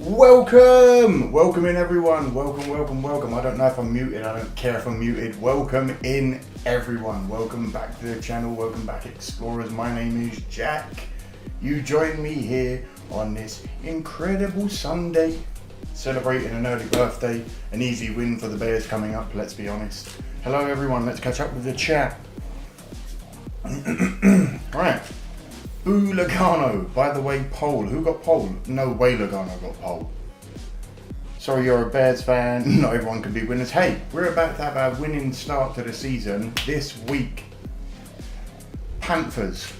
Welcome in everyone. Welcome. I don't know if I'm muted. I don't care if I'm muted. Welcome in everyone. Welcome back to the channel. Welcome back, Explorers. My name is Jack. You join me here on this incredible Sunday, celebrating an early birthday, an easy win for the Bears coming up, let's be honest. Hello everyone, let's catch up with the chat. Right. Ooh, Logano. By the way, poll. Who got poll? No way Logano got poll. Sorry, you're a Bears fan. Not everyone can be winners. Hey, we're about to have our winning start to the season this week. Panthers.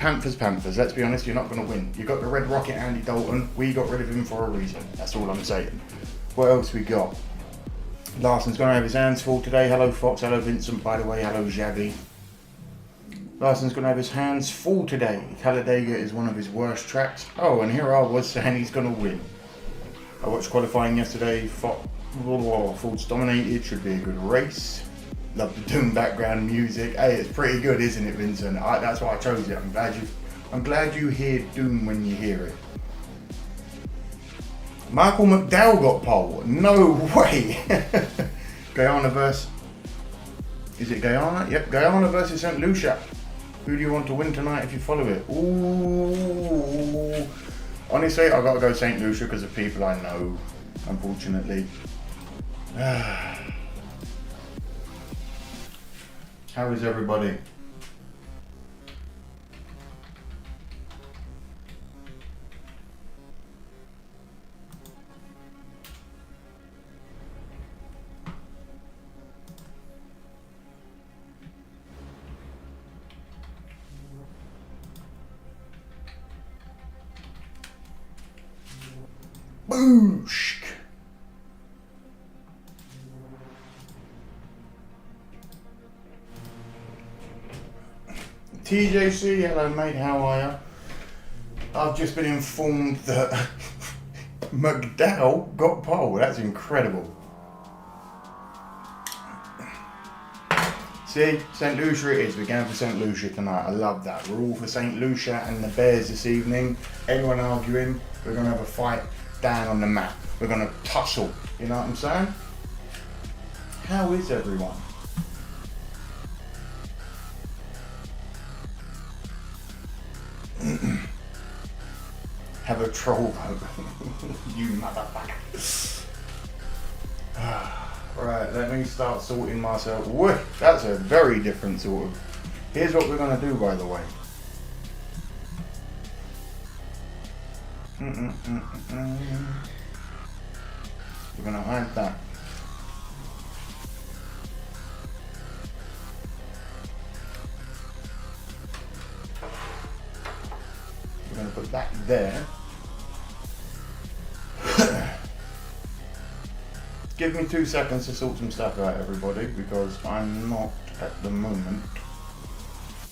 Let's be honest, you're not going to win. You got the Red Rocket Andy Dalton. We got rid of him for a reason. That's all I'm saying. What else we got? Larson's going to have his hands full today. Hello, Fox. Hello, Vincent. By the way, hello, Xavi. Larson's going to have his hands full today. Talladega is one of his worst tracks. Oh, and here I was saying he's going to win. I watched qualifying yesterday. Ford's dominated. Should be a good race. Love the Doom background music. Hey, it's pretty good, isn't it, Vincent? That's why I chose it. I'm glad you hear Doom when you hear it. Michael McDowell got pole. No way. Guyana versus... Is it Guyana? Yep, Guyana versus St. Lucia. Who do you want to win tonight if you follow it? Ooh. Honestly, I've got to go St. Lucia because of people I know, unfortunately. How is everybody? Boosh! TJC, hello mate, how are you? I've just been informed that McDowell got pole. That's incredible. See, St. Lucia it is. We're going for St. Lucia tonight. I love that. We're all for St. Lucia and the Bears this evening. Anyone arguing, we're going to have a fight down on the map. We're going to tussle. You know what I'm saying? How is everyone? Have a troll vote. You motherfucker. Right, let me start sorting myself. Whoa, that's a very different sort of... Here's what we're going to do, by the way. We're going to hide that. We're going to put that there. Give me 2 seconds to sort some stuff out, everybody, because I'm not, at the moment,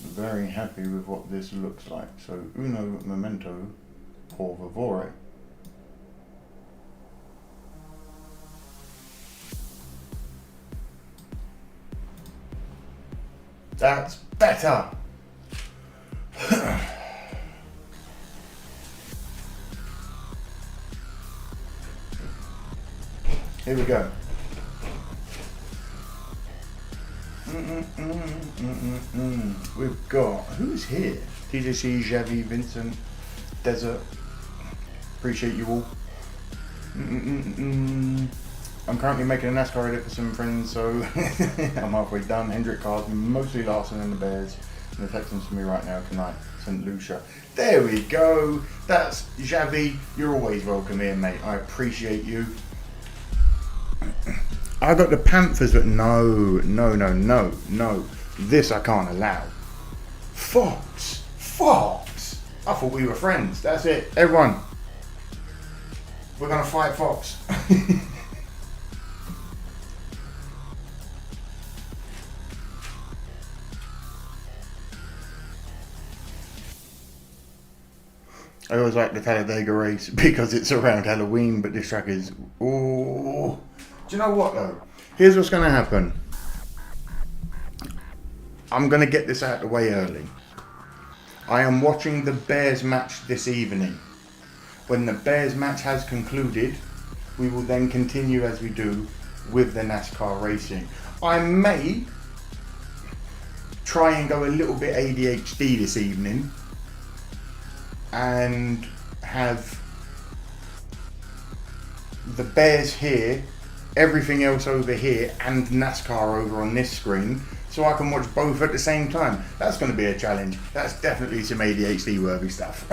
very happy with what this looks like. So, uno momento, por favore. That's better. Here we go. We've got, who's here? TJC, Xavi, Vincent, Desert. Appreciate you all. I'm currently making a NASCAR edit for some friends, so I'm halfway done. Hendrick cars, mostly Larson and the Bears. And the Texans for me right now tonight, St. Lucia. There we go. That's Xavi. You're always welcome here, mate. I appreciate you. I got the Panthers, but no. This I can't allow. Fox. I thought we were friends. That's it. Everyone. We're going to fight Fox. I always like the Talladega race because it's around Halloween, but this track is... Ooh. Do you know what though? Here's what's going to happen. I'm going to get this out of the way early. I am watching the Bears match this evening. When the Bears match has concluded, we will then continue as we do with the NASCAR racing. I may try and go a little bit ADHD this evening and have the Bears here, everything else over here, and NASCAR over on this screen, so I can watch both at the same time. That's going to be a challenge. That's definitely some ADHD worthy stuff.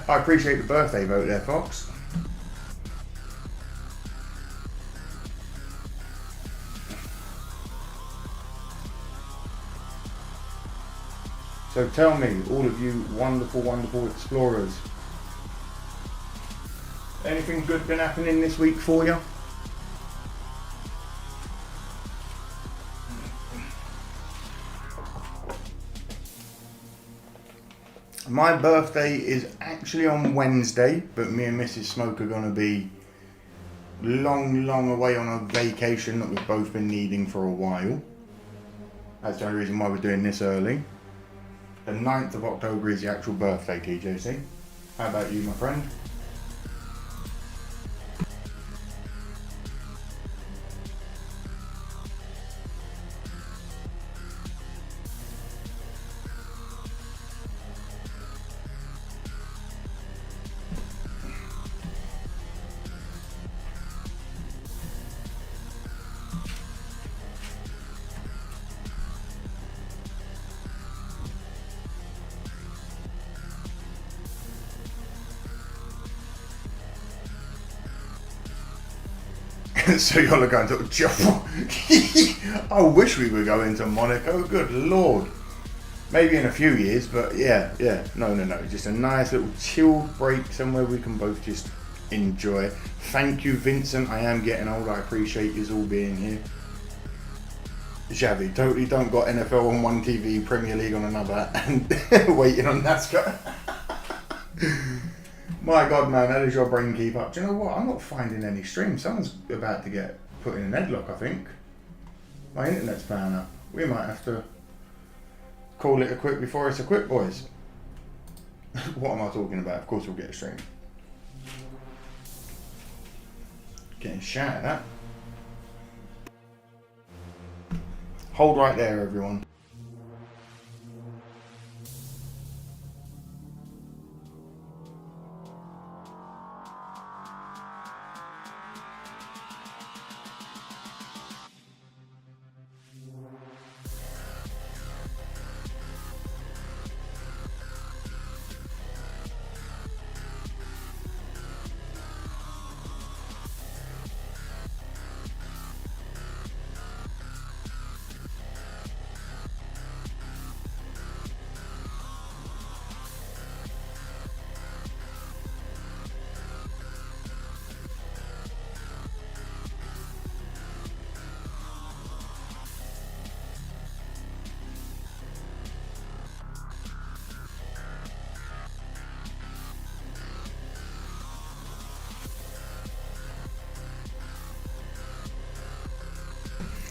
I appreciate the birthday vote there, Fox. So tell me, all of you wonderful, wonderful explorers, anything good been happening this week for you? My birthday is actually on Wednesday, but me and Mrs. Smoke are going to be long away on a vacation that we've both been needing for a while. That's the only reason why we're doing this early. The 9th of October is the actual birthday, TJC. How about you, my friend? So y'all are going to... I wish we were going to Monaco, good lord. Maybe in a few years, but yeah. No. Just a nice little chilled break, somewhere we can both just enjoy. Thank you, Vincent. I am getting old. I appreciate you all being here. Xavi, totally don't got NFL on one TV, Premier League on another, and waiting on NASCAR. My God, man, how does your brain keep up? Do you know what? I'm not finding any streams. Someone's about to get put in an headlock, I think. My internet's playing up. We might have to call it a quit before it's a quit, boys. What am I talking about? Of course we'll get a stream. Getting shouted at. Hold right there, everyone.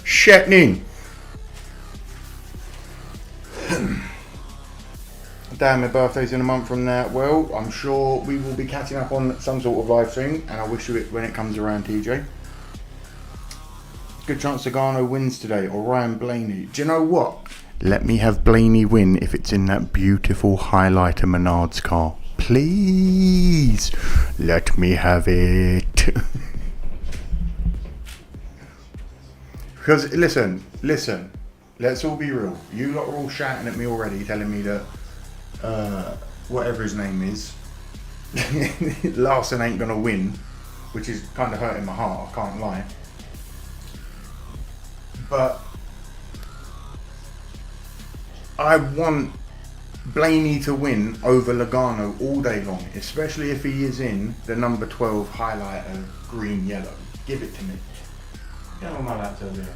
Shetning. Damn, my birthday's in a month from now. Well, I'm sure we will be catching up on some sort of live stream, and I wish you it when it comes around, TJ. Good chance Sagano wins today, or Ryan Blaney. Do you know what? Let me have Blaney win if it's in that beautiful highlighter Menards car. Please, let me have it. Because, listen, let's all be real. You lot are all shouting at me already, telling me that whatever his name is, Larson ain't going to win, which is kind of hurting my heart, I can't lie. But I want Blaney to win over Logano all day long, especially if he is in the number 12 highlighter green yellow. Give it to me. Get on my laptop here.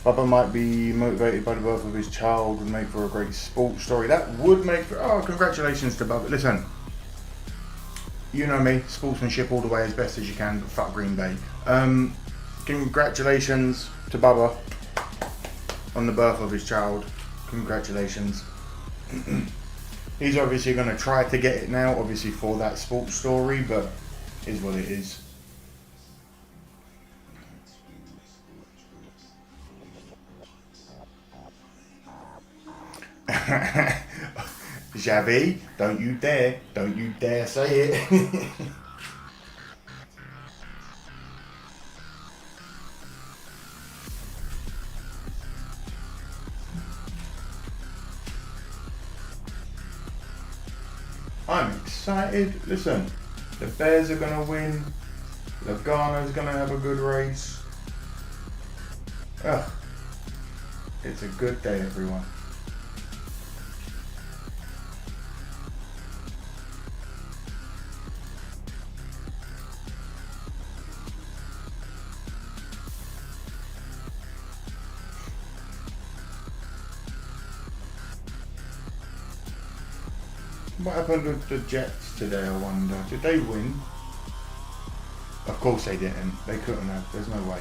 Bubba might be motivated by the birth of his child and make for a great sports story. That would make for... Oh, congratulations to Bubba. Listen, you know me, sportsmanship all the way as best as you can, but fuck Green Bay. Congratulations to Bubba on the birth of his child. Congratulations. He's obviously going to try to get it now, obviously for that sports story, but is what it is. Xavi, don't you dare say it. I'm excited. Listen, the Bears are going to win. Logano's going to have a good race. Ugh. It's a good day, everyone. What happened with the Jets today, I wonder? Did they win? Of course they didn't. They couldn't have. There's no way.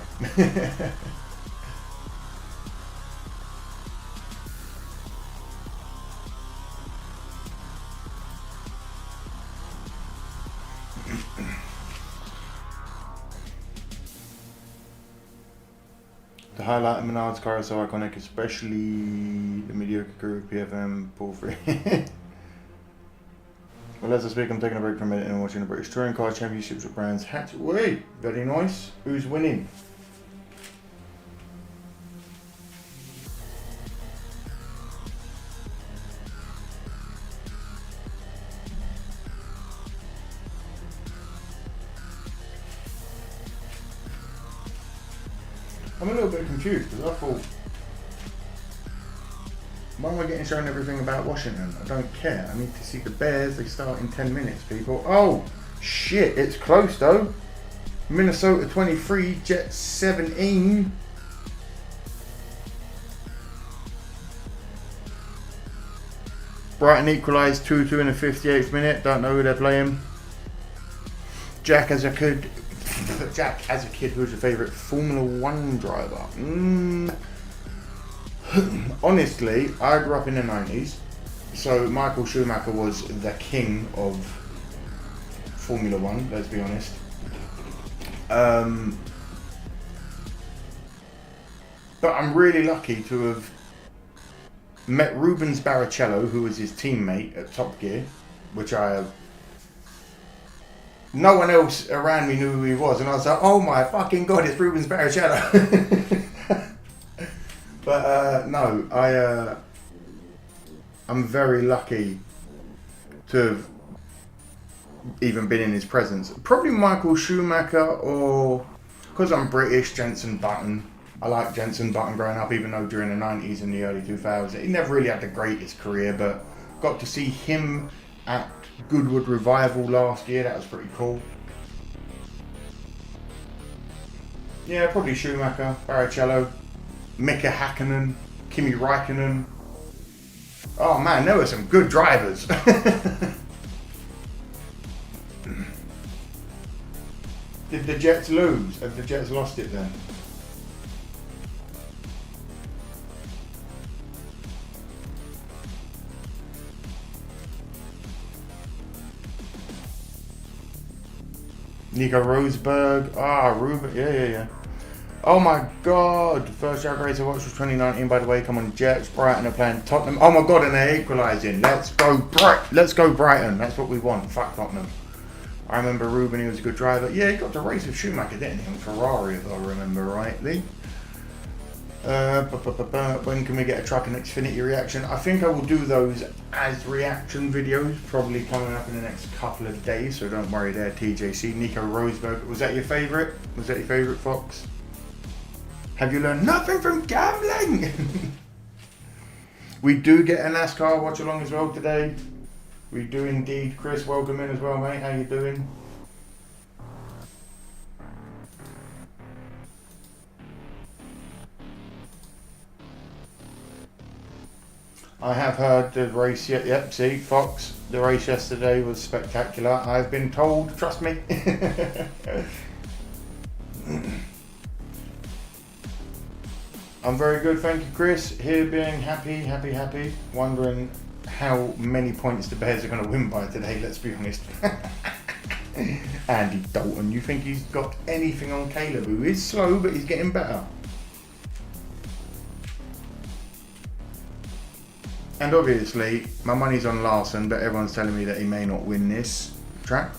The highlight of Menard's car is so iconic, especially the mediocre crew of PFM pull free. Well, as I speak, I'm taking a break for a minute and watching the British Touring Car Championships with Brands Hatchway. Very nice. Who's winning? I'm a little bit confused because I thought, why am I getting shown everything about Washington? I don't care. I need to see the Bears. They start in 10 minutes, people. Oh, shit. It's close, though. Minnesota 23, Jets 17. Brighton equalised 2-2 in the 58th minute. Don't know who they're playing. Jack as a kid, who's your favourite Formula 1 driver? Honestly, I grew up in the 90s, so Michael Schumacher was the king of Formula 1, let's be honest. But I'm really lucky to have met Rubens Barrichello, who was his teammate at Top Gear, which I have. No one else around me knew who he was, and I was like, oh my fucking god, it's Rubens Barrichello. But no, I'm very lucky to have even been in his presence. Probably Michael Schumacher, or because I'm British, Jenson Button. I like Jenson Button growing up, even though during the 90s and the early 2000s, he never really had the greatest career, but got to see him at Goodwood Revival last year. That was pretty cool. Yeah, probably Schumacher, Barrichello, Mika Hakkinen, Kimi Räikkönen. Oh man, there were some good drivers. Did the Jets lose? Have the Jets lost it then? Nico Rosberg. Ruben. Yeah. Oh my god. First drag race I watched was 2019, by the way. Come on, Jets. Brighton are playing Tottenham. Oh my god, and they're equalising. Let's go Brighton. That's what we want. Fuck Tottenham. I remember Ruben, he was a good driver. Yeah, he got to race with Schumacher, didn't he? On Ferrari, if I remember rightly. When can we get a truck and Xfinity reaction? I think I will do those as reaction videos, probably coming up in the next couple of days, so don't worry there, TJC. Nico Rosberg, was that your favourite? Was that your favourite, Fox? Have you learned nothing from gambling? We do get a NASCAR watch along as well today. We do indeed. Chris, welcome in as well, mate. How you doing? I have heard the race yet. Yep, see, Fox, the race yesterday was spectacular. I've been told, trust me. I'm very good, thank you, Chris. Here being happy, wondering how many points the Bears are going to win by today, let's be honest. Andy Dalton, you think he's got anything on Caleb, who is slow, but he's getting better? And obviously, my money's on Larson, but everyone's telling me that he may not win this track.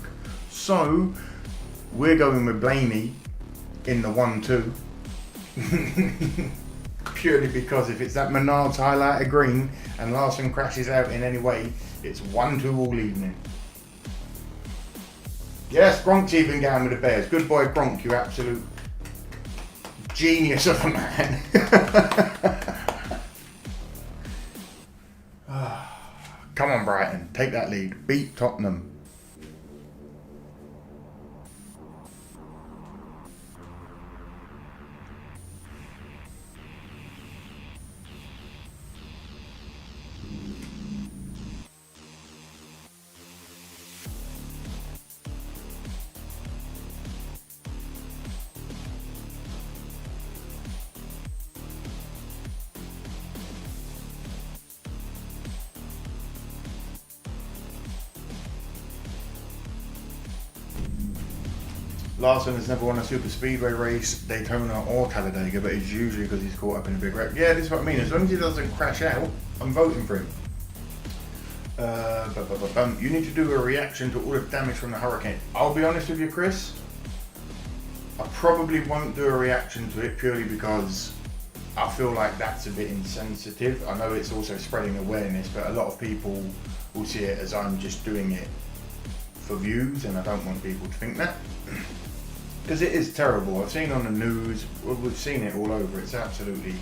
So, we're going with Blaney in the 1-2. Purely because if it's that Menards highlighter green and Larson crashes out in any way, it's 1-2 all evening. Yes, Gronk's even going with the Bears. Good boy, Gronk, you absolute genius of a man. Come on, Brighton, take that lead. Beat Tottenham. Larson has never won a super speedway race, Daytona or Talladega, but it's usually because he's caught up in a big wreck. Yeah, this is what I mean. As long as he doesn't crash out, I'm voting for him. You need to do a reaction to all the damage from the hurricane. I'll be honest with you, Chris. I probably won't do a reaction to it purely because I feel like that's a bit insensitive. I know it's also spreading awareness, but a lot of people will see it as I'm just doing it for views, and I don't want people to think that. Because it is terrible. I've seen on the news, we've seen it all over. It's absolutely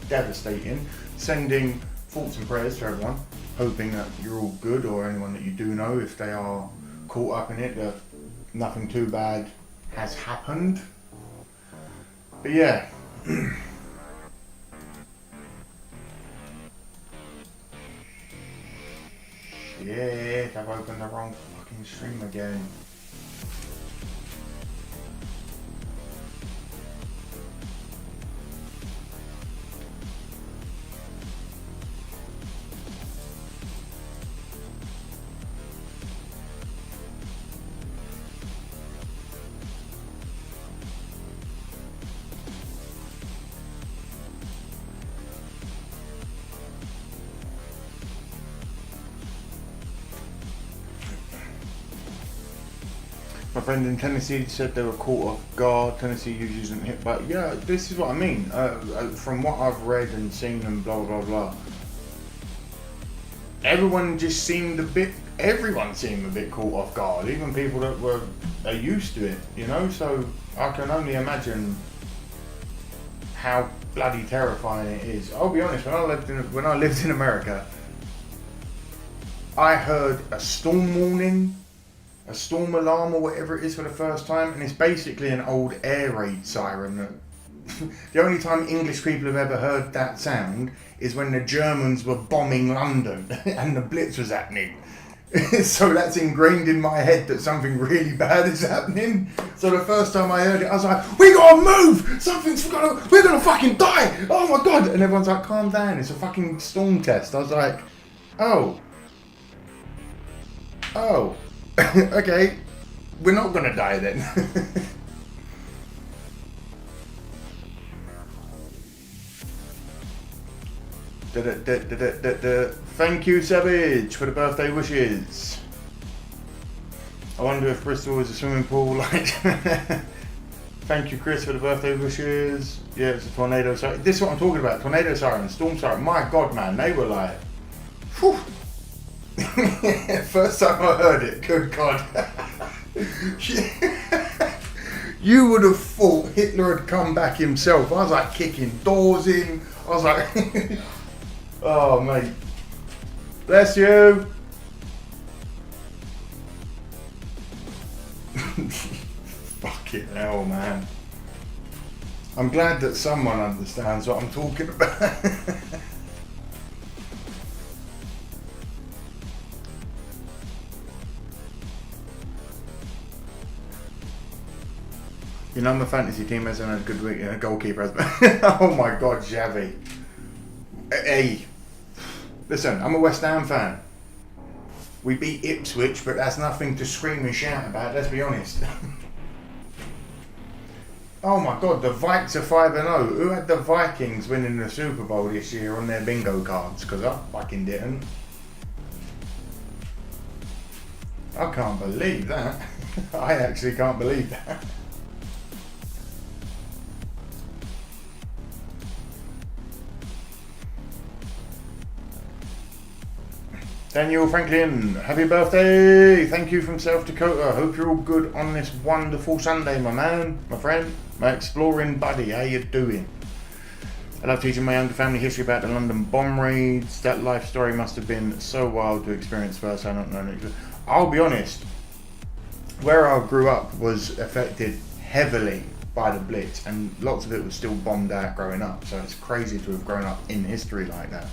devastating. Sending thoughts and prayers to everyone, hoping that you're all good, or anyone that you do know, if they are caught up in it, that nothing too bad has happened. But yeah. Shit, I've opened the wrong fucking stream again. My friend in Tennessee said they were caught off guard. Tennessee usually isn't hit, but yeah, this is what I mean. From what I've read and seen and blah blah blah, everyone seemed a bit caught off guard. Even people that are used to it, you know. So I can only imagine how bloody terrifying it is. I'll be honest. When I lived in America, I heard a storm warning, a storm alarm or whatever it is for the first time, and it's basically an old air raid siren. The only time English people have ever heard that sound is when the Germans were bombing London and the Blitz was happening. So that's ingrained in my head that something really bad is happening. So the first time I heard it, I was like, we gotta move! We're gonna fucking die! Oh my god! And everyone's like, calm down, it's a fucking storm test. I was like, oh. Okay, we're not gonna die then. Thank you, Savage, for the birthday wishes. I wonder if Bristol is a swimming pool like. Thank you, Chris, for the birthday wishes. Yeah, it's a tornado siren. This is what I'm talking about. Tornado siren, storm siren. My God, man, they were like, whew. First time I heard it, good God. You would have thought Hitler had come back himself. I was like kicking doors in. I was like, oh mate, bless you. Fucking hell, man. I'm glad that someone understands what I'm talking about. You know, my fantasy team hasn't had a good week. A goalkeeper has. Oh my God, Xavi. Hey, listen, I'm a West Ham fan. We beat Ipswich, but that's nothing to scream and shout about, let's be honest. Oh my God, the Vikes are 5-0. Who had the Vikings winning the Super Bowl this year on their bingo cards? Because I fucking didn't. I can't believe that. I actually can't believe that. Daniel Franklin, happy birthday! Thank you from South Dakota. Hope you're all good on this wonderful Sunday, my man, my friend, my exploring buddy. How you doing? I love teaching my younger family history about the London bomb raids. That life story must have been so wild to experience first. I don't know. I'll be honest. Where I grew up was affected heavily by the Blitz, and lots of it was still bombed out growing up. So it's crazy to have grown up in history like that.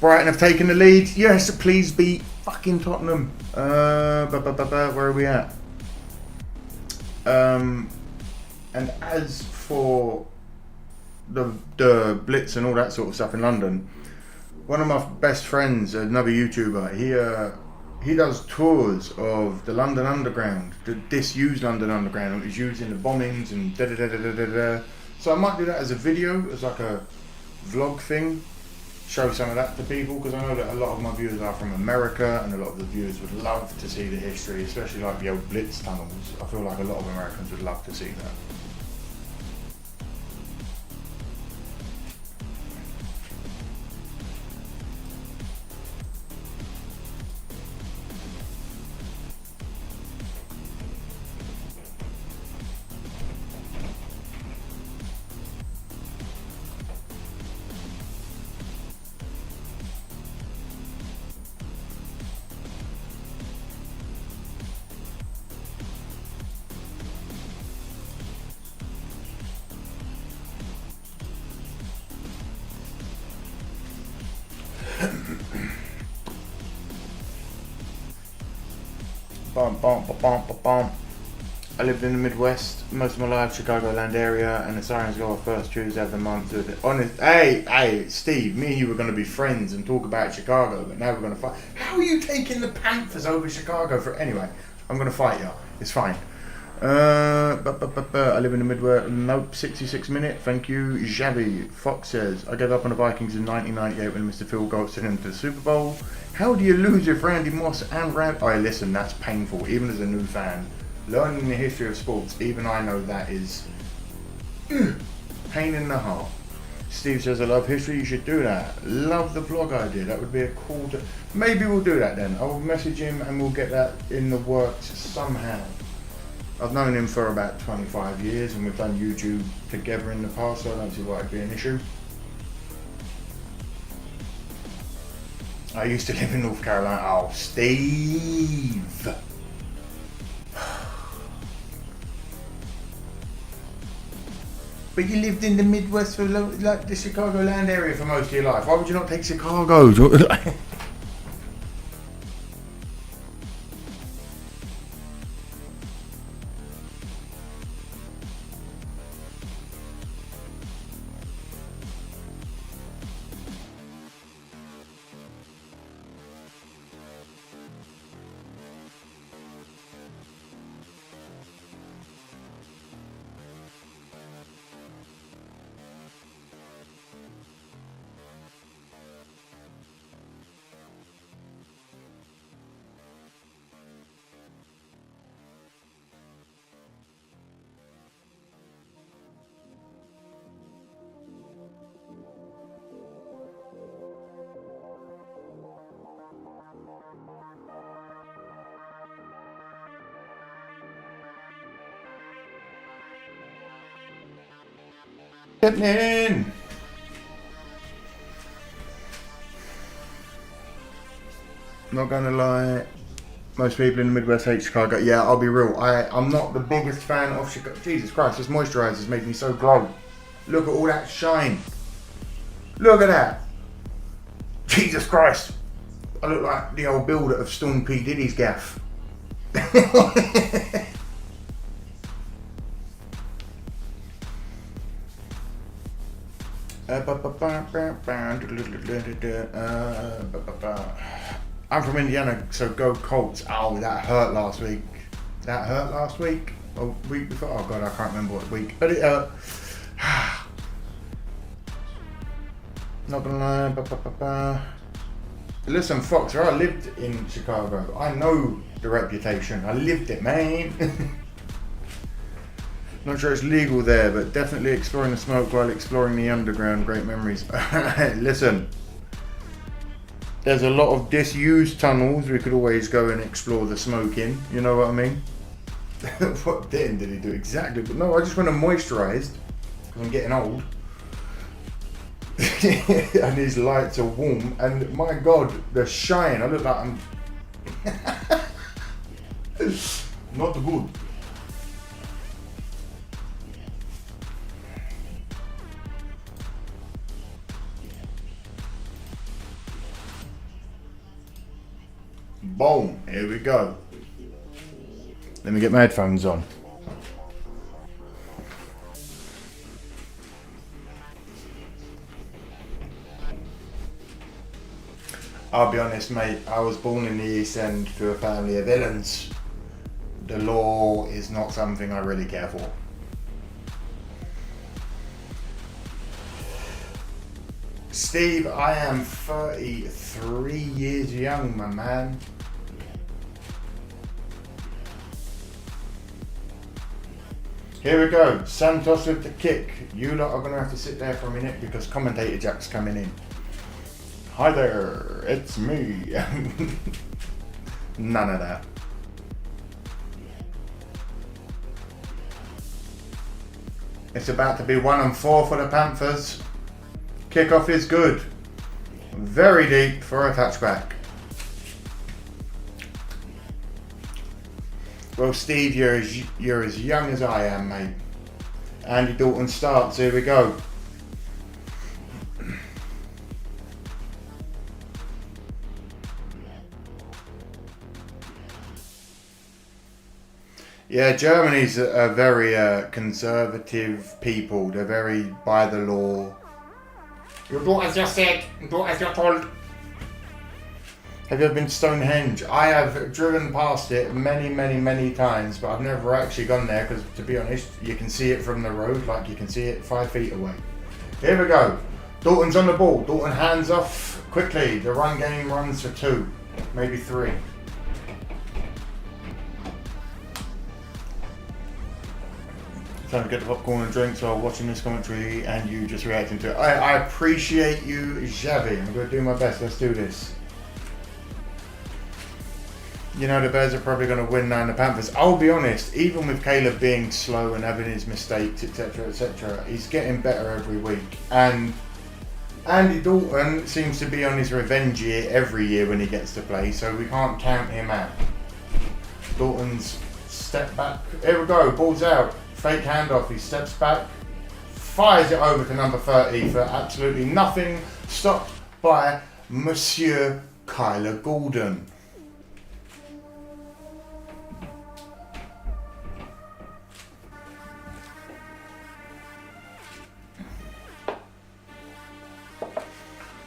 Brighton have taken the lead. Yes, please beat fucking Tottenham. Where are we at? And as for the Blitz and all that sort of stuff in London, one of my best friends, another YouTuber, he does tours of the London Underground, the disused London Underground. It was used in the bombings and da da da da da da. So I might do that as a video, as like a vlog thing. Show some of that to people, because I know that a lot of my viewers are from America, and a lot of the viewers would love to see the history, especially like the old Blitz tunnels. I feel like a lot of Americans would love to see that. I lived in the Midwest most of my life, Chicagoland area, and the Sirens go off first Tuesday of the month. Hey, Steve, me and you were going to be friends and talk about Chicago, but now we're going to fight. How are you taking the Panthers over Chicago for? Anyway, I'm going to fight you. It's fine. I live in the Midwest. Nope, 66 minute. Thank you, Xavi. Fox says, I gave up on the Vikings in 1998 when Mr. Phil got sent into the Super Bowl. How do you lose if Randy Moss and listen, that's painful. Even as a new fan, learning the history of sports, even I know that is pain in the heart. Steve says, I love history, you should do that. Love the vlog idea, that would be a cool... Maybe we'll do that then. I'll message him and we'll get that in the works somehow. I've known him for about 25 years and we've done YouTube together in the past, so I don't see why it'd be an issue. I used to live in North Carolina. Oh, Steve! But you lived in the Midwest for like the Chicagoland area for most of your life. Why would you not take Chicago? Getting in. Not gonna lie, most people in the Midwest hate Chicago. Yeah, I'll be real. I'm not the biggest fan of Chicago. Jesus Christ, this moisturizer's making me so glow. Look at all that shine. Look at that. Jesus Christ. I look like the old builder of Storm P. Diddy's gaff. I'm from Indiana, so go Colts. Oh, that hurt last week. That hurt last week? Or week before? Oh god, I can't remember what week. But it hurt. Not gonna lie. Listen, Foxer, I lived in Chicago. I know the reputation. I lived it, man. Not sure it's legal there, but definitely exploring the smoke while exploring the underground. Great memories. Listen, there's a lot of disused tunnels we could always go and explore the smoke in. You know what I mean? What then did he do exactly? But no, I just want to moisturise because I'm getting old. And these lights are warm, and my god, the shine. I look like I'm not good. Boom, here we go. Let me get my headphones on. I'll be honest, mate, I was born in the East End to a family of villains. The law is not something I really care for. Steve, I am 33 years young, my man. Here we go, Santos with the kick. You lot are going to have to sit there for a minute because Commentator Jack's coming in. Hi there, it's me. None of that. It's about to be 1-4 for the Panthers. Kickoff is good. Very deep for a touchback. Well, Steve, you're as young as I am, mate. Andy Dalton starts. Here we go. Yeah, Germany's a very conservative people. They're very by the law. You do as you're said, do as you're told. Have you ever been to Stonehenge? I have driven past it many times, but I've never actually gone there because, to be honest, you can see it from the road, like you can see it 5 feet away. Here we go. Dalton's on the ball. Dalton hands off quickly. The run game runs for 2, maybe 3. Trying to get the popcorn and drinks while watching this commentary and you just reacting to it. I appreciate you, Xavi. I'm going to do my best. Let's do this. You know, the Bears are probably going to win now, and the Panthers. I'll be honest, even with Caleb being slow and having his mistakes, etc., he's getting better every week. And Andy Dalton seems to be on his revenge year every year when he gets to play, so we can't count him out. Dalton's step back. Here we go, ball's out. Fake handoff, he steps back, fires it over to number 30 for absolutely nothing, stopped by Monsieur Kyler Gordon.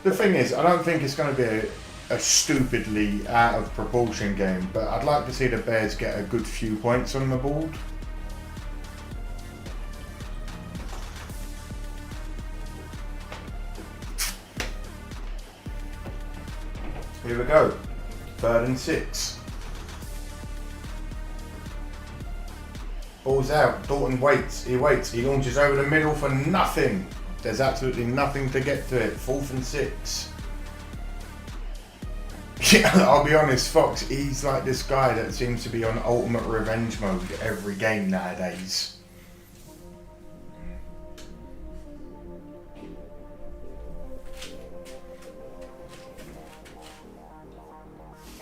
The thing is, I don't think it's going to be a stupidly out of proportion game, but I'd like to see the Bears get a good few points on the board. Here we go, 3rd and 6. Ball's out, Dalton waits, he launches over the middle for nothing. There's absolutely nothing to get to it, 4th and 6. Yeah, I'll be honest, Fox, he's like this guy that seems to be on ultimate revenge mode every game nowadays.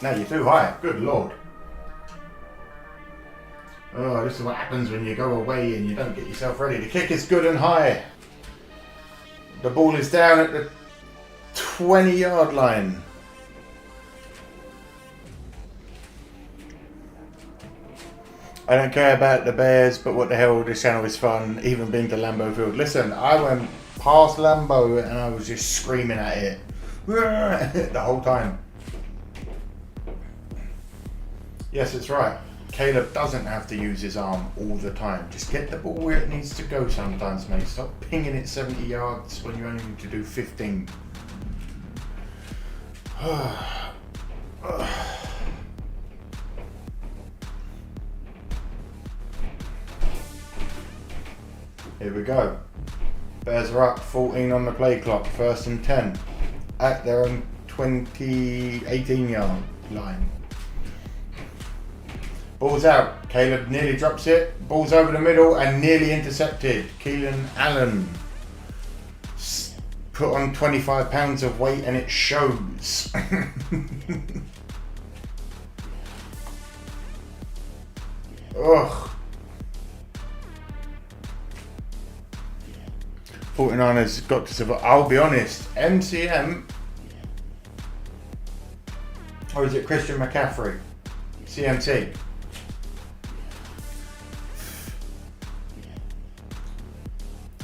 No, you're too high. Good lord. Oh, this is what happens when you go away and you don't get yourself ready. The kick is good and high. The ball is down at the 20-yard line. I don't care about the Bears, but what the hell, this channel is fun. Even being to Lambeau Field. Listen, I went past Lambeau, and I was just screaming at it the whole time. Yes, it's right. Caleb doesn't have to use his arm all the time. Just get the ball where it needs to go sometimes, mate. Stop pinging it 70 yards when you only need to do 15. Here we go. Bears are up 14 on the play clock, 1st and 10 at their own 18-yard line. Ball's out. Caleb nearly drops it. Ball's over the middle and nearly intercepted. Keelan Allen put on 25 pounds of weight and it shows. Ugh. 49ers got to survive. I'll be honest, MCM, or is it Christian McCaffrey? CMC.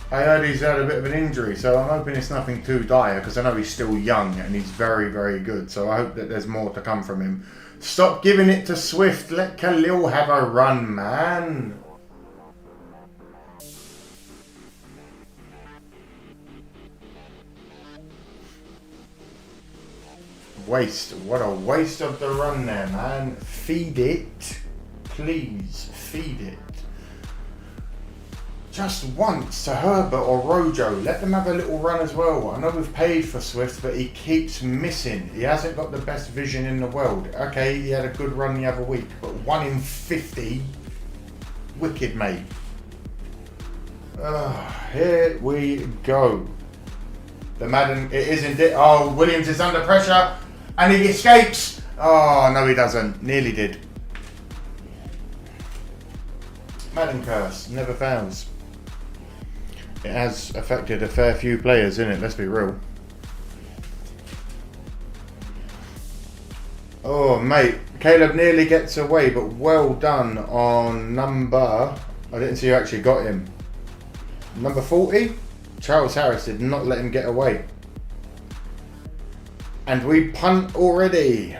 I heard he's had a bit of an injury, so I'm hoping it's nothing too dire, because I know he's still young and he's very, very good. So I hope that there's more to come from him. Stop giving it to Swift. Let Khalil have a run, man. Waste. What a waste of the run there, man. Feed it. Please, feed it. Just once to Herbert or Rojo. Let them have a little run as well. I know we've paid for Swift, but he keeps missing. He hasn't got the best vision in the world. Okay, he had a good run the other week, but 1 in 50. Wicked, mate. Here we go. The Madden, it isn't it. Oh, Williams is under pressure and he escapes. Oh, no, he doesn't. Nearly did. Madden curse never fails. It has affected a fair few players, innit? Let's be real. Oh, mate. Caleb nearly gets away, but well done on number... I didn't see who actually got him. Number 40? Charles Harris did not let him get away. And we punt already.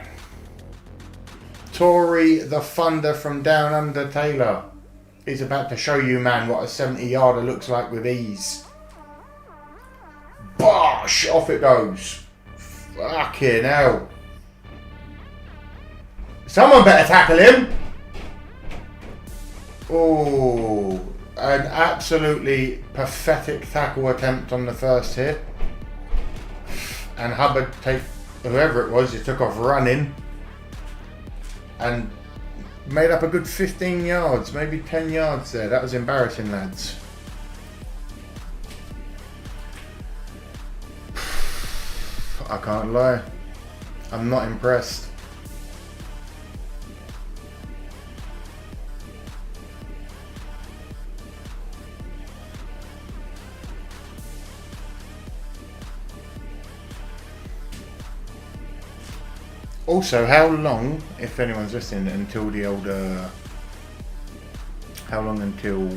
Tory the Thunder from down under Taylor. He's about to show you, man, what a 70-yarder looks like with ease. Bosh! Off it goes. Fucking hell. Someone better tackle him. Oh, an absolutely pathetic tackle attempt on the first hit. And Hubbard, whoever it was, he took off running. And made up a good 15 yards, maybe 10 yards there. That was embarrassing, lads. I can't lie. I'm not impressed. Also, how long, if anyone's listening, until the old, how long until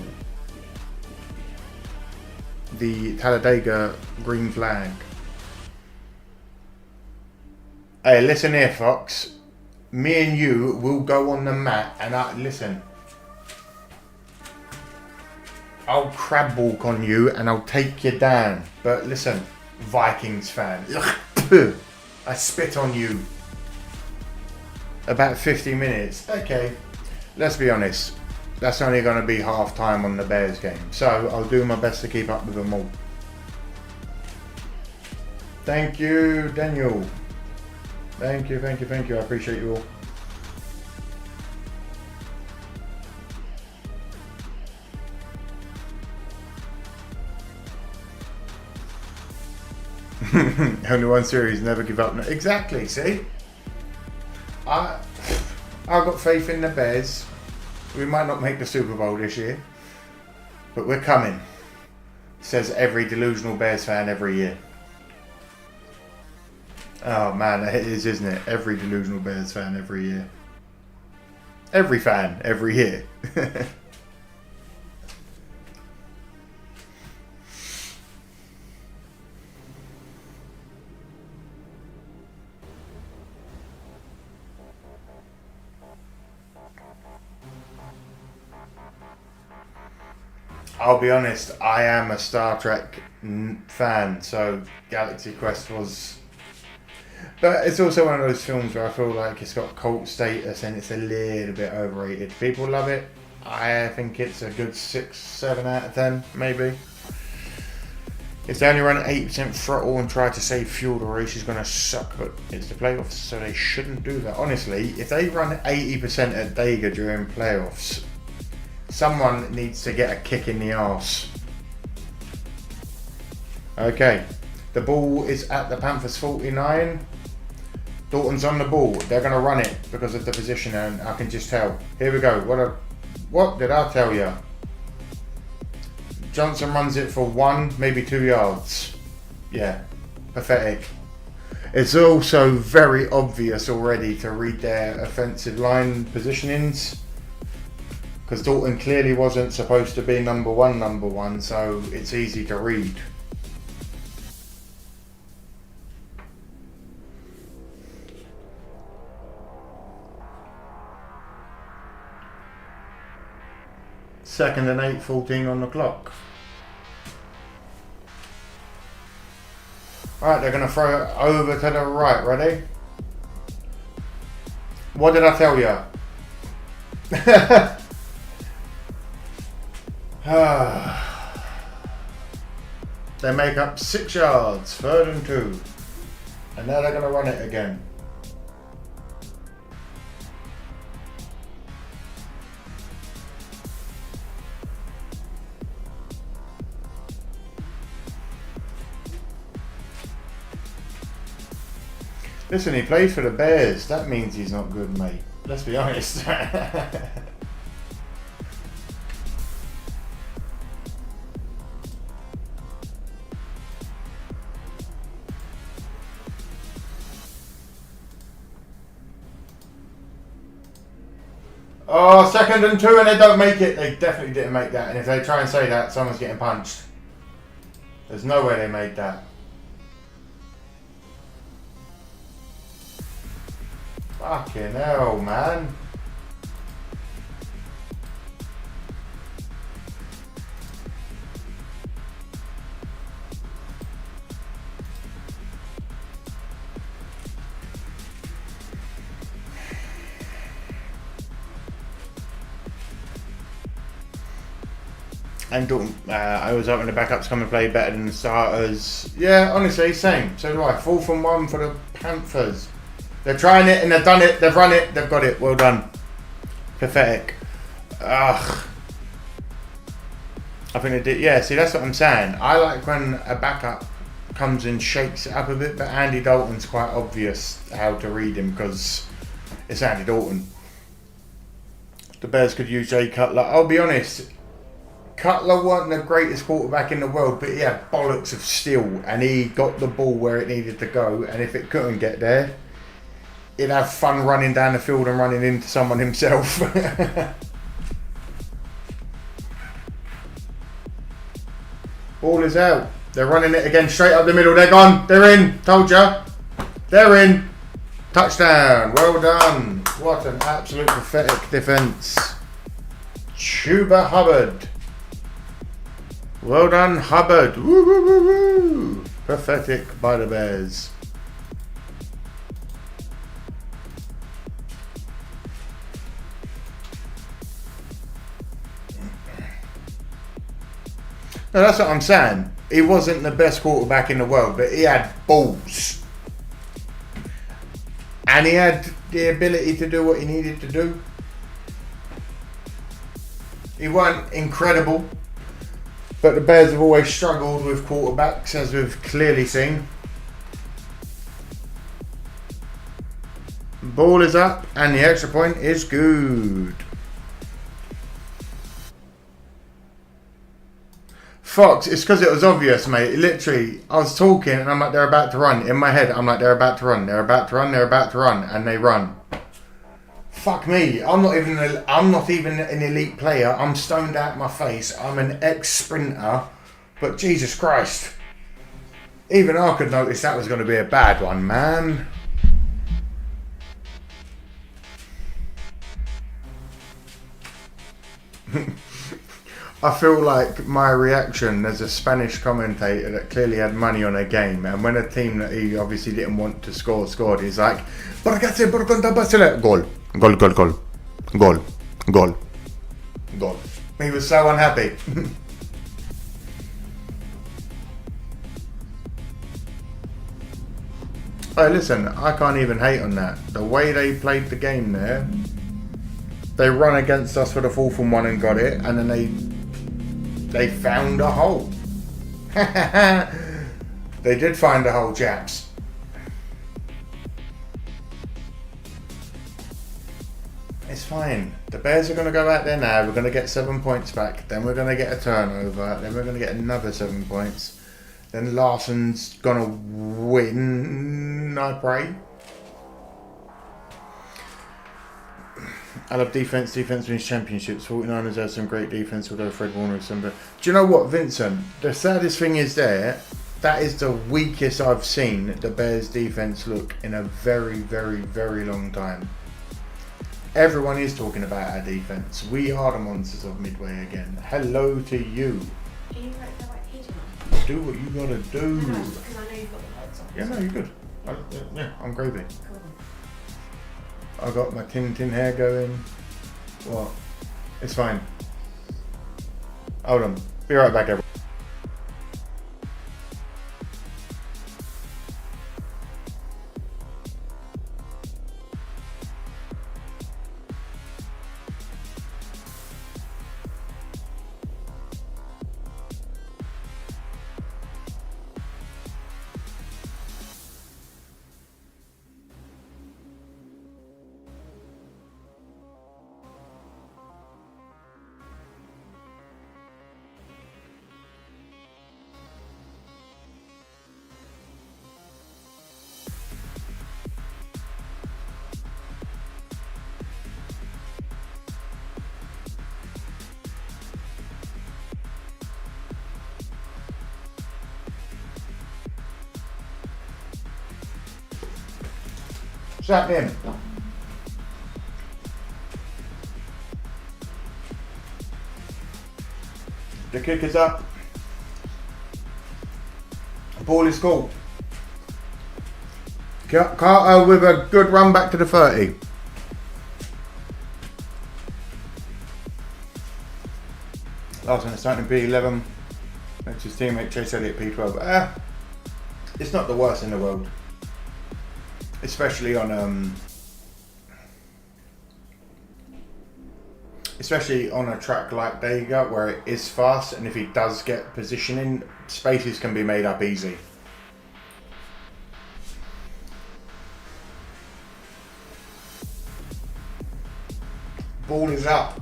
the Talladega green flag? Hey, listen here, Fox. Me and you will go on the mat and listen. I'll crab walk on you and I'll take you down. But listen, Vikings fan. I spit on you. About 50 minutes. Okay, let's be honest. That's only going to be half time on the Bears game. So I'll do my best to keep up with them all. Thank you, Daniel. Thank you, thank you, thank you. I appreciate you all. Only one series, never give up. Exactly, see? I've got faith in the Bears. We might not make the Super Bowl this year, but we're coming. Says every delusional Bears fan every year. Oh man, it is, isn't it? Every delusional Bears fan every year. Every fan every year. I'll be honest, I am a Star Trek fan, so Galaxy Quest was... But it's also one of those films where I feel like it's got cult status and it's a little bit overrated. People love it. I think it's a good 6, 7 out of 10, maybe. If they only run at 8% throttle and try to save fuel, the race is going to suck, but it's the playoffs, so they shouldn't do that. Honestly, if they run 80% at Dega during playoffs, someone needs to get a kick in the arse. Okay, the ball is at the Panthers 49. Dalton's on the ball. They're going to run it because of the position, and I can just tell. Here we go. What did I tell you? Johnson runs it for 1, maybe 2 yards. Yeah, pathetic. It's also very obvious already to read their offensive line positionings, because Dalton clearly wasn't supposed to be number one, so it's easy to read. Second and 8, 14 on the clock. Alright, they're going to throw it over to the right. Ready? What did I tell you? They make up 6 yards, 3rd and 2. And now they're going to run it again. Listen, he plays for the Bears. That means he's not good, mate. Let's be honest. Oh, 2nd and 2 and they don't make it. They definitely didn't make that. And if they try and say that, someone's getting punched. There's no way they made that. Fucking hell, man. And Dalton, I was hoping the backups come and play better than the starters. Yeah, honestly, same. So do I. 4th and 1 for the Panthers. They're trying it and they've done it. They've run it. They've got it. Well done. Pathetic. Ugh. I think they did. Yeah, see, that's what I'm saying. I like when a backup comes and shakes it up a bit, but Andy Dalton's quite obvious how to read him because it's Andy Dalton. The Bears could use Jay Cutler. I'll be honest. Cutler wasn't the greatest quarterback in the world, but he had bollocks of steel and he got the ball where it needed to go, and if it couldn't get there, he'd have fun running down the field and running into someone himself. Ball is out. They're running it again straight up the middle. They're gone. They're in. Told ya. They're in. Touchdown. Well done. What an absolute pathetic defense. Chuba Hubbard. Well done, Hubbard. Woo, woo, woo, woo. Pathetic by the Bears. No, that's what I'm saying. He wasn't the best quarterback in the world, but he had balls. And he had the ability to do what he needed to do. He weren't incredible, but the Bears have always struggled with quarterbacks, as we've clearly seen. Ball is up, and the extra point is good. Fox, it's because it was obvious, mate. Literally, I was talking and I'm like, they're about to run. In my head, I'm like, they're about to run. They're about to run. They're about to run. And they run. Fuck me. I'm not even an elite player. I'm stoned out my face. I'm an ex-sprinter. But Jesus Christ. Even I could notice that was going to be a bad one, man. I feel like my reaction as a Spanish commentator that clearly had money on a game, and when a team that he obviously didn't want to score scored, he's like, "Ragazzi, por conta Barcelona, gol, gol, gol, gol, gol, gol, gol." He was so unhappy. Hey, listen, I can't even hate on that. The way they played the game there, they run against us for the 4th and 1 and got it, and then they found a hole. They did find a hole, chaps. It's fine. The Bears are going to go out there now. We're going to get 7 points back. Then we're going to get a turnover. Then we're going to get another 7 points. Then Larson's going to win, I pray. I love defense. Defense wins championships. 49ers have some great defense, although Fred Warner is some. Do you know what, Vincent? The saddest thing is that is the weakest I've seen the Bears defense look in a very, very, very long time. Everyone is talking about our defense. We are the monsters of Midway again. Hello to you. Can you write that right page on? Do what you gotta do. No, because I know you've got the words on. Yeah, no, you're good. Yeah, I'm gravy. Cool. I got my Tintin hair going. What? It's fine. Hold on. Be right back, everyone. What's happening? The kick is up. The ball is cool. Carter with a good run back to the 30. Last one is starting to P11. That's his teammate Chase Elliott P12. It's not the worst in the world. Especially on a track like Dega where it is fast, and if he does get positioning, spaces can be made up easy. Ball is up.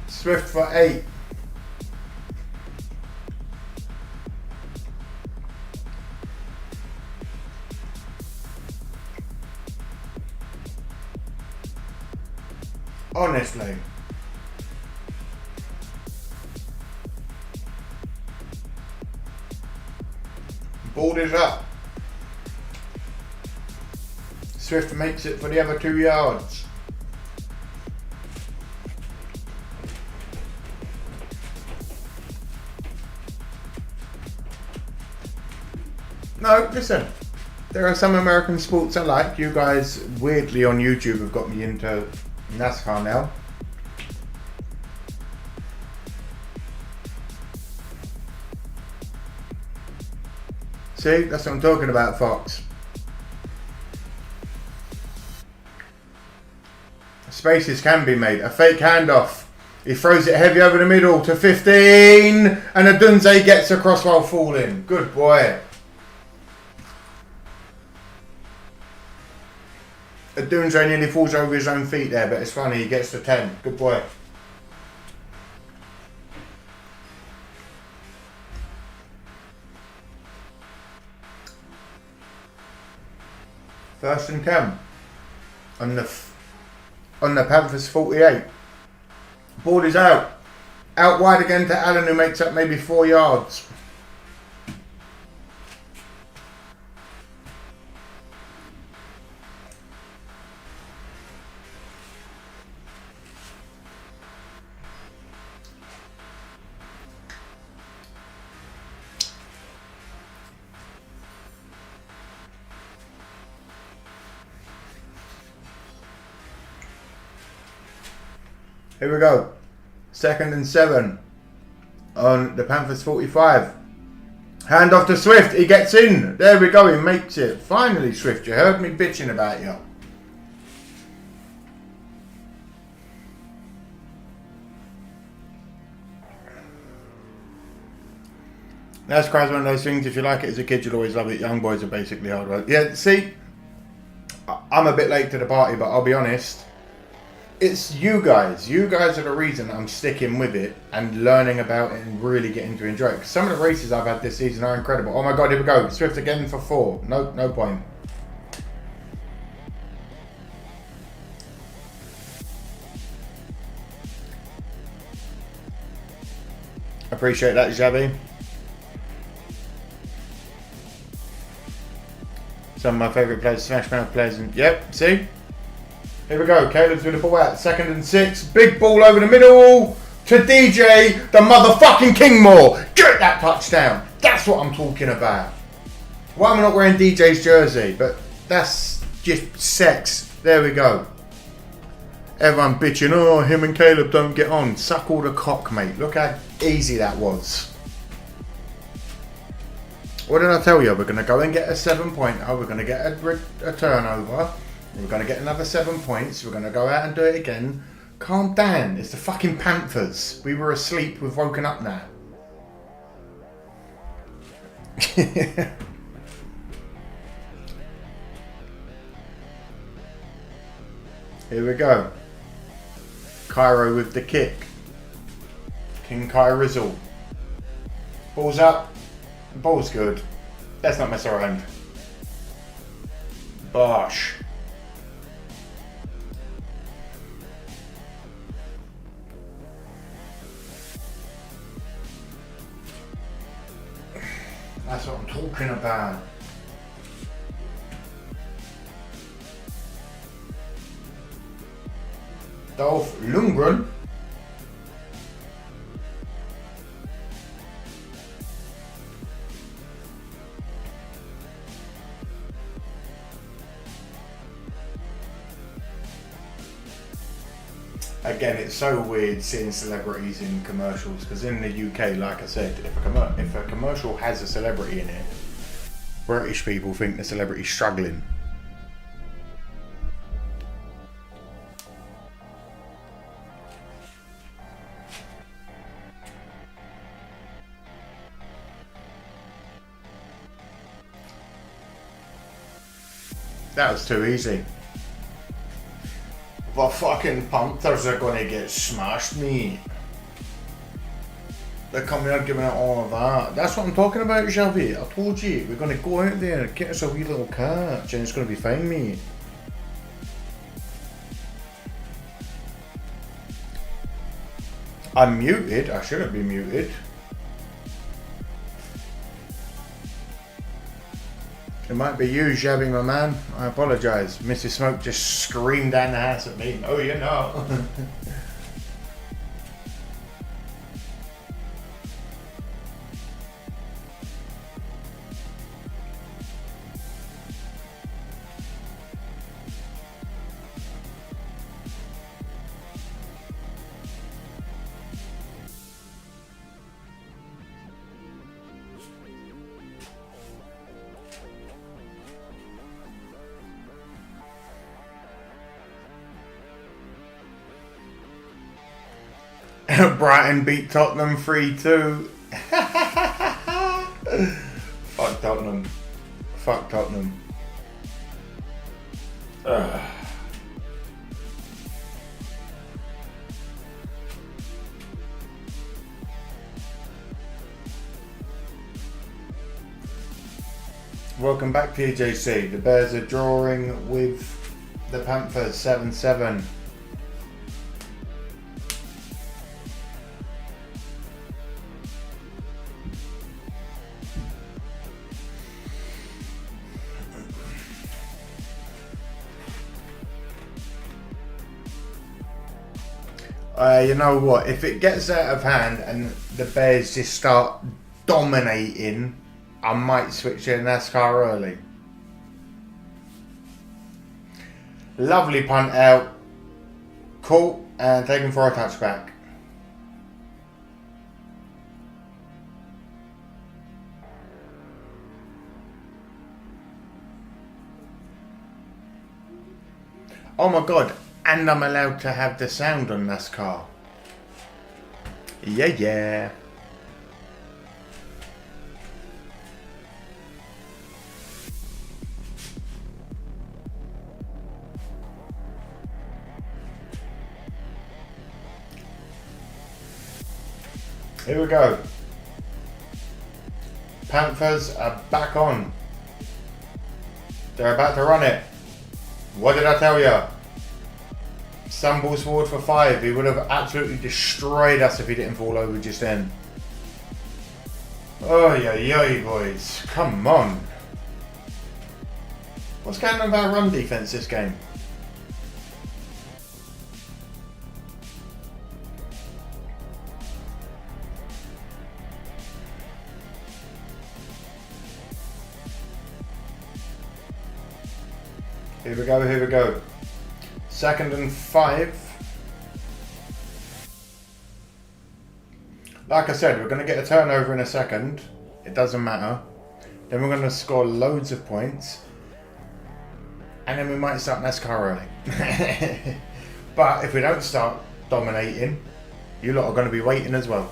Swift for 8. Honestly. Ball is up. Swift makes it for the other 2 yards. No, listen. There are some American sports I like. You guys, weirdly on YouTube, have got me into NASCAR now. See, that's what I'm talking about, Fox. Spaces can be made. A fake handoff. He throws it heavy over the middle to 15, and Adunze gets across while falling. Good boy. Adunze nearly falls over his own feet there, but it's funny, he gets to 10. Good boy. First and 10 on the Panthers 48. Ball is out. Out wide again to Allen, who makes up maybe 4 yards. Here we go. 2nd and 7 on the Panthers 45. Hand off to Swift. He gets in. There we go. He makes it. Finally, Swift. You heard me bitching about you. NASCAR's one of those things. If you like it as a kid, you'll always love it. Young boys are basically hard work. Yeah, see, I'm a bit late to the party, but I'll be honest. It's you guys. You guys are the reason I'm sticking with it and learning about it and really getting to enjoy it. 'Cause some of the races I've had this season are incredible. Oh my God, here we go. Swift again for 4. Nope, no point. Appreciate that, Xavi. Some of my favourite players, Smash Mouth players. And yep, see? Here we go. Caleb's with the ball out. 2nd and 6. Big ball over the middle to DJ, the motherfucking Kingmore. Get that touchdown. That's what I'm talking about. Why am I not wearing DJ's jersey? But that's just sex. There we go. Everyone bitching, oh, him and Caleb don't get on. Suck all the cock, mate. Look how easy that was. What did I tell you? We're going to go and get a 7-pointer. We're going to get a turnover. We're going to get another 7 points. We're going to go out and do it again. Calm down. It's the fucking Panthers. We were asleep. We've woken up now. Here we go. Cairo with the kick. King Kyrizzle. Ball's up. Ball's good. Let's not mess around. Bosh. That's what I'm talking about. Dolph Lundgren. Again, it's so weird seeing celebrities in commercials because in the UK, like I said, if a commercial has a celebrity in it, British people think the celebrity's struggling. That was too easy. The fucking Panthers are gonna get smashed, mate. They're coming out giving it all of that. That's what I'm talking about, Xavi. I told you, we're gonna go out there and get us a wee little catch and it's gonna be fine, mate. I'm muted, I shouldn't be muted. It might be you, Xavi, my man. I apologise. Mrs. Smoke just screamed down the house at me. Oh, you know. Brighton beat Tottenham 3-2. Fuck Tottenham. Fuck Tottenham. Ugh. Welcome back, PJC. The Bears are drawing with the Panthers 7-7. You know what, if it gets out of hand and the Bears just start dominating, I might switch to NASCAR early. Lovely punt out. Cool. and take him for a touchback. Oh my god, and I'm allowed to have the sound on NASCAR. Yeah, yeah. Here we go. Panthers are back on. They're about to run it. What did I tell you? Sun balls forward for 5. He would have absolutely destroyed us if he didn't fall over just then. Oh, yeah, boys. Come on. What's going on with our run defense this game? Here we go, here we go. 2nd and 5. Like I said, we're going to get a turnover in a second. It doesn't matter. Then we're going to score loads of points. And then we might start NASCAR early. But if we don't start dominating, you lot are going to be waiting as well.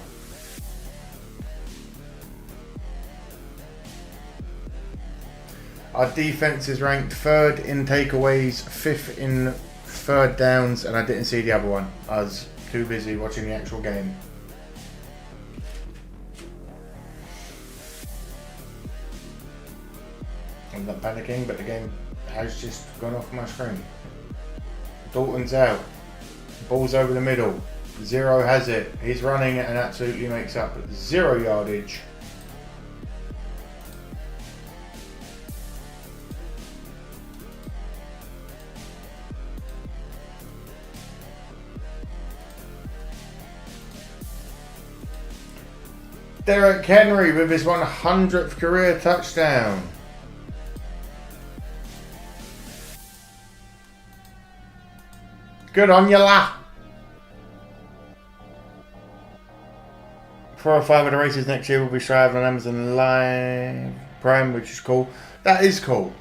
Our defense is ranked 3rd in takeaways, 5th in 3rd downs, and I didn't see the other one. I was too busy watching the actual game. I'm not panicking, but the game has just gone off my screen. Dalton's out. Ball's over the middle. Zero has it. He's running and absolutely makes up 0 yardage. Derrick Henry with his 100th career touchdown. Good on you, la. 4 or 5 of the races next year will be strived on Amazon Live Prime, which is cool. That is cool.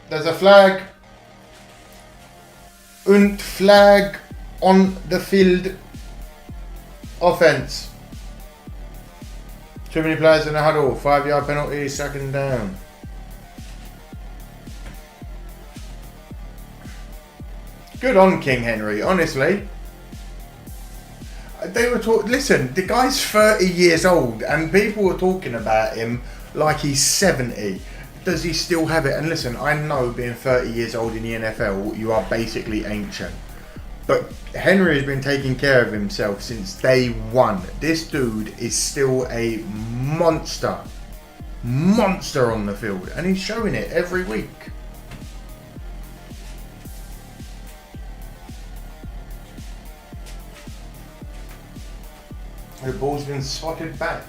There's a flag. Und flag on the field. Offense. Too many players in the huddle. 5-yard penalty, 2nd down. Good on King Henry, honestly. They were talking. Listen, the guy's 30 years old, and people were talking about him like he's 70. Does he still have it? And listen, I know being 30 years old in the NFL, you are basically ancient. But Henry has been taking care of himself since day 1. This dude is still a monster. Monster on the field. And he's showing it every week. The ball's been spotted back.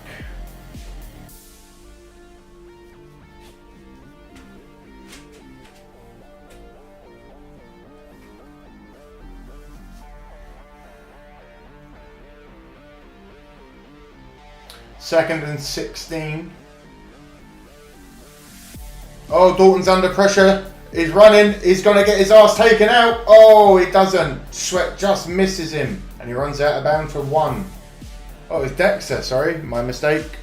Second and 16. Oh, Dalton's under pressure. He's running. He's going to get his ass taken out. Oh, he doesn't. Sweat just misses him. And he runs out of bounds for 1. Oh, it's Dexter. Sorry, my mistake.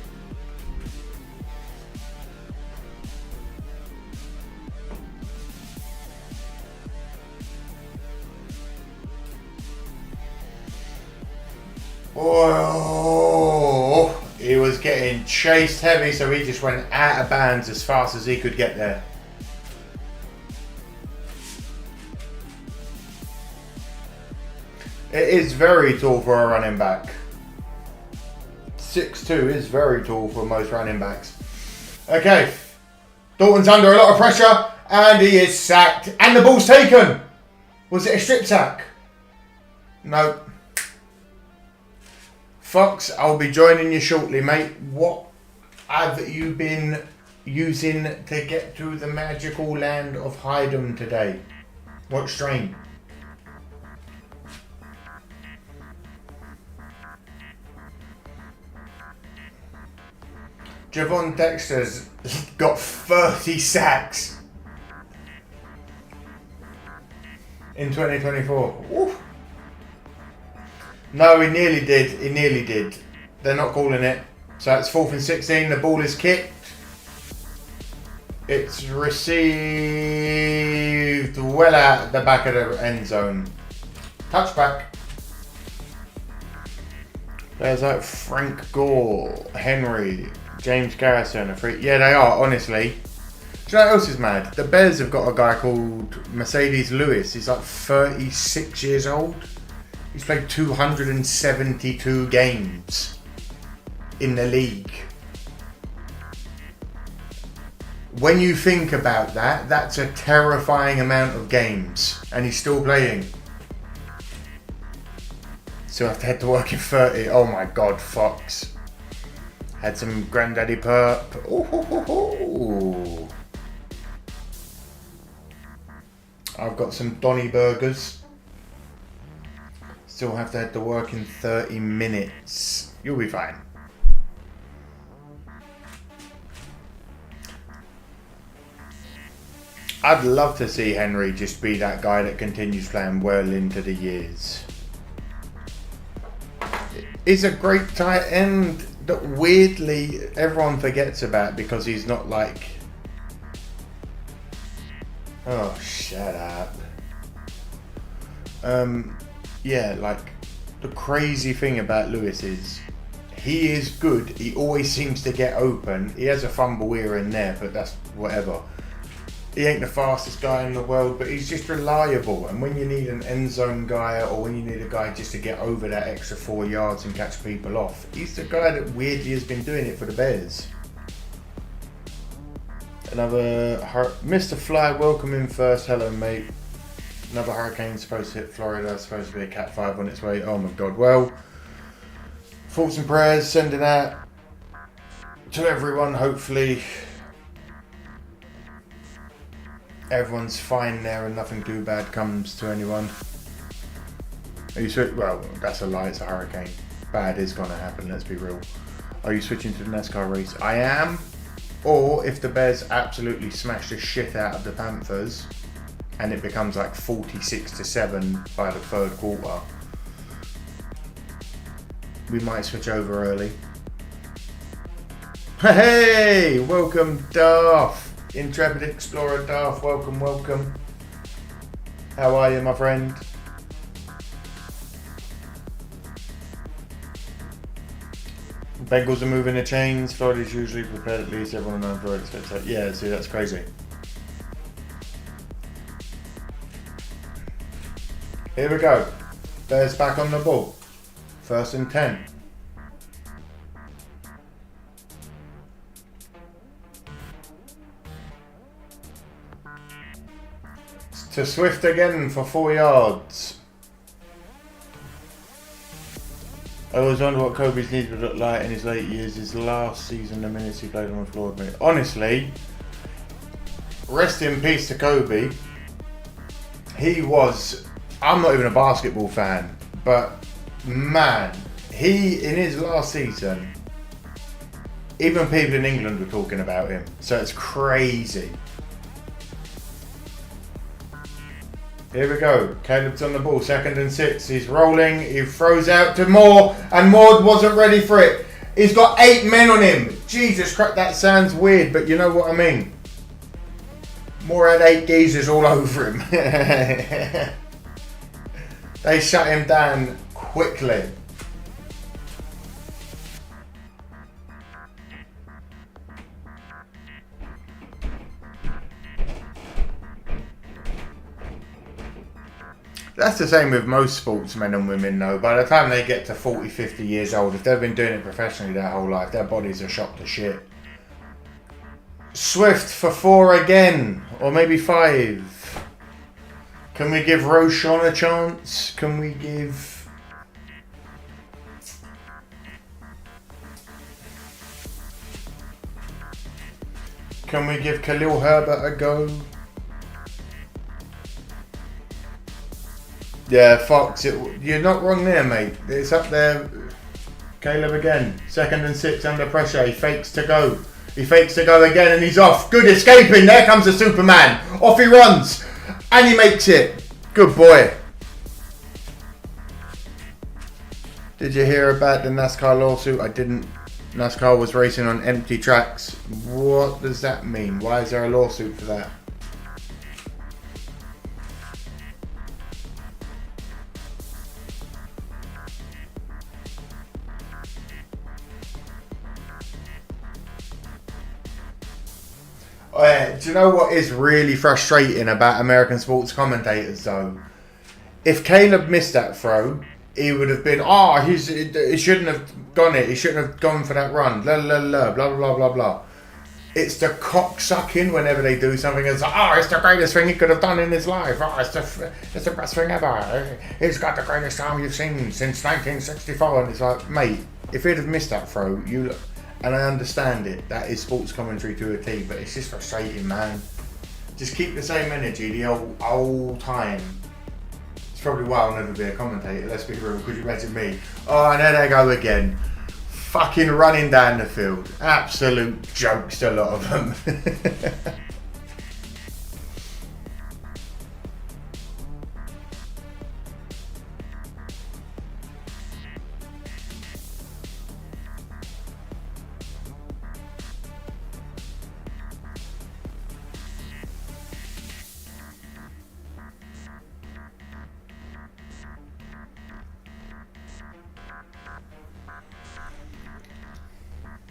Oh, he was getting chased heavy, so he just went out of bounds as fast as he could get there. It is very tall for a running back. 6'2" is very tall for most running backs. Okay, Dalton's under a lot of pressure, and he is sacked, and the ball's taken. Was it a strip sack? No. Fox, I'll be joining you shortly, mate. What have you been using to get to the magical land of Hyden today? What strain? Javon Dexter's got 30 sacks in 2024. Woo. No, he nearly did. He nearly did. They're not calling it. So it's 4th and 16. The ball is kicked. It's received well out the back of the end zone. Touchback. There's like Frank Gore, Henry, James Garrison, a free. Yeah, they are, honestly. Do you know what else is mad? The Bears have got a guy called Mercedes Lewis. He's like 36 years old. He's played 272 games in the league. When you think about that, that's a terrifying amount of games. And he's still playing. So I have to head to work in 30. Oh my God, Fox. Had some Granddaddy Perp. Ooh. I've got some Donny burgers. Still have to head to work in 30 minutes. You'll be fine. I'd love to see Henry just be that guy that continues playing well into the years. He's a great tight end that weirdly everyone forgets about because he's not like... Oh, shut up. Yeah, like the crazy thing about Lewis is he is good. He always seems to get open. He has a fumble here and there, but that's whatever. He ain't the fastest guy in the world, but he's just reliable. And when you need an end zone guy or when you need a guy just to get over that extra 4 yards and catch people off, he's the guy that weirdly has been doing it for the Bears. Another Mr. Fly, welcome in first. Hello, mate. Another hurricane supposed to hit Florida. Supposed to be a Cat 5 on its way. Oh my God. Well, thoughts and prayers sending out to everyone. Hopefully everyone's fine there and nothing too bad comes to anyone. Are you well, that's a lie. It's a hurricane. Bad is going to happen. Let's be real. Are you switching to the NASCAR race? I am. Or if the Bears absolutely smash the shit out of the Panthers and it becomes like 46-7 by the third quarter, we might switch over early. Hey, welcome Darth. Intrepid Explorer Darth, welcome. How are you, my friend? Bengals are moving the chains. Florida's usually prepared at least. Everyone knows Florida expects that. Yeah, see, that's crazy. Here we go. Bears back on the ball. 1st and 10. To Swift again for 4 yards. I always wonder what Kobe's knees would look like in his late years. His last season, the minutes he played on the floor. Honestly, rest in peace to Kobe. He was... I'm not even a basketball fan, but man, he, in his last season, even people in England were talking about him. So it's crazy. Here we go. Caleb's on the ball. 2nd and 6. He's rolling. He throws out to Moore. And Moore wasn't ready for it. He's got 8 men on him. Jesus Christ. That sounds weird, but you know what I mean. Moore had 8 geezers all over him. They shut him down quickly. That's the same with most sportsmen and women though. By the time they get to 40, 50 years old, if they've been doing it professionally their whole life, their bodies are shot to shit. Swift for 4 again, or maybe 5. Can we give Roshan a chance? Can we give... Can we give Khalil Herbert a go? Yeah, Fox, you're not wrong there, mate. It's up there. Caleb again. 2nd and 6 under pressure. He fakes to go. He fakes to go again and he's off. Good escaping. There comes the Superman. Off he runs. And he makes it. Good boy. Did you hear about the NASCAR lawsuit? I didn't. NASCAR was racing on empty tracks. What does that mean? Why is there a lawsuit for that? Do you know what is really frustrating about American sports commentators though? If Caleb missed that throw, he would have been, he shouldn't have gone it. He shouldn't have gone for that run. Blah, blah, blah, blah, blah, blah, blah. It's the cocksucking whenever they do something. It's like, it's the greatest thing he could have done in his life. It's the best thing ever. He's got the greatest arm you've seen since 1964. And it's like, mate, if he'd have missed that throw, and I understand it. That is sports commentary to a T, but it's just frustrating, man. Just keep the same energy the whole time. It's probably why I'll never be a commentator, let's be real. Could you imagine me? Oh, and there they go again. Fucking running down the field. Absolute jokes, a lot of them.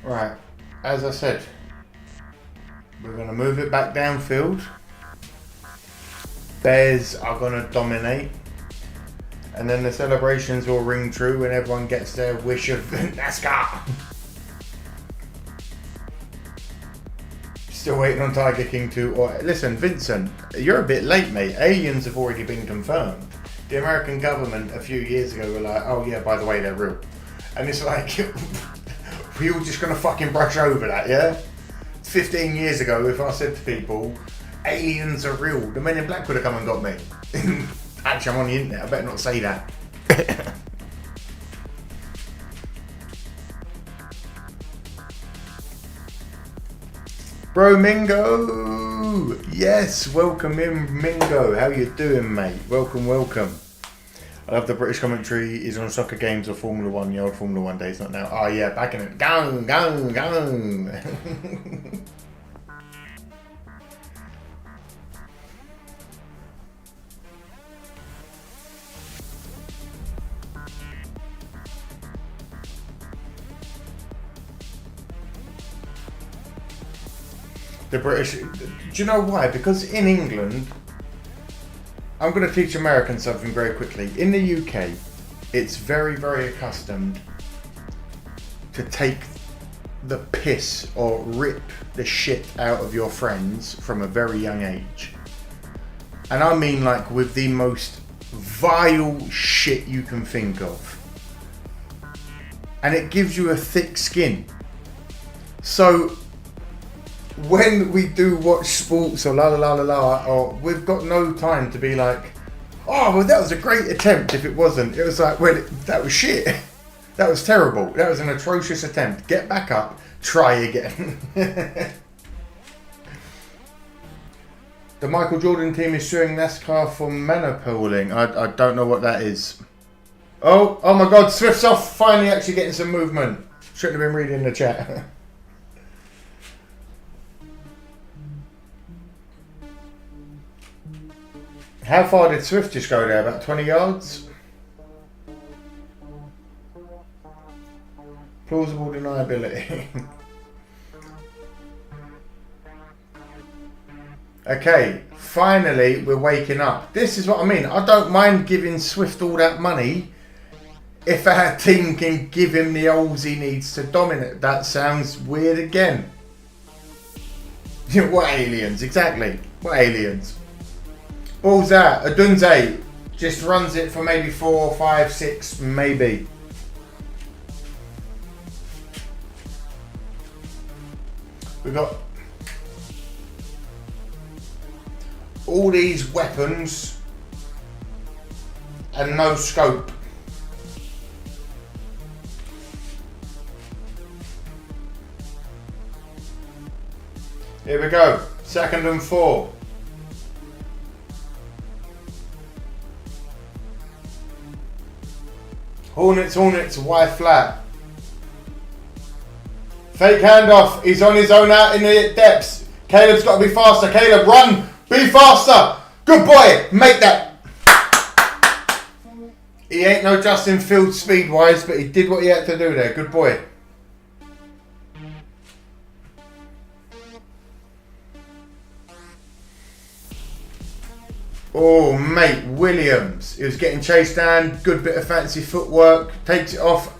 Right, as I said, we're going to move it back downfield. Bears are going to dominate. And then the celebrations will ring true when everyone gets their wish of NASCAR. Still waiting on Tiger King 2. Listen, Vincent, you're a bit late, mate. Aliens have already been confirmed. The American government a few years ago were like, oh yeah, by the way, they're real. And it's like... We're all just going to fucking brush over that, yeah? 15 years ago, if I said to people, aliens are real, the Men in Black would have come and got me. Actually, I'm on the internet, I better not say that. Bro, Mingo! Yes, welcome in, Mingo. How you doing, mate? Welcome, welcome. I love the British commentary is on soccer games or Formula 1. The old Formula 1 days, not now. Oh yeah, back in it. Go, go, go. The British, do you know why? Because in England, I'm going to teach Americans something very quickly. In the UK, it's very, very accustomed to take the piss or rip the shit out of your friends from a very young age. And I mean like with the most vile shit you can think of. And it gives you a thick skin. So when we do watch sports or la la la la la, or we've got no time to be like, oh well that was a great attempt. If it wasn't, it was like, well that was shit. That was terrible. That was an atrocious attempt. Get back up, try again. The Michael Jordan team is suing NASCAR for monopoling. I don't know what that is. Oh my God, Swift's off. Finally actually getting some movement. Shouldn't have been reading the chat. How far did Swift just go there? About 20 yards? Plausible deniability. Okay, finally we're waking up. This is what I mean. I don't mind giving Swift all that money if our team can give him the holes he needs to dominate. That sounds weird again. What aliens? Exactly. What aliens? Balls out. Adunze just runs it for maybe 4, 5, 6, maybe. We've got all these weapons and no scope. Here we go. 2nd and 4. Hornets, wide flat. Fake handoff. He's on his own out in the depths. Caleb's got to be faster. Caleb, run. Be faster. Good boy. Make that. He ain't no Justin Fields speed-wise, but he did what he had to do there. Good boy. Oh, mate, Williams. He was getting chased down. Good bit of fancy footwork. Takes it off.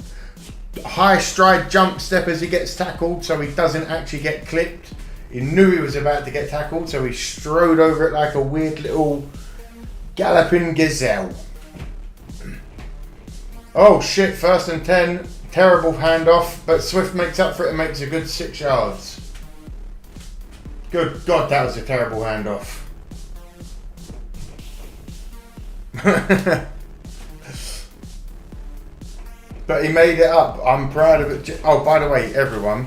High stride jump step as he gets tackled, so he doesn't actually get clipped. He knew he was about to get tackled, so he strode over it like a weird little galloping gazelle. Oh shit, 1st and 10. Terrible handoff, but Swift makes up for it and makes a good 6 yards. Good God, that was a terrible handoff. But he made it up. I'm proud of it. Oh, by the way, everyone,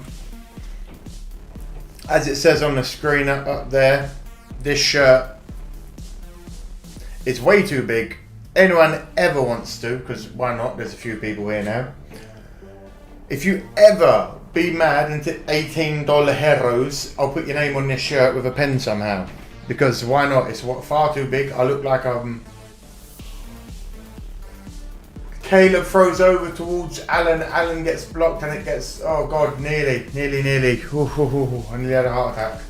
as it says on the screen up there, this shirt is way too big. Anyone ever wants to, because why not? There's a few people here now. If you ever be mad and hit $18 heroes, I'll put your name on this shirt with a pen somehow. Because why not? It's far too big. I look like Caleb throws over towards Alan. Alan gets blocked and it gets, oh God, nearly. Ooh, I nearly had a heart attack.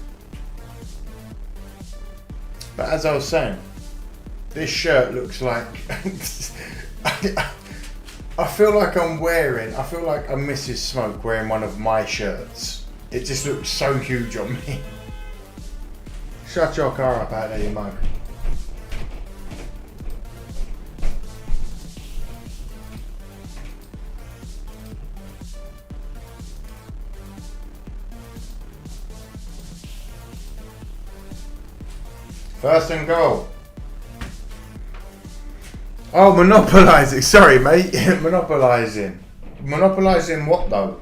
But as I was saying, this shirt looks like, I feel like I'm Mrs. Smoke wearing one of my shirts. It just looks so huge on me. Shut your car up out there, you mug. First and goal. Oh, monopolising. Sorry, mate. Monopolising. Monopolising what, though?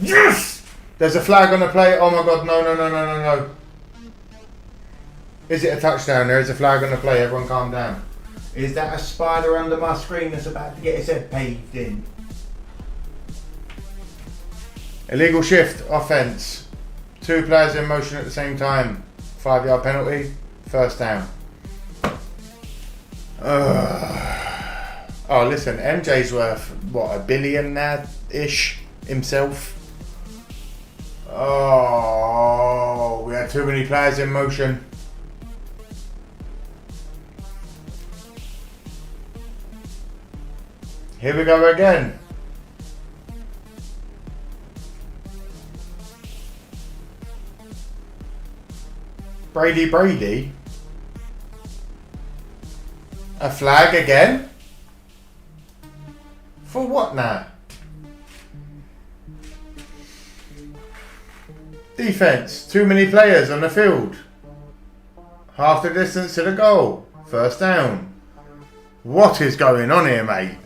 Yes! There's a flag on the play. Oh, my God. No. Is it a touchdown? There is a flag on the play. Everyone calm down. Is that a spider under my screen that's about to get its head paved in? Illegal shift. Offence. 2 players in motion at the same time. 5-yard penalty, 1st down. Oh, listen, MJ's worth, what, $1 billion now-ish himself? Oh, we had too many players in motion. Here we go again. Brady. A flag again? For what now? Defense. Too many players on the field. Half the distance to the goal. 1st down. What is going on here, mate?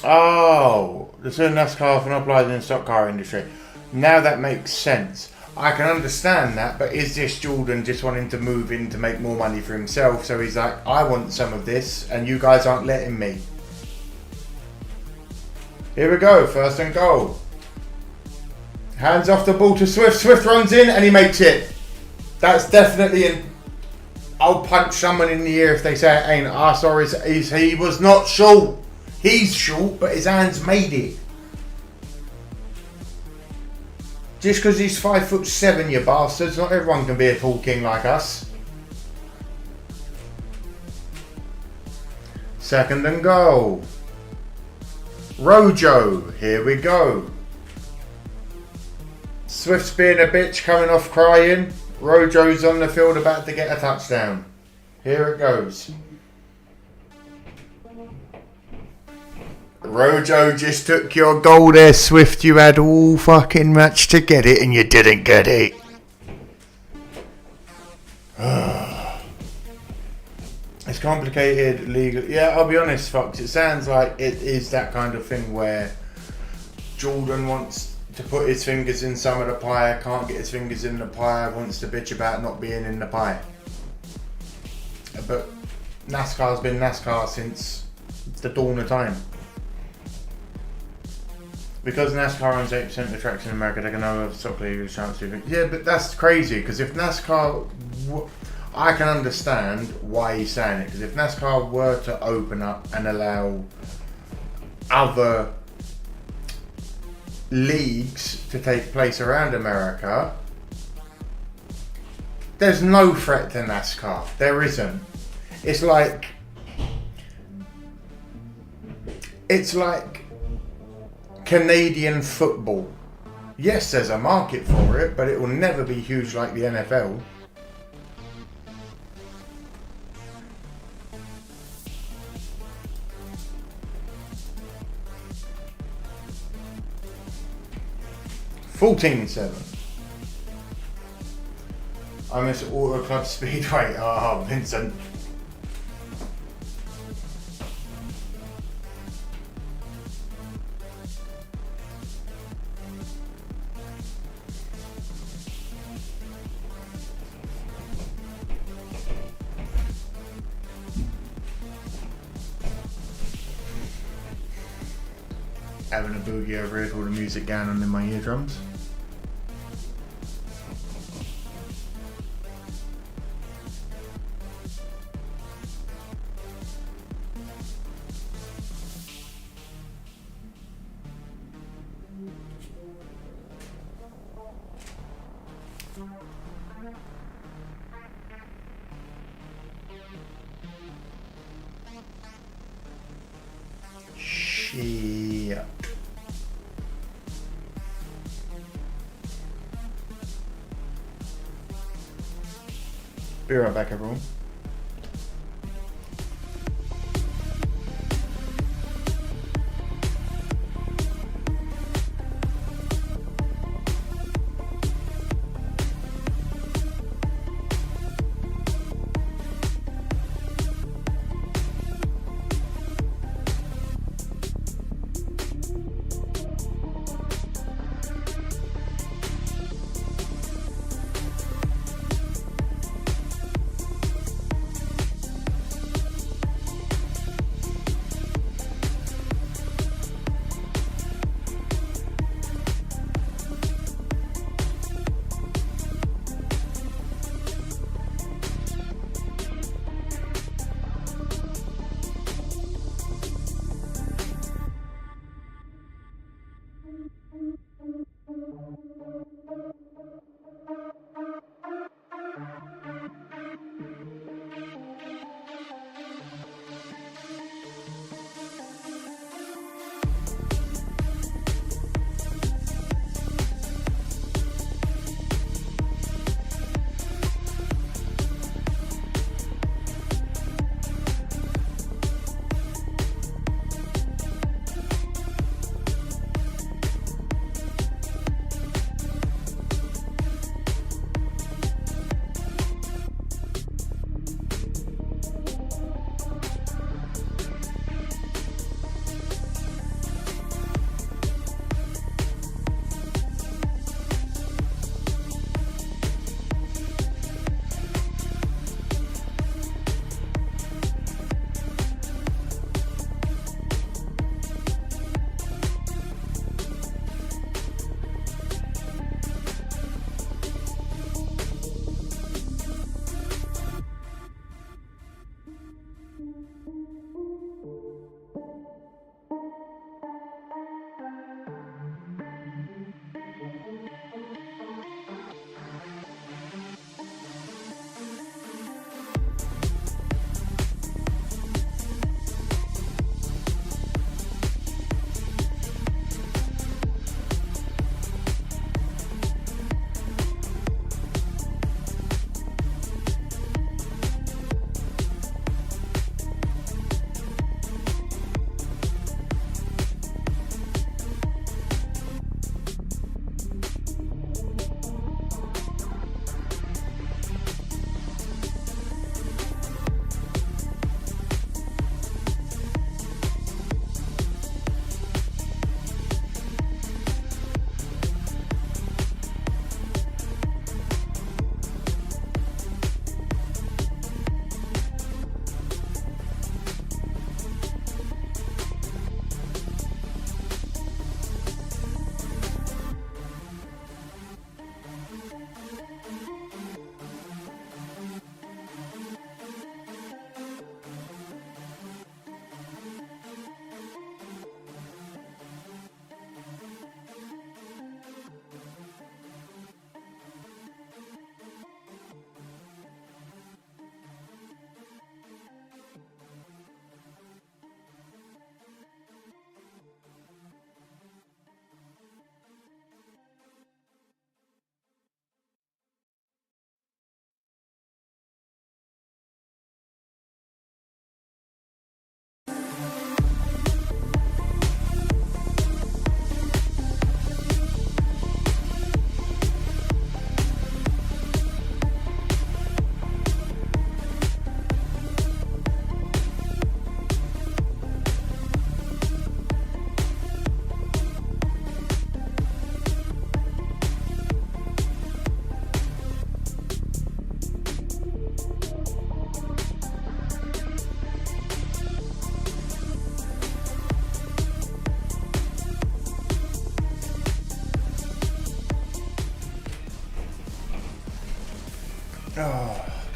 Oh, the term NASCAR for monopolising in the stock car industry. Now that makes sense. I can understand that, but is this Jordan just wanting to move in to make more money for himself? So he's like, I want some of this, and you guys aren't letting me. Here we go, 1st and goal. Hands off the ball to Swift. Swift runs in and he makes it. That's definitely an... I'll punch someone in the ear if they say it ain't. Sorry, he was not short. He's short, but his hands made it. Just because he's 5'7", you bastards. Not everyone can be a tall king like us. 2nd and goal. Rojo, here we go. Swift's being a bitch, coming off crying. Rojo's on the field about to get a touchdown. Here it goes. Rojo just took your goal there, Swift. You had all fucking match to get it and you didn't get it. It's complicated, legal. Yeah, I'll be honest, Fox. It sounds like it is that kind of thing where Jordan wants to put his fingers in some of the pie, can't get his fingers in the pie, wants to bitch about not being in the pie. But NASCAR's been NASCAR since the dawn of time. Because NASCAR owns 8% of the tracks in America, they can have a soccer league chance to. Yeah, but that's crazy, because if NASCAR... I can understand why he's saying it, because if NASCAR were to open up and allow other leagues to take place around America, there's no threat to NASCAR. There isn't. It's like Canadian football. Yes, there's a market for it, but it will never be huge like the NFL. $14.7. I miss Auto Club Speedway. Oh, Vincent. Having a boogie over here with all the music going on in my eardrums. Shit. Be right back, everyone.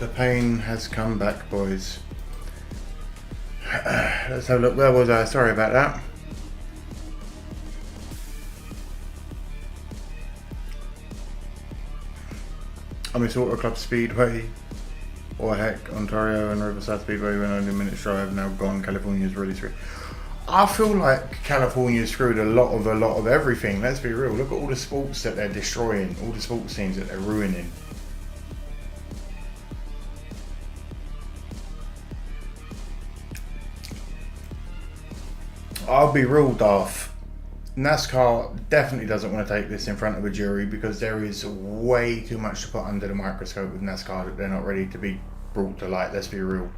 The pain has come back, boys. Let's have a look. Where was I? Sorry about that. I miss Auto Club Speedway. Or heck, Ontario and Riverside Speedway when only a minute's drive now gone. California's really screwed. I feel like California screwed a lot of everything. Let's be real. Look at all the sports that they're destroying. All the sports teams that they're ruining. I'll be real, Darth. NASCAR definitely doesn't want to take this in front of a jury because there is way too much to put under the microscope with NASCAR that they're not ready to be brought to light. Let's be real.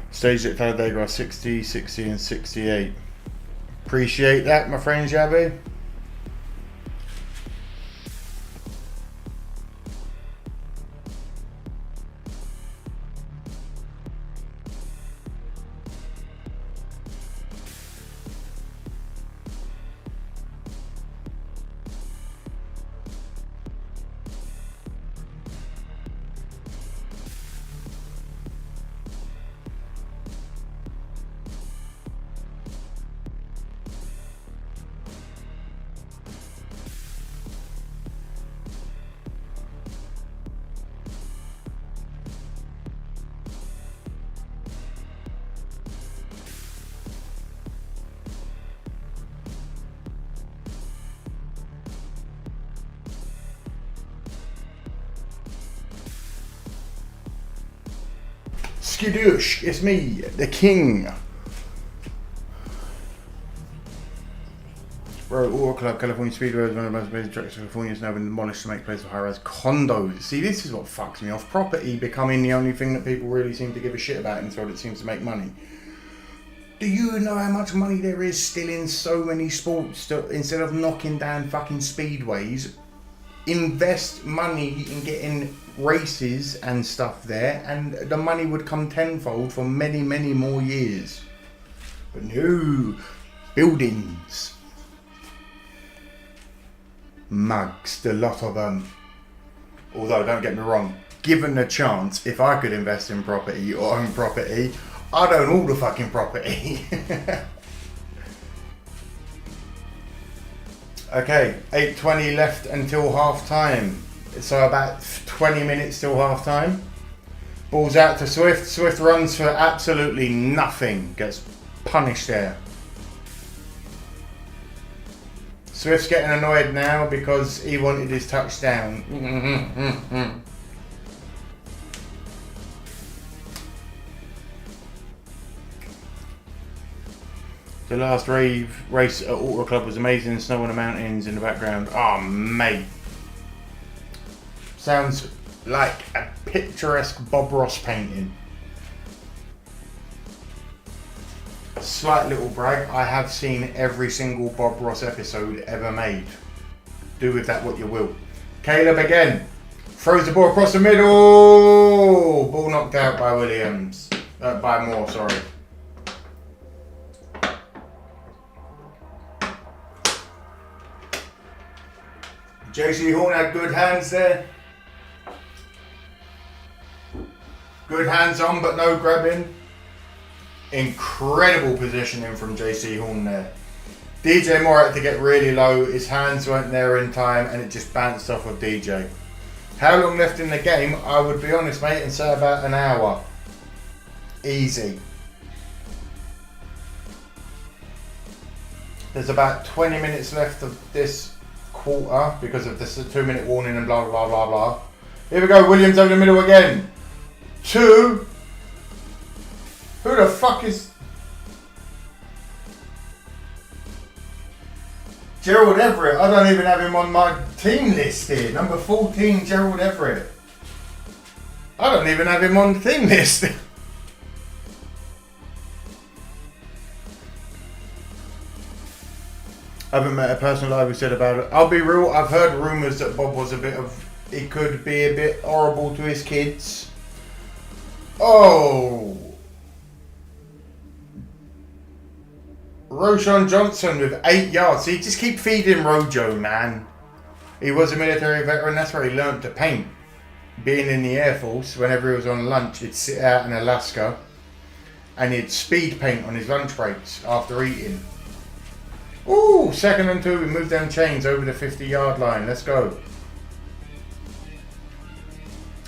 Stage at Talladega are 60, 60 and 68. Appreciate that, my friend Javi. Skidoosh, it's me, the king. Bro, Auto Club, California Speedway is one of the most amazing tracks in California. Has now been demolished to make place for high-rise condos. See, this is what fucks me off. Property becoming the only thing that people really seem to give a shit about until it seems to make money. Do you know how much money there is still in so many sports that instead of knocking down fucking speedways, invest money in getting races and stuff there, and the money would come tenfold for many, many more years. But no, buildings, mugs, the lot of them. Although, don't get me wrong, given the chance, if I could invest in property or own property, I'd own all the fucking property. Okay, 8:20 left until half time. So about 20 minutes till half time. Ball's out to Swift. Swift runs for absolutely nothing. Gets punished there. Swift's getting annoyed now because he wanted his touchdown. The last race at Auto Club was amazing. Snow on the mountains in the background. Oh, mate. Sounds like a picturesque Bob Ross painting. Slight little brag. I have seen every single Bob Ross episode ever made. Do with that what you will. Caleb again. Throws the ball across the middle. Ball knocked out by Williams. By Moore, sorry. JC Horn had good hands there. Good hands on, but no grabbing. Incredible positioning from JC Horn there. DJ Moore had to get really low. His hands weren't there in time, and it just bounced off of DJ. How long left in the game? I would be honest, mate, and say about an hour. Easy. There's about 20 minutes left of this quarter because of this 2-minute warning and blah blah blah blah. Here we go, Williams over the middle again. 2. Who the fuck is Gerald Everett? I don't even have him on my team list here. Number 14, Gerald Everett. I don't even have him on the team list. I haven't met a person live who said about it. I'll be real, I've heard rumours that Bob was he could be a bit horrible to his kids. Oh. Roshan Johnson with 8 yards. See, just keep feeding Rojo, man. He was a military veteran, that's where he learned to paint. being in the Air Force, whenever he was on lunch, he'd sit out in Alaska and he'd speed paint on his lunch breaks after eating. Ooh, 2nd and 2, we moved them chains over the 50-yard line. Let's go.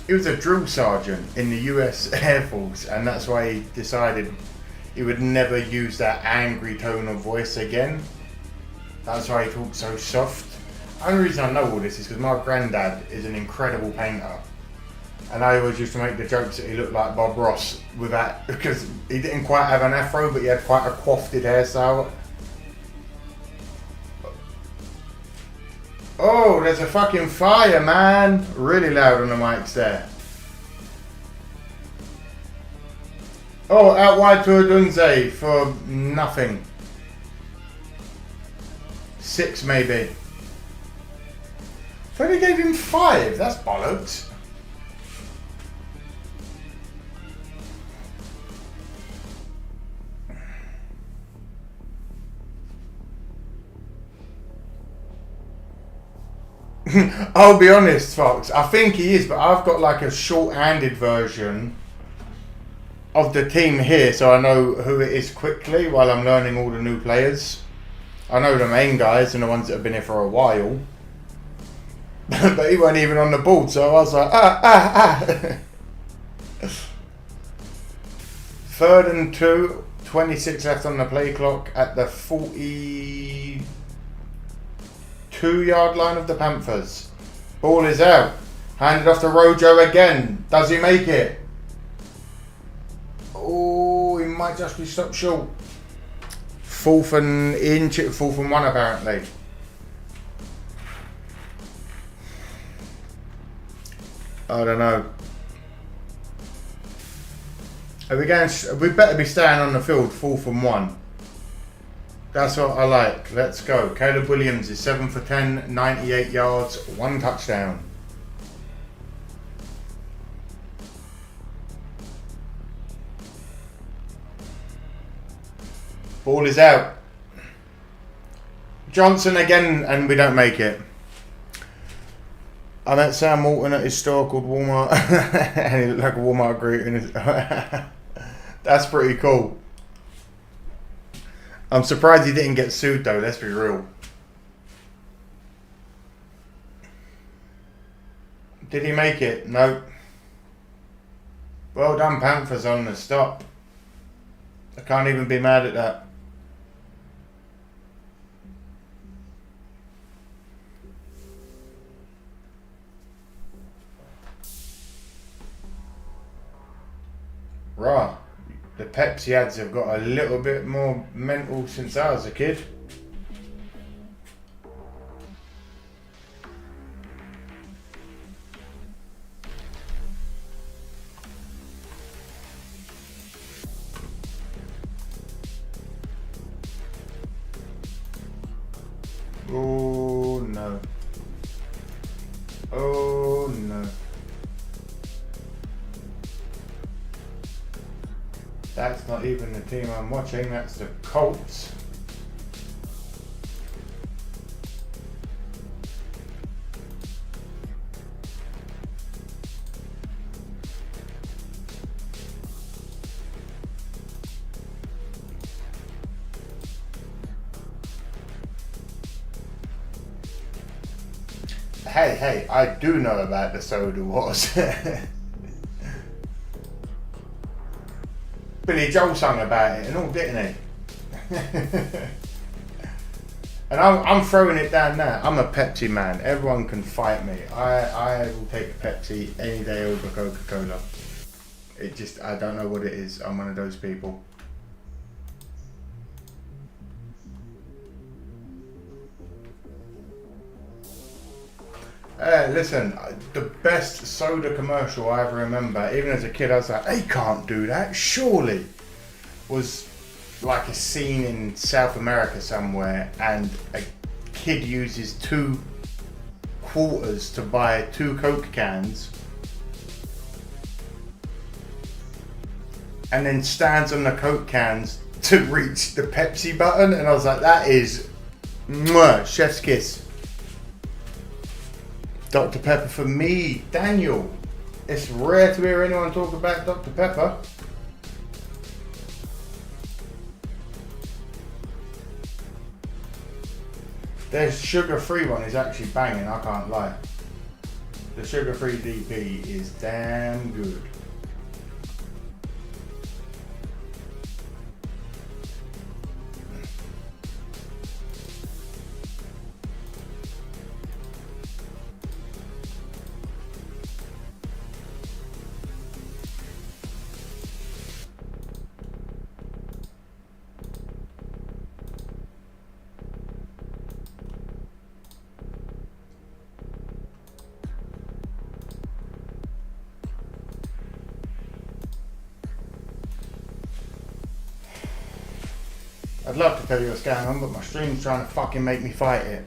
He was a drill sergeant in the US Air Force, and that's why he decided he would never use that angry tone of voice again. That's why he talks so soft. The only reason I know all this is because my granddad is an incredible painter. And I always used to make the jokes that he looked like Bob Ross with that, because he didn't quite have an afro, but he had quite a coiffed hairstyle. Oh, there's a fucking fire, man. Really loud on the mics there. Oh, out wide to Odunze for nothing. 6 maybe. So they gave him 5. That's bollocks. I'll be honest, folks. I think he is, but I've got like a short-handed version of the team here, so I know who it is quickly while I'm learning all the new players. I know the main guys and the ones that have been here for a while. But he weren't even on the board, so I was like, 3rd and 2, 26 left on the play clock at the 42-yard line of the Panthers. Ball is out. Handed off to Rojo again. Does he make it? Oh, he might just be stopped short. 4th and 1 apparently. I don't know. We better be staying on the field 4th and 1. That's what I like. Let's go. Caleb Williams is 7 for 10, 98 yards, 1 touchdown. Ball is out. Johnson again, and we don't make it. I met Sam Walton at his store called Walmart, and he looked like a Walmart greeting. That's pretty cool. I'm surprised he didn't get sued though, let's be real. Did he make it? No. Well done, Panthers, on the stop. I can't even be mad at that. Right. The Pepsi ads have got a little bit more mental since I was a kid. Oh no. Oh no. That's not even the team I'm watching, that's the Colts. Hey, I do know about the soda wars. Billy Joel sung about it and all, didn't he? And I'm throwing it down now. I'm a Pepsi man. Everyone can fight me. I will take Pepsi any day over Coca-Cola. It just, I don't know what it is. I'm one of those people. Listen, the best soda commercial I ever remember, even as a kid, I was like, they can't do that, surely, was like a scene in South America somewhere, and a kid uses 2 quarters to buy 2 Coke cans, and then stands on the Coke cans to reach the Pepsi button, and I was like, that is mwah, chef's kiss. Dr. Pepper for me, Daniel. It's rare to hear anyone talk about Dr. Pepper. Their sugar-free one is actually banging, I can't lie. The sugar-free DP is damn good. I'd love to tell you what's going on, but my stream's trying to fucking make me fight it.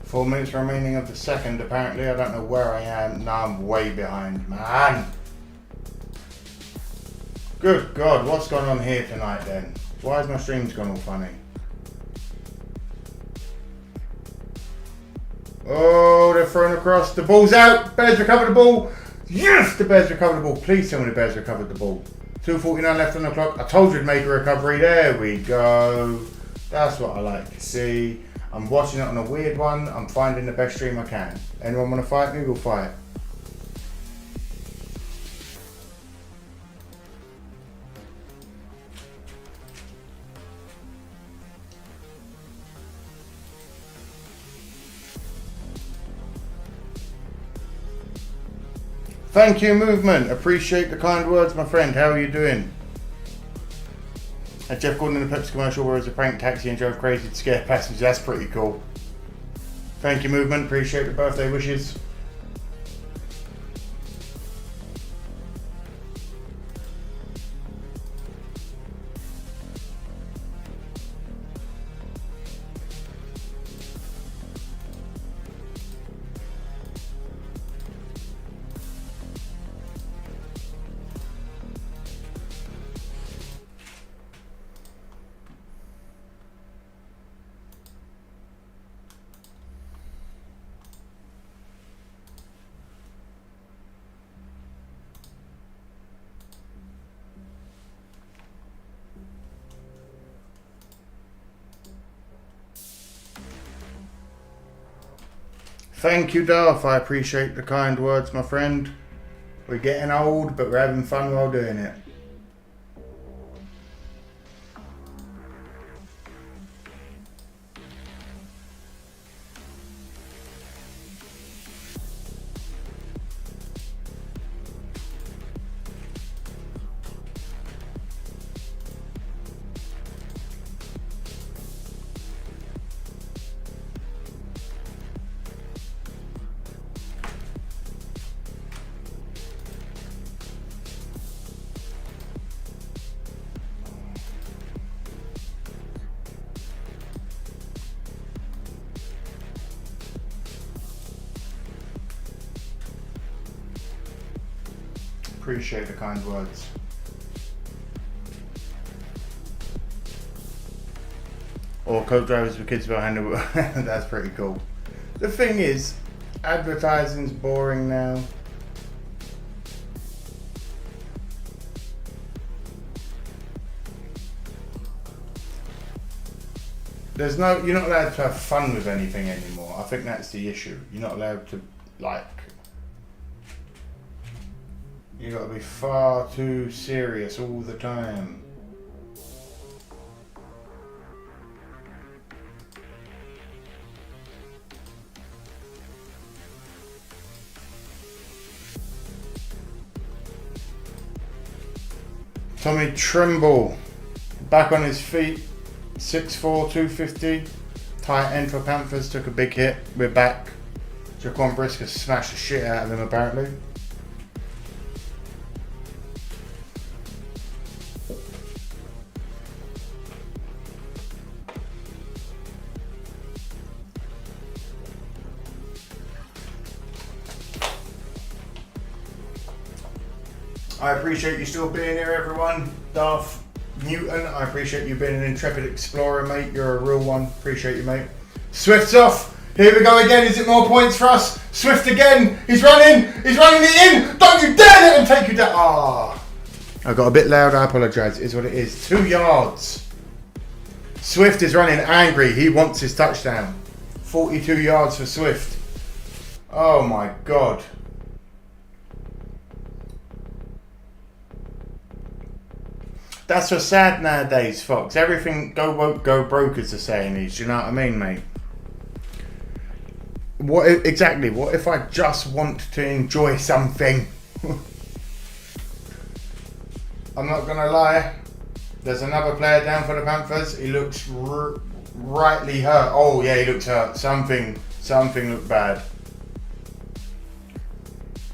Four minutes remaining of the second, apparently. I don't know where I am. Now I'm way behind, man. Good God, what's going on here tonight then? Why has my streams gone all funny? Oh, they're thrown across. The ball's out. Bears recovered the ball. Yes, the Bears recovered the ball. Please tell me the Bears recovered the ball. 2:49 left on the clock. I told you to make a recovery. There we go. That's what I like to see. I'm watching it on a weird one. I'm finding the best stream I can. Anyone want to fight me? We'll fight. Thank you, Movement. Appreciate the kind words, my friend. How are you doing? And Jeff Gordon in the Pepsi commercial where it was a prank taxi and drove crazy to scare passengers. That's pretty cool. Thank you, Movement. Appreciate the birthday wishes. Thank you, Darth. I appreciate the kind words, my friend. We're getting old, but we're having fun while doing it. Appreciate the kind words. Or coach drivers for kids behind the wheel. That's pretty cool. The thing is, advertising's boring now. You're not allowed to have fun with anything anymore. I think that's the issue. You're not allowed to, you got to be far too serious all the time. Tommy Trimble, back on his feet, 6'4", 250, tight end for Panthers, took a big hit. We're back. Jaquan Brisker smashed the shit out of him apparently. I appreciate you still being here, everyone. Darth Newton, I appreciate you being an intrepid explorer, mate. You're a real one. Appreciate you, mate. Swift's off. Here we go again. Is it more points for us? Swift again. He's running. He's running it in. Don't you dare let him take you down. Ah. I got a bit loud. I apologise. It is what it is. 2 yards. Swift is running angry. He wants his touchdown. 42 yards for Swift. Oh my God. That's what's sad nowadays, Fox. Everything go woke, go broke, as the saying is. You know what I mean, mate? What exactly? What if I just want to enjoy something? I'm not gonna lie. There's another player down for the Panthers. He looks rightly hurt. Oh yeah, he looks hurt. Something looked bad.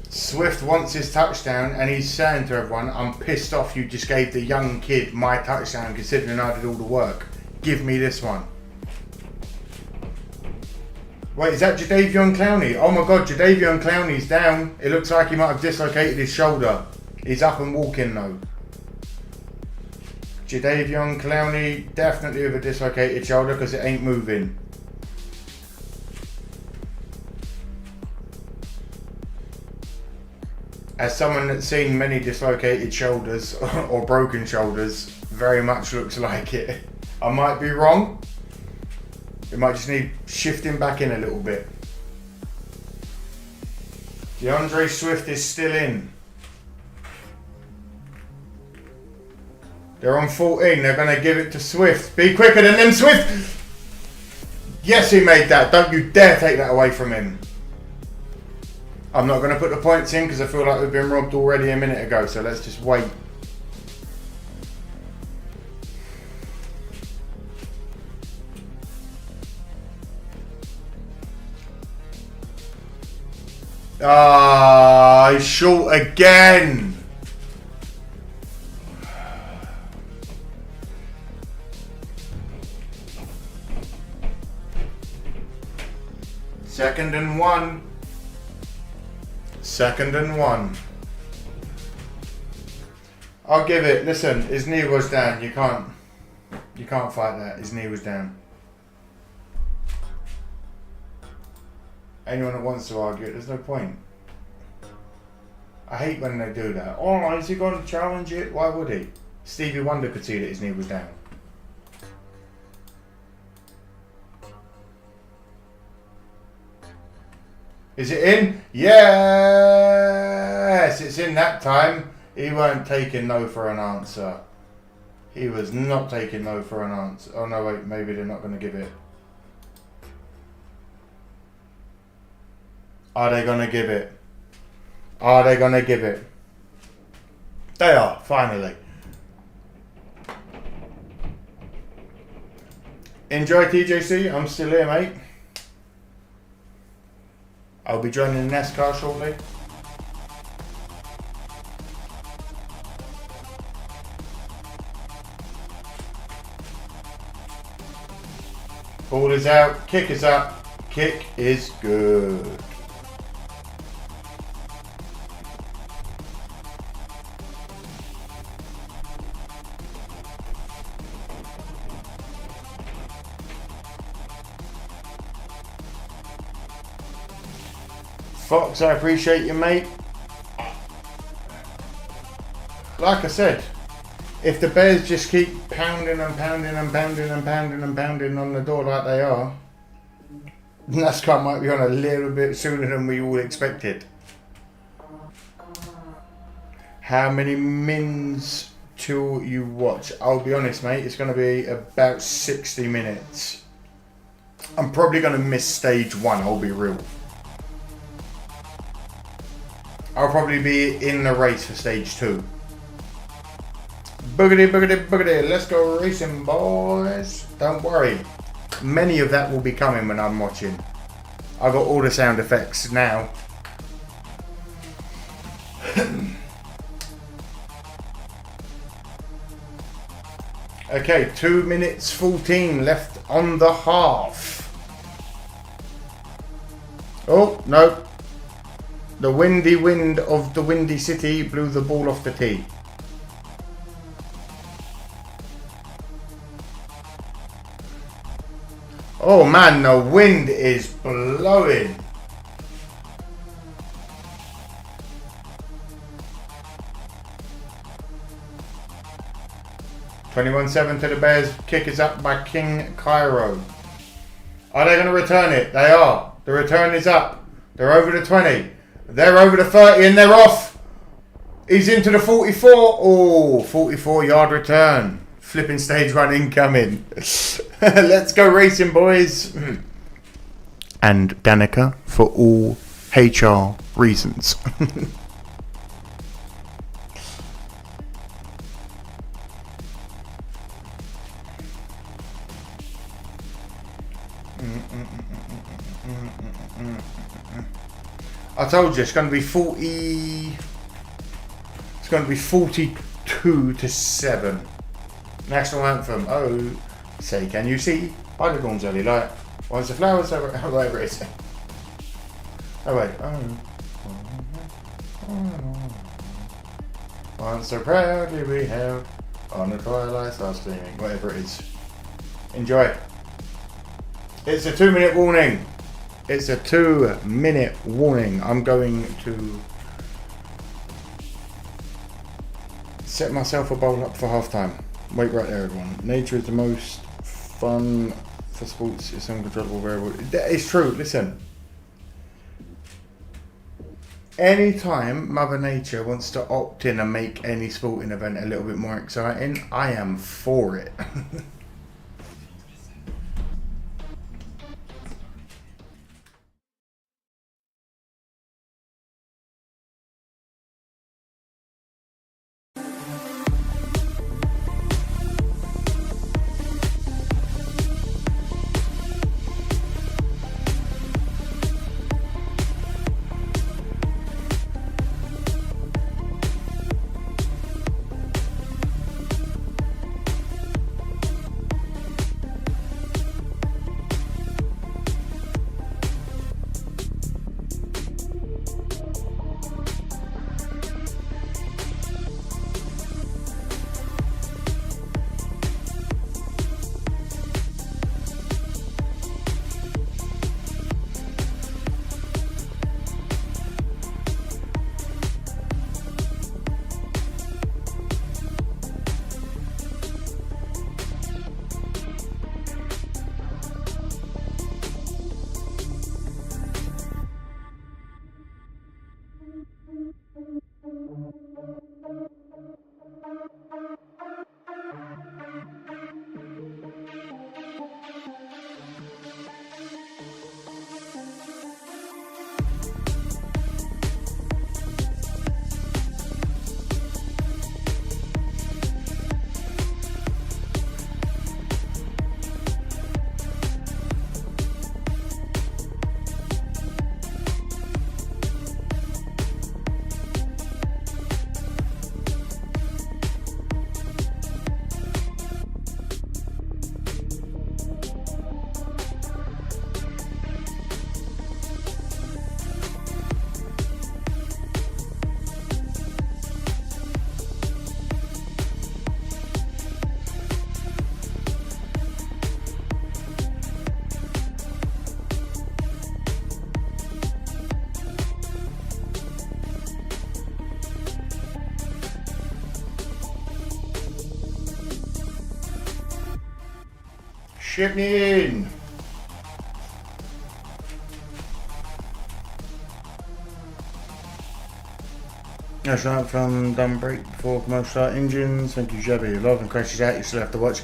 Swift wants his touchdown, and he's saying to everyone, I'm pissed off you just gave the young kid my touchdown considering I did all the work. Give me this one. Wait, is that Jadeveon Clowney? Oh my God, Jadeveon Clowney's down. It looks like he might have dislocated his shoulder. He's up and walking though. Jadeveon Clowney definitely with a dislocated shoulder because it ain't moving. As someone that's seen many dislocated shoulders or broken shoulders, very much looks like it. I might be wrong. It might just need shifting back in a little bit. DeAndre Swift is still in. They're on 14. They're going to give it to Swift. Be quicker than them, Swift! Yes, he made that. Don't you dare take that away from him. I'm not going to put the points in because I feel like we've been robbed already a minute ago. So let's just wait. Ah, he's short again. Second and 1. Second and 1. I'll give it. Listen, his knee was down. You can't fight that. His knee was down. Anyone that wants to argue it, there's no point. I hate when they do that. Oh, is he going to challenge it? Why would he? Stevie Wonder could see that his knee was down. Is it in? Yes! It's in that time. He weren't taking no for an answer. He was not taking no for an answer. Oh no, wait, maybe they're not going to give it. Are they going to give it? Are they going to give it? They are, finally. Enjoy TJC. I'm still here, mate. I'll be joining the NASCAR shortly. Ball is out. Kick is up. Kick is good. Fox, I appreciate you, mate. Like I said, if the Bears just keep pounding and pounding and pounding and pounding and pounding on the door like they are, NASCAR might be on a little bit sooner than we all expected. How many mins till you watch? I'll be honest, mate, it's going to be about 60 minutes. I'm probably going to miss stage 1, I'll be real. I'll probably be in the race for stage 2. Boogity, boogity, boogity. Let's go racing, boys. Don't worry. Many of that will be coming when I'm watching. I've got all the sound effects now. Okay, 2 minutes 14 left on the half. Oh, no. The windy wind of the windy city blew the ball off the tee. Oh man, the wind is blowing. (21-7) to the Bears. Kick is up by King Cairo. Are they going to return it? They are. The return is up. They're over the 20. They're over the 30 and they're off. He's into the 44. Oh, 44-yard return. Flipping stage run incoming. Let's go racing, boys. And Danica for all HR reasons. I told you it's going to be 40. It's going to be 42-7. National anthem. Oh, say, can you see? By the dawn's early light. Once the flowers over, whatever it is. Oh wait. Once so proudly we held on the twilight stars gleaming. Whatever it is. Enjoy. It's a 2-minute warning. It's a 2-minute warning. I'm going to set myself a bowl up for halftime. Wait right there, everyone. Nature is the most fun for sports. It's an uncontrollable variable. That is true. Listen. Anytime Mother Nature wants to opt in and make any sporting event a little bit more exciting, I am for it. Ship me in. That's right from done break before commercial start engines. Thank you, Jabby. Love and crashes out. You still have to watch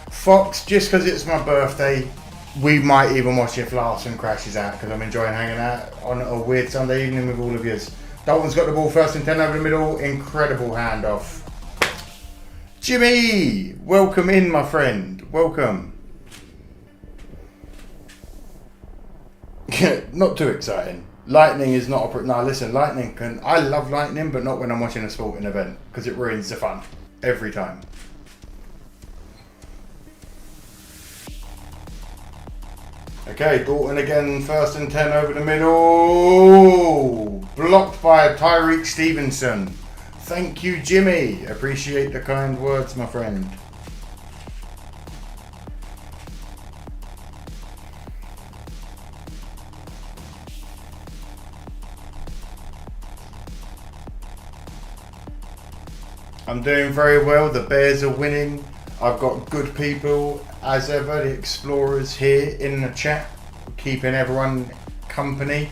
Fox just because it's my birthday. We might even watch if Larson crashes out because I'm enjoying hanging out on a weird Sunday evening with all of yous. Dalton's got the ball first and 10 over the middle. Incredible handoff. Jimmy, welcome in, my friend. Welcome. Not too exciting. Lightning is not a... No, listen, lightning can... I love lightning, but not when I'm watching a sporting event because it ruins the fun every time. Okay, Dalton again, 1st and 10 over the middle. Blocked by Tyreek Stevenson. Thank you, Jimmy. Appreciate the kind words, my friend. I'm doing very well. The Bears are winning. I've got good people as ever. The Explorers here in the chat, keeping everyone company.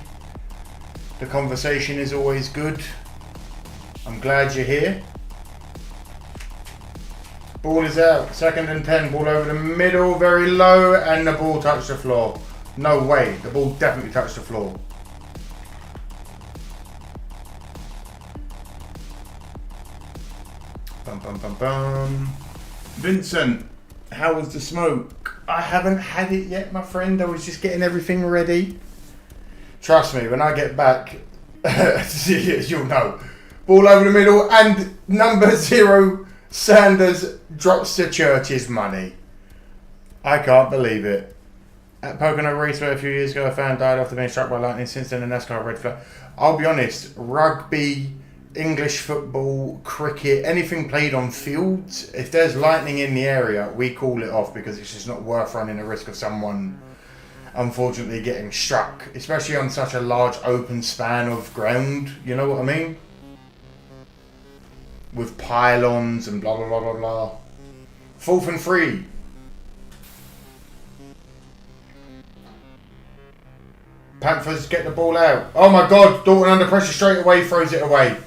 The conversation is always good. I'm glad you're here. Ball is out. 2nd and 10. Ball over the middle, very low, and the ball touched the floor. No way. The ball definitely touched the floor. Bum, bum, bum, bum. Vincent, how was the smoke? I haven't had it yet, my friend. I was just getting everything ready. Trust me, when I get back, you'll know. Ball over the middle, and number 0, Sanders, drops to Church's money. I can't believe it. At Pocono Raceway a few years ago, a fan died after being struck by lightning. Since then, a NASCAR red flag. I'll be honest, rugby, English football, cricket, anything played on fields, if there's lightning in the area, we call it off because it's just not worth running the risk of someone unfortunately getting struck, especially on such a large open span of ground, you know what I mean? With pylons and blah blah blah blah blah. 4th and 3. Panthers get the ball out. Oh my god, Dalton under pressure straight away, throws it away.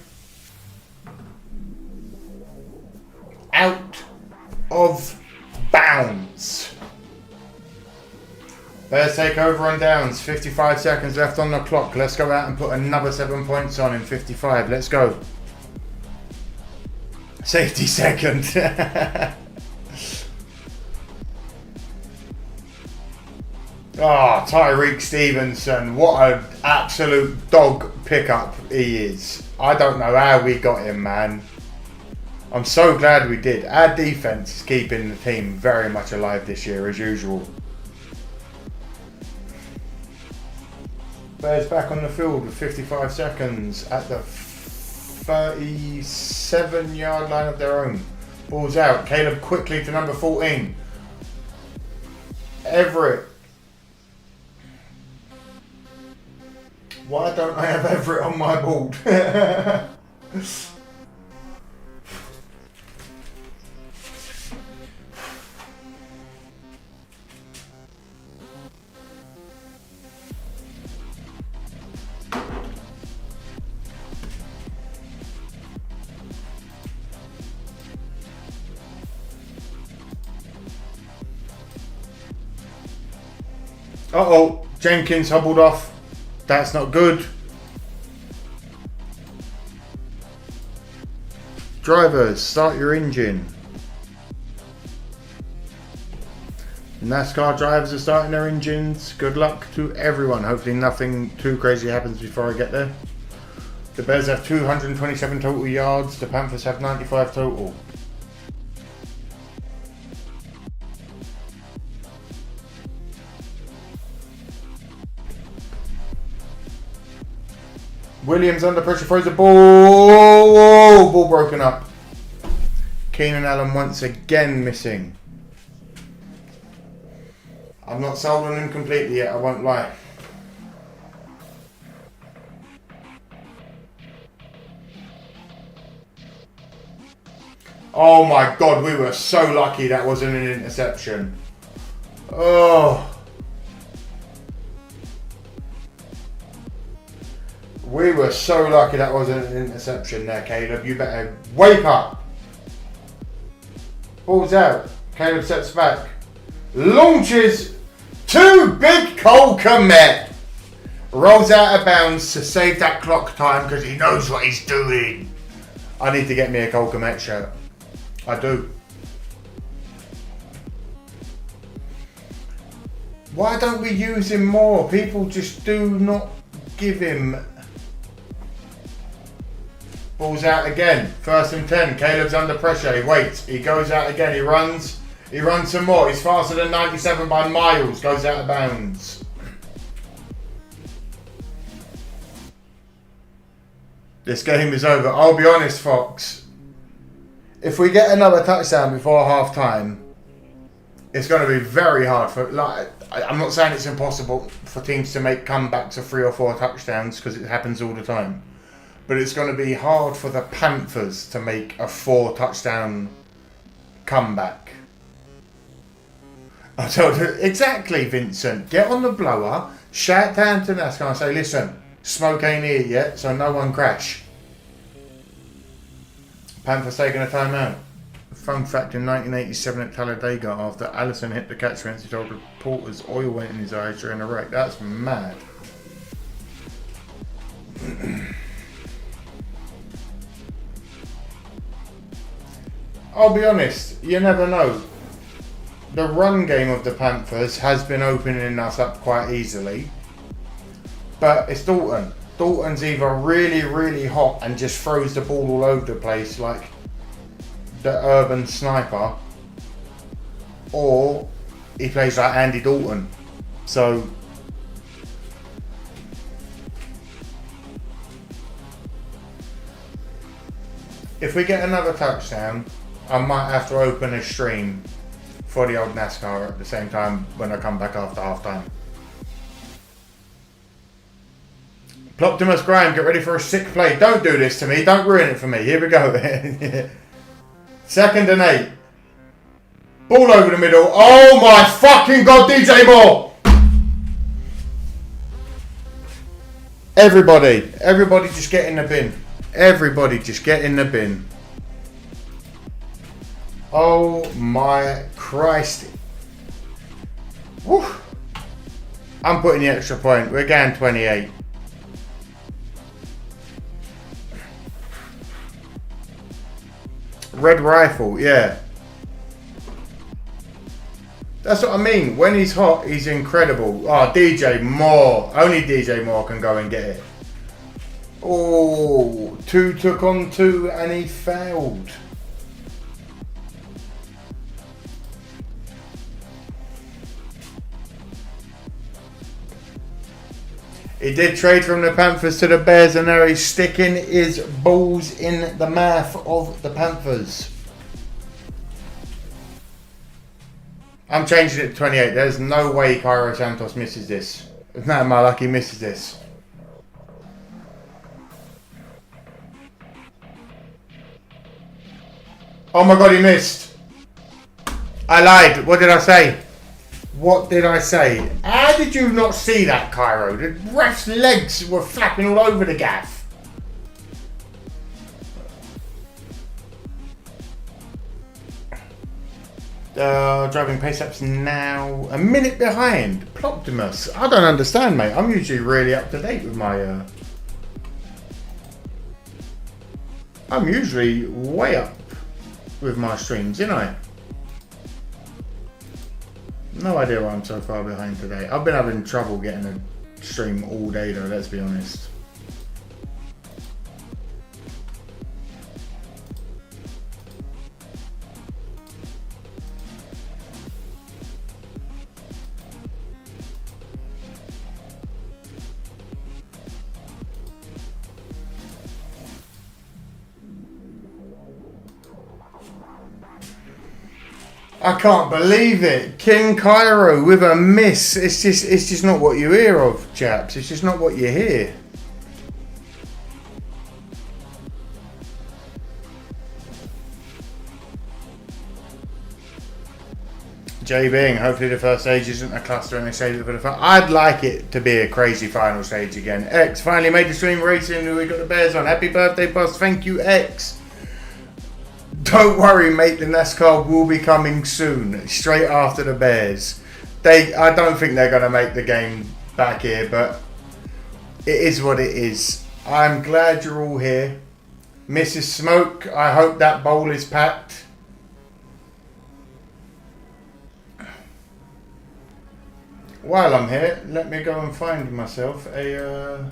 Out of bounds. Bears take over on downs. 55 seconds left on the clock. Let's go out and put another 7 points on in 55. Let's go. Safety second. Tyreek Stevenson. What an absolute dog pickup he is. I don't know how we got him, man. I'm so glad we did. Our defense is keeping the team very much alive this year, as usual. Bears back on the field with 55 seconds at the 37-yard line of their own. Ball's out. Caleb quickly to number 14. Everett. Why don't I have Everett on my board? Uh-oh, Jenkins hobbled off. That's not good. Drivers, start your engine. NASCAR drivers are starting their engines. Good luck to everyone. Hopefully nothing too crazy happens before I get there. The Bears have 227 total yards. The Panthers have 95 total. Williams under pressure, throws the ball. Ball broken up. Keenan Allen once again missing. I'm not sold on him completely yet, I won't lie. Oh my god, we were so lucky that wasn't an interception. Oh. We were so lucky that wasn't an interception there, Caleb. You better wake up. Ball's out. Caleb steps back. Launches to Big Cole Komet. Rolls out of bounds to save that clock time because he knows what he's doing. I need to get me a Cole Komet shirt. I do. Why don't we use him more? People just do not give him. Ball's out again. 1st and 10. Caleb's under pressure. He waits. He goes out again. He runs. He runs some more. He's faster than 97 by miles. Goes out of bounds. This game is over. I'll be honest, Fox. If we get another touchdown before half time, it's going to be very hard for. Like, I'm not saying it's impossible for teams to make comebacks of 3 or 4 touchdowns because it happens all the time, but it's going to be hard for the Panthers to make a 4 touchdown comeback. I told you exactly, Vincent. Get on the blower, shout down to NASCAR and say, "Listen, smoke ain't here yet, so no one crash." Panthers taking a timeout. Fun fact, in 1987 at Talladega, after Allison hit the catch fence, he told reporters oil went in his eyes during a wreck. That's mad. I'll be honest, you never know. The run game of the Panthers has been opening us up quite easily. But it's Dalton. Dalton's either really, really hot and just throws the ball all over the place like the urban sniper, or he plays like Andy Dalton. So if we get another touchdown, I might have to open a stream for the old NASCAR at the same time when I come back after half time. Ploptimus Graham, get ready for a sick play. Don't do this to me. Don't ruin it for me. Here we go. 2nd and 8. Ball over the middle. Oh my fucking God, DJ Moore. Everybody just get in the bin. Everybody just get in the bin. Oh my Christ. Woo. I'm putting the extra point. We're going 28. Red rifle, yeah. That's what I mean. When he's hot, he's incredible. Oh, DJ Moore. Only DJ Moore can go and get it. Oh, 2 took on 2 and he failed. He did trade from the Panthers to the Bears, and now he's sticking his balls in the mouth of the Panthers. I'm changing it to 28. There's no way Cairo Santos misses this. No, my luck, he misses this. Oh my God, he missed. I lied. What did I say? What did I say? How did you not see that, Cairo? The ref's legs were flapping all over the gaff. Driving pace ups now. A minute behind. Ploptimus. I don't understand, mate. I'm usually really up to date with my... I'm usually way up with my streams, you know. No idea why I'm so far behind today. I've been having trouble getting a stream all day though, let's be honest. I can't believe it. King Cairo with a miss. It's just not what you hear of, chaps. It's just not what you hear. Jay Bing, hopefully the first stage isn't a cluster and they save it for the final. I'd like it to be a crazy final stage again. X finally made the stream racing. We got the Bears on. Happy birthday, boss. Thank you, X. Don't worry, mate. The NASCAR will be coming soon, straight after the Bears. I don't think they're going to make the game back here, but it is what it is. I'm glad you're all here. Mrs. Smoke, I hope that bowl is packed. While I'm here, let me go and find myself a...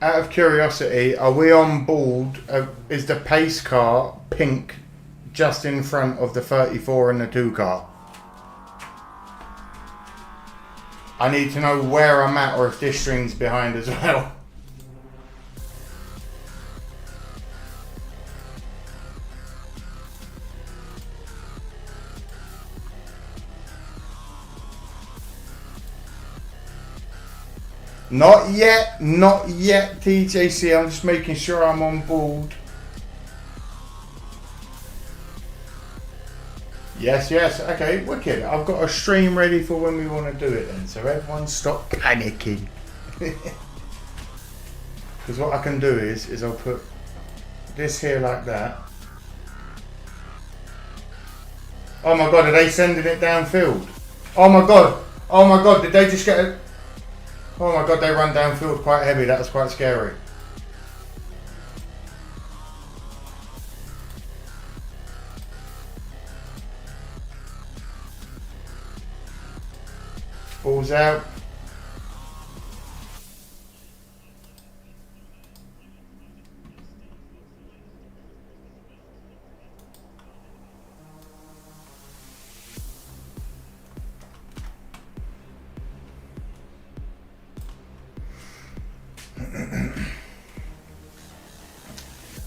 Out of curiosity, are we on board? Is the pace car pink just in front of the 34 and the 2 car? I need to know where I'm at or if this string's behind as well. Not yet, TJC. I'm just making sure I'm on board. Yes, okay, wicked. I've got a stream ready for when we want to do it then, so everyone stop panicking. Because what I can do is I'll put this here like that. Oh my god, are they sending it downfield? Oh my god, did they just get a... Oh my god, they run downfield quite heavy, that was quite scary. Balls out.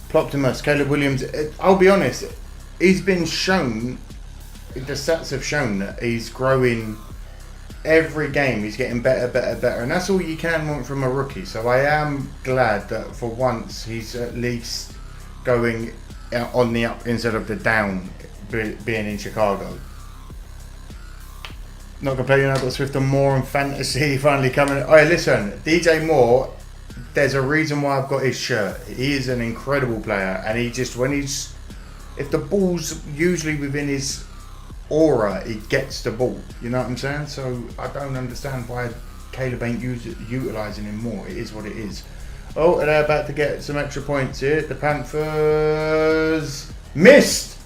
Ploptimus, Caleb Williams. I'll be honest, he's been shown, the stats have shown that he's growing. Every game he's getting better, and that's all you can want from a rookie. So I am glad that for once he's at least going on the up instead of the down, being in Chicago. Not complaining, I've got Swift and Moore and Fantasy finally coming. Oh, listen, DJ Moore, there's a reason why I've got his shirt. He is an incredible player, and he just, if the ball's usually within his aura, he gets the ball, you know what I'm saying? So I don't understand why Caleb ain't utilising him more. It is what it is. Oh, and they're about to get some extra points here. The Panthers missed.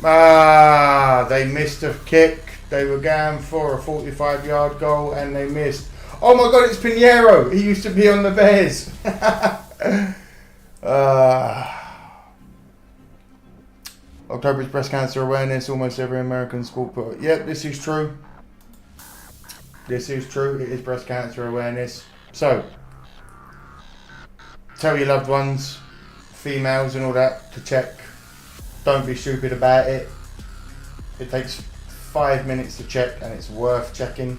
They missed a kick. They were going for a 45-yard goal and they missed. Oh my god, it's Pinheiro. He used to be on the Bears. October's breast cancer awareness. Almost every American sport put. Yep, this is true. This is true. It is breast cancer awareness. So, tell your loved ones, females and all that, to check. Don't be stupid about it. It takes 5 minutes to check and it's worth checking.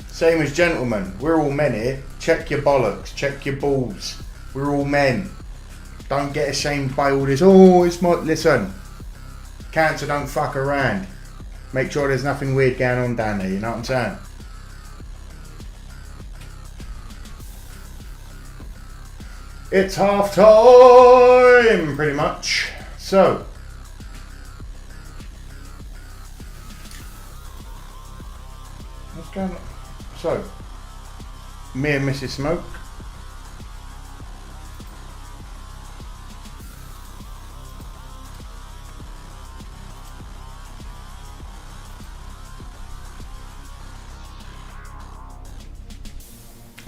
Same as gentlemen, we're all men here. Check your bollocks, check your balls. We're all men. Don't get ashamed by all this. Oh, it's my... Listen, cancer don't fuck around. Make sure there's nothing weird going on down there, you know what I'm saying? It's half time, pretty much. So, what's going on? So, me and Mrs. Smoke.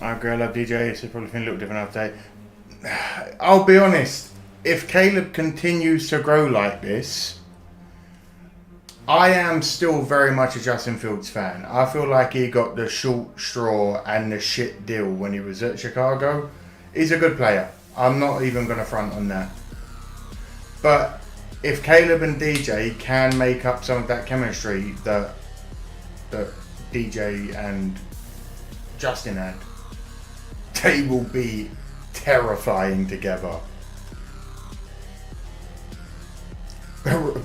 I agree, I love DJ. It's probably been a little different update. I'll be honest, if Caleb continues to grow like this, I am still very much a Justin Fields fan. I feel like he got the short straw and the shit deal when he was at Chicago. He's a good player. I'm not even going to front on that. But if Caleb and DJ can make up some of that chemistry that DJ and Justin had, they will be terrifying together.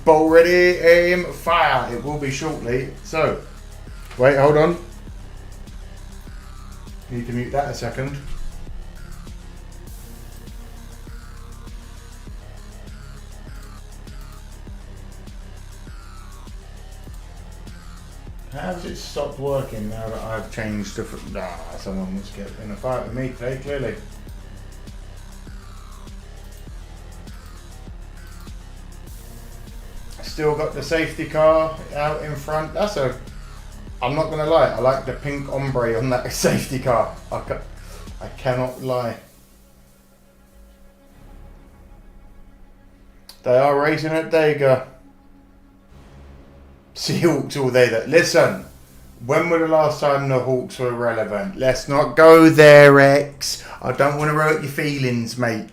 Ball ready, aim, fire. It will be shortly. So, wait, hold on. Need to mute that a second. How has it stopped working now that I've changed to... someone was getting in a fight with me today, clearly. Still got the safety car out in front. That's a I'm not gonna lie, I like the pink ombre on that safety car. I cannot lie. They are racing at Dega. Seahawks all there. Listen, when were the last time the Hawks were relevant? Let's not go there, X. I don't want to hurt your feelings, mate.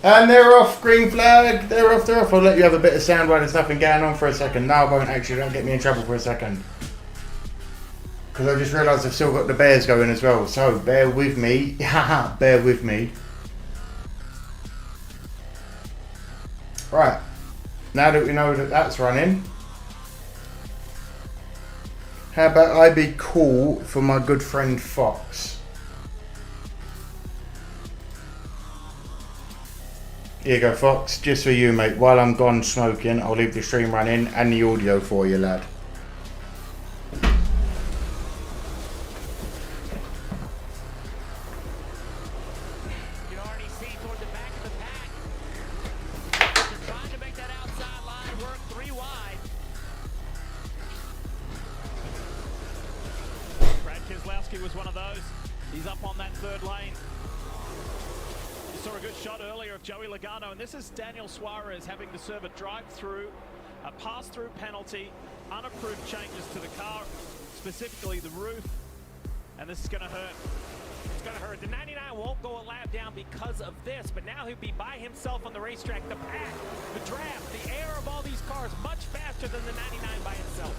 And they're off, green flag. They're off. I'll let you have a bit of sound while there's nothing going on for a second. No, I won't actually. Don't get me in trouble for a second. Because I just realised I've still got the bears going as well. So bear with me. Haha, bear with me. Right. Now that we know that that's running, how about I be cool for my good friend Fox? Here you go, Fox, just for you, mate. While I'm gone smoking, I'll leave the stream running and the audio for you, lad. You can already see toward the back of the pack. They're trying to make that outside line work 3 wide. Brad Keselowski was one of those. He's up on that 3rd lane. Saw a good shot earlier of Joey Logano, and this is Daniel Suarez having to serve a drive-through, a pass-through penalty, unapproved changes to the car, specifically the roof, and this is going to hurt. It's going to hurt. The 99 won't go a lap down because of this, but now he'll be by himself on the racetrack. The pack, the draft, the air of all these cars much faster than the 99 by itself.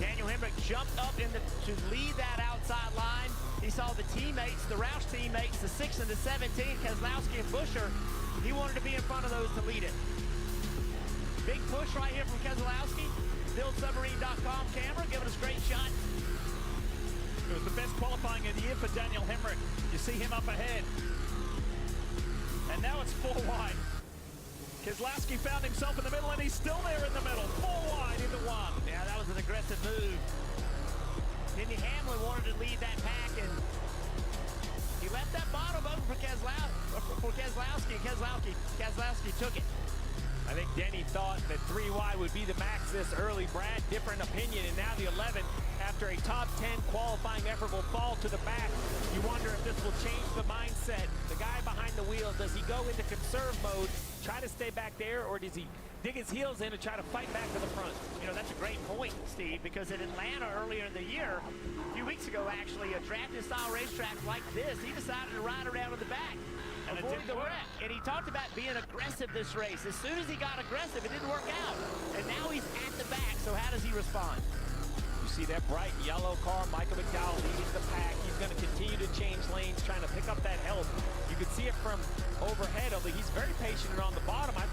Daniel Hemrick jumped up to lead that outside line. He saw the teammates, the Roush teammates, the 6 and the 17, Keselowski and Buescher. He wanted to be in front of those to lead it. Big push right here from Keselowski. BuildSubmarine.com camera giving us a great shot. It was the best qualifying of the year for Daniel Hemrick. You see him up ahead. And now it's 4 wide. Keselowski found himself in the middle, and he's still there in the middle. 4 wide into 1. Yeah, that was an aggressive move. Denny Hamlin wanted to lead that pack, and he left that bottom open for Keselowski. Keselowski took it. I think Denny thought that 3 wide would be the max this early. Brad, different opinion, and now the 11. After a top 10 qualifying effort will fall to the back. You wonder if this will change the mindset. The guy behind the wheel, does he go into conserve mode, try to stay back there, or does he dig his heels in and try to fight back to the front? You know, that's a great point, Steve, because in Atlanta earlier in the year, a few weeks ago actually, a drafting-style racetrack like this, he decided to ride around in the back. And it avoid didn't the work. wreck. And he talked about being aggressive this race. As soon as he got aggressive, it didn't work out. And now he's at the back, so how does he respond? You see that bright yellow car, Michael McDowell leading the pack. He's going to continue to change lanes, trying to pick up that help. You can see it from overhead, although he's very patient and on the bottom. I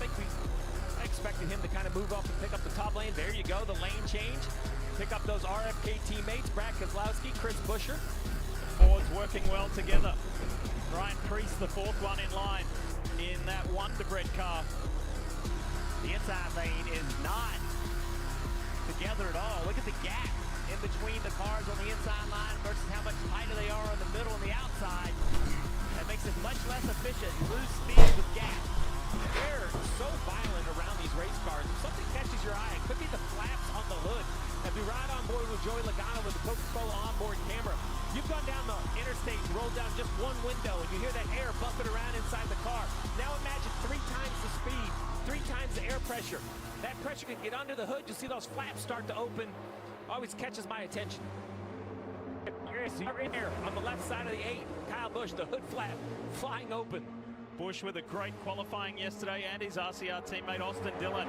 expected him to kind of move up and pick up the top lane. There you go, the lane change. Pick up those RFK teammates, Brad Keselowski, Chris Buescher. Fords working well together. Ryan Preece, the 4th one in line in that Wonder Bread car. The inside lane is not together at all. Look at the gap in between the cars on the inside line versus how much tighter they are on the middle and the outside. That makes it much less efficient. You lose speed with gap. They're so violent around these race cars. If something catches your eye, it could be the flaps on the hood. As we ride on board with Joey Logano with the Coca-Cola onboard camera, you've gone down the interstate and rolled down just one window, and you hear that air buffing around inside the car. Now imagine 3 times the speed, 3 times the air pressure. That pressure can get under the hood. You see those flaps start to open. Always catches my attention. Here on the left side of the 8, Kyle Busch, the hood flap flying open. Busch with a great qualifying yesterday, and his RCR teammate Austin Dillon,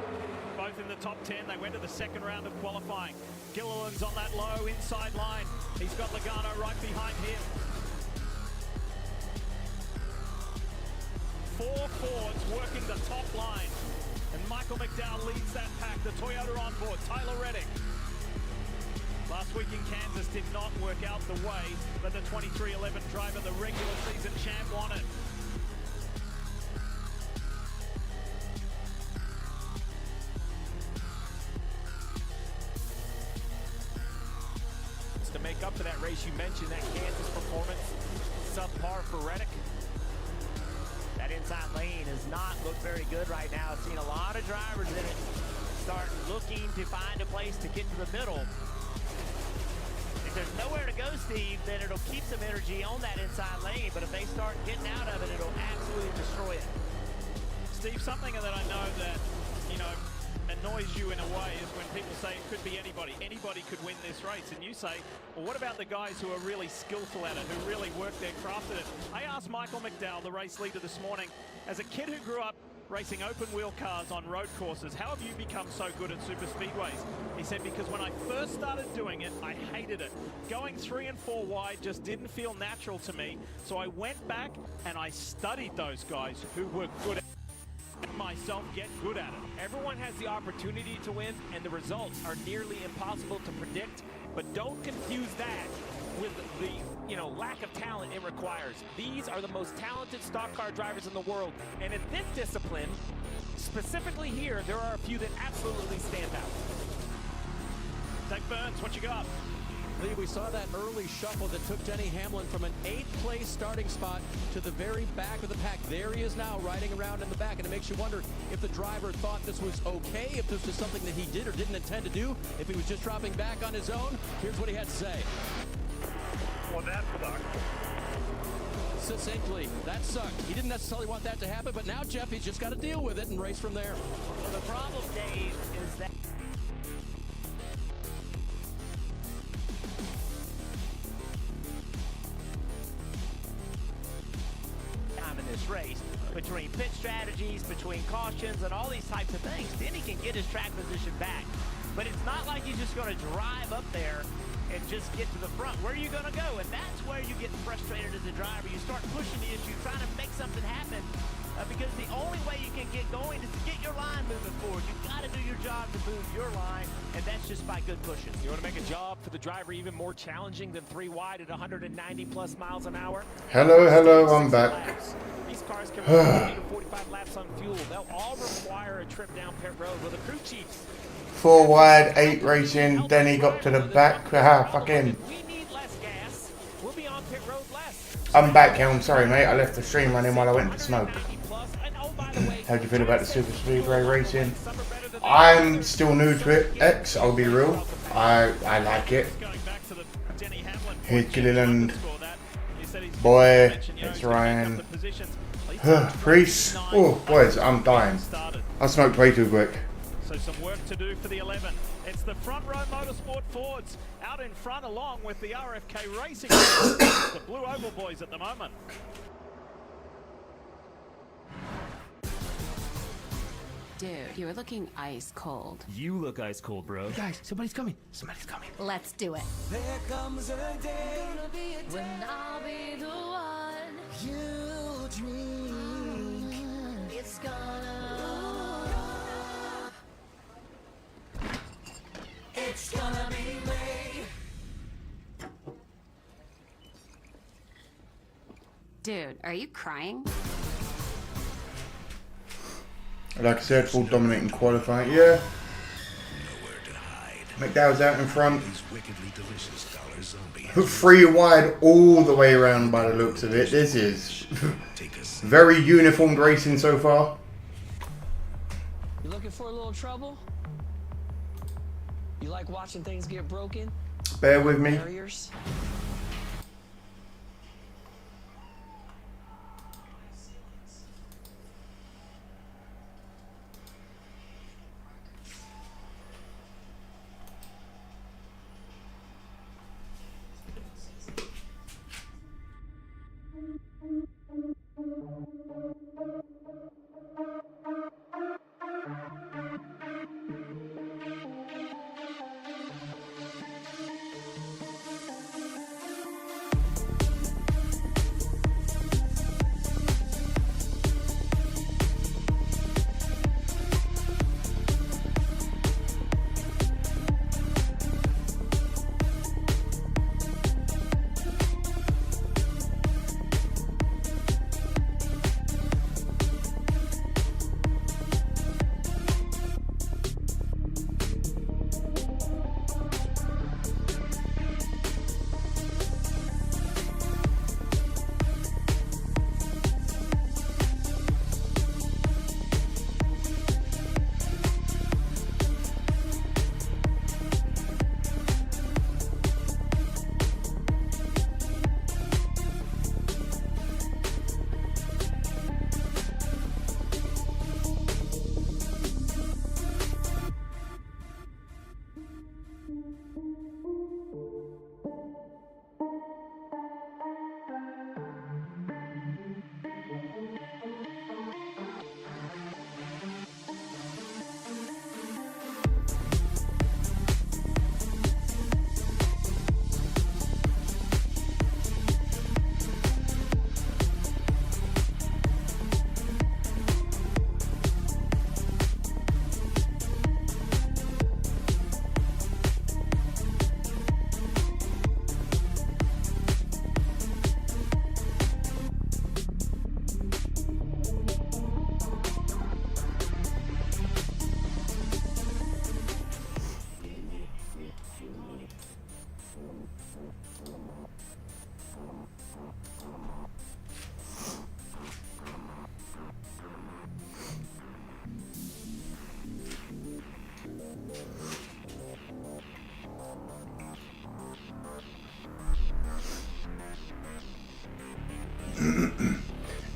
both in the top 10. They went to the 2nd round of qualifying. Gilliland's on that low inside line. He's got Logano right behind him. 4 Fords working the top line, and Michael McDowell leads that pack. The Toyota on board, Tyler Reddick. Last week in Kansas did not work out the way that the 23-11 driver, the regular season champ, wanted. back up to that race you mentioned, that Kansas performance, subpar for Reddick. That inside lane has not looked very good right now. I've seen a lot of drivers in it start looking to find a place to get to the middle. If there's nowhere to go, Steve, then it'll keep some energy on that inside lane, but if they start getting out of it, it'll absolutely destroy it. Steve, something that I know that, you know, annoys you in a way is when people say it could be anybody. Anybody could win this race. And you say, well, what about the guys who are really skillful at it, who really work their craft at it? I asked Michael McDowell, the race leader, this morning, as a kid who grew up racing open wheel cars on road courses, how have you become so good at super speedways? He said, because when I first started doing it, I hated it. Going 3 and 4 wide just didn't feel natural to me. So I went back and I studied those guys who were good at it. Myself get good at it. Everyone has the opportunity to win, and the results are nearly impossible to predict. But don't confuse that with the lack of talent it requires. These are the most talented stock car drivers in the world, and in this discipline, specifically here, there are a few that absolutely stand out. Zach Burns, what you got? Lee, we saw that early shuffle that took Denny Hamlin from an 8th place starting spot to the very back of the pack. There he is now riding around in the back, and it makes you wonder if the driver thought this was okay, if this was something that he did or didn't intend to do, if he was just dropping back on his own. Here's what he had to say. Well, that sucked. Succinctly, that sucked. He didn't necessarily want that to happen, but now Jeff, he's just got to deal with it and race from there. Well, the problem, Dave, is that time in this race, between pit strategies, between cautions, and all these types of things, then he can get his track position back. But it's not like he's just going to drive up there and just get to the front. Where are you going to go? And that's where you get frustrated as a driver. You start pushing the issue, trying to make something happen, because the only way you can get going is to get your line moving forward. You've got to do your job to move your line, and that's just by good pushing. You want to make a job for the driver even more challenging than 3 wide at 190 plus miles an hour? Hello, I'm back. These cars can run 40 to 45 laps on fuel. They'll all require a trip down pit road with the crew chiefs. 4 wide, 8 racing. Denny got to the back. Fucking. We need less gas. We'll be on pit road less. I'm back, Helm. Sorry, mate. I left the stream running while I went to smoke. How do you feel about the super speedway racing? I'm still new to it. X, I'll be real. I like it. Here's Gilliland. Boy, it's Ryan. Priest. Oh, boys, I'm dying. I smoked way too quick. So some work to do for the 11. It's the front row motorsport Fords out in front along with the RFK Racing, the Blue Oval boys at the moment. Dude, you were looking ice cold. You look ice cold, bro. Guys, somebody's coming. Somebody's coming. Let's do it. There comes a day When I'll be the one you dream. it's gonna It's gonna be me. Dude, are you crying? Like I said, full dominating qualifying. Yeah. McDowell's out in front. 3 wide all the way around by the looks of it. This is very uniformed racing so far. You looking for a little trouble? You like watching things get broken? Bear with me. Barriers?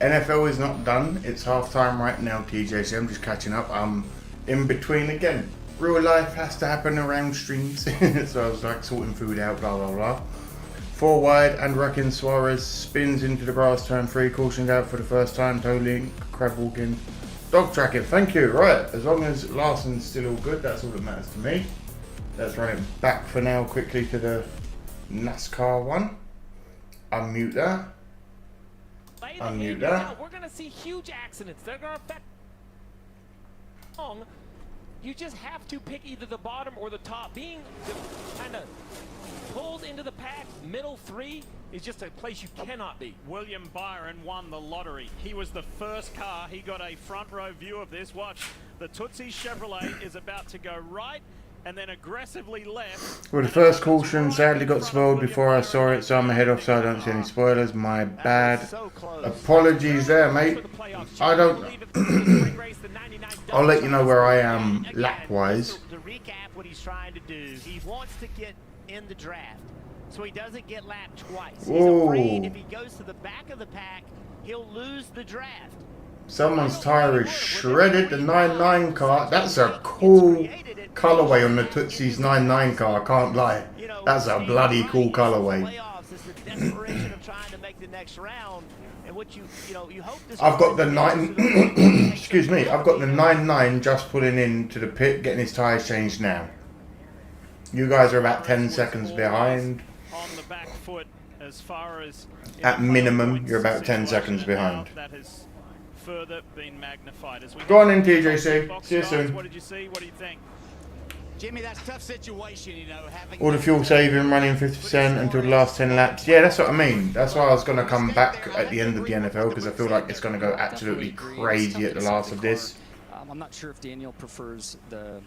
NFL is not done. It's half time right now, TJC. I'm just catching up. I'm in between again. Real life has to happen around streams. So I was like sorting food out, blah, blah, blah. 4 wide and Racking Suarez spins into the grass, turn 3, cautioned out for the first time, toe link, crab walking, dog tracking. Thank you. Right, as long as Larson's still all good, that's all that matters to me. Let's run it back for now quickly to the NASCAR one. Unmute that. Unmute that. We're going to see huge accidents. They're going to affect long. You just have to pick either the bottom or the top. Being kind of pulled into the pack, middle 3 is just a place you cannot be. William Byron won the lottery. He was the first car. He got a front row view of this. Watch, the Tootsie Chevrolet is about to go right and then aggressively left. Well, the first caution sadly got spoiled before I saw it, so I'm ahead off so I don't see any spoilers. My bad. Apologies there, mate. I don't... I'll let you know where I am lap-wise. To recap what he's trying to do, he wants to get in the draft, so he doesn't get lapped twice. He's afraid if he goes to the back of the pack, he'll lose the draft. Someone's tire is shredded. The 99 car. That's a cool colorway on the Tootsie's 99 car. I can't lie. That's a bloody cool colorway. I've got the 9. Excuse me. I've got the 99 just pulling into the pit, getting his tires changed now. You guys are about 10 seconds behind. On the back foot, as far as at minimum, you're about 10 seconds behind. That has further been magnified as we go on in, TJC. See you soon. What did you see? What do you think? Jimmy, that's a tough situation, you know. All the fuel saving, running 50% until the last 10 laps. Yeah, that's what I mean. That's why I was going to come back at the end of the NFL, because I feel like it's going to go absolutely crazy at the last of this. I'm not sure if Daniel prefers the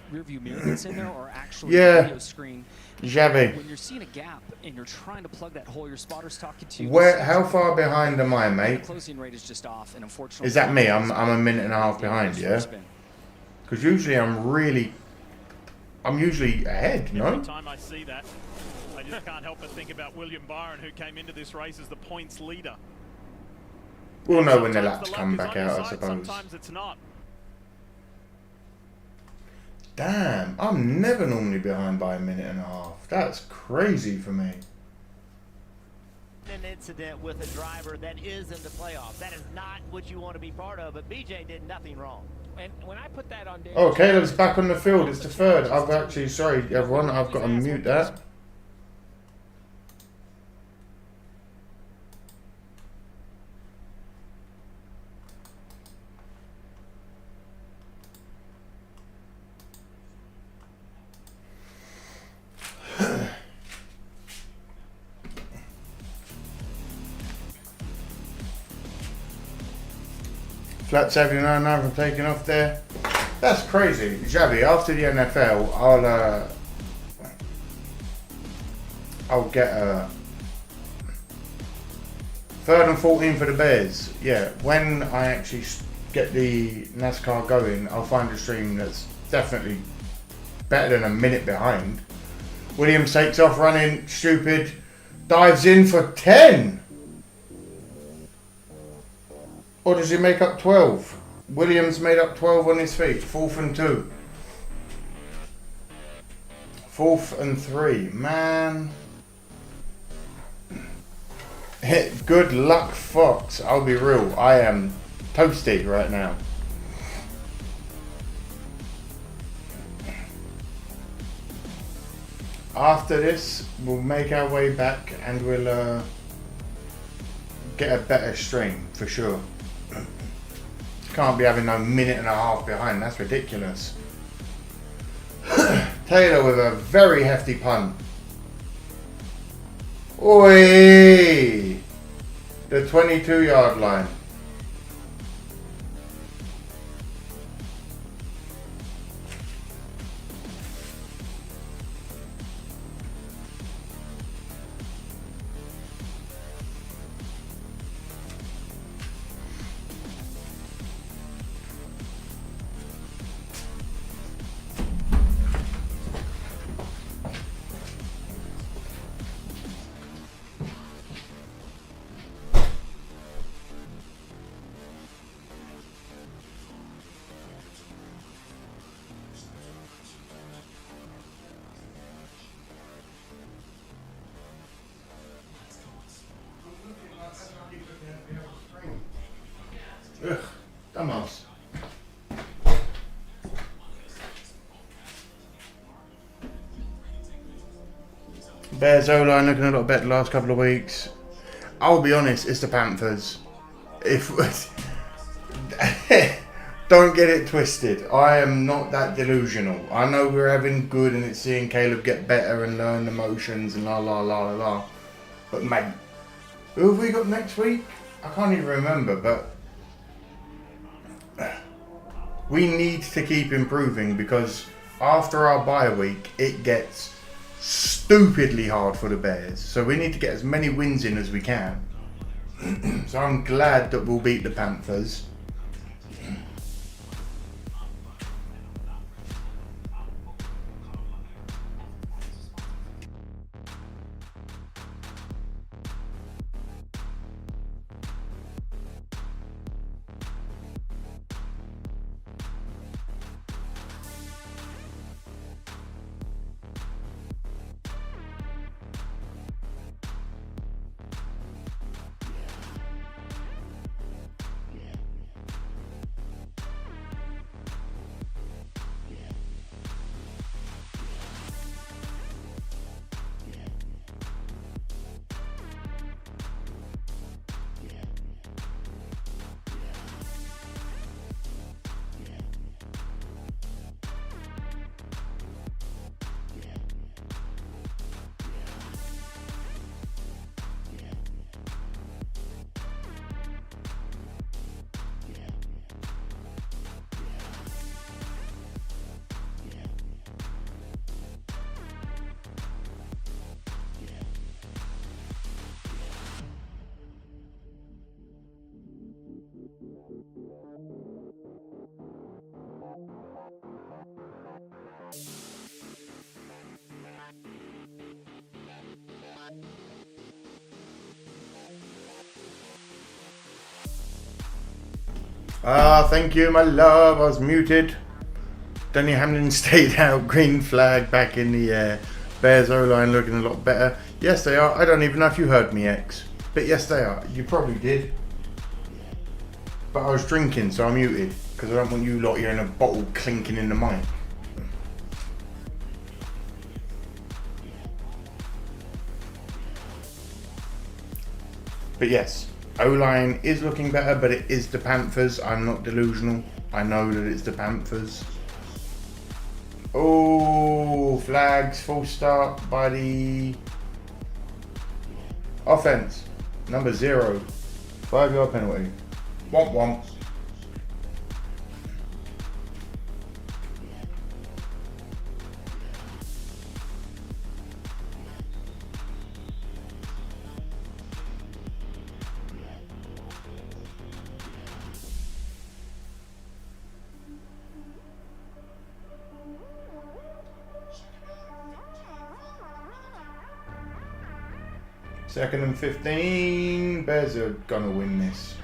rear view mirror that's in there or actually the video screen. Javi. When you're seeing a gap and you're trying to plug that hole, your spotter's talking to you. Where? How far behind am I, mate? The closing rate is just off, and unfortunately. Is that me? I'm a minute and a half behind, yeah. Because usually I'm usually ahead, no? Every time I see that, I just can't help but think about William Byron, who came into this race as the points leader. We'll know when the laps come back out, I suppose. Sometimes it's not. Damn, I'm never normally behind by a minute and a half. That's crazy for me. An incident with a driver that is in the playoffs. That is not what you want to be part of, but BJ did nothing wrong. And when I put that on Daniel, oh, Caleb's back on the field. It's the third. I've actually, sorry everyone, I've got to mute that. Flat 79 from taking off there. That's crazy. Javi, after the NFL, I'll get a 3rd and 14 for the Bears. Yeah, when I actually get the NASCAR going, I'll find a stream that's definitely better than a minute behind. Williams takes off running, stupid, dives in for 10. Or does he make up 12? Williams made up 12 on his feet. 4th and 2. 4th and 3. Man. Good luck, Fox. I'll be real. I am toasty right now. After this, we'll make our way back and we'll get a better stream for sure. Can't be having no minute and a half behind. That's ridiculous. Taylor with a very hefty punt. Oi! The 22-yard line. Bears O-line looking a lot better the last couple of weeks. I'll be honest, it's the Panthers. If don't get it twisted. I am not that delusional. I know we're having good and it's seeing Caleb get better and learn the motions and la la la la la. But mate, who have we got next week? I can't even remember, but we need to keep improving because after our bye week, it gets stupidly hard for the Bears. So we need to get as many wins in as we can. So I'm glad that we'll beat the Panthers. Thank you, my love. I was muted. Danny Hamlin stayed out. Green flag back in the air. Bears O-line looking a lot better. Yes, they are. I don't even know if you heard me, X. But yes, they are. You probably did. But I was drinking, so I'm muted. Because I don't want you lot hearing a bottle clinking in the mic. But yes, O-line is looking better, but it is the Panthers. I'm not delusional. I know that it's the Panthers. Oh, flags, false start by the offense. Number 0. 5-yard penalty. Womp womp. Second and 15. Bears are gonna win this.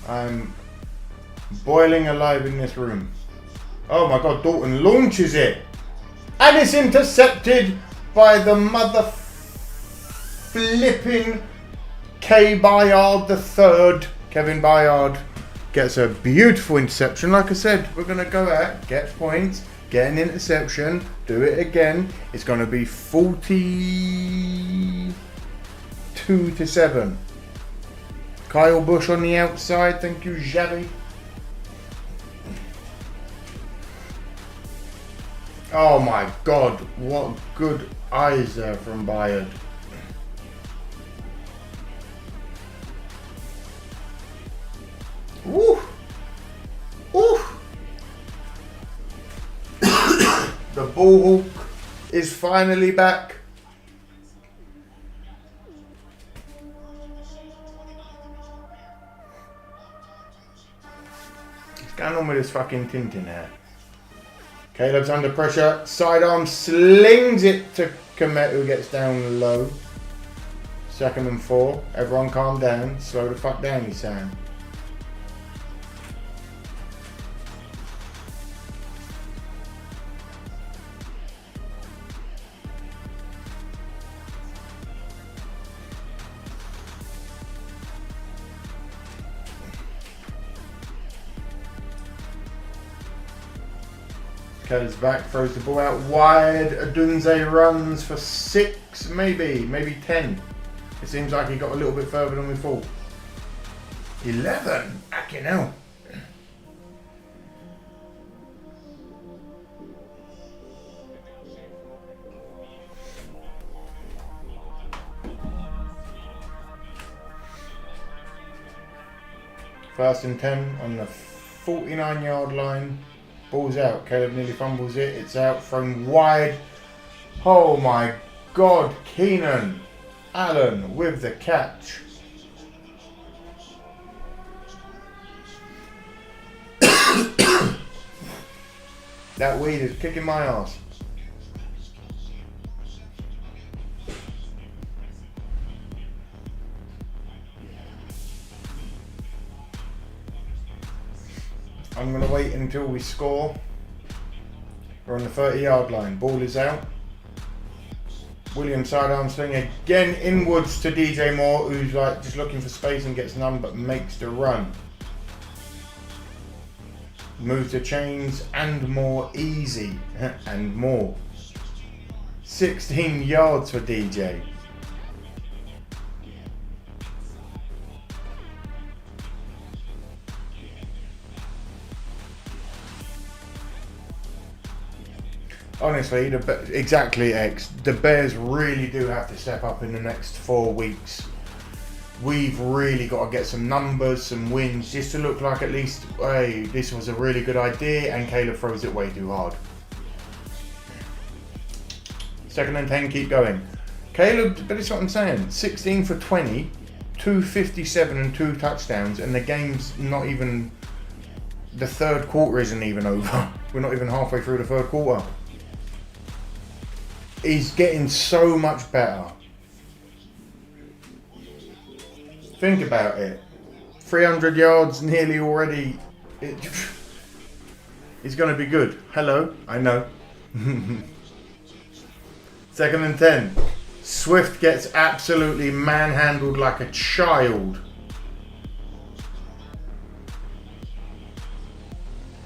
I'm boiling alive in this room. Oh my god, Dalton launches it. And it's intercepted by the mother flipping K. Bayard the third. Kevin Bayard gets a beautiful interception. Like I said, we're gonna go out, get points, get an interception, do it again. It's going to be 42-7. Kyle Busch on the outside. Thank you, Xavi. Oh my God, what good eyes there from Bayard. Woo! Woo! The ball hawk is finally back. What's going on with this fucking Tintin here? Caleb's under pressure. Sidearm slings it to Komet, who gets down low. 2nd and 4. Everyone calm down. Slow the fuck down, he's saying. Caleb's back, throws the ball out wide. Adunze runs for 6, maybe 10. It seems like he got a little bit further than we thought. 11, fucking hell. First and 10 on the 49-yard line. Ball's out. Caleb nearly fumbles it. It's out, thrown wide. Oh my God, Keenan Allen with the catch. That weed is kicking my ass. I'm going to wait until we score. We're on the 30-yard line. Ball is out. Williams sidearm swing again inwards to DJ Moore, who's like just looking for space and gets none but makes the run. Moves the chains and more easy and more. 16 yards for DJ. Honestly, exactly, X. The Bears really do have to step up in the next 4 weeks. We've really got to get some numbers, some wins, just to look like at least, hey, this was a really good idea, and Caleb throws it way too hard. 2nd and 10, keep going. Caleb, but it's what I'm saying, 16 for 20, 257 and 2 touchdowns, and the game's not even, the third quarter isn't even over. We're not even halfway through the third quarter. He's getting so much better. Think about it. 300 yards nearly already. He's going to be good. Hello, I know. 2nd and 10. Swift gets absolutely manhandled like a child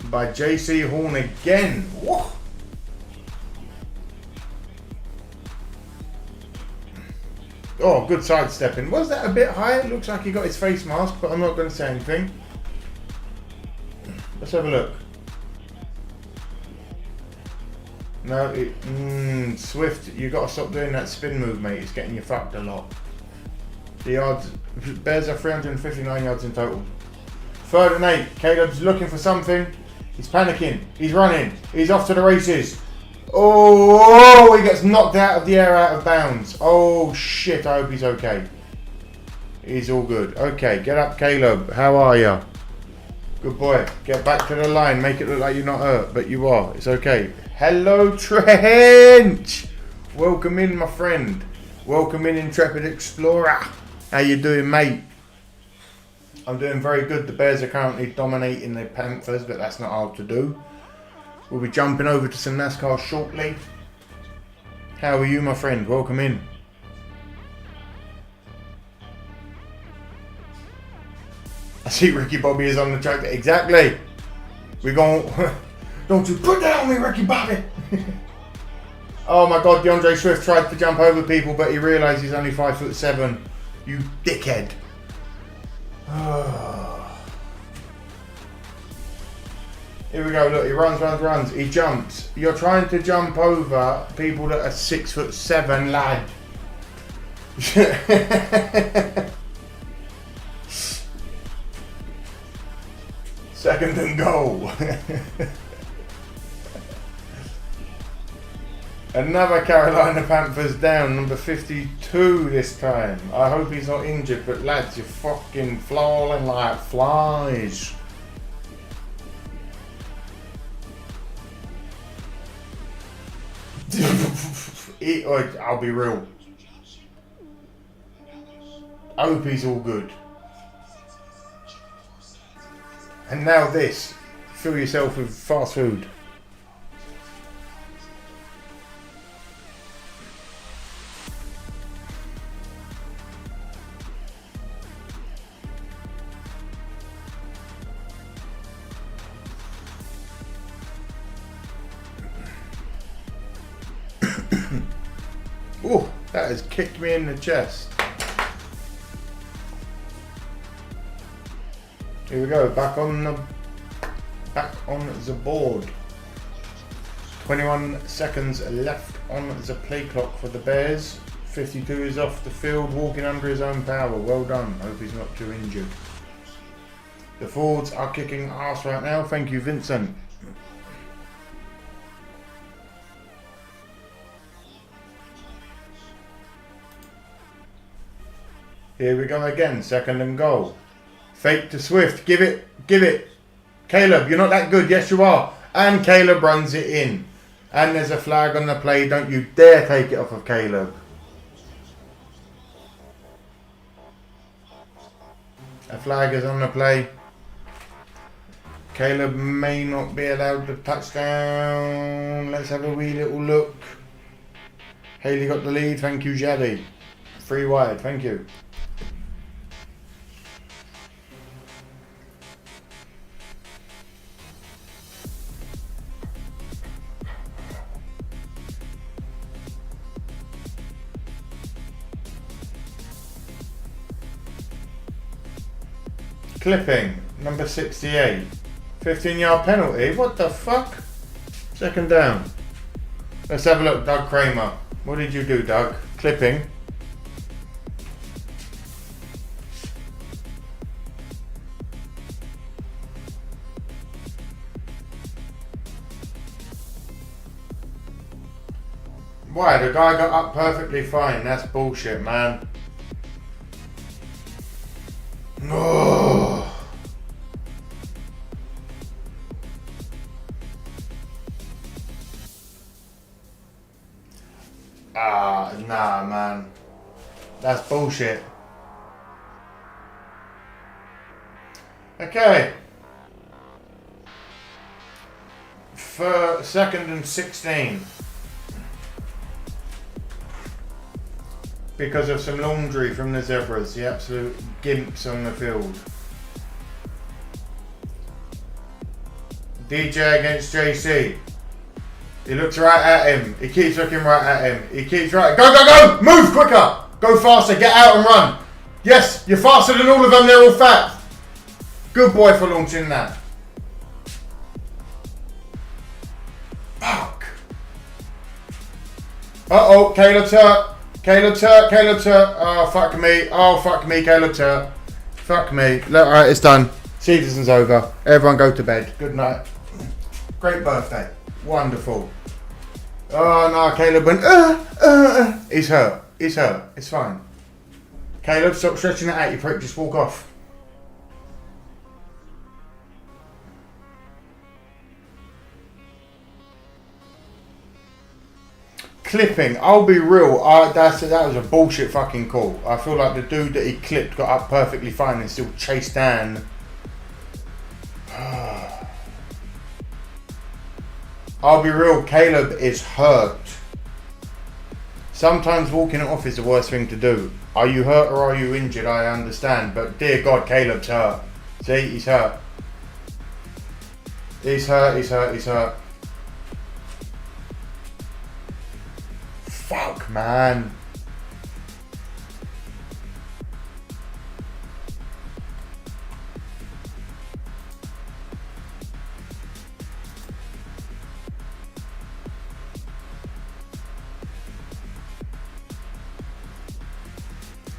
by JC Horn again. Whoa. Oh, good sidestepping. Was that a bit high? It looks like he got his face mask, but I'm not going to say anything. Let's have a look. No, Swift, you got to stop doing that spin move, mate. It's getting you fucked a lot. The yards, Bears are 359 yards in total. 3rd and 8. Caleb's looking for something. He's panicking. He's running. He's off to the races. Oh, he gets knocked out of the air, out of bounds. Oh shit, I hope he's okay. He's all good. Okay, get up, Caleb. How are you? Good boy. Get back to the line. Make it look like you're not hurt, but you are. It's okay. Hello, Trench. Welcome in, my friend. Welcome in, Intrepid Explorer. How you doing, mate? I'm doing very good. The Bears are currently dominating the Panthers, but that's not hard to do. We'll be jumping over to some NASCAR shortly. How are you, my friend? Welcome in. I see Ricky Bobby is on the track. Exactly. We're going. Don't you put that on me, Ricky Bobby. Oh my God, DeAndre Swift tried to jump over people, but he realised he's only 5'7". You dickhead. Here we go, look, he runs, he jumps. You're trying to jump over people that are 6'7", lad. 2nd and goal. Another Carolina Panthers down, number 52 this time. I hope he's not injured, but lads, you're fucking flying like flies. I'll be real. I hope he's all good. And now this. Fill yourself with fast food. That has kicked me in the chest. Here we go, back on the board. 21 seconds left on the play clock for the Bears. 52 is off the field, walking under his own power. Well done. Hope he's not too injured. The Fords are kicking ass right now. Thank you, Vincent. Here we go again. Second and goal. Fake to Swift. Give it. Give it. Caleb, you're not that good. Yes, you are. And Caleb runs it in. And there's a flag on the play. Don't you dare take it off of Caleb. A flag is on the play. Caleb may not be allowed the touchdown. Let's have a wee little look. Haley got the lead. Thank you, Jaddy. 3 wide. Thank you. Clipping, number 68. 15-yard penalty. What the fuck? Second down. Let's have a look, Doug Kramer. What did you do, Doug? Clipping. Why? The guy got up perfectly fine. That's bullshit, man. Oh. Nah, man. That's bullshit. Okay. For 2nd and 16. Because of some laundry from the Zebras, the absolute gimps on the field. DJ against JC. He looks right at him. He keeps looking right at him. He keeps right. Go, go, go! Move quicker! Go faster. Get out and run. Yes, you're faster than all of them. They're all fat. Good boy for launching that. Fuck. Uh-oh, Caleb's hurt. Caleb's hurt, Caleb's hurt. Oh, fuck me. Oh, fuck me, Caleb's hurt. Fuck me. Alright, it's done. Season's over. Everyone go to bed. Good night. Great birthday. Wonderful. Oh, no, Caleb went, He's hurt. He's hurt. It's fine. Caleb, stop stretching it out, you prick. Just walk off. Clipping, I'll be real, that was a bullshit fucking call. I feel like the dude that he clipped got up perfectly fine and still chased down. I'll be real, Caleb is hurt. Sometimes walking it off is the worst thing to do. Are you hurt or are you injured? I understand, but dear God, Caleb's hurt. See, he's hurt. He's hurt, he's hurt, he's hurt. Fuck, man.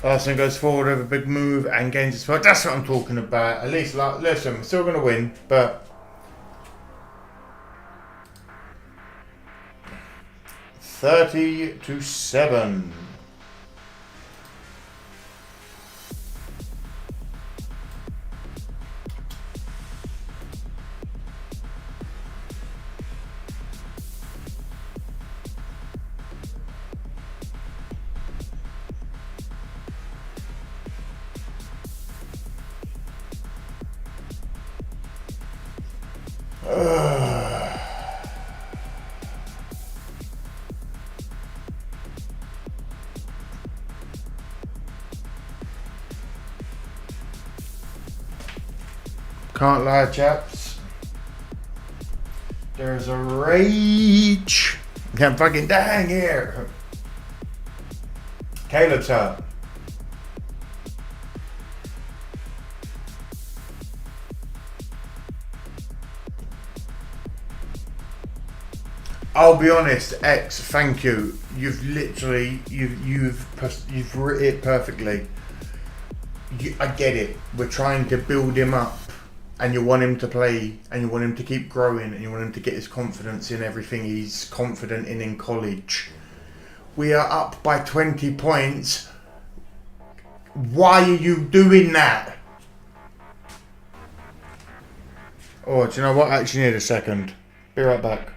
Arsenal goes forward with a big move and gains his spot. That's what I'm talking about. At least, like, listen, we're still going to win, but 30-7. Can't lie, chaps. There's a rage. Can't fucking dang here. Caleb's hurt. I'll be honest, X, thank you. You've literally, you've written it perfectly. I get it. We're trying to build him up, and you want him to play, and you want him to keep growing, and you want him to get his confidence in everything he's confident in college. We are up by 20 points. Why are you doing that? Oh, do you know what? I actually need a second. Be right back.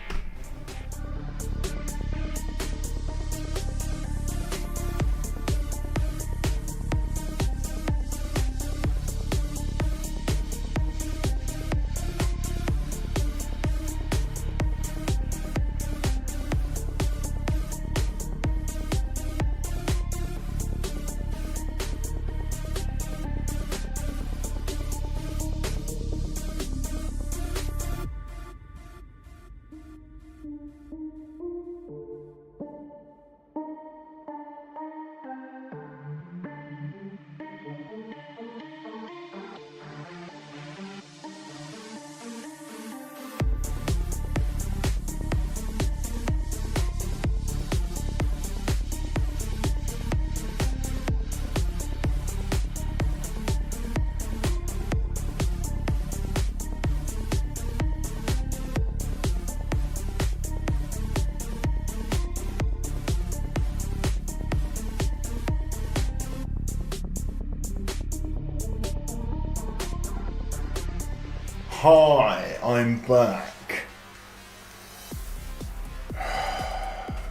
Hi, I'm back.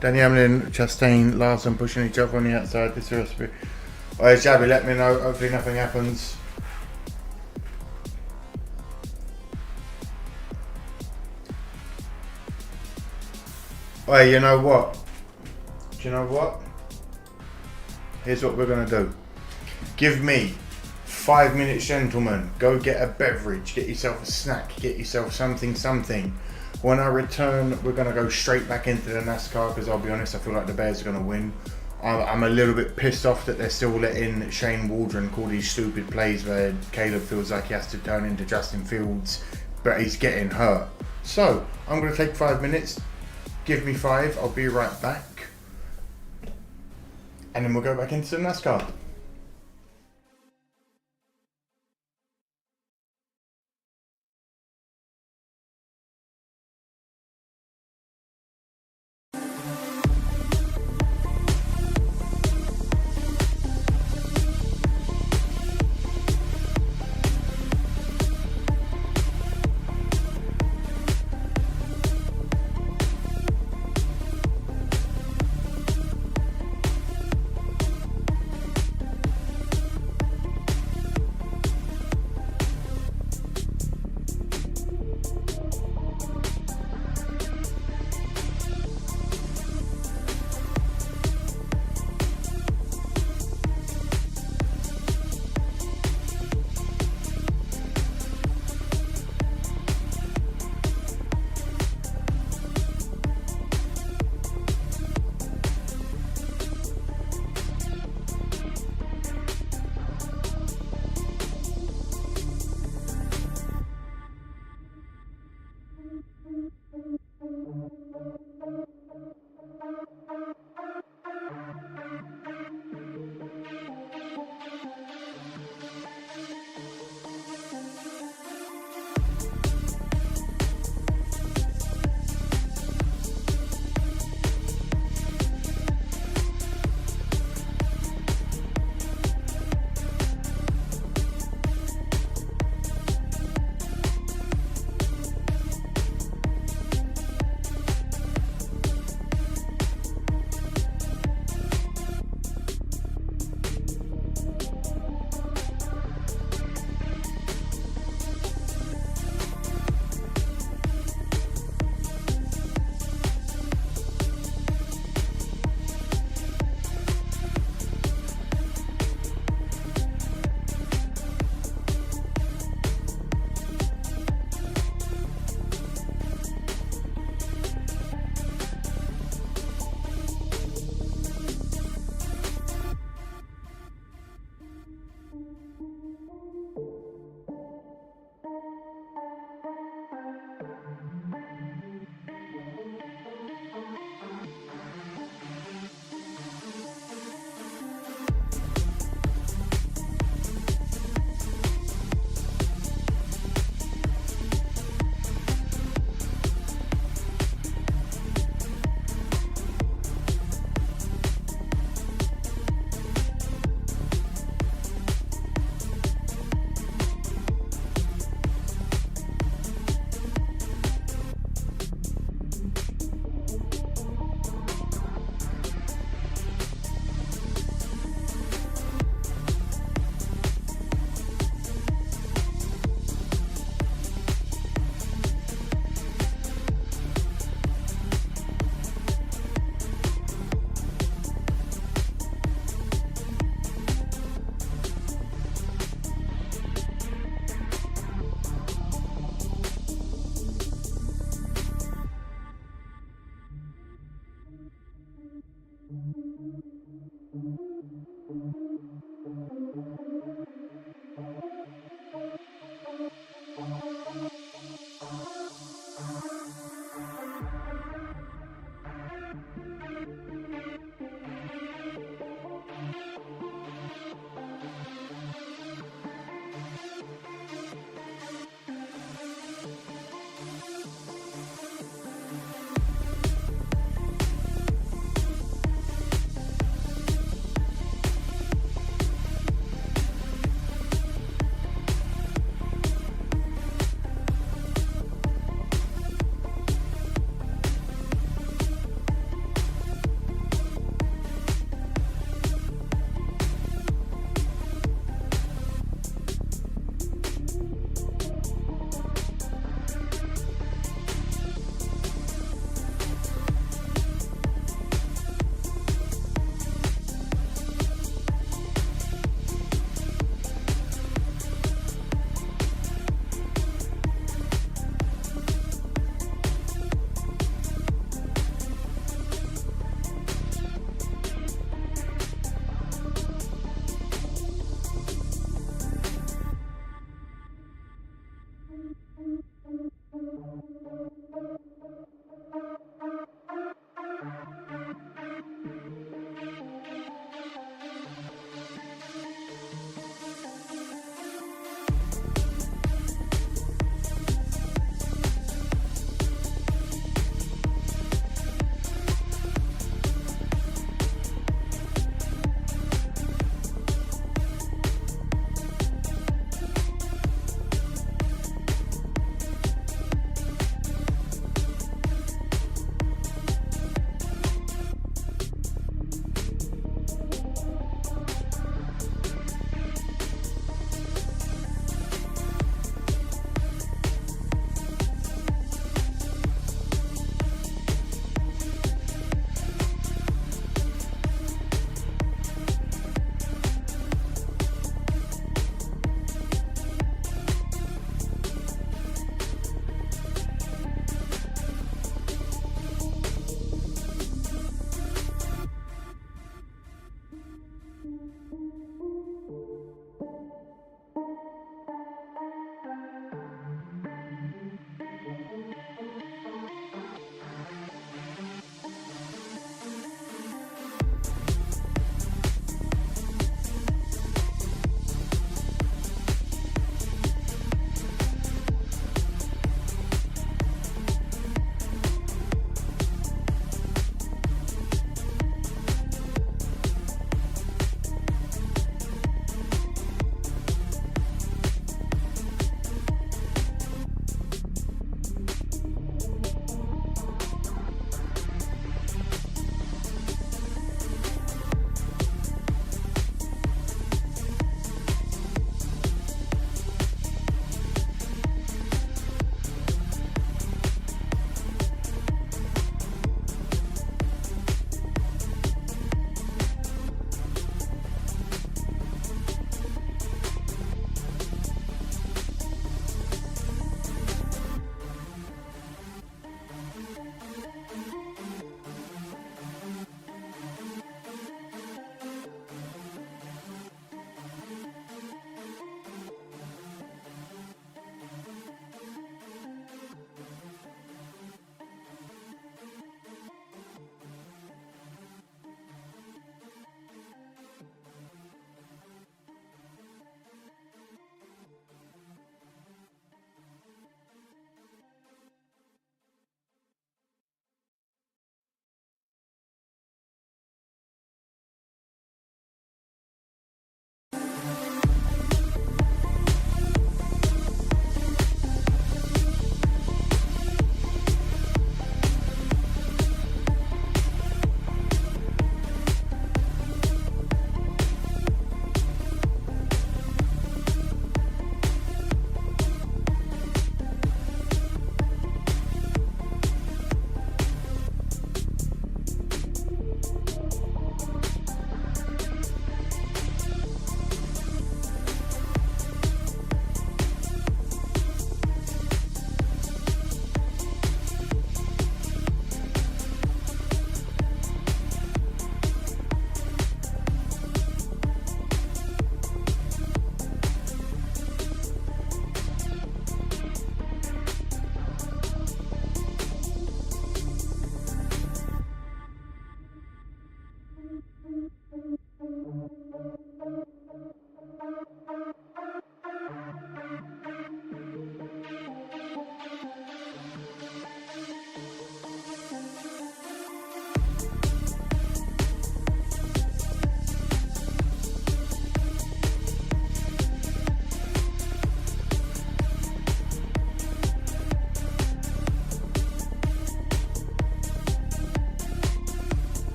Danny Hamlin, Chastain, Larson pushing each other on the outside. This recipe. Alright, Shabby, let me know. Hopefully nothing happens. Alright, you know what? Do you know what? Here's what we're gonna do. Give me 5 minutes, gentlemen. Go get a beverage, get yourself a snack, get yourself something. When I return, we're going to go straight back into the NASCAR because I'll be honest, I feel like the Bears are going to win. I'm a little bit pissed off that they're still letting Shane Waldron call these stupid plays where Caleb feels like he has to turn into Justin Fields, but he's getting hurt. So, I'm going to take 5 minutes. Give me 5. I'll be right back. And then we'll go back into the NASCAR.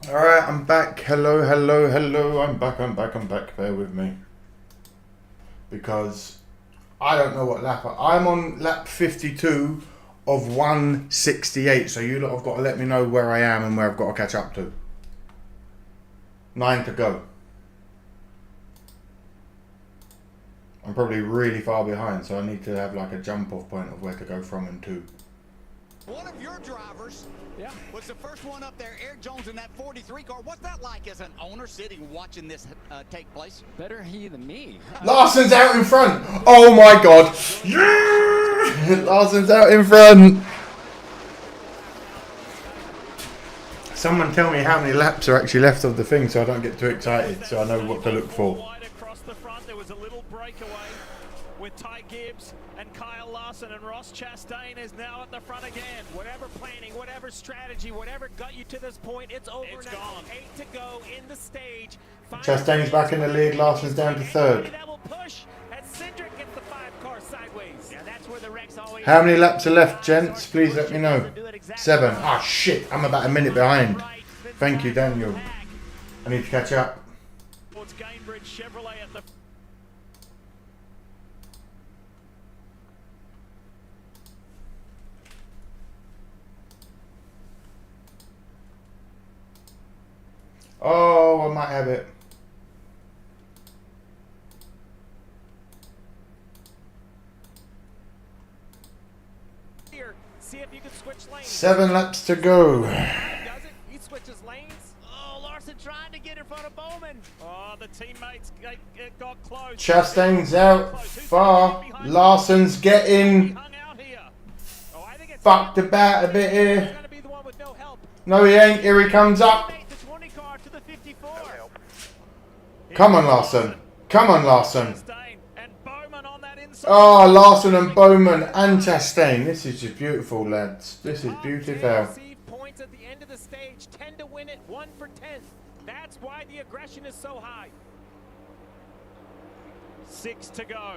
Alright, I'm back. Hello, hello, hello. I'm back. Bear with me. Because I don't know what lap I'm on. Lap 52 of 168. So you lot have got to let me know where I am and where I've got to catch up to. 9 to go. I'm probably really far behind, so I need to have like a jump off point of where to go from and to. One of your drivers was the first one up there, Eric Jones, in that 43 car. What's that like as an owner sitting watching this take place? Better he than me. Larson's out in front. Oh my god. Yeah! Larson's out in front. Someone tell me how many laps are actually left of the thing so I don't get too excited, so I know what to look for. Wide across the front, there was a little breakaway with Ty Gibbs and Kyle Larson, and Ross Chastain is now at the front again. Whatever planning, whatever strategy, whatever got you to this point, it's over now. Gone. 8 to go in the stage. Chastain's back in the lead. Larson's down to third. That will push as Cindric gets the 5 car sideways. Yeah, that's where the wrecks always. How many laps are left, gents? Please let me know. 7. Ah, shit. I'm about a minute behind. Thank you, Daniel. I need to catch up. Towards Gainbridge Chevrolet at the Oh, I might have it. Here, see if you can switch lanes. 7 laps to go. Does it? He switches lanes. Oh, Larson trying to get in front of Bowman. Oh, the teammates it got close. Chastain's out far. Larson's getting Hung out here. Oh, I think it's fucked about a bit He's here. gonna be the one with no help. No, he ain't. Here he comes up. The 20 car to the 54. Come on, Larson. Come on, Larson. Chastain and Bowman on that inside. Oh, Larson and Bowman and Chastain. This is just beautiful, lads. This is beautiful. Receive points at the end of the stage. 10 to win it, 1 for 10. That's why the aggression is so high. 6 to go.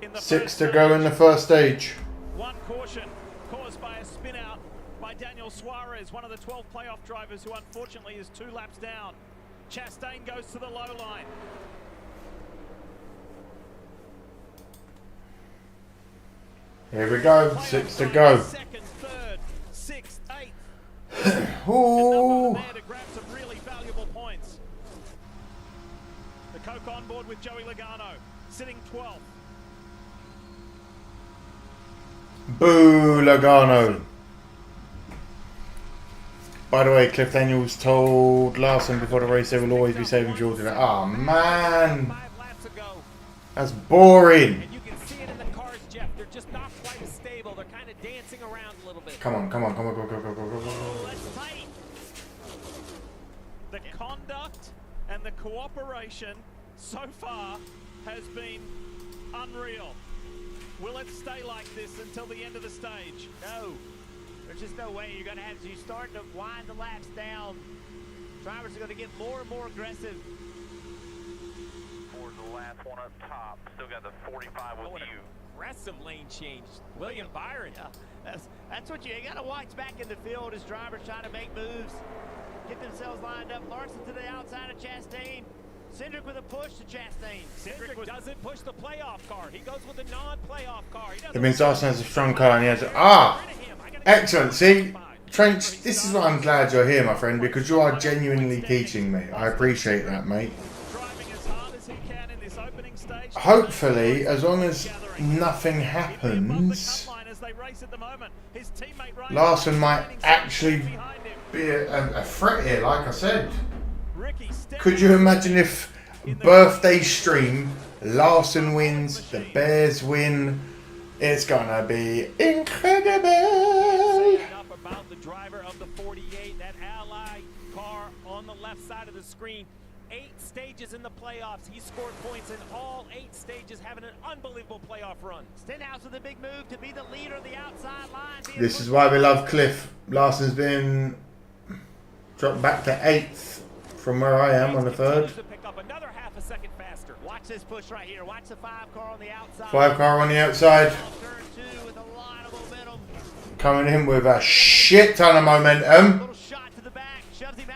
In the 6 first to go in the first stage. One caution caused by a spin out by Daniel Suarez, one of the 12 playoff drivers who unfortunately is 2 laps down. Chastain goes to the low line. Here we go. 6 to go. Second, third, sixth, eighth. Ooh. There to grab some really valuable points. The Coke on board with Joey Logano, sitting 12th. Boo, Logano. By the way, Cliff Daniels told Larson before the race they will always be saving fuel today. Oh man, 5 laps ago. that's boring. And you can see it in the cars, Jeff. They're just not quite as stable. They're kind of dancing around a little bit. Come on, come on, come on, go, go, go, go, go, go. Oh, that's tight. The conduct and the cooperation so far has been unreal. Will it stay like this until the end of the stage? No. There's just no way. You're going to have to start to wind the laps down. Drivers are going to get more and more aggressive. For the last one up top. Still got the 45 with you. Aggressive lane change. William Byron. Yeah, that's what you got to watch back in the field as drivers trying to make moves, get themselves lined up. Larson to the outside of Chastain. Cindric with a push to Chastain. Cindric doesn't push the playoff car. He goes with a non-playoff car. He It means Larson has a strong car and he has a... Excellent. See, Trench, this is what I'm glad you're here, my friend, because you are genuinely teaching me. I appreciate that, mate. Driving as hard as he can in this opening stage. Hopefully, as long as nothing happens, Larson might actually be a threat here, like I said. Could you imagine if birthday stream, Larson wins, the Bears win? It's gonna be incredible. Enough about the driver of the 48, that ally car on the left side of the screen. 8 stages in the playoffs. He scored points in all 8 stages, having an unbelievable playoff run. Stenhouse with a big move to be the leader of the outside line. This is why we love Cliff. Larson's been dropped back to 8th from where I am on the 3rd. To pick up another half a second faster. Watch this push right here. Watch the 5 car on the outside. 5 car on the outside. Turn 2 with a lot of momentum. Coming in with a shit ton of momentum. Little shot to the back. Shoves him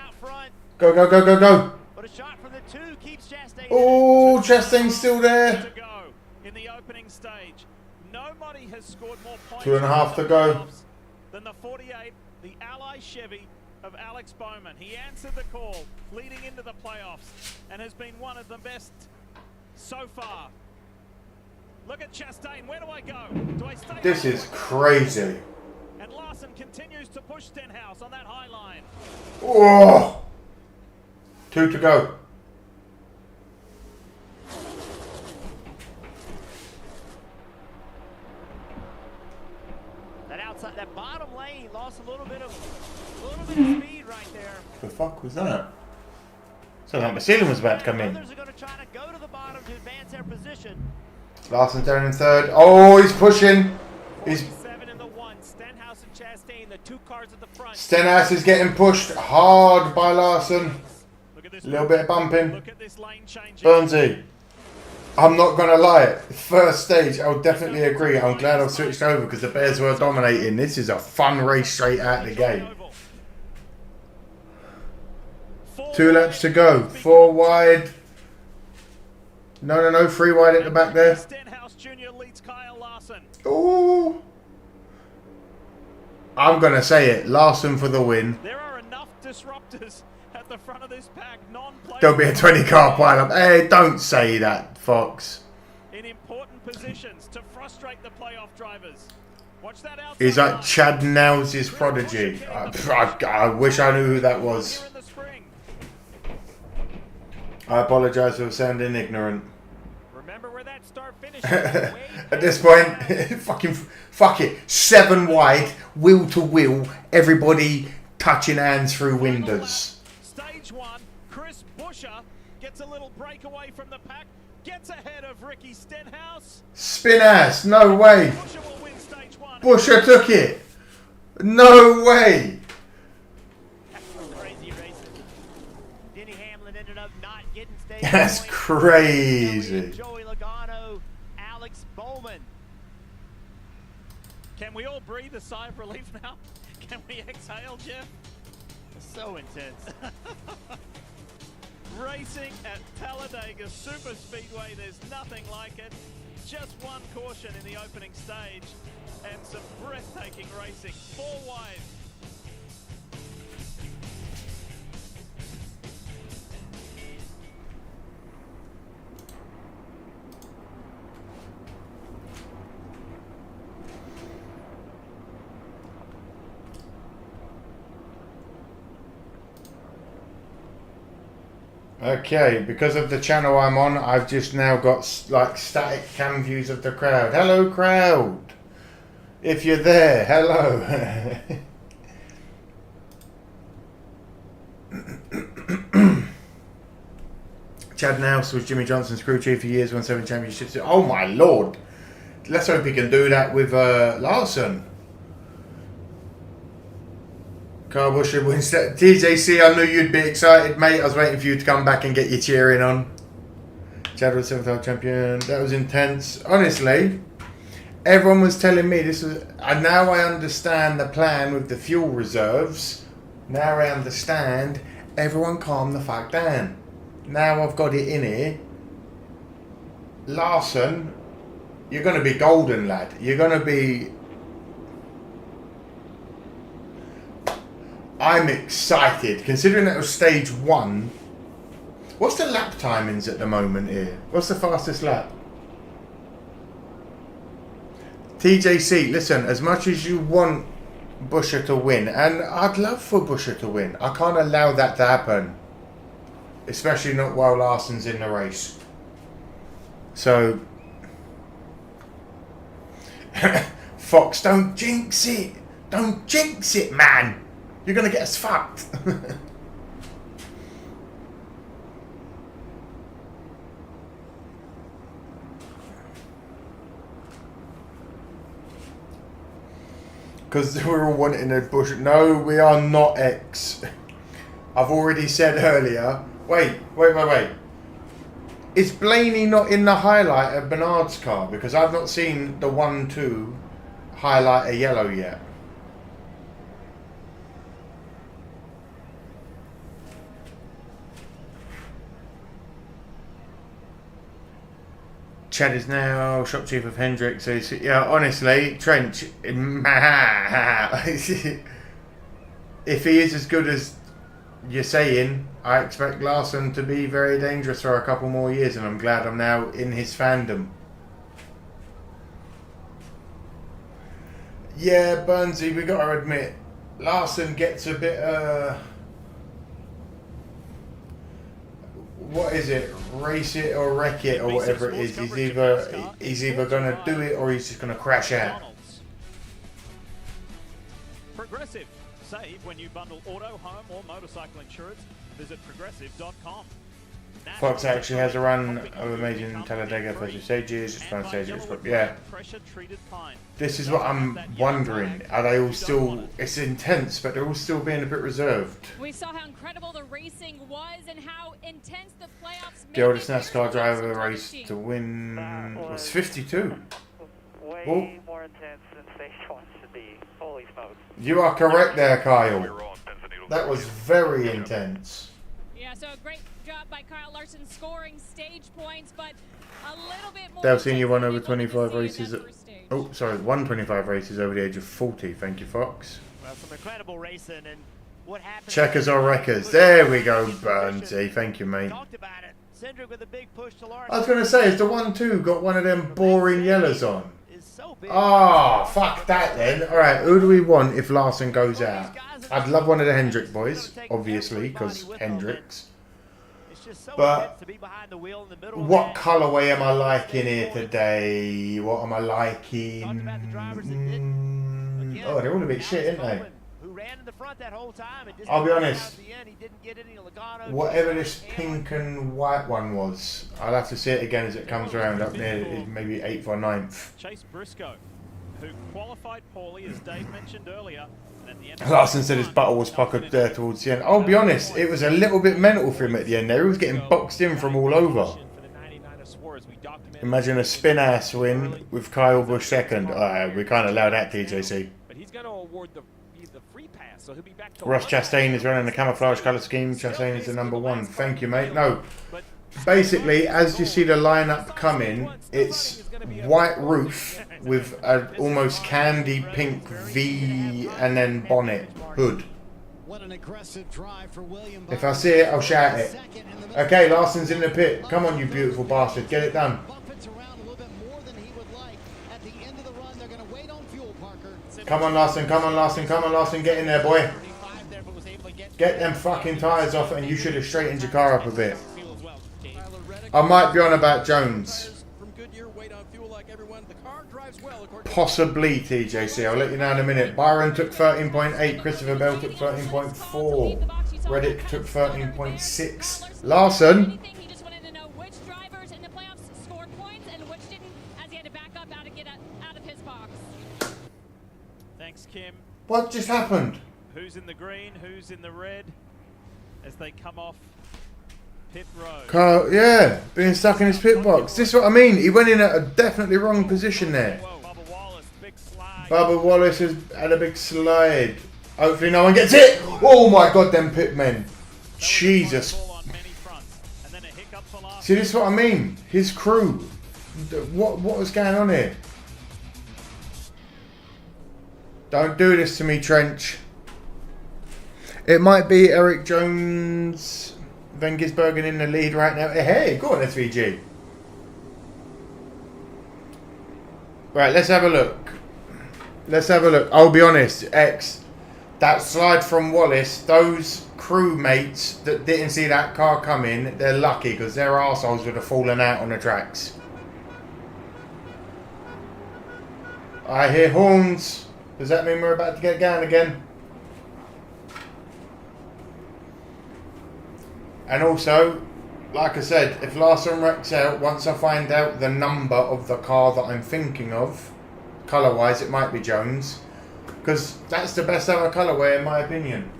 Go, go, go, go, go. But a shot from the 2 keeps Chastain. Oh, Chastain's still there. To go in the opening stage. Nobody has scored more points 2.5 to go. than the 48, the Ally Chevy of Alex Bowman. He answered the call leading into the playoffs and has been one of the best so far. Look at Chastain. Where do I go? Do I stay? This is crazy. And Larson continues to push Stenhouse on that high line. Oh, 2 to go. That outside, that bottom lane lost a little bit of speed right there. The fuck was that? Sounds like my ceiling was about to come in. Others are going to try to go to the bottom to advance their position. Larson down in 3rd. Oh, he's pushing. He's 7 in the 1. Stenhouse and Chastain, the 2 cars at the front. Stenhouse is getting pushed hard by Larson. A little bit of bumping. Look at this lane changing. Burnsy, I'm not going to lie. First stage, I would definitely agree. I'm glad I've switched over because the Bears were dominating. This is a fun race straight out the gate. 2 laps to go. 4 wide. No, 3 wide at the back there. Stenhouse Jr. leads Kyle Larson. Ooh. I'm going to say it. Larson for the win. There are enough disruptors at the front of this pack. There'll be a 20-car pile-up. Hey, don't say that, Fox. In important positions to frustrate the playoff drivers. Watch that out. He's like Chad Nels' prodigy. I wish I knew who that was. I apologise for sounding ignorant. Remember where that start finish At this point, fuck it. 7 wide, wheel to wheel, everybody touching hands through windows. Stage 1, Chris Buescher gets a little breakaway from the pack, gets ahead of Ricky Stenhouse. Spin ass, no way. Buescher will win stage 1. Buescher took it. No way. Crazy racing. Denny Hamlin ended up not getting stage. That's crazy. Joey Logano, Alex Bowman. Can we all breathe a sigh of relief now? Can we exhale, Jeff? So intense. Racing at Talladega Super Speedway, there's nothing like it. Just 1 caution in the opening stage and some breathtaking racing. 4 wide. Okay, because of the channel I'm on, I've just now got like static cam views of the crowd. Hello, crowd. If you're there, hello. Chad Nels was Jimmy Johnson's crew chief for years, won 7 championships. Oh my lord. Let's hope he can do that with Larson. Carl Buescher wins that. TJC, I knew you'd be excited, mate. I was waiting for you to come back and get your cheering on. Chad was 7th champion. That was intense. Honestly, everyone was telling me this was. And now I understand the plan with the fuel reserves. Now I understand. Everyone calm the fuck down. Now I've got it in here. Larson, you're going to be golden, lad. You're going to be. I'm excited, considering that was stage 1. What's the lap timings at the moment here? What's the fastest lap? TJC, listen, as much as you want Buescher to win, and I'd love for Buescher to win, I can't allow that to happen. Especially not while Larson's in the race. So, Fox, don't jinx it. Don't jinx it, man. You're going to get us fucked. Because we're all wanting a Buescher. No, we are not X. I've already said earlier. Wait. Is Blaney not in the highlight of Bernard's car? Because I've not seen the 1-2 highlighter yellow yet. Chad is now shop chief of Hendrix. So yeah, honestly, Trench, if he is as good as you're saying, I expect Larson to be very dangerous for a couple more years, and I'm glad I'm now in his fandom. Yeah, Burnsy, we got to admit, Larson gets a bit, what is it? Race it or wreck it or whatever it is. He's either going to do it or he's just going to crash out. Progressive. Save when you bundle auto, home or motorcycle insurance. Visit progressive.com. Fox actually has a run of Amazing Talladega for 2 stages, just 5 stages, but yeah. This is what I'm wondering. Are they all still, it's intense, but they're all still being a bit reserved. We saw how incredible the racing was and how intense the playoffs made. The oldest NASCAR driver race to win was 52. Way more intense than stage 1 should be. Holy smokes. You are correct there, Kyle. That was very intense. Yeah, so a great job by Kyle Larson scoring stage points, but a little bit more. Dale Senior won over 25 races. Oh, sorry, 125 races over the age of 40. Thank you, Fox. Well, some incredible racing, and what happened? Checkers or wreckers. There we go, Burnsy. Thank you, mate. Talked about it. Cindric with a big push to Larson. I was going to say, has the 1-2 got one of them boring yellows on? Oh, fuck that then. Alright, who do we want if Larson goes out? I'd love one of the Hendrick boys, obviously, because Hendricks. But what colourway am I liking here today? What am I liking? Oh, they're all a bit shit, aren't they? I'll be honest. Whatever this pink and white one was, I'll have to see it again as it comes around up near maybe 8th or 9th. Chase Briscoe, who qualified poorly, as Dave mentioned earlier. Larson said his battle was puckered there towards the end. I'll be honest, it was a little bit mental for him at the end there. He was getting boxed in from all over. Imagine a spin-ass win with Kyle Busch second. We can't allow that, TJC. But he's going to award the free pass, so he'll be back to Ross Chastain is running the camouflage colour scheme. Chastain is the #1. Thank you, mate. No, basically, as you see the lineup coming, it's white roof with an almost candy pink V and then bonnet hood. If I see it, I'll shout it. Okay, Larson's in the pit. Come on, you beautiful bastard. Get it done. Come on, Larson. Come on, Larson. Come on, Larson. Get in there, boy. Get them fucking tyres off and you should have straightened your car up a bit. I might be on about Jones. Possibly, TJC. I'll let you know in a minute. Byron took 13.8. Christopher Bell took 13.4. Reddick took 13.6. Larson. He just wanted to know which drivers in the playoffs scored points and which didn't, as he had to back up out and get out of his box. Thanks, Kim. What just happened? Who's in the green? Who's in the red? As they come off pit road. Carl, yeah, being stuck in his pit box. This is what I mean. He went in at a definitely wrong position there. Bubba Wallace has had a big slide. Hopefully no one gets it. Oh my god, them pit men. Jesus. See, this is what I mean. His crew. What was going on here? Don't do this to me, Trench. It might be Eric Jones, Van Gisbergen in the lead right now. Hey, go on, SVG. Right, let's have a look. Let's have a look. I'll be honest, X. That slide from Wallace, those crewmates that didn't see that car coming, they're lucky because their arseholes would have fallen out on the tracks. I hear horns. Does that mean we're about to get going again? And also, like I said, if Larson wrecks out, once I find out the number of the car that I'm thinking of, colour-wise, it might be Jones. Because that's the best ever colourway, in my opinion.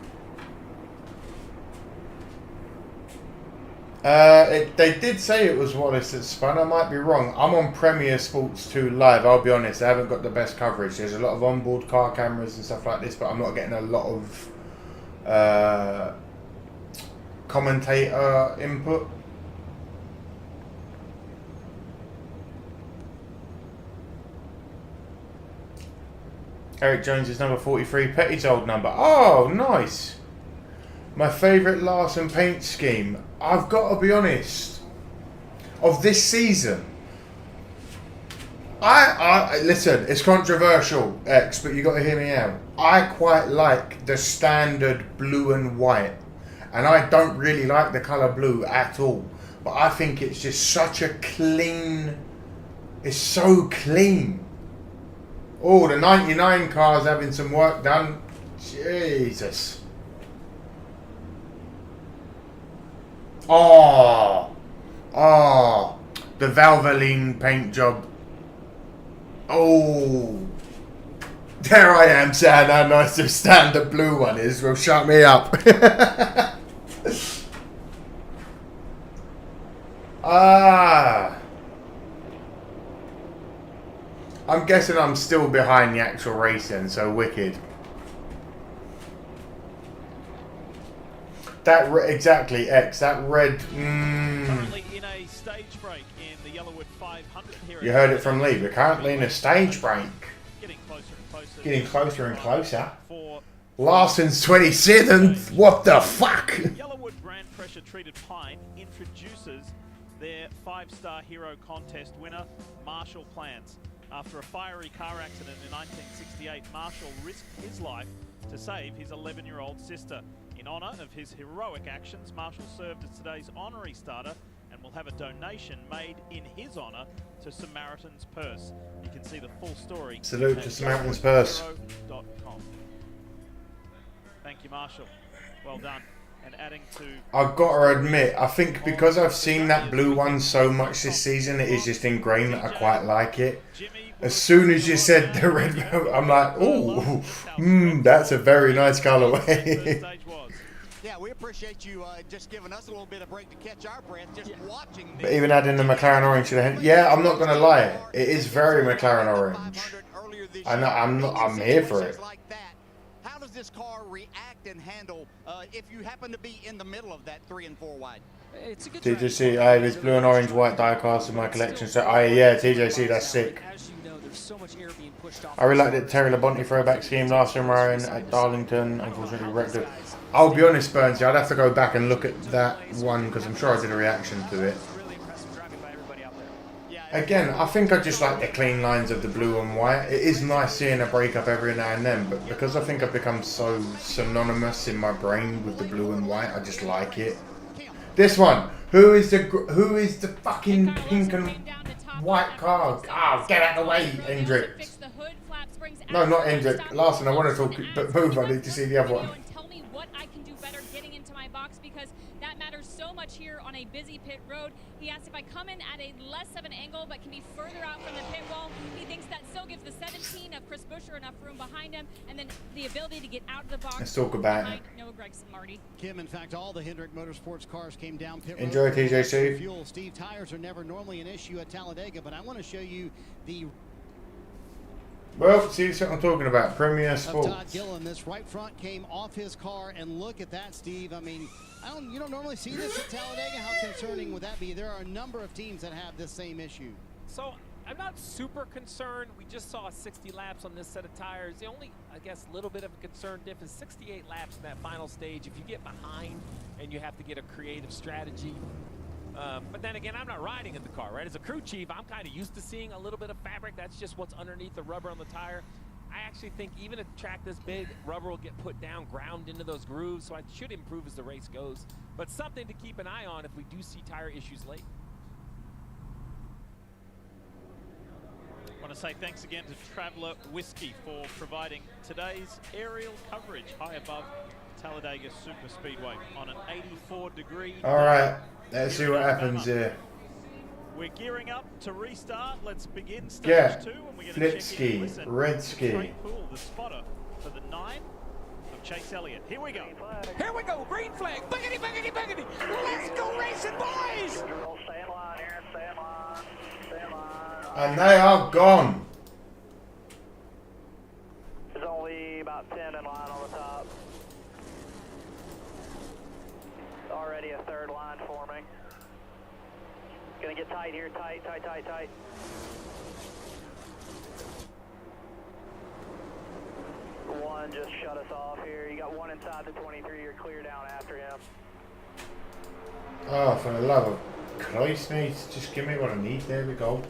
They did say it was Wallace that spun. I might be wrong. I'm on Premier Sports 2 Live. I'll be honest, I haven't got the best coverage. There's a lot of onboard car cameras and stuff like this, but I'm not getting a lot of commentator input. Eric Jones is number 43. Petty's old number. Oh, nice. My favourite Larson paint scheme. I've got to be honest. Of this season. I listen, it's controversial, X, but you got to hear me out. I quite like the standard blue and white. And I don't really like the colour blue at all. But I think it's just such a clean... It's so clean. Oh, the 99 car's having some work done. Jesus. Oh. Oh. The Valvoline paint job. Oh. There I am saying how nice the standard blue one is. Well, shut me up. I'm guessing I'm still behind the actual racing, so wicked. That exactly, X. That red. Currently in a stage break in the Yellowwood 500 here. You heard it from Lee. We're currently in a stage break. Getting closer and closer. Getting closer and closer. Larson's 27th. What the fuck? Yellowwood Grand Pressure Treated Pine introduces their 5-star hero contest winner, Marshall Plants. After a fiery car accident in 1968, Marshall risked his life to save his 11-year-old sister. In honour of his heroic actions, Marshall served as today's honorary starter and will have a donation made in his honour to Samaritan's Purse. You can see the full story. Salute to Samaritan's Purse. Thank you, Marshall. Well done. And adding to... I've got to admit, I think because I've seen that blue one so much this season, it is just ingrained that I quite like it. As soon as you said the red, I'm like, oh, that's a very nice colourway. Yeah, we appreciate you just giving us a little bit of break to catch our breath, just watching. But even adding the McLaren orange to the head, yeah, I'm not gonna lie, it is very McLaren orange. I know, I'm here for it. How does this car react and handle if you happen to be in the middle of that 3 and 4 wide? It's a good TJC, I have his blue and orange white die cast in my collection. So, yeah, TJC, that's sick. I really like the Terry Labonte throwback scheme last time around at Darlington. Unfortunately, wrecked it. I'll be honest, Burnsy, I'd have to go back and look at that one because I'm sure I did a reaction to it. Again, I think I just like the clean lines of the blue and white. It is nice seeing a breakup every now and then, but because I think I've become so synonymous in my brain with the blue and white, I just like it. This one, who is the fucking pink and white car? Oh, get out of the way, Hendrick. No, not Hendrick. Larson, I want to talk, but move. I need to see the other one. That matters so much here on a busy pit road. He asked if I come in at a less of an angle but can be further out from the pit wall. He thinks that still gives the 17 of Chris Buescher enough room behind him and then the ability to get out of the box. Let's talk about it. Noah Gregson, Marty. Kim, in fact, all the Hendrick Motorsports cars came down pit road. Enjoy TJC. Fuel. Steve, tires are never normally an issue at Talladega, but I want to show you the... Well, see what I'm talking about. Premier Sports. Todd Gillen, this right front came off his car, and look at that, Steve. I mean, you don't normally see this at Talladega. How concerning would that be? There are a number of teams that have this same issue. So I'm not super concerned. We just saw 60 laps on this set of tires. The only, I guess, little bit of a concern diff is 68 laps in that final stage. If you get behind and you have to get a creative strategy. But then again, I'm not riding in the car, right? As a crew chief, I'm kind of used to seeing a little bit of fabric. That's just what's underneath the rubber on the tire. I actually think even a track this big, rubber will get put down, ground into those grooves, so it should improve as the race goes. But something to keep an eye on if we do see tire issues late. I want to say thanks again to Traveller Whiskey for providing today's aerial coverage high above Talladega Super Speedway on an 84-degree. All right, let's see what happens here. We're gearing up to restart. Let's begin stage 2. And we're going to check in ski, red ski. Pool, the spotter for the 9 of Chase Elliott. Here we go. Here we go. Green flag. Boogity, boogity, boogity. Let's go racing, boys. Stay in line here. Stay in line. Stay in line. And they are gone. There's only about 10 in line on the top. Already a third line forming. Gonna get tight here, tight, tight, tight, tight. 1 just shut us off here. You got one inside the 23. You're clear down after him. Oh, for the love of Christ, mate. Just give me what I need. There we go.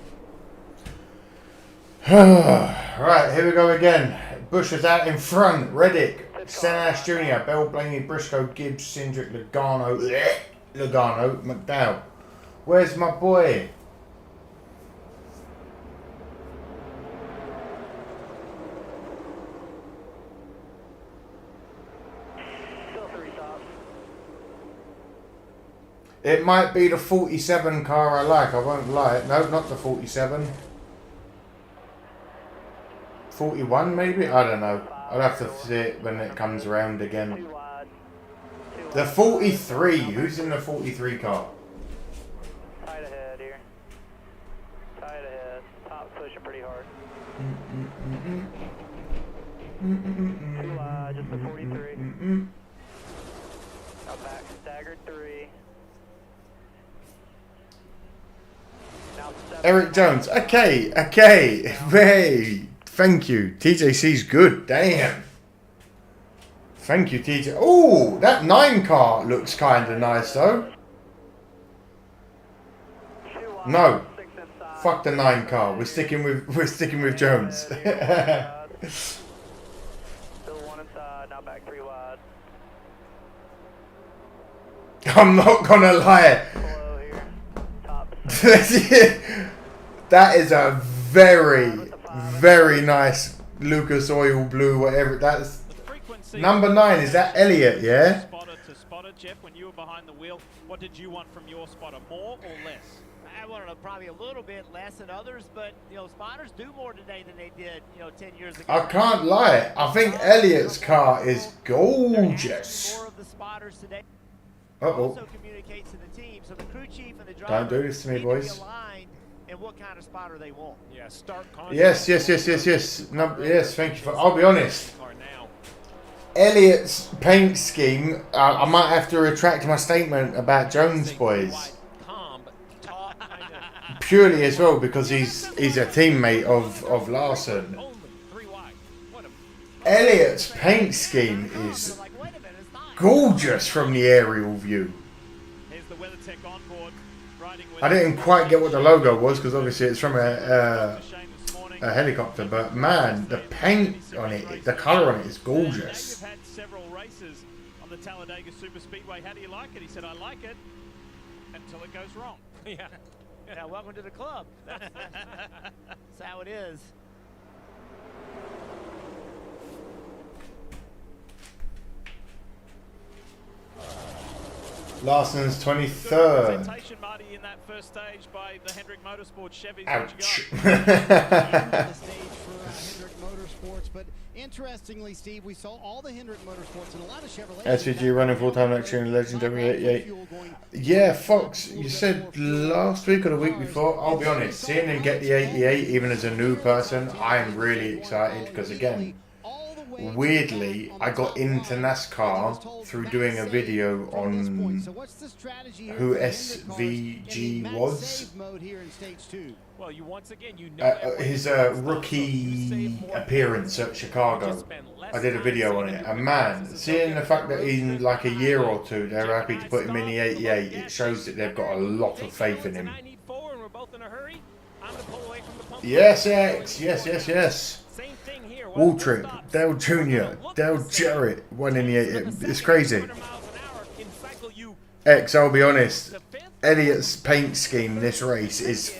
Right, here we go again. Bush is out in front. Reddick, Senash Jr., Bell, Blaney, Briscoe, Gibbs, Cindric, Logano, McDowell. Where's my boy? Still 3 stops. It might be the 47 car I like. I won't lie. No, not the 47. 41 maybe? I don't know. I'll have to see it when it comes around again. The 43. Who's in the 43 car? Tight ahead here. Tight ahead. Top pushing pretty hard. 2 wide, just the 43. Now back, staggered 3. Now 7. Eric Jones. Okay, okay. Hey, thank you. TJC's good. Damn. Thank you, TJ. Oh, that 9 car looks kind of nice though. No, fuck the 9 car. We're sticking with Jones. Still 1 inside, now back 3 wide. I'm not gonna lie. Below here. Top. That is a very, very nice Lucas Oil Blue, whatever. That's number 9. Is that Elliott? Yeah. Spotter to spotter, Jeff. When you were behind the wheel, what did you want from your spotter? More or less? I wanted probably a little bit less than others, but you know, spotters do more today than they did, 10 years ago. I can't lie. I think Elliott's car is gorgeous. More of the spotters today. Uh-oh. Also communicate to the team, so the crew chief and the driver Don't do this to me, boys. And what kind of spotter they want. Yeah, start contact. Yes. No, yes, thank you for. I'll be honest. Elliott's paint scheme. I might have to retract my statement about Jones, boys. Purely as well because he's a teammate of Larson. Elliott's paint scheme is gorgeous from the aerial view. I didn't quite get what the logo was because obviously it's from a helicopter, but man, the paint on it, the color on it is gorgeous. You've had several races on the Talladega Super Speedway. How do you like it? He said, I like it until it goes wrong. Yeah. Yeah, welcome to the club. That's how it is. Larson's 23rd. Presentation, Marty, in that first stage by the Hendrick Motorsports Chevys. Ouch. The stage for Hendrick Motorsports, but interestingly, Steve, we saw all the Hendrick Motorsports and a lot of Chevrolet. SVG running full-time next year in the legendary 88. Yeah, Fox, you said last week or the week before. I'll be honest, seeing him get the 88, even as a new person, I am really excited because again, weirdly, I got into NASCAR through doing a video on who SVG was. Well, you once again, his rookie appearance at Chicago. I did a video on it, and man, seeing the fact that in like a year or two they're happy to put him in the 88, it shows that they've got a lot of faith in him. Yes, X. Yes. Waltrip, Dale Jr., Dale Jarrett won in the 88. It's crazy. X, I'll be honest, Elliott's paint scheme this race is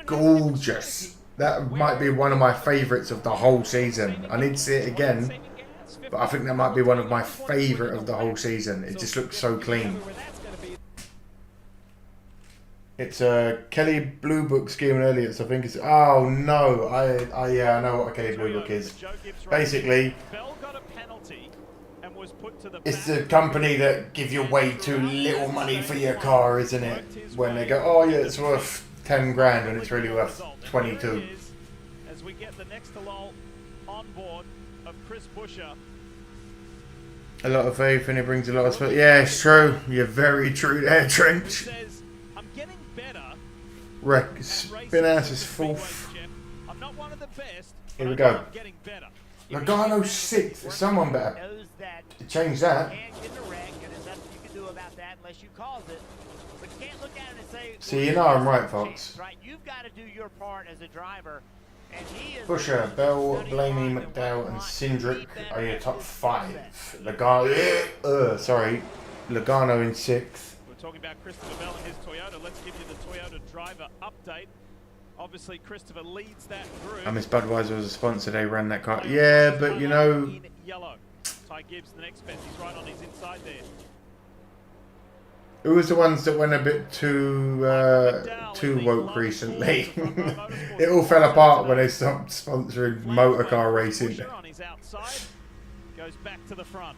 gorgeous. That might be one of my favourites of the whole season. I need to see it again, but I think that might be one of my favourite of the whole season. It just looks so clean. It's a Kelly Blue Book scheme and Elliott's. I think it's. Oh no! I know what a Kelly Blue Book is. Basically, it's the company that give you way too little money for your car, isn't it? When they go, oh yeah, it's worth 10 grand and it's really worth 22. As we get the next lull on board of Chris Buescher. A lot of faith and it brings a lot of space. Yeah, it's true. You're very true there, Trench. Spin ass is fourth. I'm not one of the best. Here we go. Logano 6th. Someone better change that. Can't get in a wreck, and there's nothing you can do about that unless you cause it. But you can't look at it and say, See, you know I'm right, folks. right? You've got to do your part as a driver. And he is Busher, Bell, Blaney, McDowell, and Cindric are your top 5. Logano, sorry, Logano in 6th. We're talking about Christopher Bell and his Toyota. Let's give you the Toyota driver update. Obviously, Christopher leads that group. I miss Budweiser was a sponsor. They ran that car. Yeah, but you know. In yellow. Ty Gibbs, the next best. He's right on his inside there. Who was the ones that went a bit too woke recently? It all fell apart when they stopped sponsoring motor car racing. On his outside, goes back to the front.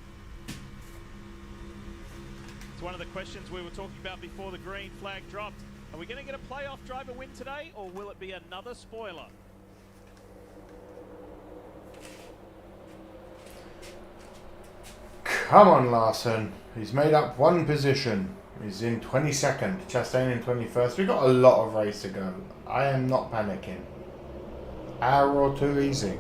It's one of the questions we were talking about before the green flag dropped. Are we going to get a playoff driver win today, or will it be another spoiler? Come on, Larson. He's made up one position. He's in 22nd. Chastain in 21st. We've got a lot of race to go. I am not panicking. Hour or two easy.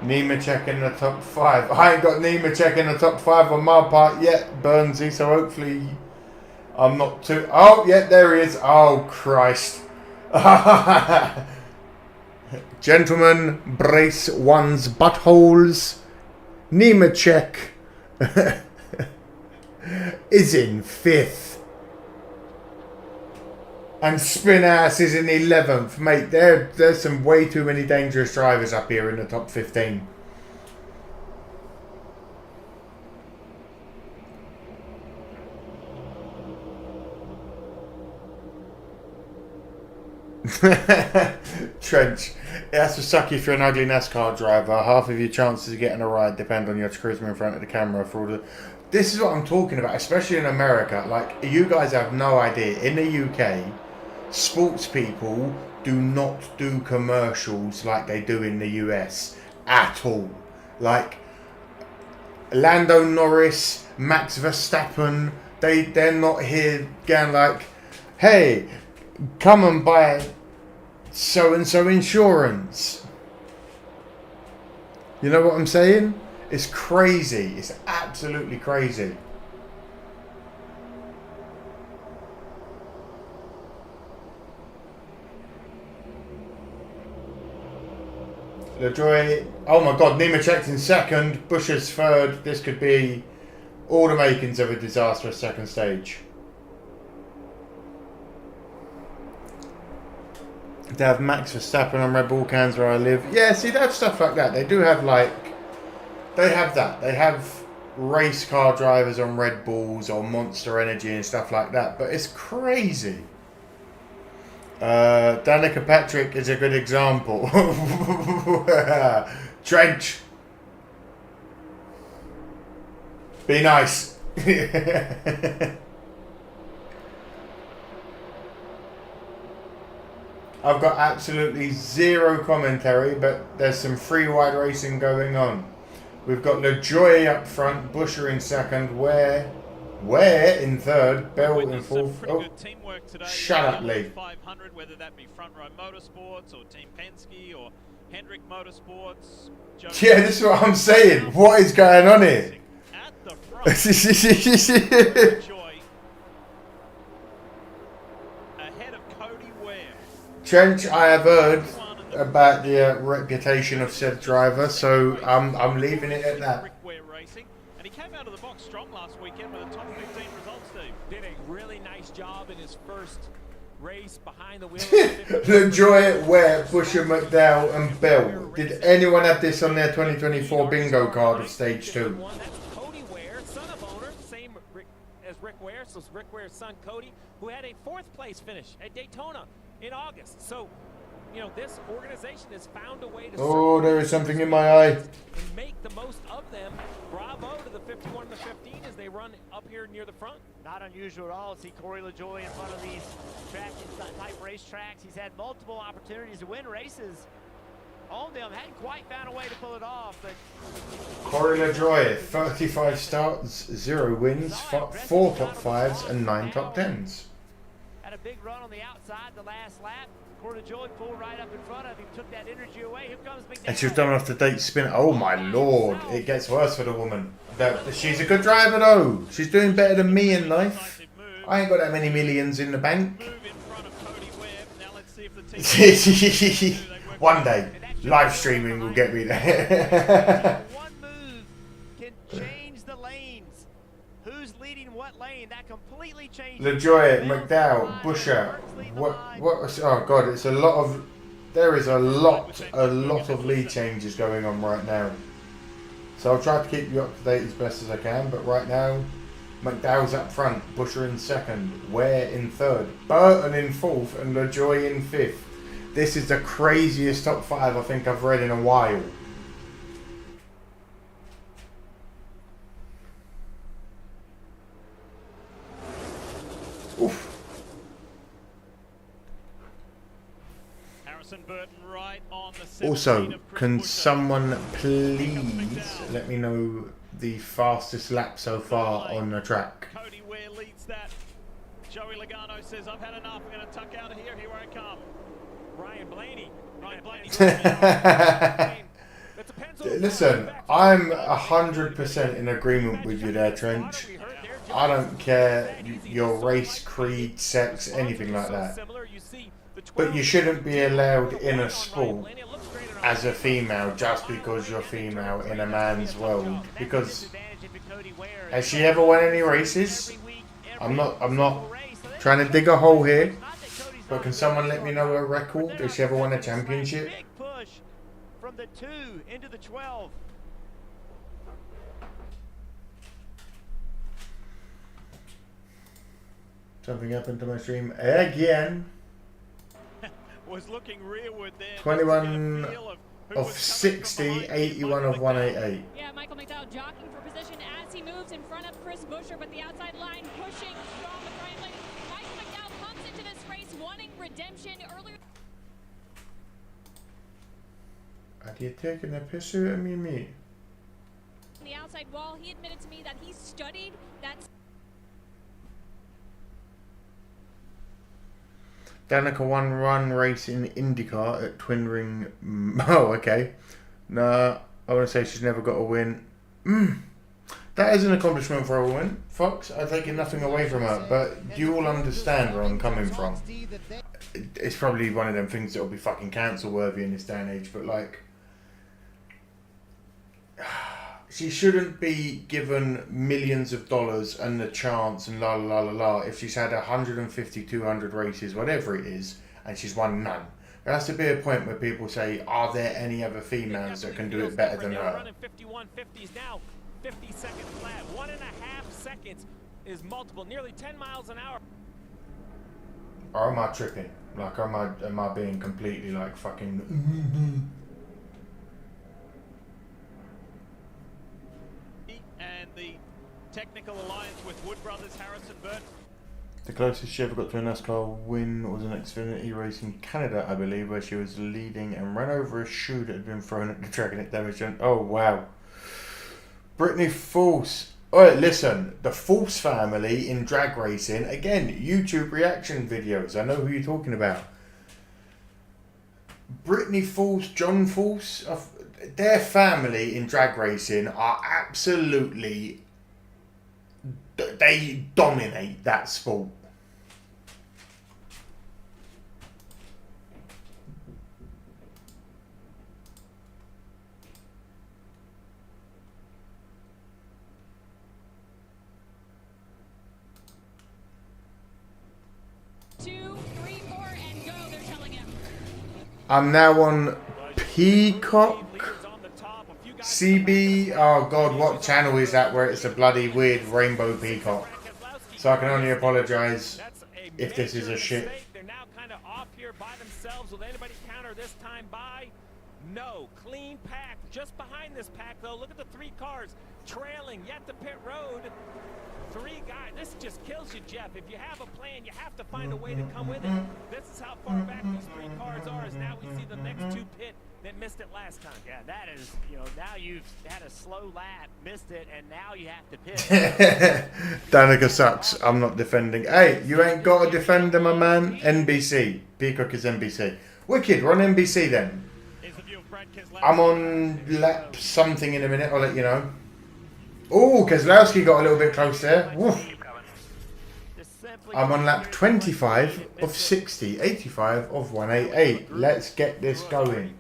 Nemechek in the top 5. I ain't got Nemechek in the top 5 on my part yet, Burnsy, so hopefully I'm not too... Oh, yeah, there he is. Oh, Christ. Gentlemen, brace one's buttholes. Nemechek is in 5th. And Spinass is in 11th. Mate, there's some way too many dangerous drivers up here in the top 15. Trench. It has to suck if you're an ugly NASCAR driver. Half of your chances of getting a ride depend on your charisma in front of the camera for all the... This is what I'm talking about, especially in America. Like, you guys have no idea. In the UK, sports people do not do commercials like they do in the US at all. Like, Lando Norris, Max Verstappen, they're not here going like, hey, come and buy so-and-so insurance. You know what I'm saying? It's crazy. It's absolutely crazy. LaJoy. Oh my God, Nemechek's in 2nd. Busher's 3rd. This could be all the makings of a disastrous second stage. They have Max Verstappen on Red Bull cans where I live. Yeah, see, they have stuff like that. They do have like... They have that. They have race car drivers on Red Bulls or Monster Energy and stuff like that. But it's crazy. Danica Patrick is a good example. Trench. Be nice. I've got absolutely zero commentary, but there's some free wide racing going on. We've got LaJoy up front, Busher in 2nd, Ware in 3rd, Bell in 4th. Oh, shut up, Lee. 500, whether that be Front Row Motorsports or Team Penske or Hendrick Motorsports. Yeah, this is what I'm saying. What is going on here? At the front, ahead of Cody Ware. Trench, I have heard about the reputation of said driver, so I'm leaving it at that. Racing, and he came out of the box strong last weekend with a top 15 result, Steve. Did a really nice job in his first race behind the wheel. LaJoy, Ware, Busher, McDowell, and Bell. Did anyone have this on their 2024 bingo card of stage 2? That's Cody Ware, son of owner, same as Rick Ware. So it's Rick Ware's son, Cody, who had a 4th place finish at Daytona in August. So, you know, this organization has found a way to... Oh, there is something in my eye. And make the most of them. Bravo to the 51 and the 15 as they run up here near the front. Not unusual at all to see Corey LaJoy in front of these type racetracks. He's had multiple opportunities to win races. on them. Hadn't quite found a way to pull it off, but Corey LaJoy, 35 starts, 0 wins, 4 top 5s and 9 top 10s. had a big run on the outside the last lap. Corey LaJoy pulled right up in front of him, took that energy away. Here comes McDowell. And she was done off the date spin. Oh my lord, it gets worse for the woman. She's a good driver though. She's doing better than me in life. I ain't got that many millions in the bank. One day, live streaming will get me there. One move can change the lanes. Who's leading what lane? That completely changes. LaJoy, McDowell, Busher. What? Oh god, it's a lot of. There is a lot of lead changes going on right now. So I'll try to keep you up to date as best as I can. But right now, McDowell's up front, Busher in second, Ware in third, Burton in fourth, and LaJoy in fifth. This is the craziest top 5 I think I've read in a while. Oof. Harrison Burton right on the Also, can someone please let me know the fastest lap so far on the track? Cody Ware leads that. Joey Logano says, I've had enough. I'm going to tuck out of here. Here I come. Ryan Blaney. Listen, I'm 100% in agreement with you there, Trench. I don't care your race, creed, sex, anything like that. But you shouldn't be allowed in a sport as a female just because you're female in a man's world. Because has she ever won any races? I'm not trying to dig a hole here. But can someone let me know her record? Has she ever won a championship? Big push from the 2 into the 12. Something happened to my stream again. Was looking rearward there. 21 of 60, 81 of 188. Yeah, Michael McDowell jockeying for position as he moves in front of Chris Busher, but the outside line pushing strong with Ryan Blaney. Michael McDowell comes into this race wanting redemption earlier. Are you taking a piss out of me, mate? On the outside wall, he admitted to me that he studied that. Danica won run race in IndyCar at Twin Ring. Oh, okay. Nah, I want to say she's never got a win. That is an accomplishment for a woman, Fox. I'm taking nothing away from her, but you all understand where I'm coming from. It's probably one of them things that will be fucking cancel worthy in this day and age, but like, she shouldn't be given millions of dollars and the chance and la la la la la if she's had 150, 200 races, whatever it is, and she's won none. There has to be a point where people say, are there any other females that can do it better than her? Running 51.50s now, 50 seconds flat. 1.5 seconds is multiple, nearly 10 miles an hour. Or am I tripping? Like, am I being completely like fucking... And the technical alliance with Wood Brothers, Harrison Burton. The closest she ever got to a NASCAR win was an Xfinity race in Canada, I believe, where she was leading and ran over a shoe that had been thrown at the track and it damaged her. Oh, wow. Brittany Force. Alright, listen. The Force family in drag racing. Again, YouTube reaction videos. I know who you're talking about. Brittany Force, John Force. Their family in drag racing are absolutely... They dominate that sport. I'm now on Peacock CB. Oh god, what channel is that where it's a bloody weird rainbow peacock? So I can only apologise if this is a shit. They're now kind of off here by themselves. Will anybody counter this time by? No. Clean pack. Just behind this pack though, look at the 3 cars trailing yet the pit road. 3 guys. This just kills you, Jeff. If you have a plan, you have to find a way to come with it. This is how far back these 3 cars are, as now we see the next 2 pit that missed it last time. Yeah, that is, you know, now you've had a slow lap, missed it, and now you have to pit. Danica sucks. I'm not defending. Hey, you ain't got to defend him, my man. NBC. Peacock is NBC. Wicked, we're on NBC then. I'm on lap something in a minute, I'll let you know. Oh, Keselowski got a little bit close there. Woof. I'm on lap 25 of 60, 85 of 188. Let's get this going.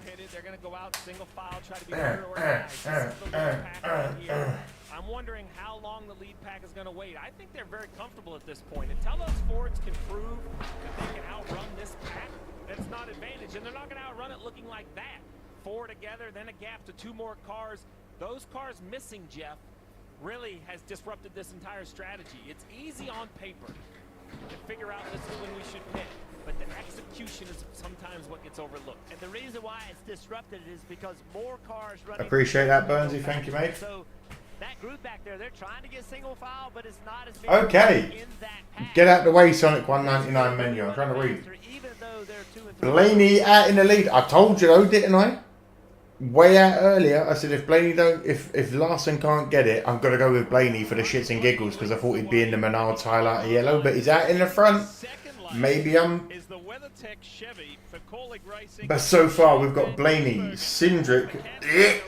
I'm wondering how long the lead pack is going to wait. I think they're very comfortable at this point. Until those Fords can prove that they can outrun this pack, that's not advantage. And they're not going to outrun it looking like that. Four together, then a gap to two more cars. Those cars missing, Jeff, really has disrupted this entire strategy. It's easy on paper to figure out this is when we should pit, but the execution is sometimes what gets overlooked. And the reason why it's disrupted is because more cars running. Appreciate that, Burnsy. Thank you, mate. So that group back there, they're trying to get single file, but it's not as many okay. in that pack. Get out the way, Sonic 199 menu. I'm trying to read. Blaney out in the lead. I told you though, didn't I? Way out earlier, I said if Blaney don't, if Larson can't get it, I'm gonna go with Blaney for the shits and giggles because I thought he'd be in the Menards highlighter yellow, but he's out in the front. Maybe but so far we've got Blaney, Cindric,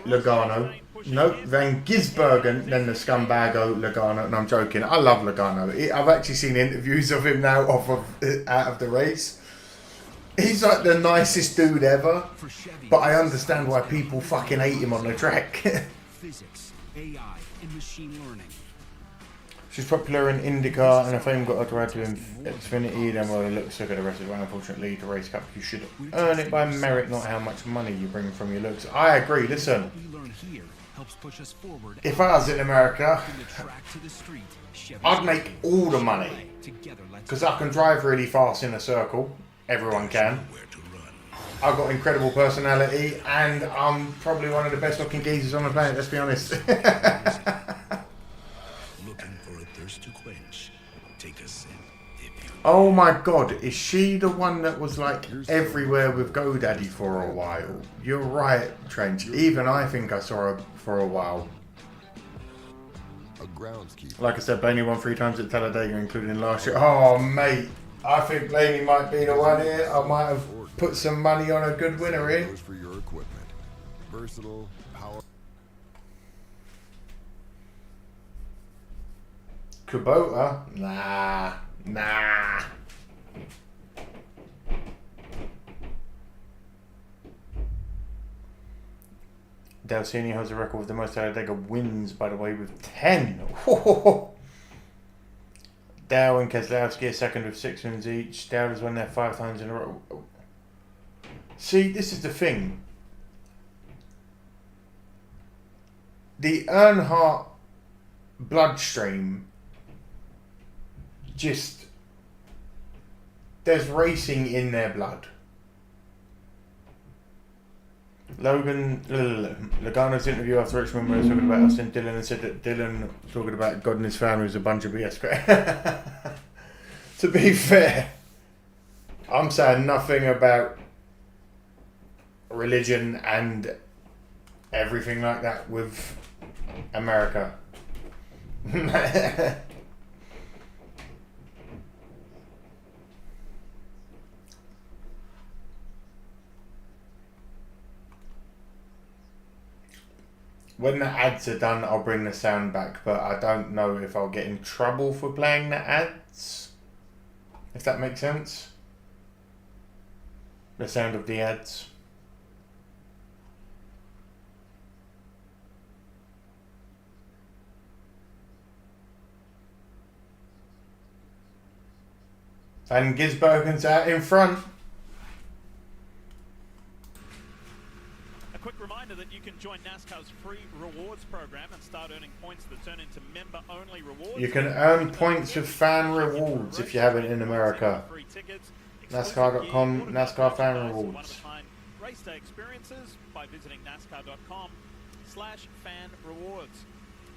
Logano, nope, Van Gisbergen, then the scumbago Logano. And I'm joking. I love Logano. I've actually seen interviews of him now out of the race. He's like the nicest dude ever, but I understand why people fucking hate him on the track. Physics, AI, and machine learning. She's popular in IndyCar, and if I'm got to add to Xfinity, then well, it looks so good the rest of the way. Unfortunately, the race cup, you should earn it by merit, not how much money you bring from your looks. I agree. Listen, if I was in America, I'd make all the money because I can drive really fast in a circle. Everyone can. I've got incredible personality, and I'm probably one of the best looking geezers on the planet, let's be honest. Looking for a thirst to quench. Take a sip. Oh my god, is she the one that was like everywhere with GoDaddy for a while? You're right, Trench. Even I think I saw her for a while. Like I said, Blaney won 3 times at Talladega, including last year. Oh, mate. I think Blaney might be the one here. I might have put some money on a good winner here. For your equipment. Versatile, power. Kubota? Nah. Dalcini has a record with the most Talladega wins, by the way, with 10. Dow and Keselowski are second with 6 wins each. Dow has won there 5 times in a row. See, this is the thing. The Earnhardt bloodstream just... There's racing in their blood. Logano's interview after Richmond where he was talking about Austin Dillon and said that Dillon talking about God and his family was a bunch of BS. To be fair, I'm saying nothing about religion and everything like that with America. When the ads are done, I'll bring the sound back, but I don't know if I'll get in trouble for playing the ads. If that makes sense. The sound of the ads. Van Gisbergen's out in front. Quick reminder that you can join NASCAR's free rewards program and start earning points that turn into member-only rewards. You can earn points with fan rewards if you have it in America. NASCAR.com, NASCAR fan rewards. Race day experiences by visiting NASCAR.com/fan rewards.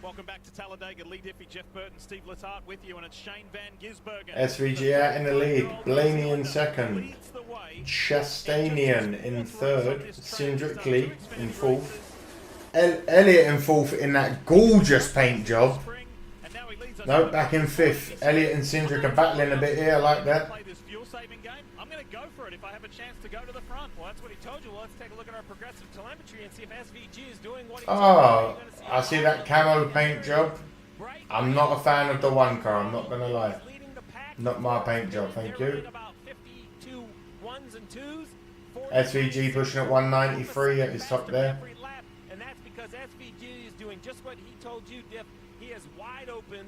Welcome back to Talladega. Lee Diffie, Jeff Burton, Steve Letarte with you, and it's Shane Van Gisbergen. SVG out in the lead. Blaney in second. Chastanian in third. Cindric Lee in fourth. Elliott in fourth in that gorgeous paint job. No, back in fifth. Elliott and Cindric are battling a bit here. I like that. I'm going to go for it if I have a chance to go to the front. Well, that's what he told you. Well, let's take a look at our progressive telemetry and see if SVG is doing what he Oh, I see that camo paint job. I'm not a fan of the one car, I'm not going to lie. Not my paint job, thank you. SVG pushing at 193 at his top there. And that's because SVG is doing just what he told you, Diff. He is wide open.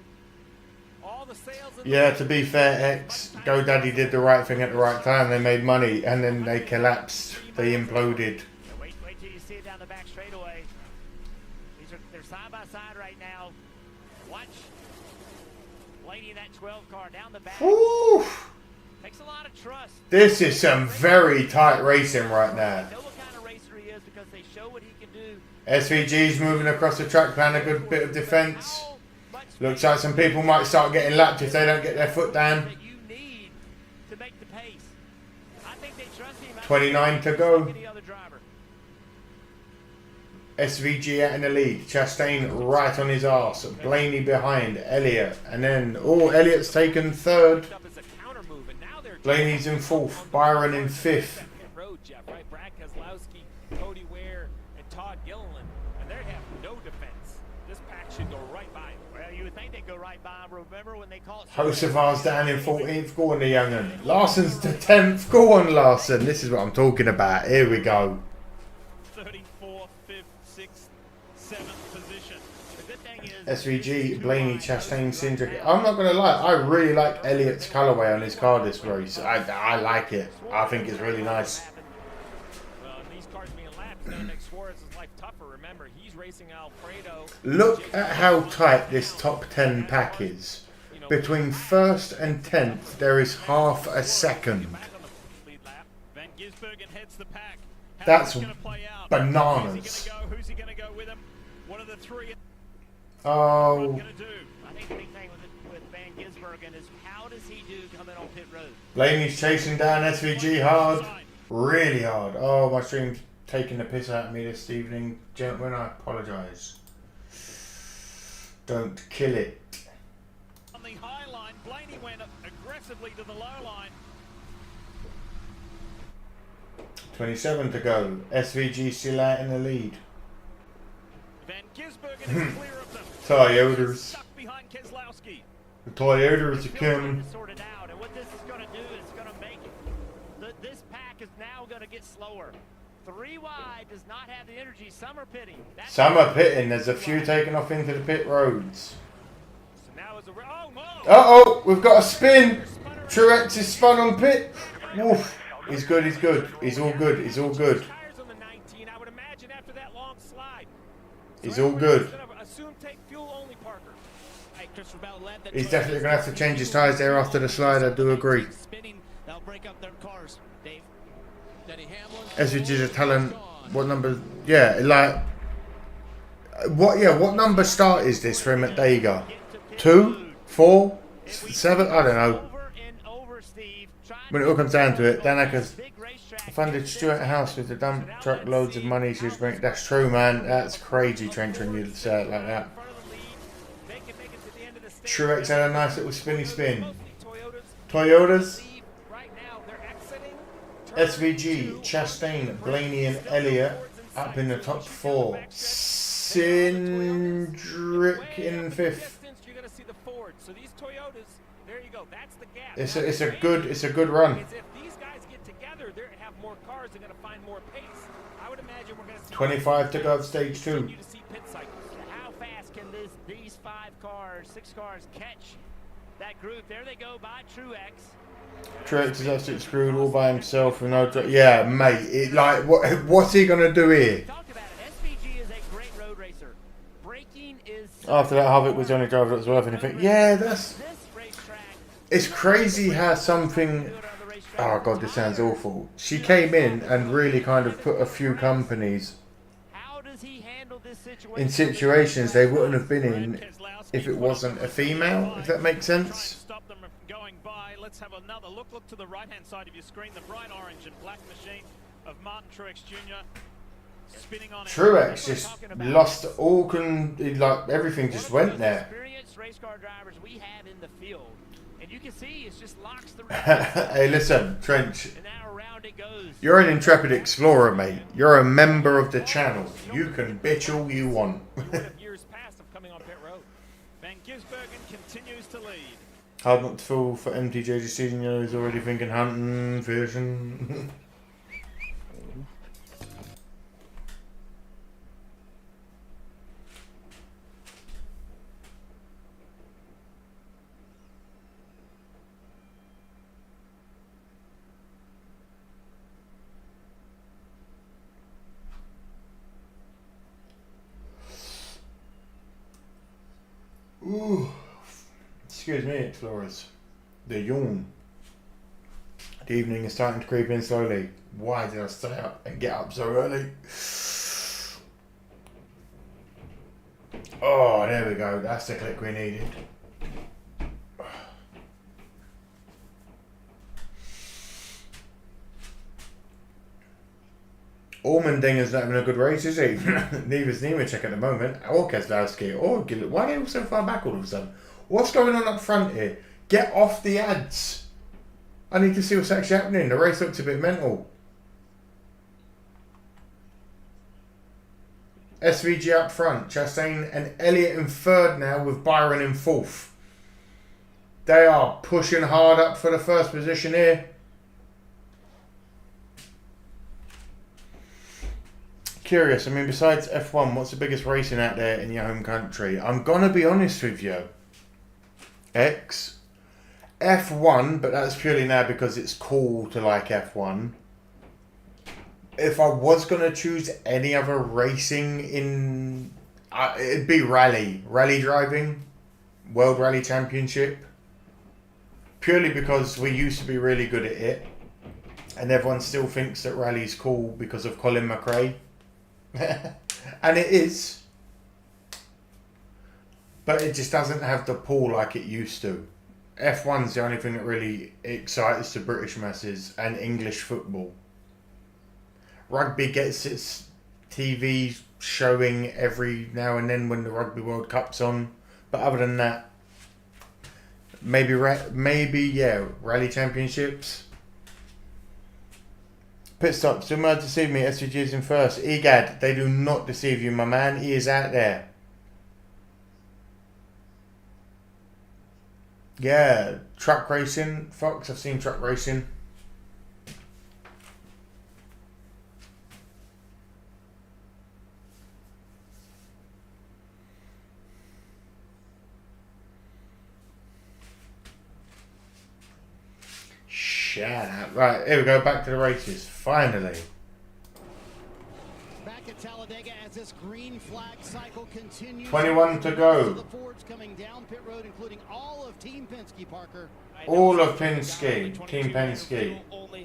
Yeah, to be fair, GoDaddy did the right thing at the right time. They made money and then they collapsed. They imploded. Wait till you see it down the back straightaway. They're side by side right now. Watch Blaney in that 12 car down the back. Woo! Takes a lot of trust. This is some very tight racing right now. They know what kind of racer he is because they show what he can do. SVG's moving across the track, playing a good bit of defense. Looks like some people might start getting lapped if they don't get their foot down. 29 to go. SVG out in the lead. Chastain right on his arse. Blaney behind. Elliott. And then, oh, Elliott's taken third. Blaney's in fourth. Byron in fifth. Hosevar's down in 14th. Go on, the young'un. Larson's to 10th. Go on, Larson. This is what I'm talking about. Here we go. 34th, 5th, 6th, 7th position. SVG, Blaney, Chastain, Cindric. I'm not going to lie. I really like Elliott's colourway on his car this race. I like it. I think it's really nice. These cars being lapped is going to make Suarez's life tougher. Remember, he's racing Alfredo. Look at how tight this top 10 pack is. Between first and 10th, there is half a second. That's bananas. Oh. I think the big thing with Van Gisbergen is how does he do coming on pit road? Blaney's chasing down SVG hard. Really hard. Oh, my stream's taking the piss out of me this evening. Gentlemen, I apologise. Don't kill it. On the high line, Blaney went aggressively to the low line. 27 to go. SVG still out in the lead. Van Gisbergen is clear of them. Toyotas. Stuck behind Keselowski. The Toyotas are coming. Sorted out, and what this is going to do is going to make this pack is now going to get slower. 3 wide does not have the energy. Some are pitting. Some are pitting. There's a few taking off into the pit roads. So now is Uh-oh, we've got a spin. Truex is spun on pit. Woof. He's good, he's good. He's all good, he's all good. He's all good. He's definitely going to have to change his tyres there after the slide, I do agree. SVG's a talent. What number? Yeah, like... What number start is this for him at Dega? 2? 4? 7? I don't know. When it all comes down to it, Danica's funded Stuart House with the dump truck loads of money she was bringing. That's true, man. That's crazy, Trent, when you say it like that. Truex had a nice little spinny spin. Toyotas. SVG, Chastain, Blaney and Elliott up in the top 4. Cindric in 5th. It's a good run. 25 to go of stage 2. How fast can these 6 cars catch that group? There they go by Truex. Truex is absolutely screwed all by himself with no drive. Yeah, mate. What's he gonna do here? SVG is a great road racer. Braking is. After that, Harvick was the only driver that was worth anything. Yeah, that's. It's crazy how something. Oh god, this sounds awful. She came in and really kind of put a few companies does he handle this situation? in situations they wouldn't have been in if it wasn't a female, if that makes sense. Stop them from going by. Let's have another look. Look to the right-hand side of your screen. The bright orange and black machine of Martin Truex Jr. spinning on. Truex just lost all like everything just went there. Experienced race car drivers we have in the field, and you can see it's just locks the. Hey, listen, Trench. And now around it goes. You're an intrepid explorer, mate. You're a member of the channel. You can bitch all you want. Years past of coming on pit road. Van Gisbergen continues to lead. Hard not to fall for MTJ this season. You know, he's already thinking hunting, fishing. Ooh. Excuse me, explorers. The yawn. The evening is starting to creep in slowly. Why did I stay up and get up so early? Oh, there we go. That's the click we needed. Allmendinger's not having a good race, is he? Neither's Nemechek at the moment. Or Keselowski. Or Gillett. Why are they all so far back all of a sudden? What's going on up front here? Get off the ads. I need to see what's actually happening. The race looks a bit mental. SVG up front. Chastain and Elliott in third now with Byron in fourth. They are pushing hard up for the first position here. Curious, I mean, besides F1, what's the biggest racing out there in your home country? I'm going to be honest with you. F1, but that's purely now because it's cool to like F1. If I was going to choose any other racing in... it'd be rally. Rally driving. World Rally Championship. Purely because we used to be really good at it. And everyone still thinks that rally's cool because of Colin McRae. And it is. But it just doesn't have the pull like it used to. F1's the only thing that really excites the British masses and English football. Rugby gets its TV showing every now and then when the Rugby World Cup's on. But other than that, maybe Rally Championships. Pit stops. Do not deceive me. SVG is in first. EGAD, they do not deceive you, my man. He is out there. Yeah, truck racing. Fox, I've seen truck racing. Shut up. Right, here we go. Back to the races. Finally. Back at Talladega as this green flag cycle continues. 21 to go. The Fords coming down pit road, including all of Team Penske, Parker. All of Penske. Team Penske.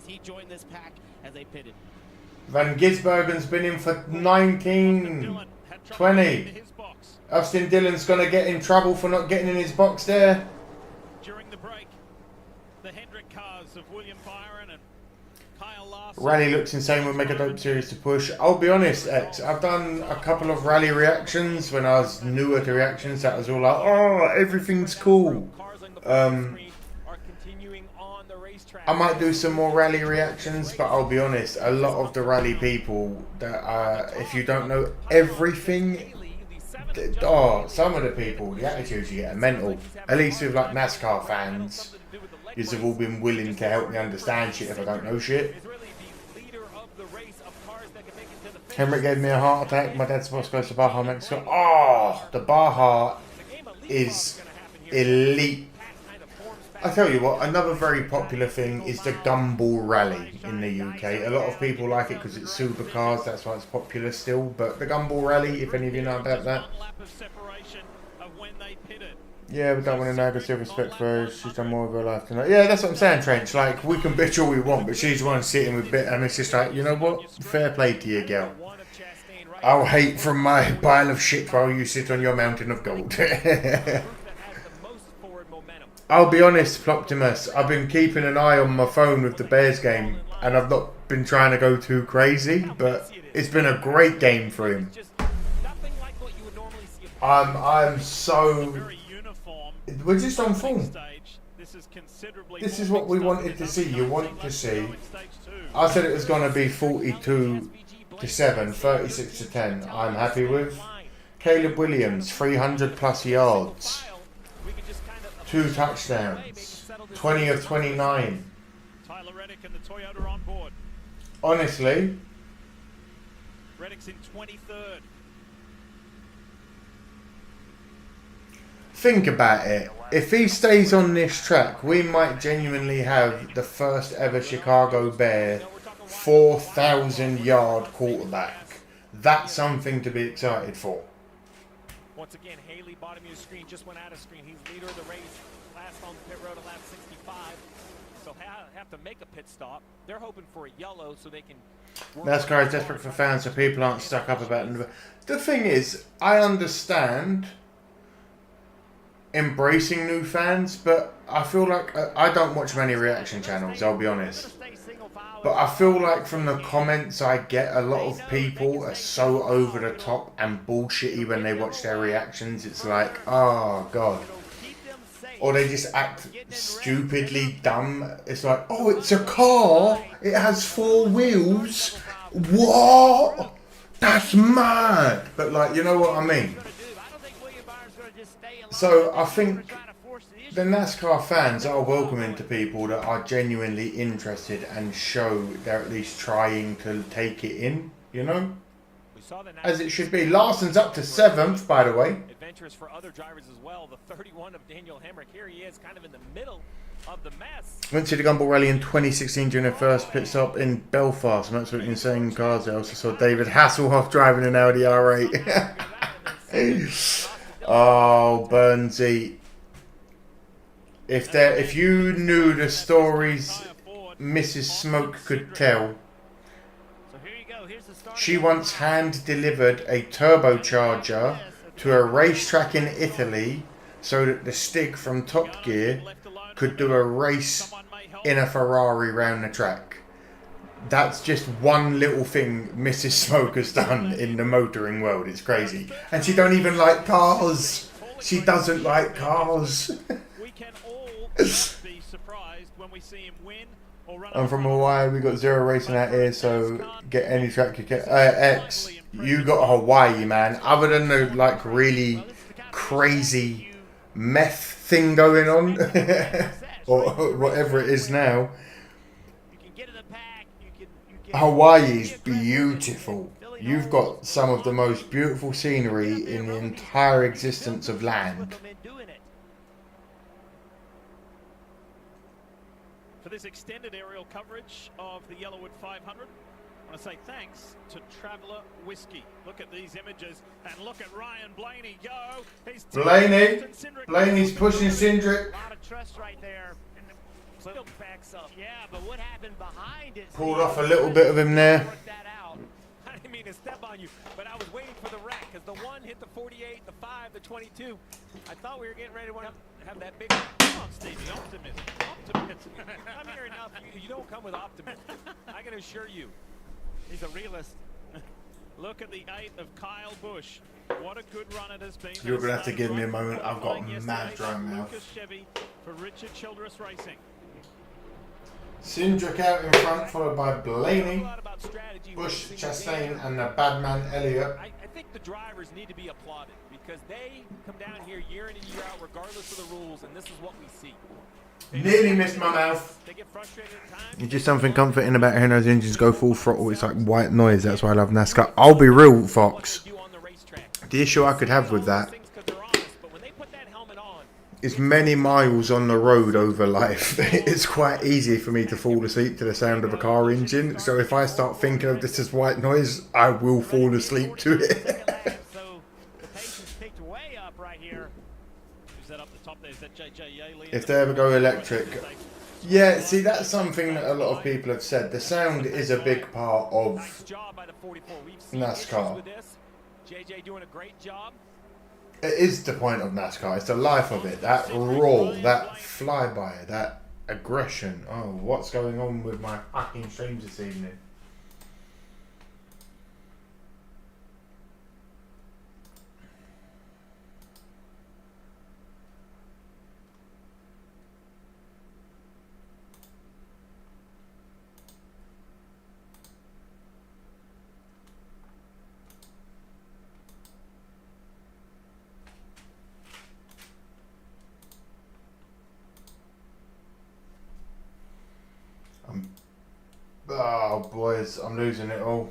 He joined this pack as they pitted. Van Gisbergen's been in for 19, 20. Austin Dillon's going to get in trouble for not getting in his box there. During the break, the Hendrick cars of William Byron and Kyle Larson. Rally looks insane with Mega Dope Series to push. I'll be honest, X, I've done a couple of rally reactions when I was newer to reactions. That was all like, oh, everything's cool. I might do some more rally reactions, but I'll be honest, a lot of the rally people that if you don't know everything, some of the people, the attitudes you get are mental. At least with like NASCAR fans, you've all been willing to help me understand shit if I don't know shit. Henrik gave me a heart attack. My dad's supposed to go to Baja, Mexico. Oh, the Baja is elite. I tell you what, another very popular thing is the Gumball Rally in the UK. A lot of people like it because it's supercars, that's why it's popular still. But the Gumball Rally, if any of you know about that. Yeah, we don't want to know, but still respect for her. She's done more of her life tonight. Yeah, that's what I'm saying, Trench. Like, we can bitch all we want, but she's the one sitting with bit, and it's just like, you know what? Fair play to you, girl. I'll hate from my pile of shit while you sit on your mountain of gold. I'll be honest, Ploptimus, I've been keeping an eye on my phone with the Bears game, and I've not been trying to go too crazy, but it's been a great game for him. I'm so... We're just on form. This is what we wanted to see. You want to see. I said it was going to be 42-7, 36-10. I'm happy with. Caleb Williams, 300 plus yards. 2 touchdowns. 20 of 29. Tyler Reddick and the Toyota on board. Honestly. Reddick's in 23rd. Think about it. If he stays on this track, we might genuinely have the first ever Chicago Bear 4,000 yard quarterback. That's something to be excited for. Once again, Haley, bottom of your screen, just went out of screen. He's leader of the race, last on the pit road at lap 65. So have to make a pit stop. They're hoping for a yellow so they can... NASCAR is desperate for fans so people aren't stuck up about it. The thing is, I understand embracing new fans, but I feel like I don't watch many reaction channels, I'll be honest, but I feel like from the comments I get, a lot of people are so over the top and bullshitty when they watch their reactions. It's like, oh god, or they just act stupidly dumb. It's like, oh, it's a car, it has 4 wheels, what, that's mad. But like, you know what I mean? So I think the NASCAR fans are welcoming to people that are genuinely interested and show they're at least trying to take it in, you know? As it should be. Larson's up to 7th, by the way. Adventurous for other drivers as well. The 31 of Daniel Hemrick. Here he is, kind of in the middle of the mess. Went to the Gumball Rally in 2016 during their first pit stop in Belfast. Some absolutely insane cars. I also saw David Hasselhoff driving an Audi R8. Oh, Burnsy. If you knew the stories Mrs. Smoke could tell. She once hand-delivered a turbocharger to a racetrack in Italy so that the Stig from Top Gear could do a race in a Ferrari round the track. That's just one little thing Mrs. Smoke has done in the motoring world. It's crazy. And she don't even like cars. She doesn't like cars. We can all be surprised when we see him win or run. I'm from Hawaii. We got 0 racing out here, so get any track you get. X, you got Hawaii, man. Other than the like really crazy meth thing going on, or whatever it is now. Hawaii's beautiful. You've got some of the most beautiful scenery in the entire existence of land. For this extended aerial coverage of the Yellowwood 500, I want to say thanks to Traveller Whiskey. Look at these images and look at Ryan Blaney go. Blaney's pushing Cindric. A lot of trust right there. Still backs up. Yeah, but what happened behind it? Pulled off a little bit of him there. I didn't mean to step on you, but I was waiting for the wreck because the 1 hit the 48, the 5, the 22. I thought we were getting ready to have that big. Come on, Stevie, optimism. Optimism. I'm here enough. You don't come with optimism. I can assure you. He's a realist. Look at the 8 of Kyle Busch. What a good run it has been. You're going to have to give me a moment. I've got mad dry mouth. Lucas Chevy for Richard Childress Racing. Cindric out in front, followed by Blaney, Bush, Chastain, and the bad man Elliott. I think the drivers need to be applauded because they come down here year in and year out regardless of the rules, and this is what we see. Nearly missed my mouth. It's just something comforting about hearing those engines go full throttle. It's like white noise. That's why I love NASCAR. I'll be real, Fox. The issue I could have with that is many miles on the road over life. It's quite easy for me to fall asleep to the sound of a car engine. So if I start thinking of this as white noise, I will fall asleep to it. If they ever go electric, Yeah, see, that's something that a lot of people have said. The sound is a big part of NASCAR. JJ doing a great job. It is the point of NASCAR. It's the life of it. That roar, that flyby, that aggression. Oh, what's going on with my fucking streams this evening? Oh, boys, I'm losing it all.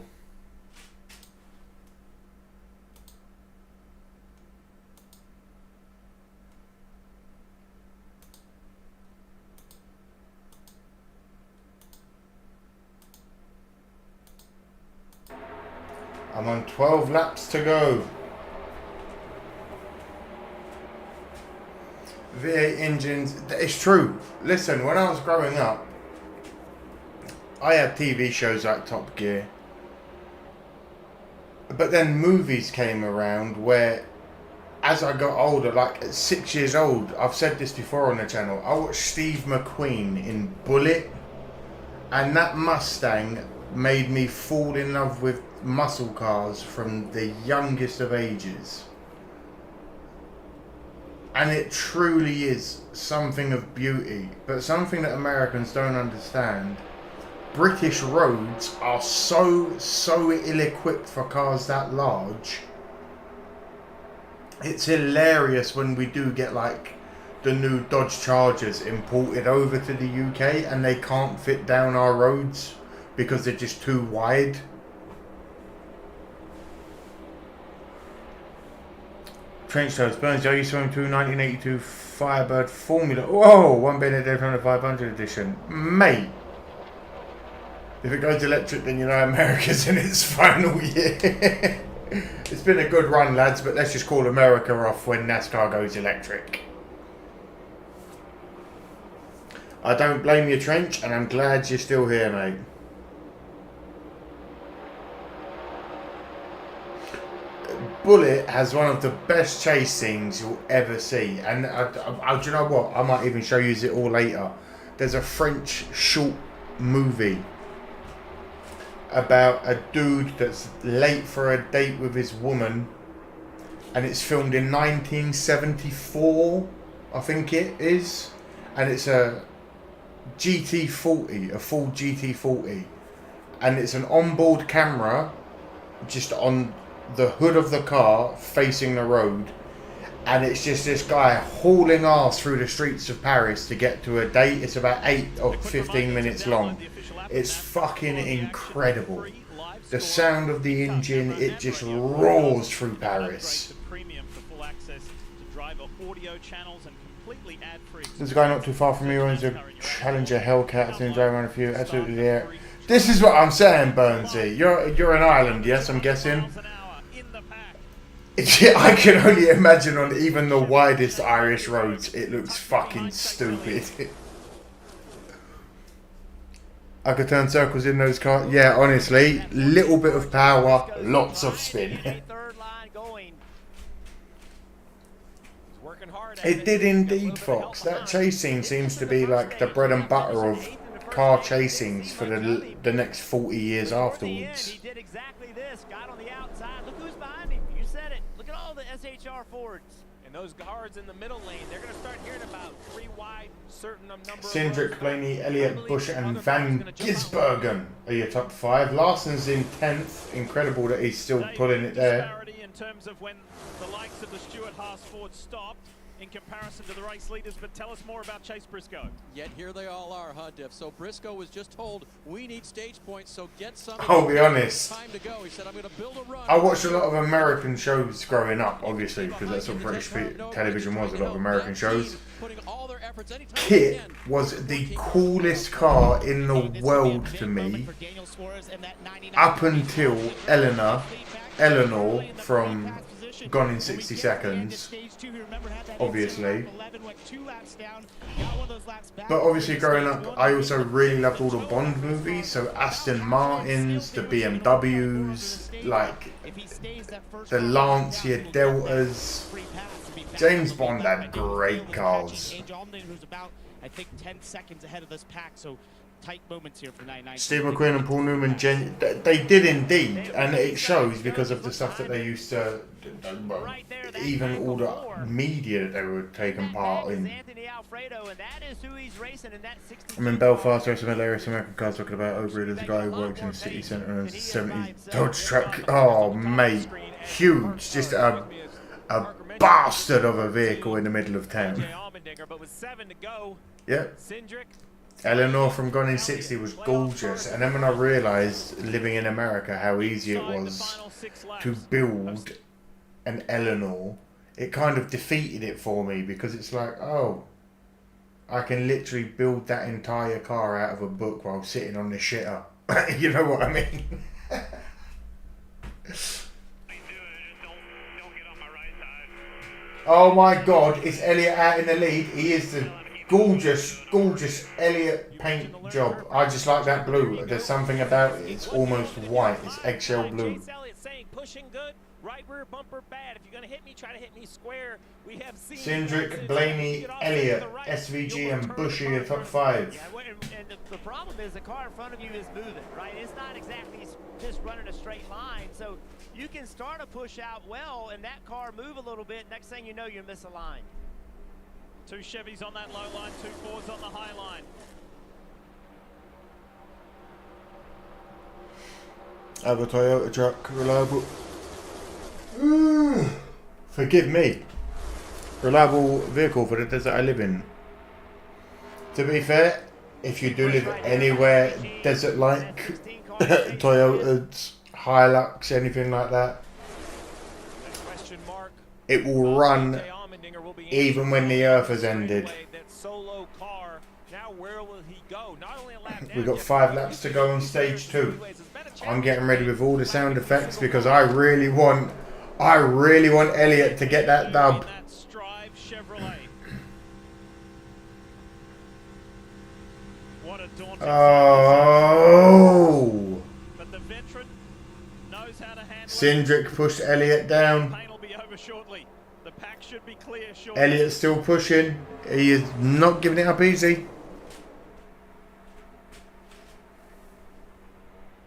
I'm on 12 laps to go. V8 engines, it's true. Listen, when I was growing up, I had TV shows like Top Gear, but then movies came around where, as I got older, like at 6 years old, I've said this before on the channel, I watched Steve McQueen in Bullet, and that Mustang made me fall in love with muscle cars from the youngest of ages. And it truly is something of beauty, but something that Americans don't understand. British roads are so ill-equipped for cars that large. It's hilarious when we do get like the new Dodge Chargers imported over to the UK and they can't fit down our roads because they're just too wide. Trench toast, Burns, I used to own 1982 Firebird Formula. Whoa, one bit in Daytona 500 edition. Mate. If it goes electric, then you know America's in its final year. It's been a good run, lads, but let's just call America off when NASCAR goes electric. I don't blame you, Trench, and I'm glad you're still here, mate. Bullet has one of the best chase scenes you'll ever see, and do you know what? I might even show you it all later. There's a French short movie about a dude that's late for a date with his woman, and it's filmed in 1974, I think it is, and it's a GT40, a full GT40, and it's an onboard camera just on the hood of the car facing the road, and it's just this guy hauling ass through the streets of Paris to get to a date. It's about 8 or 15 minutes long. It's fucking incredible. The sound of the engine, it just roars through Paris. There's a guy not too far from you owns a Challenger Hellcat. I've seen him drive around a few. Absolutely there. This is what I'm saying, Burnsy. You're in Ireland, yes, I'm guessing? I can only imagine on even the widest Irish roads, it looks fucking stupid. I could turn circles in those cars. Yeah, honestly, little bit of power, lots of spin. It did indeed, Fox. That chase scene seems to be like the bread and butter of car chasings for the next 40 years afterwards. He did exactly this. Got on the outside. Look who's behind him. You said it. Look at all the SHR Fords. And those guards in the middle lane, they're going to start hearing about 3 wide, certain number of Cindric, Blaney, Elliott, Bush, and Van Gisbergen are your top 5. Larson's in 10th. Incredible that he's still pulling it there. In terms of when the likes of the Stuart Haas Ford stopped in comparison to the race leaders, but tell us more about Chase Briscoe. Yet here they all are, huh, Diff? So Briscoe was just told, we need stage points, so get some. I'll be honest. Time to go. He said, I'm going to build a run. I watched a lot of American shows growing up, obviously, because that's what British television was, a lot of American shows. Kit was the coolest car in the world to me, up until Eleanor Eleanor from Gone in 60 Seconds, obviously. But obviously growing up, I also really loved all the Bond movies, so Aston Martins, the BMWs, like the Lancia Deltas. James Bond had great cars. I think 10 seconds ahead of this pack, so tight moments here for 99. Steve McQueen and Paul Newman, they did indeed, and it shows because of the stuff that they used to, even all the media that they were taking part in. I'm in Belfast, racing a hilarious American car talking about over there's a guy who works in the city centre and has a 70s Dodge truck. Oh, mate, huge, just a bastard of a vehicle in the middle of town. Yep. Eleanor from Gone in 60 was gorgeous, and then when I realised living in America how easy it was to build an Eleanor, it kind of defeated it for me, because it's like, oh, I can literally build that entire car out of a book while sitting on the shitter. You know what I mean? Oh my god, is Elliot out in the lead? He is the gorgeous, gorgeous Elliot paint job. I just like that blue. There's something about it. It's almost white. It's eggshell blue. Pushing good, right rear bumper bad. If you're going to hit me, try to hit me square. We have Cindric, Blaney, Elliott, SVG, and Bushy are top 5. And the problem is the car in front of you is moving, right? It's not exactly just running a straight line. So you can start a push out well, and that car move a little bit. Next thing you know, you're misaligned. 2 Chevys on that low line, 2 Fords on the high line. I have a Toyota truck, reliable. Forgive me. Reliable vehicle for the desert I live in. To be fair, if you do live anywhere desert-like, Toyotas, Hilux, anything like that, it will run even when the earth has ended. We've got 5 laps to go on stage 2. I'm getting ready with all the sound effects because I really want Elliot to get that dub. Oh! Cindric pushed Elliot down. Elliot's still pushing. He is not giving it up easy.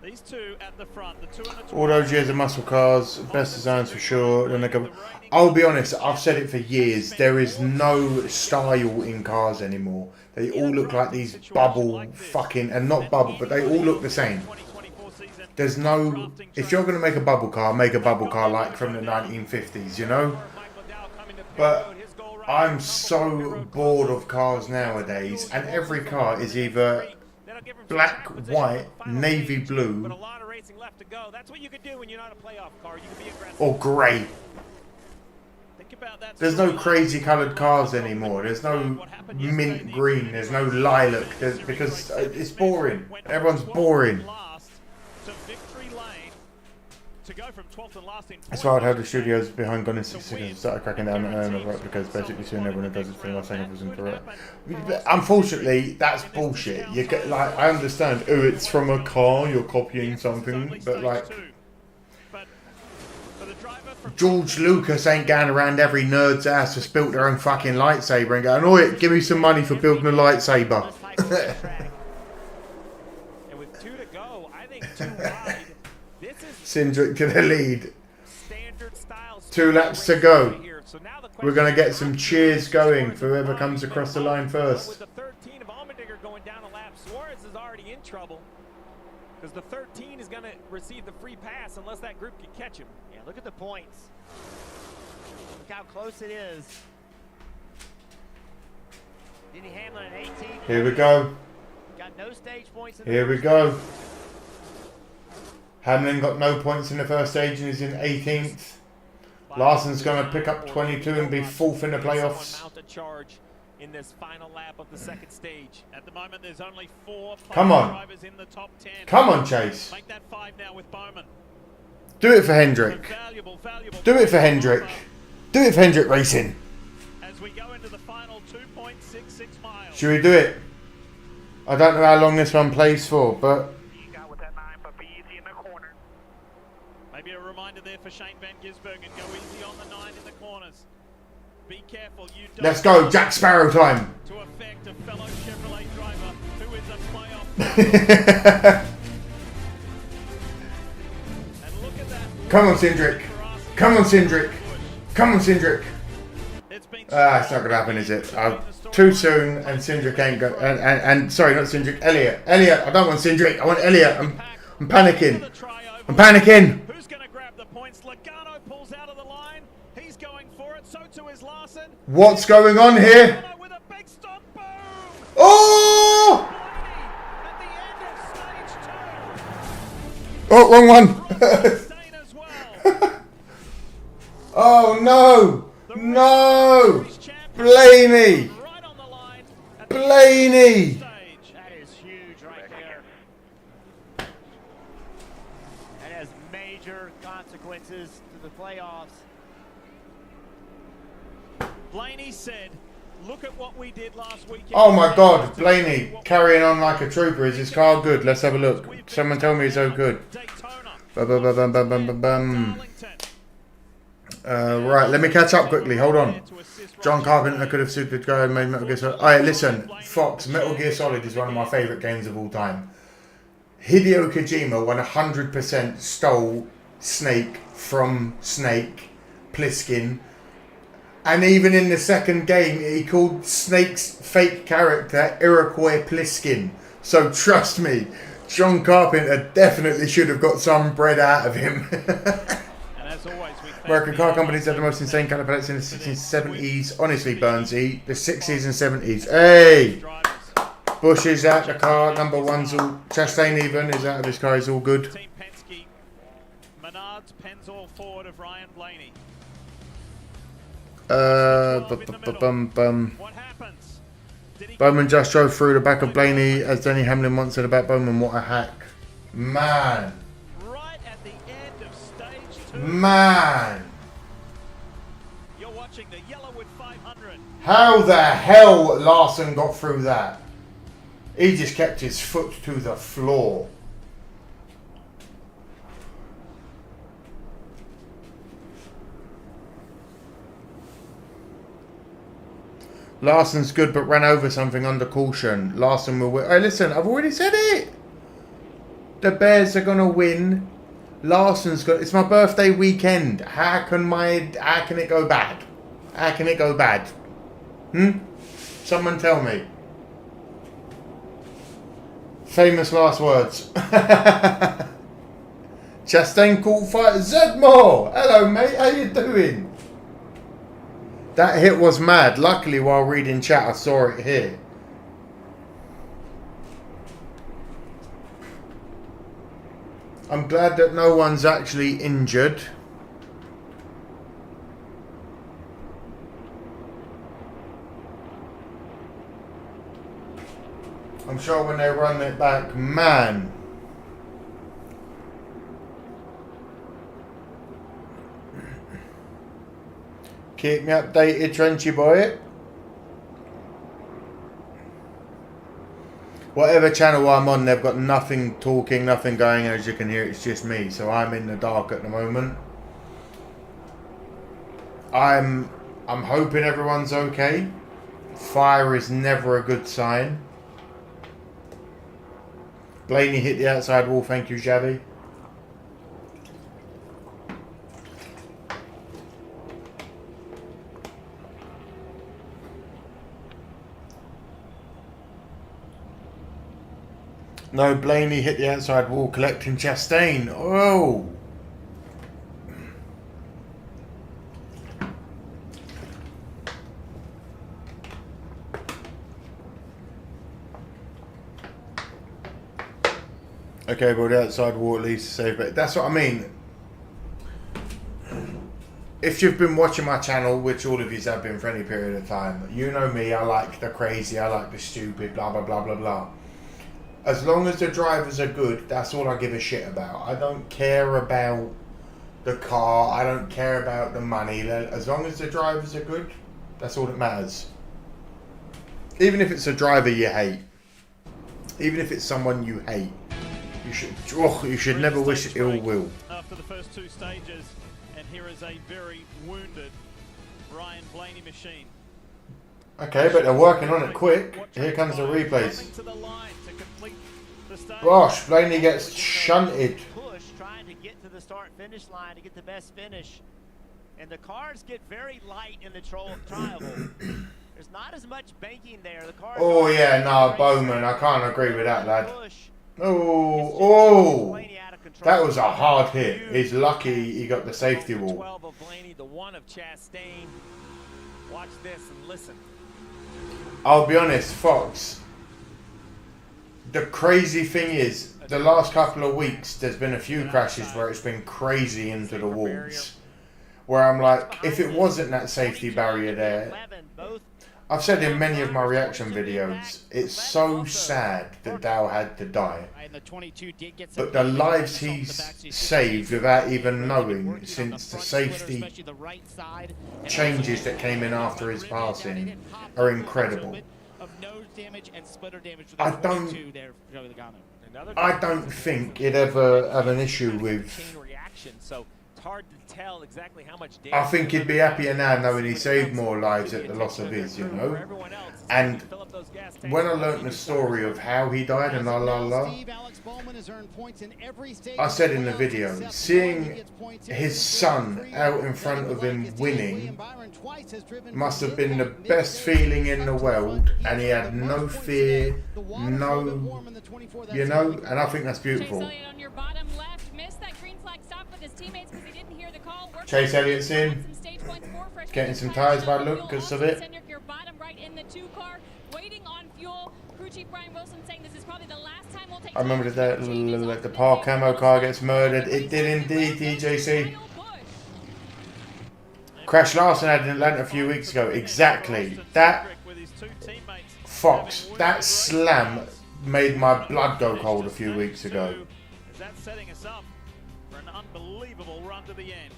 These 2 at the front, the 2 and the All those years of muscle cars, best designs for sure. Then they go. I'll be honest, I've said it for years. There is no style in cars anymore. They all look like these bubble fucking, and not bubble, but they all look the same. There's no. If you're going to make a bubble car like from the 1950s, you know. But I'm so bored of cars nowadays, and every car is either black, white, navy blue, or grey. There's no crazy coloured cars anymore. There's no mint green. There's no lilac. Because it's boring. Everyone's boring. That's why I'd have the studios behind Gone in 60 Seconds started cracking down on the replicas. Basically, soon everyone who does it for saying it was incorrect. But unfortunately, that's bullshit. You get like, I understand. Oh, it's from a car. You're copying something, but like, George Lucas ain't going around every nerd's ass that's built their own fucking lightsaber and going, "Oh, give me some money for building a lightsaber." And with 2 to go, I think 2 wide. Cindric to the lead. 2 laps to go. We're going to get some cheers going for whoever comes across the line first. With the 13 of Allmendinger going down a lap, Suarez is already in trouble because the 13 is going to receive the free pass unless that group can catch him. Yeah, look at the points. Look how close it is. Denny Hamlin at 18. Here we go. Got no stage points. Here we go. Hamlin got no points in the first stage and is in 18th. Larson's going to pick up 22 and be 4th in the playoffs. Mount a charge in this final lap of the second stage. At the moment, there's only 4 Come on. drivers in the top 10. Come on, Chase. Make that 5 now with Bowman. Do it for Hendrick. Do it for Hendrick. Do it for Hendrick Racing. As we go into the final 2.66 miles. Should we do it? I don't know how long this one plays for, but maybe a reminder there for Shane Van Gisbergen. Go easy on the 9 in the corners. Be careful. You don't let's go, Jack Sparrow time. To affect a fellow Chevrolet driver who is a playoff. And look at that. Come on, Cindric. Come on, Cindric. Come on, Cindric. It's not going to happen, is it? Too soon, and Cindric ain't go. And sorry, not Cindric. Elliot. Elliot. I don't want Cindric. I want Elliot. I'm panicking. I'm panicking. Who's going to grab the points? Logano pulls out of the line. He's going for it. So too is Larson. What's going on here? Oh! Oh, wrong one. Oh no! No! Blaney! Blaney! That is huge right there. That has major consequences to the playoffs. Blaney said, look at what we did last weekend. Oh my God, Blaney carrying on like a trooper. Is his car good? Let's have a look. Someone tell me he's so good. Right, let me catch up quickly. Hold on. John Carpenter could have suited go and made Metal Gear Solid. Alright, listen. Fox, Metal Gear Solid is one of my favourite games of all time. Hideo Kojima 100% stole Snake from Snake Plissken. And even in the second game, he called Snake's fake character Iroquois Plissken. So trust me, John Carpenter definitely should have got some bread out of him. American car companies had the most insane kind of pellets in the 60s and 70s. Honestly, Burnsy, the 60s and 70s. Hey! Bush is out the car. Number one's all... Chastain even is out of his car. He's all good. Team Penske. Menards, Pennzoil forward of Ryan Blaney. What happens? Bowman just drove through the back of Blaney, as Denny Hamlin once said about Bowman. What a hack. Man. Right at the end of stage 2. Man. You're watching the Yellowwood 500. How the hell Larson got through that? He just kept his foot to the floor. Larson's good, but ran over something under caution. Larson will win. Hey, listen, I've already said it. The Bears are gonna win. Larson's got. It's my birthday weekend. How can it go bad? How can it go bad? Someone tell me. Famous last words. Chastain caught fight Zedmore. Hello, mate. How you doing? That hit was mad. Luckily, while reading chat, I saw it here. I'm glad that no one's actually injured. I'm sure when they run it back, man. Keep me updated, Trenchy boy. Whatever channel I'm on, they've got nothing talking, nothing going. As you can hear, it's just me. So I'm in the dark at the moment. I'm hoping everyone's okay. Fire is never a good sign. Blaney hit the outside wall. Thank you, Javi. No, Blaney hit the outside wall collecting Chastain. Oh! Okay, well, the outside wall at least safe, but that's what I mean. If you've been watching my channel, which all of you have been for any period of time, you know me, I like the crazy, I like the stupid, blah, blah, blah, blah, blah. As long as the drivers are good, that's all I give a shit about. I don't care about the car. I don't care about the money. As long as the drivers are good, that's all that matters. Even if it's a driver you hate, even if it's someone you hate, you should never wish ill will. After the first two stages, and here is a very wounded Ryan Blaney machine. Okay, but they're working on it quick. Here comes the replays. Gosh, Blaney gets shunted. Push, trying to get to the start-finish line to get the best finish. And the cars get very light in the trial. There's not as much banking there. The cars Oh yeah, no, Bowman, I can't agree with that, lad. Oh, that was a hard hit. He's lucky he got the safety wall. 12 of Blaney, the 1 of Chastain. Watch this and listen. I'll be honest, Fox. The crazy thing is, the last couple of weeks, there's been a few crashes where it's been crazy into the walls. Where I'm like, if it wasn't that safety barrier there, I've said in many of my reaction videos, it's so sad that Dow had to die. But the lives he's saved without even knowing, since the safety changes that came in after his passing, are incredible. I don't think he'd ever have an issue with. Hard to tell exactly how much I think he'd be happier now knowing he saved more lives at the loss of his, you know. And when I learnt the story of how he died and I said in the video, seeing his son out in front of him winning must have been the best feeling in the world, and he had no fear, no, you know, and I think that's beautiful. Chase Elliott's in, getting some tyres by the looks of it. I remember the Park Camo car gets murdered. It did indeed, TJC. Crash Larson had in Atlanta a few weeks ago. Exactly. That, Fox, that slam made my blood go cold a few weeks ago. Is that setting us up for an unbelievable run to the end?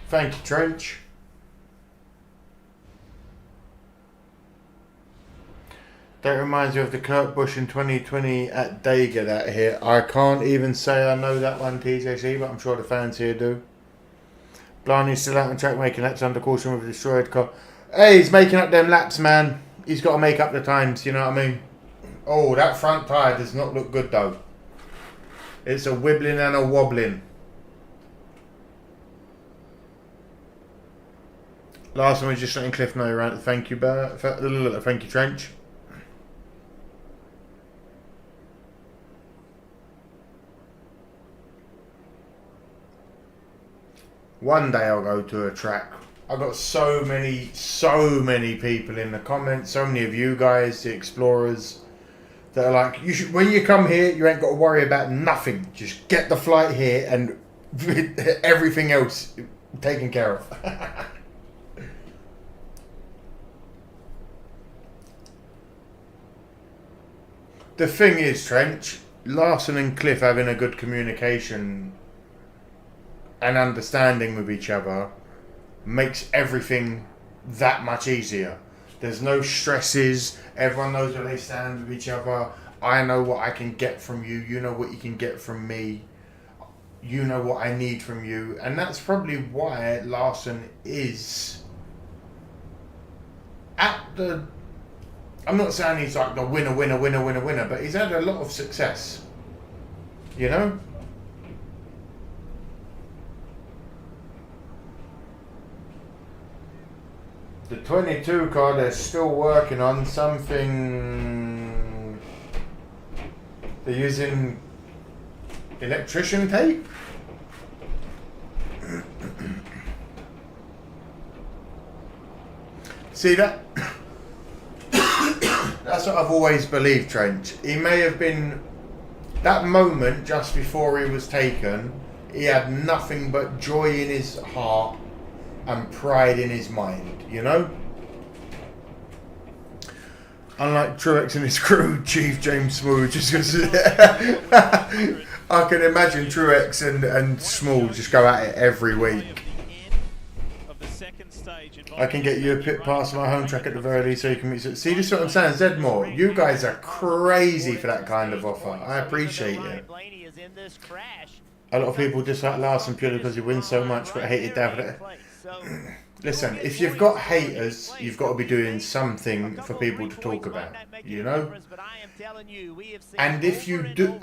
Thank you, Trench. That reminds me of the Kurt Busch in 2020 at Dega that hit. I can't even say I know that one, TJC, but I'm sure the fans here do. Blarney's still out on track making laps under caution with a destroyed car. Hey, he's making up them laps, man. He's got to make up the times, you know what I mean? Oh, that front tyre does not look good, though. It's a wibbling and a wobbling. Last one was just letting Cliff know, right? Thank you, thank you, Trench. One day I'll go to a track. I've got so many people in the comments, so many of you guys, the explorers, that are like, you should, when you come here, you ain't got to worry about nothing. Just get the flight here and everything else taken care of. The thing is, Trench, Larson and Cliff having a good communication and understanding with each other makes everything that much easier. There's no stresses. Everyone knows where they stand with each other. I know what I can get from you. You know what you can get from me. You know what I need from you. And that's probably why Larson is at the... I'm not saying he's like the winner, but he's had a lot of success. You know? The 22 car, they're still working on something. They're using electrician tape. See that? That's what I've always believed, Trench. He may have been, that moment just before he was taken, he had nothing but joy in his heart and pride in his mind, you know? Unlike Truex and his crew, Chief James Smooth just goes. I can imagine Truex and Small just go at it every week. I can get you a pit pass my home track at the very least so you can meet. See, this is what I'm saying, Zedmore. You guys are crazy for that kind of offer. I appreciate it. A lot of people dislike Larson purely because he wins so much, but hated David. Listen, if you've got haters, you've got to be doing something for people to talk about, you know? And if you do,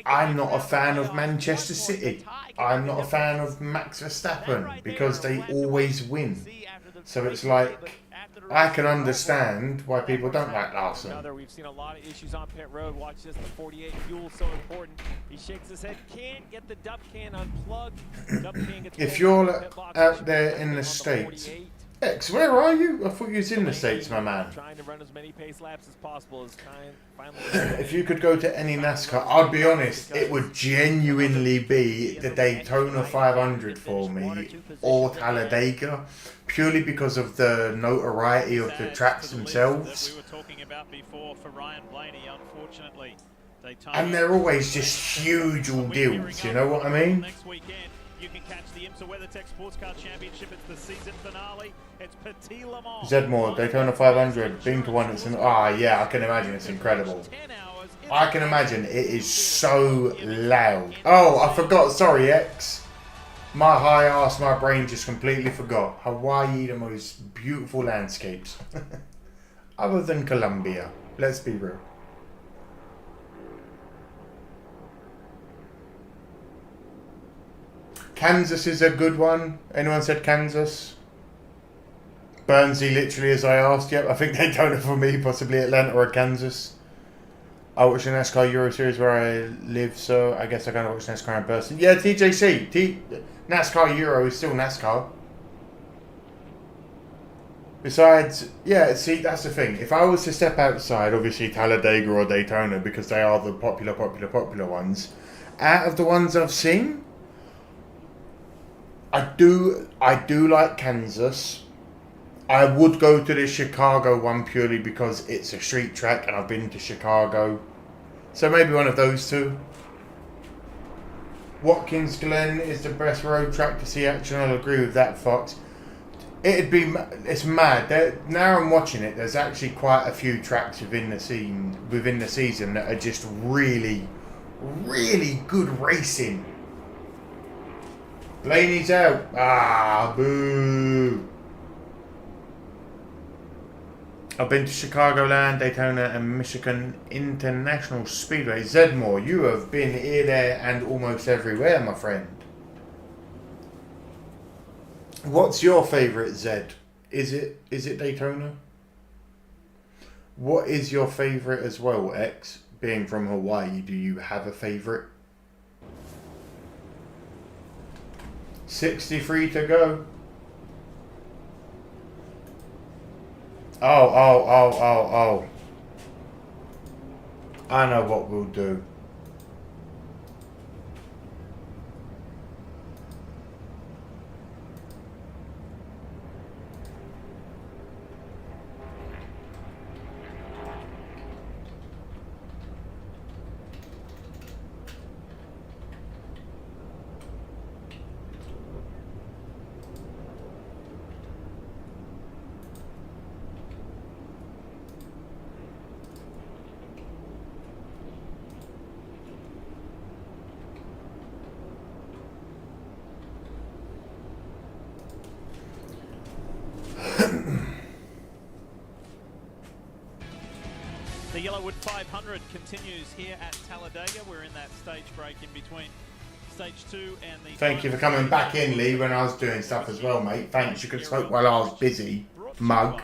I'm not a fan of Manchester City. I'm not a fan of Max Verstappen because they always win. So it's like, I can understand why people don't like Larson. We've seen a lot of issues on pit road. Watch this, the 48 fuel so important. He shakes his head, can't get the dump can unplugged. Dump can gets if you're out there in the States, X, where are you? I thought you was in the States, my man. Trying to run as many pace laps as possible is finally. If you could go to any NASCAR, I'll be honest, it would genuinely be the Daytona 500 for me or Talladega, purely because of the notoriety of the tracks themselves. We were talking about before for Ryan Blaney, unfortunately. And they're always just huge ordeals, you know what I mean? Next weekend, you can catch the IMSA WeatherTech Sports Car Championship. It's the season finale. It's Petit Le Mans. Zedmore, Daytona 500, being to one, it's yeah, I can imagine it's incredible. I can imagine it is so loud. Oh, I forgot, sorry X. My high ass, my brain just completely forgot. Hawaii, the most beautiful landscapes. Other than Colombia, let's be real. Kansas is a good one. Anyone said Kansas? Burnsy, literally, as I asked. Yep, I think Daytona for me, possibly Atlanta or Kansas. I watch the NASCAR Euro Series where I live, so I guess I kind of watch NASCAR in person. Yeah, TJC. NASCAR Euro is still NASCAR. Besides, yeah, see, that's the thing. If I was to step outside, obviously Talladega or Daytona, because they are the popular ones, out of the ones I've seen, I do like Kansas. I would go to the Chicago one purely because it's a street track and I've been to Chicago. So maybe one of those two. Watkins Glen is the best road track to see action. I'll agree with that, Fox. It's mad. Now I'm watching it, there's actually quite a few tracks within the season that are just really, really good racing. Blaney's out. Ah, boo. I've been to Chicagoland, Daytona, and Michigan International Speedway. Zedmore, you have been here, there, and almost everywhere, my friend. What's your favourite Zed? Is it Daytona? What is your favourite as well, X? Being from Hawaii, do you have a favourite? 63 to go. Oh. I know what we'll do. The Yellowwood 500 continues here at Talladega. We're in that stage break in between stage 2 and the... Thank you for coming back in, Lee, when I was doing stuff as well, mate. Thanks. You could smoke while I was busy. Mug.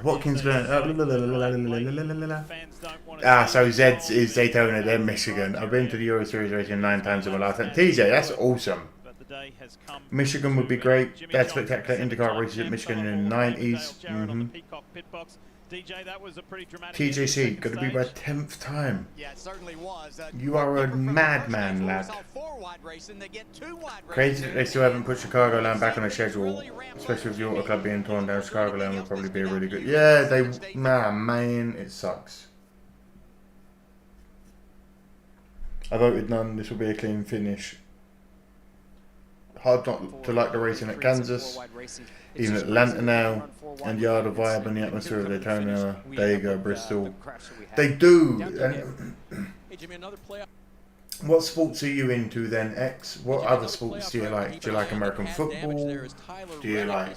Watkins Glen. So Zed's is Daytona, then Michigan. I've been to the Euro Series racing 9 times in my life. TJ, that's awesome. Michigan would be great. They had spectacular IndyCar races at Michigan in the 90s. DJ, that was a pretty dramatic TJC, got to be my 10th time. Yeah, it certainly was. You are a madman, lad. Crazy that they still haven't put Chicago Land back on the schedule, especially with the Auto Club being torn down. Chicago Land would probably be a really good. Yeah, man, it sucks. I voted none. This will be a clean finish. Hard not to like the racing at Kansas, even Atlanta now, and the other vibe and the atmosphere of Daytona. There you go, Bristol. They do. What sports are you into then, X? What other sports do you like? Do you like American football? Do you like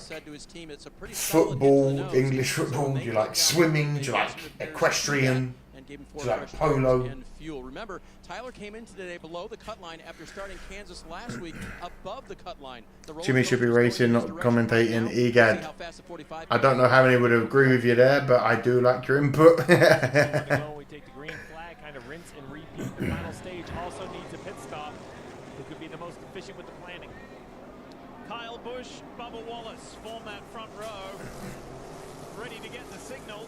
football, English football? Do you like swimming? Do you like equestrian? Do you like polo? Remember, Tyler came in today below the cut line after starting Kansas last week above the cut line. Jimmy should be racing, not commentating. Egad. I don't know how many would agree with you there, but I do like your input. We take the green flag, kind of rinse and repeat. The final stage also needs a pit stop. Who could be the most efficient with the planning? Kyle Busch, Bubba Wallace form that front row, ready to get the signal.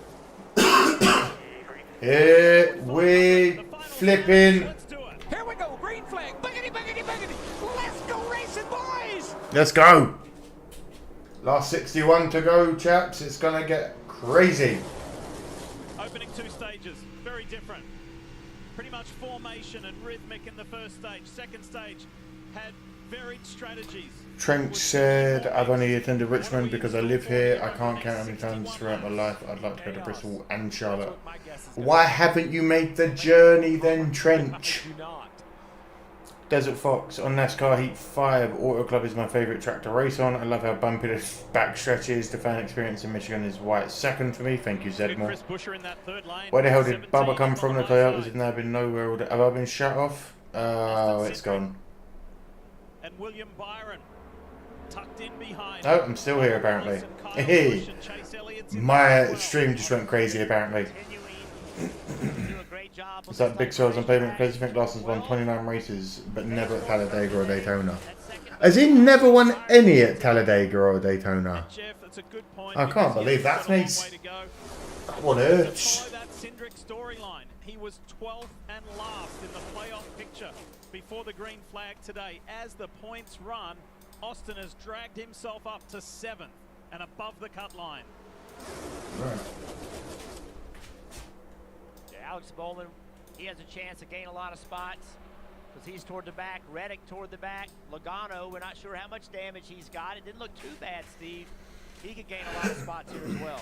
Here we flipping. Here we go, green flag. Biggity, biggity, biggity. Let's go racing, boys. Let's go. Last 61 to go, chaps. It's going to get crazy. Opening 2 stages, very different. Pretty much formation and rhythmic in the first stage. Second stage had varied strategies. Trench said, I've only attended Richmond because I live here. I can't count how many times throughout my life I'd like to go to Bristol and Charlotte. Why haven't you made the journey then, Trench? Desert Fox on NASCAR Heat 5. Auto Club is my favourite track to race on. I love how bumpy the back stretch is. The fan experience in Michigan is why it's second for me. Thank you, Zedmore. Where the hell did Bubba come from? The Toyotas have now been nowhere. Have I been shut off? Oh, it's gone. And William Byron tucked in behind. Oh, I'm still here apparently. Hey, my stream just went crazy apparently. It's like big sales on pavement. Crazy think Larson's won 29 races, but never at Talladega or Daytona. Has he never won any at Talladega or Daytona? I can't believe that, mate. What earth? He was 12th and last in the playoff picture before the green flag today. As the points run, Austin has dragged himself up to 7th and above the cut line. Right. Yeah, Alex Bowman, he has a chance to gain a lot of spots because he's toward the back. Reddick toward the back. Logano, we're not sure how much damage he's got. It didn't look too bad, Steve. He could gain a lot of spots here as well.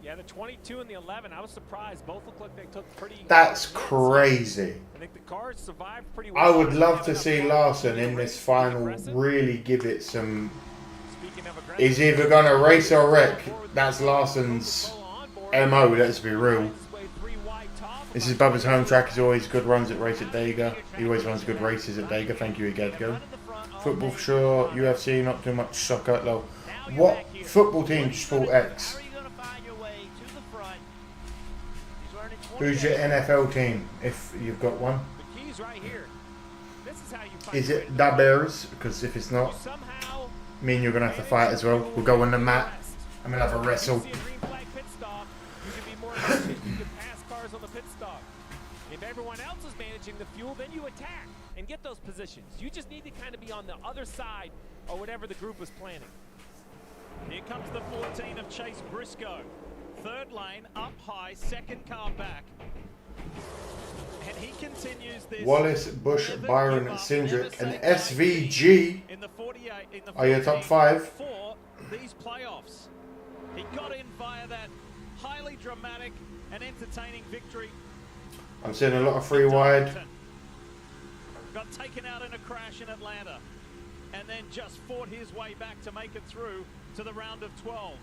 Yeah, the 22 and the 11, I was surprised. Both look like they took pretty... That's crazy. I think the cars survived pretty well. I would love to see Larson in this final really give it some... He's either going to race or wreck. That's Larson's MO, let's be real. This is Bubba's home track. He's always good runs at race at Dega. He always runs good races at Dega. Thank you, Egedgo. Football for sure. UFC, not too much soccer. Low. What football team sport X? Who's your NFL team, if you've got one? Is it the Bears? Because if it's not, me and you're going to have to fight as well. We'll go on the mat and we'll have a wrestle. If everyone else is managing the fuel, then you attack and get those positions. You just need to kind of be on the other side or whatever the group was planning. Here comes the 14 of Chase Briscoe. Third lane, up high, second car back. And he continues this. Wallace, Bush, Byron, Cindric, and SVG are your top 5. For these playoffs. He got in via that highly dramatic and entertaining victory. I'm seeing a lot of free wide. Got taken out in a crash in Atlanta. And then just fought his way back to make it through to the round of 12.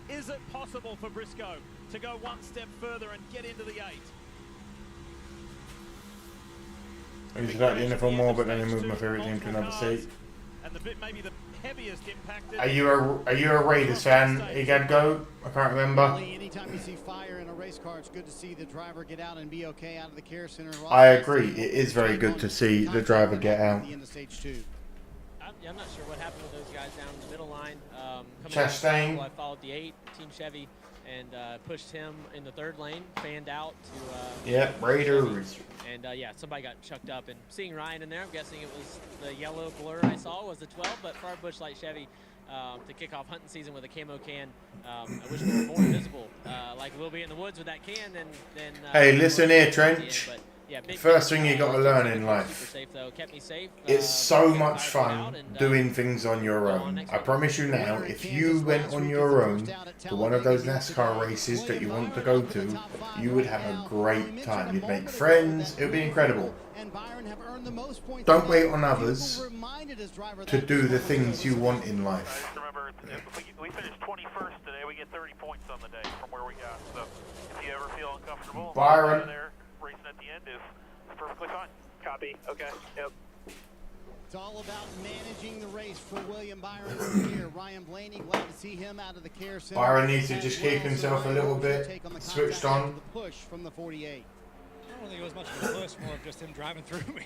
Is it possible for Briscoe to go one step further and get into the 8? I used to like the NFL more, but then he moved my favourite team to another seat. And the bit maybe the heaviest impacted. Are you a Raiders fan? Egedgo? I can't remember. Anytime you see fire in a race car, it's good to see the driver get out and be okay out of the care center. I agree. It is very good to see the driver get out. I'm not sure what happened with those guys down the middle line. Chastain. I followed the 8, Team Chevy, and pushed him in the third lane, fanned out to yeah, Raiders. And yeah, somebody got chucked up. And seeing Ryan in there, I'm guessing it was the yellow blur I saw was the 12. But for our Busch Light Chevy to kick off hunting season with a camo can, I wish we were more visible. Like we'll be in the woods with that can. Then hey, listen here, Trench. But, yeah, first thing you got to learn in life, safe, though. Kept me safe. It's so much fun doing things on your own. I promise you now, if you went on your own to one of those NASCAR races that you want to go to, you would have a great time. You'd make friends. It would be incredible. Don't wait on others to do the things you want in life. Remember, if we finished 21st today, we get 30 points on the day from where we got. So if you ever feel uncomfortable, Byron. there, racing at the end is perfectly fine. Copy. Okay. Yep. It's all about managing the race for William Byron here. Ryan Blaney, glad to see him out of the care center. Byron needs to just keep himself a little bit switched on. The push from the 48. I don't think it was much of a push, more of just him driving through me.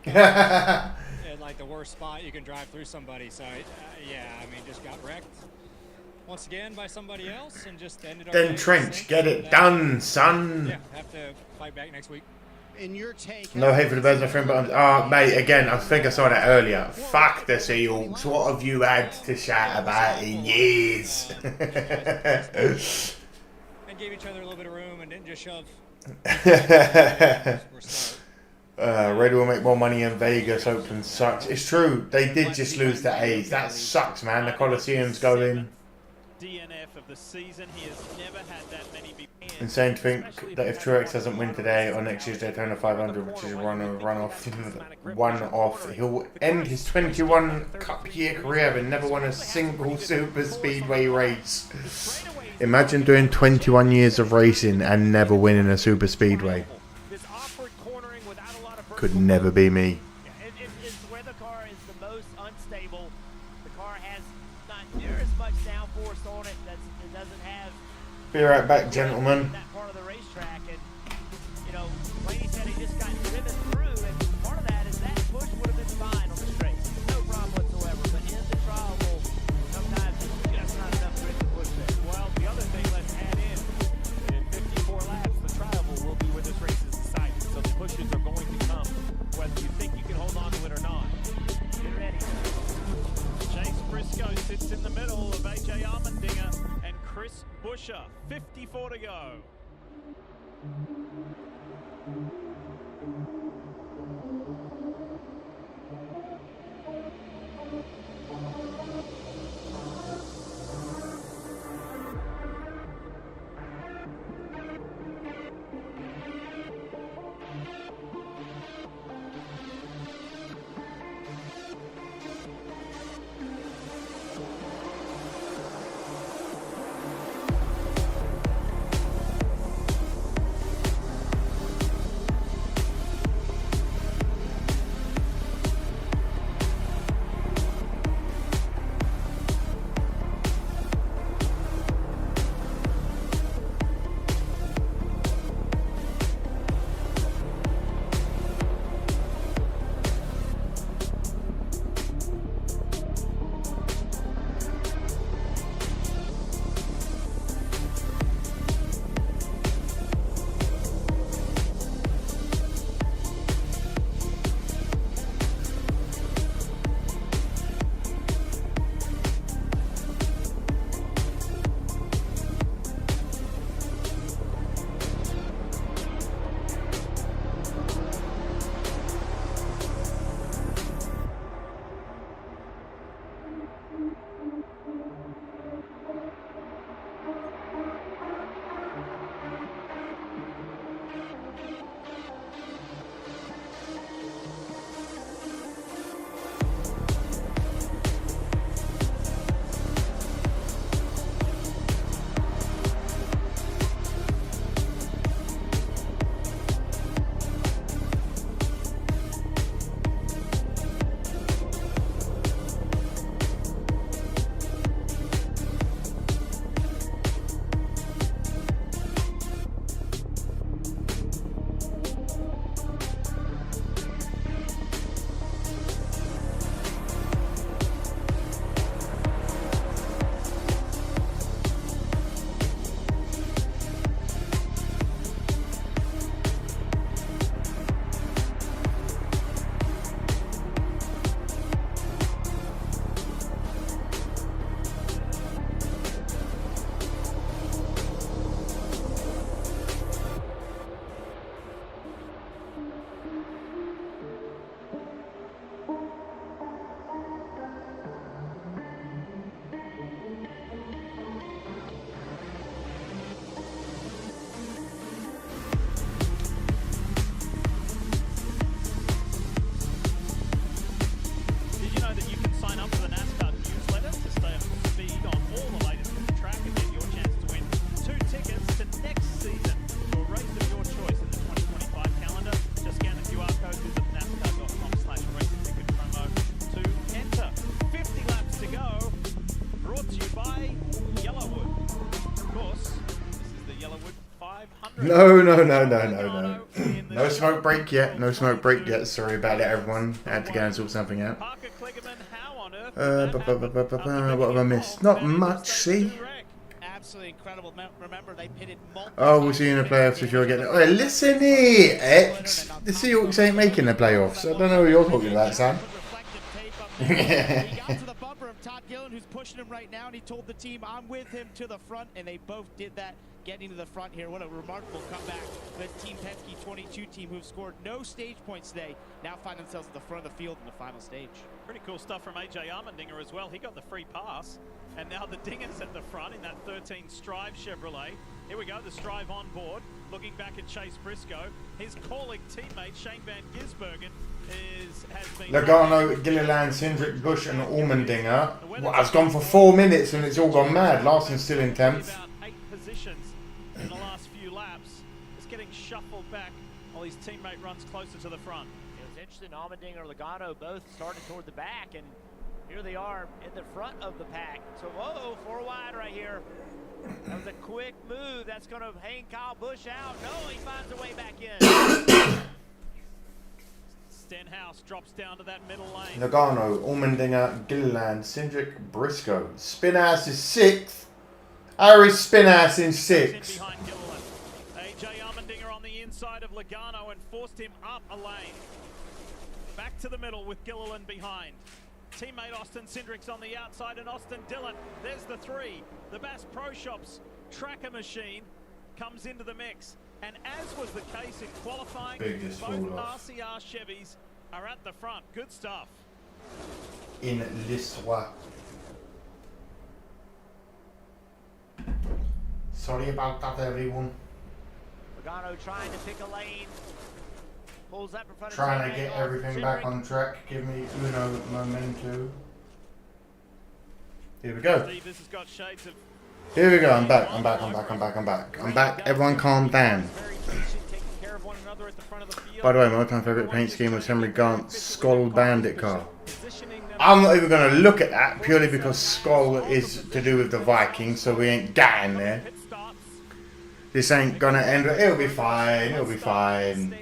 And like the worst spot you can drive through somebody. So yeah, I mean, just got wrecked once again by somebody else and just ended up. Then Trench, get it done, son. Yeah, have to fight back next week. In your take, no hate for the birds, my friend, but mate, again, I think I saw that earlier. Fuck the Seahawks. What have you had to shout about in years? And gave each other a little bit of room and didn't just shove. Red will make more money in Vegas. Open sucks. It's true. They did just lose the A's. That sucks, man. The Coliseum's going. DNF of the season. He has never had that many big. Insane to think that if Truex doesn't win today or next year's Daytona 500, which is a one-off, he'll end his 21 Cup year career and never won a single super speedway race. Imagine doing 21 years of racing and never winning a super speedway. Could never be me. It's where the car is the most unstable. The car has not near as much downforce on it. It doesn't have. Be right back, gentlemen. That part of the racetrack, and you know, Blaney said he just got driven through, and part of that is that push would have been fine on the straight, no problem whatsoever. But in the trial, sometimes it's just not enough grip to push there. Well, the other thing, let's add in 54 laps, the trial will be where this race is decided. So the pushes are going to come, whether you think you can hold on to it or not. Get ready. Chase Briscoe sits in the middle of AJ Allmendinger and Chris Buescher. 54 to go. No. No smoke break yet. No smoke break yet. Sorry about it, everyone. I had to go and sort something out. What have I missed? Not much, see? Absolutely incredible. Remember, they pitted multiple. Oh, we'll see you in the playoffs if you're getting. Oh, listen here, X. The Seahawks ain't making the playoffs. I don't know what you're talking about, son. He got to the bumper of Todd Gillen, who's pushing him right now, and he told the team, I'm with him to the front, and they both did that, getting to the front here. What a remarkable comeback. The Team Penske 22 team, who've scored no stage points today, now find themselves at the front of the field in the final stage. Pretty cool stuff from AJ Allmendinger as well. He got the free pass, and now the Dinger's at the front in that 13 Strive Chevrolet. Here we go, the Strive on board, looking back at Chase Briscoe. His calling teammate, Shane Van Gisbergen, has been... Logano, Gilliland, Cindric, Bush and Allmendinger. Well, it's gone for 4 minutes and it's all gone mad. Larson's still in 10th. About 8 positions in the last few laps. It's getting shuffled back while his teammate runs closer to the front. It was interesting, Allmendinger and Logano both started toward the back, and here they are in the front of the pack. So, whoa, 4 wide right here. That was a quick move. That's going to hang Kyle Busch out. No, he finds a way back in. Stenhouse drops down to that middle lane. Logano, Allmendinger, Gilliland, Cindric, Briscoe. Spinass is 6th. Harris Spinass in 6th. Behind Gilliland. AJ Allmendinger on the inside of Logano and forced him up a lane. Back to the middle with Gilliland behind. Teammate Austin Cindric's on the outside, and Austin Dillon, there's the 3. The Bass Pro Shops tracker machine comes into the mix. And as was the case in qualifying, both RCR Chevys are at the front. Good stuff. In l'histoire. Sorry about that, everyone. Logano trying to pick a lane. Pulls up in front of Trying to get everything back on track. Give me uno momento. Here we go. Steve, this has got shades of... Here we go. I'm back. I'm back. Everyone calm down. By the way, my all-time favourite paint scheme was Henry Gant's Skoll Bandit car. I'm not even going to look at that purely because Skoll is to do with the Vikings, so we ain't getting there. This ain't going to end. It'll be fine. It'll be fine.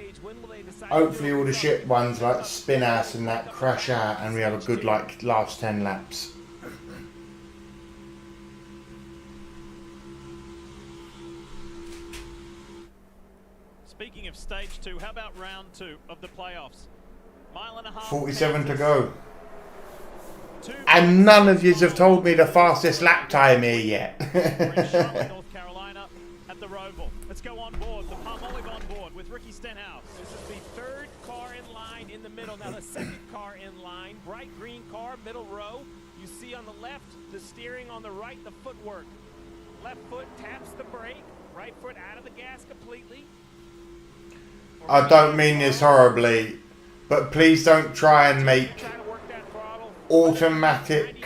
Hopefully all the shit ones like Spinass and that crash out and we have a good like last 10 laps. Speaking of stage 2, how about round 2 of the playoffs? 1.5 miles. 47 to go. And none of you have told me the fastest lap time here yet. North Carolina at the Roval. Let's go on board. The Palmolive on board with Ricky Stenhouse. This is the 3rd car in line in the middle. Now the 2nd car in line. Bright green car, middle row. You see on the left, the steering, on the right, the footwork. Left foot taps the brake. Right foot out of the gas completely. I don't mean this horribly, but please don't try and make automatic.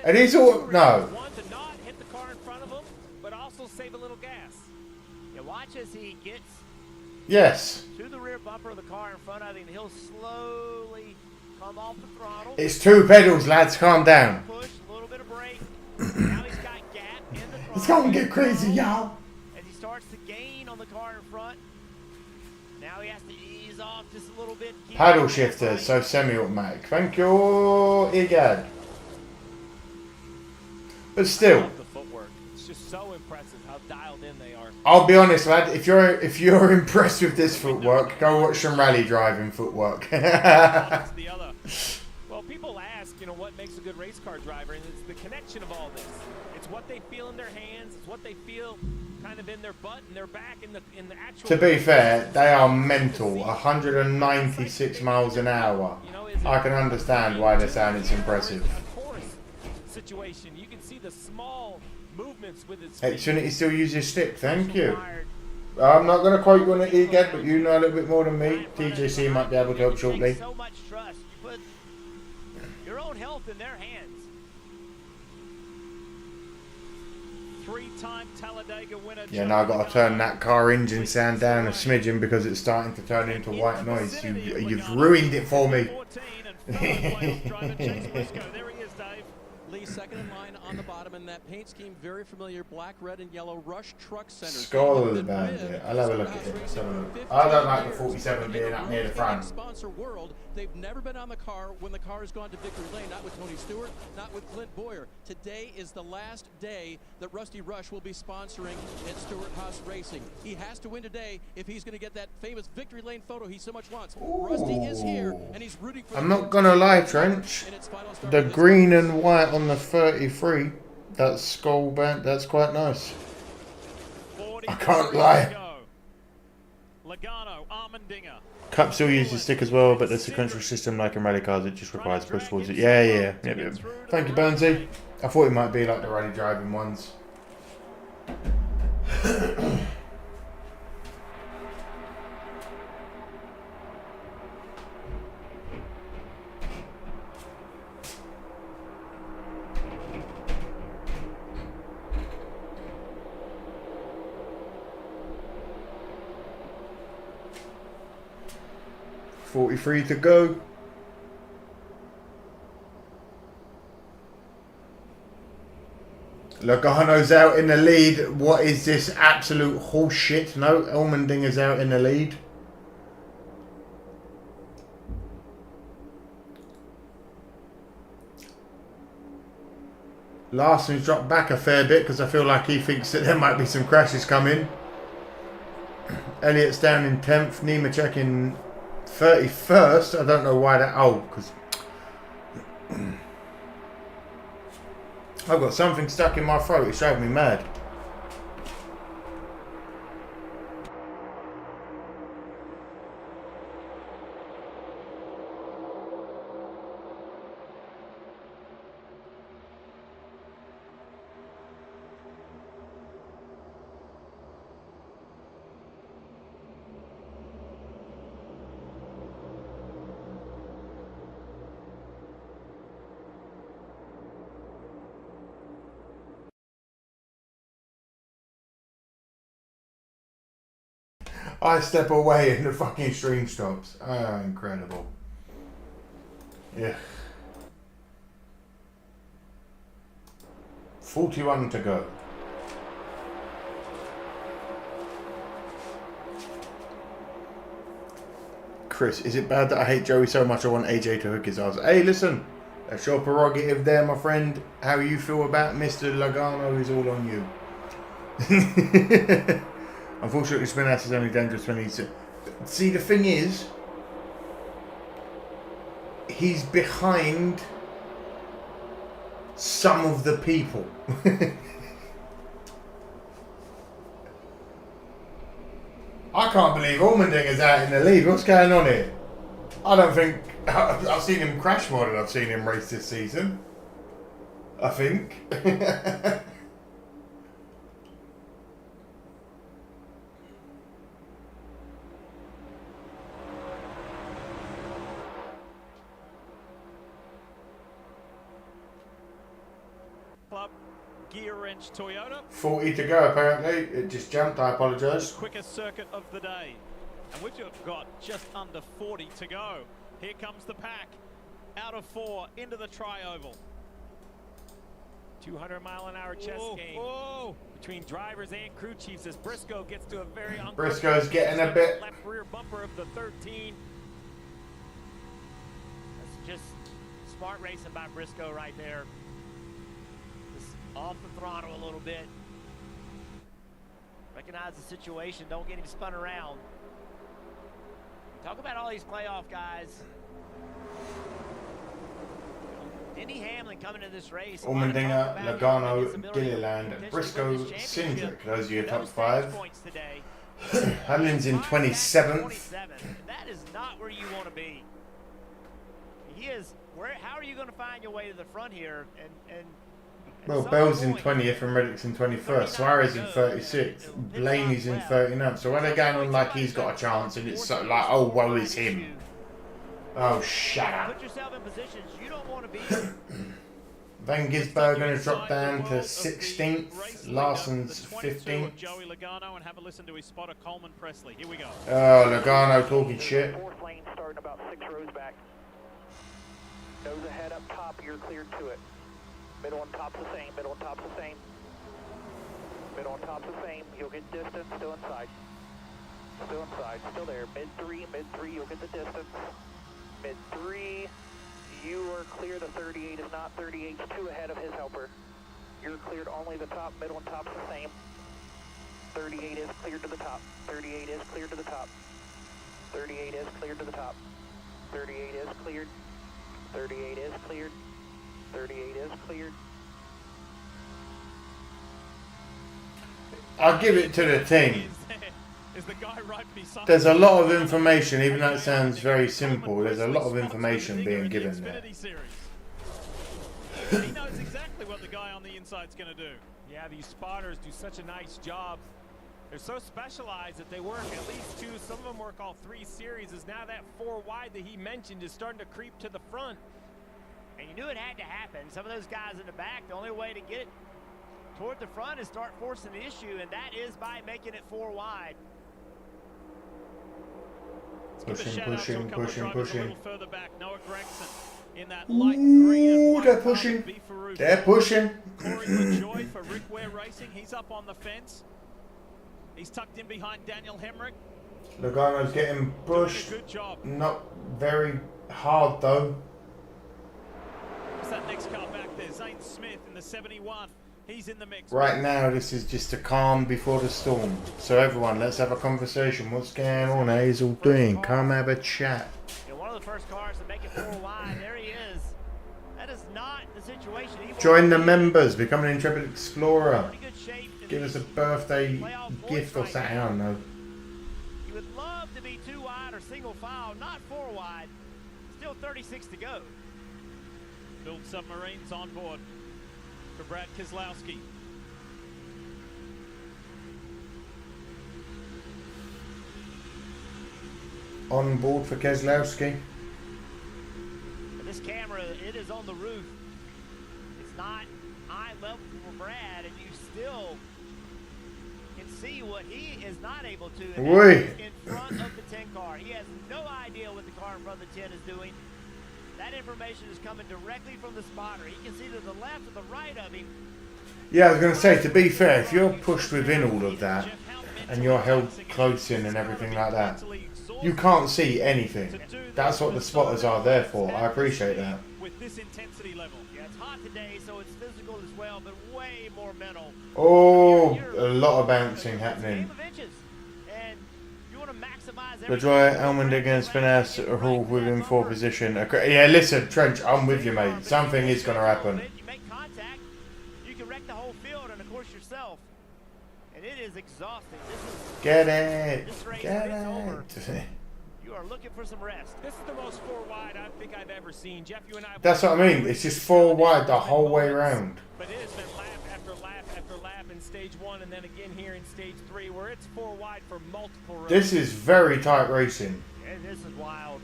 It is all no. One to not hit the car in front of him, but also save a little gas. Yeah, watch as he gets Yes. to the rear bumper of the car in front of him. He'll slowly come off the throttle. It's 2 pedals, lads. Calm down. Push a little bit of brake. Now he's got gap in the throttle. It's gonna get crazy, y'all. As he starts to gain on the car in front. Now he has to ease off just a little bit. Paddle shifter, so semi-automatic. Thank you, Igad. But still, The footwork. It's just so impressive how dialed in they are. I'll be honest, lad. If you're impressed with this footwork, go watch some rally driving footwork. Well, people ask, what makes a good race car driver, and it's the connection of all this. It's what they feel in their hands. It's what they feel kind of in their butt and their back in the actual. To be fair, they are mental. 196 miles an hour. I can understand why they're saying it's impressive. Situation. You can see the small movements with its Xfinity still uses stick. Thank you. I'm not going to quote you on it, Egad, but you know a little bit more than me. TJC might be able to help shortly. So much trust. You put your own health in their hands. 3-time Talladega winner. Yeah, now I've got to turn that car engine sound down a smidgen because it's starting to turn into white noise. You've ruined it for me. Lee second in line on on the bottom, and that paint scheme very familiar, black, red, and yellow. Rush Truck Center. Skull Bandit. I'll have a look at it. Let's have a look. I don't like the 47 being up near the front. Sponsor world. They've never been on the car when the car has gone to victory lane. Not with Tony Stewart, not with Clint Boyer. Today is the last day that Rusty Rush will be sponsoring at Stewart Haas Racing. He has to win today if he's going to get that famous victory lane photo he so much wants. Ooh. Rusty is here, and he's rooting for. I'm not gonna lie, Trench. The green and white on the 33, that skull band, that's quite nice. I can't lie. Logano, Armendinger. Cup still uses stick as well, but the sequential system, like in rally cars, it just requires push towards it. Yeah. Thank you, Burnsy. I thought it might be like the rally driving ones. 43 to go. Logano's out in the lead. What is this absolute horseshit? No, Allmendinger's out in the lead. Larson's dropped back a fair bit because I feel like he thinks that there might be some crashes coming. Elliott's down in 10th. Nemechek in 31st. I don't know why that... Oh, because... I've got something stuck in my throat. It's driving me mad. I step away and the fucking stream stops. Oh, incredible. Yeah. 41 to go. Chris, is it bad that I hate Joey so much I want AJ to hook his ass? Hey, listen. That's your prerogative there, my friend. How you feel about Mr. Logano is all on you. Unfortunately, Spinass is only dangerous when he's... See, the thing is, he's behind some of the people. I can't believe Allmendinger's out in the lead. What's going on here? I don't think... I've seen him crash more than I've seen him race this season. I think. Gear wrench Toyota. 40 to go apparently. It just jumped, I apologise. Quickest circuit of the day. And we've got just under 40 to go. Here comes the pack. Out of 4 into the tri-oval. 200-mile-an-hour chess game between drivers and crew chiefs as Briscoe gets to a very Briscoe's getting a bit left rear bumper of the 13. That's just smart racing by Briscoe right there. Off the throttle a little bit. Recognize the situation. Don't get him spun around. Talk about all these playoff guys. Denny Hamlin coming to this race. Allmendinger, Logano, Gilliland, Briscoe, Cindric. Those are your top 5. Hamlin's in 27th. That is not where you want to be. He is. How are you going to find your way to the front here? And well, Bell's in 20th and Reddick's in 21st. Suarez in 36th. Blaney's in 39th. So when they're going on like he's got a chance and it's sort of like, oh, woe is him. Oh, shut up. Put yourself in positions you don't want to be. Van Gisbergen going to drop down to 16th. Larson's 15th. Joey Logano and have a listen to his spotter Coleman Presley. Here we go. Oh, Logano talking shit. Fourth lane starting about 6 rows back. Nose ahead up top, you're cleared to it. Middle and top's the same. Middle and top's the same. Middle and top's the same. You'll get distance. Still inside. Still inside. Still there. Mid 3. Mid 3. You'll get the distance. Mid 3. You are clear. The 38 is not. 38's 2 ahead of his helper. You're cleared only the top. Middle and top's the same. 38 is cleared to the top. 38 is cleared to the top. 38 is cleared to the top. 38 is cleared. 38 is cleared. 38 is cleared. I'll give it to the team. Is the guy right beside There's a lot of information, even though it sounds very simple. There's a lot of information being given there. He knows exactly what the guy on the inside's going to do. Yeah, these spotters do such a nice job. They're so specialized that they work at least 2. Some of them work all 3 series. Is now that 4 wide that he mentioned is starting to creep to the front. And you knew it had to happen. Some of those guys in the back, the only way to get it toward the front is start forcing the issue, and that is by making it 4 wide. Pushing. A little further back. Noah Gregson in that light green and white. They're pushing. They're pushing. Corey LaJoy for Rick Ware Racing. He's up on the fence. He's tucked in behind Daniel Hemrick. Logano's getting pushed. Good job. Not very hard though. What's that next car back there? Zane Smith in the 71. He's in the mix. Right now, this is just a calm before the storm. So everyone, let's have a conversation. What's going on? How is all doing? Come have a chat. And one of the first cars to make it 4 wide. There he is. That is not the situation. Join the members. Become an Intrepid Explorer. Give us a birthday gift or something. I don't know. You would love to be 2 wide or single file, not 4 wide. Still 36 to go. Build submarines on board for Brad Keselowski. On board for Keselowski. This camera, it is on the roof. It's not eye level for Brad, and you still can see what he is not able to. And that is in front of the 10 car. He has no idea what the car in front of the 10 is doing. That information is coming directly from the spotter. He can see to the left or the right of him. Yeah, I was going to say, to be fair, if you're pushed within all of that and you're held close in and everything like that, you can't see anything. That's what the spotters are there for. I appreciate that. With this intensity level. Yeah, it's hot today, so it's physical as well, but way more mental. Oh, a lot of bouncing happening. LaJoy, Elmendinger and Spinas are all within 4 position. Yeah, listen, Trench, I'm with you, mate. Something is going to happen. You make contact, you can wreck the whole field and, of course, yourself. And it is exhausting. Get it. Get it. You are looking for some rest. This is the most 4 wide I think I've ever seen. Jeff, you and I. That's what I mean. It's just 4 wide the whole way around. But it has been lap after lap after lap in stage 1, and then again here in stage 3, where it's 4 wide for multiple rows. This is very tight racing. And this is wild.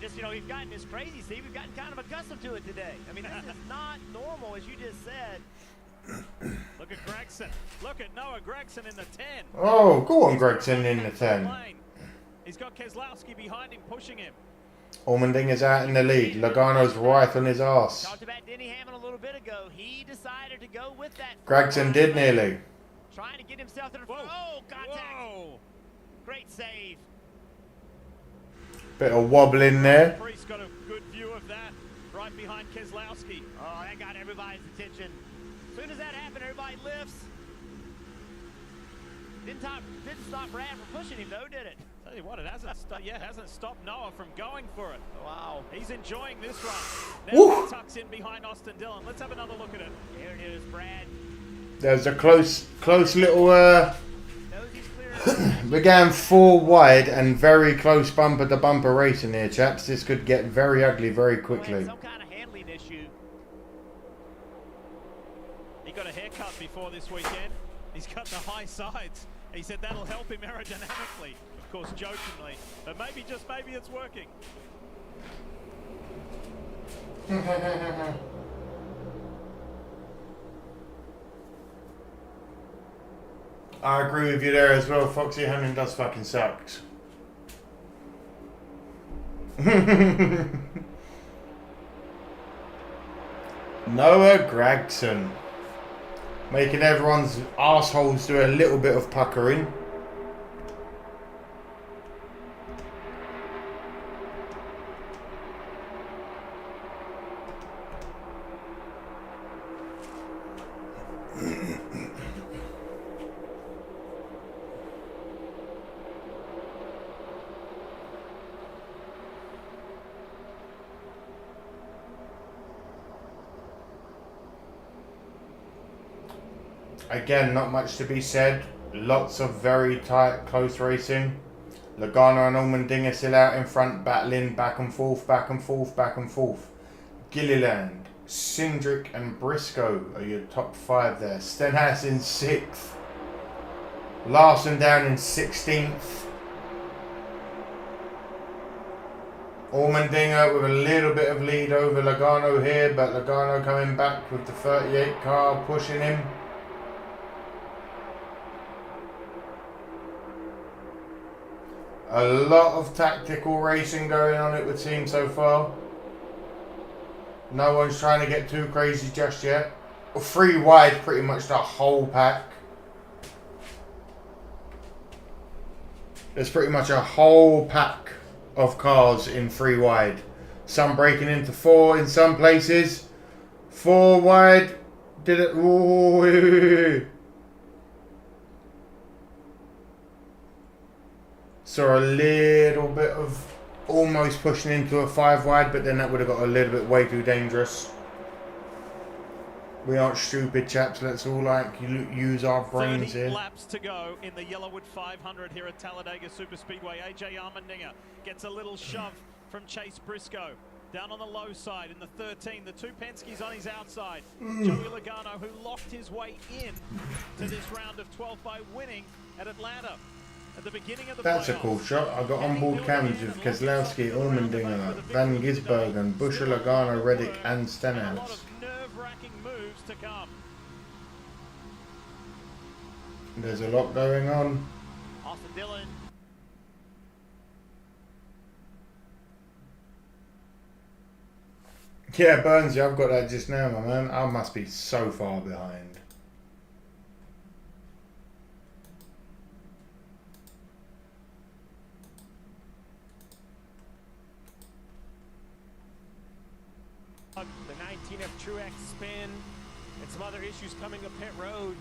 Just, you know, we've gotten this crazy, Steve. We've gotten kind of accustomed to it today. I mean, this is not normal, as you just said. Look at Gregson. Look at Noah Gregson in the 10. Oh, go on, Gregson in the 10. He's got Keselowski behind him, pushing him. Allmendinger's out in the lead. Logano's right on his ass. Talked about Denny Hamlin a little bit ago. He decided to go with that. Gregson did nearly. Trying to get himself to the front. Oh, contact. Whoa. Great save. Bit of wobbling there. Priest got a good view of that right behind Keselowski. Oh, that got everybody's attention. As soon as that happened, everybody lifts. Didn't stop Brad from pushing him, though, did it? Tell you what, it hasn't hasn't stopped Noah from going for it. Wow. He's enjoying this run. Now he tucks in behind Austin Dillon. Let's have another look at it. Here it is, Brad. There's a close little began 4 wide and very close bumper to bumper racing here, chaps. This could get very ugly very quickly. Some kind of handling issue. He got a haircut before this weekend. He's got the high sides. He said that'll help him aerodynamically. Of course, jokingly. But maybe, just maybe, it's working. I agree with you there as well. Foxy Hunting does fucking sucks. Noah Gregson. Making everyone's arseholes do a little bit of puckering. Again, not much to be said. Lots of very tight, close racing. Logano and Allmendinger still out in front, battling back and forth, back and forth, back and forth. Gilliland, Cindric and Briscoe are your top 5 there. Stenhouse in 6th. Larson down in 16th. Allmendinger with a little bit of lead over Logano here, but Logano coming back with the 38 car pushing him. A lot of tactical racing going on, it would seem, so far. No one's trying to get too crazy just yet. 3 wide, pretty much the whole pack. There's pretty much a whole pack of cars in 3 wide. Some breaking into 4 in some places. 4 wide. Did it? Ooh. Saw a little bit of almost pushing into a 5 wide, but then that would have got a little bit way too dangerous. We aren't stupid, chaps. Let's all use our brains 30 here. laps to go in the Yellowwood 500 here at Talladega Superspeedway. AJ Allmendinger gets a little shove from Chase Briscoe. Down on the low side in the 13, the 2 Penske's on his outside. Joey Logano, who locked his way in to this round of 12 by winning at Atlanta. At the beginning of the That's a cool shot. I got onboard cams with Keselowski, Allmendinger, Van Gisbergen, Buescher, Logano, Reddick, and Stenhouse. Nerve-wracking moves to come. There's a lot going on. Austin Dillon. Yeah, Burnsy, I've got that just now, my man. I must be so far behind. The 19F Truex spin and some other issues coming up pit road.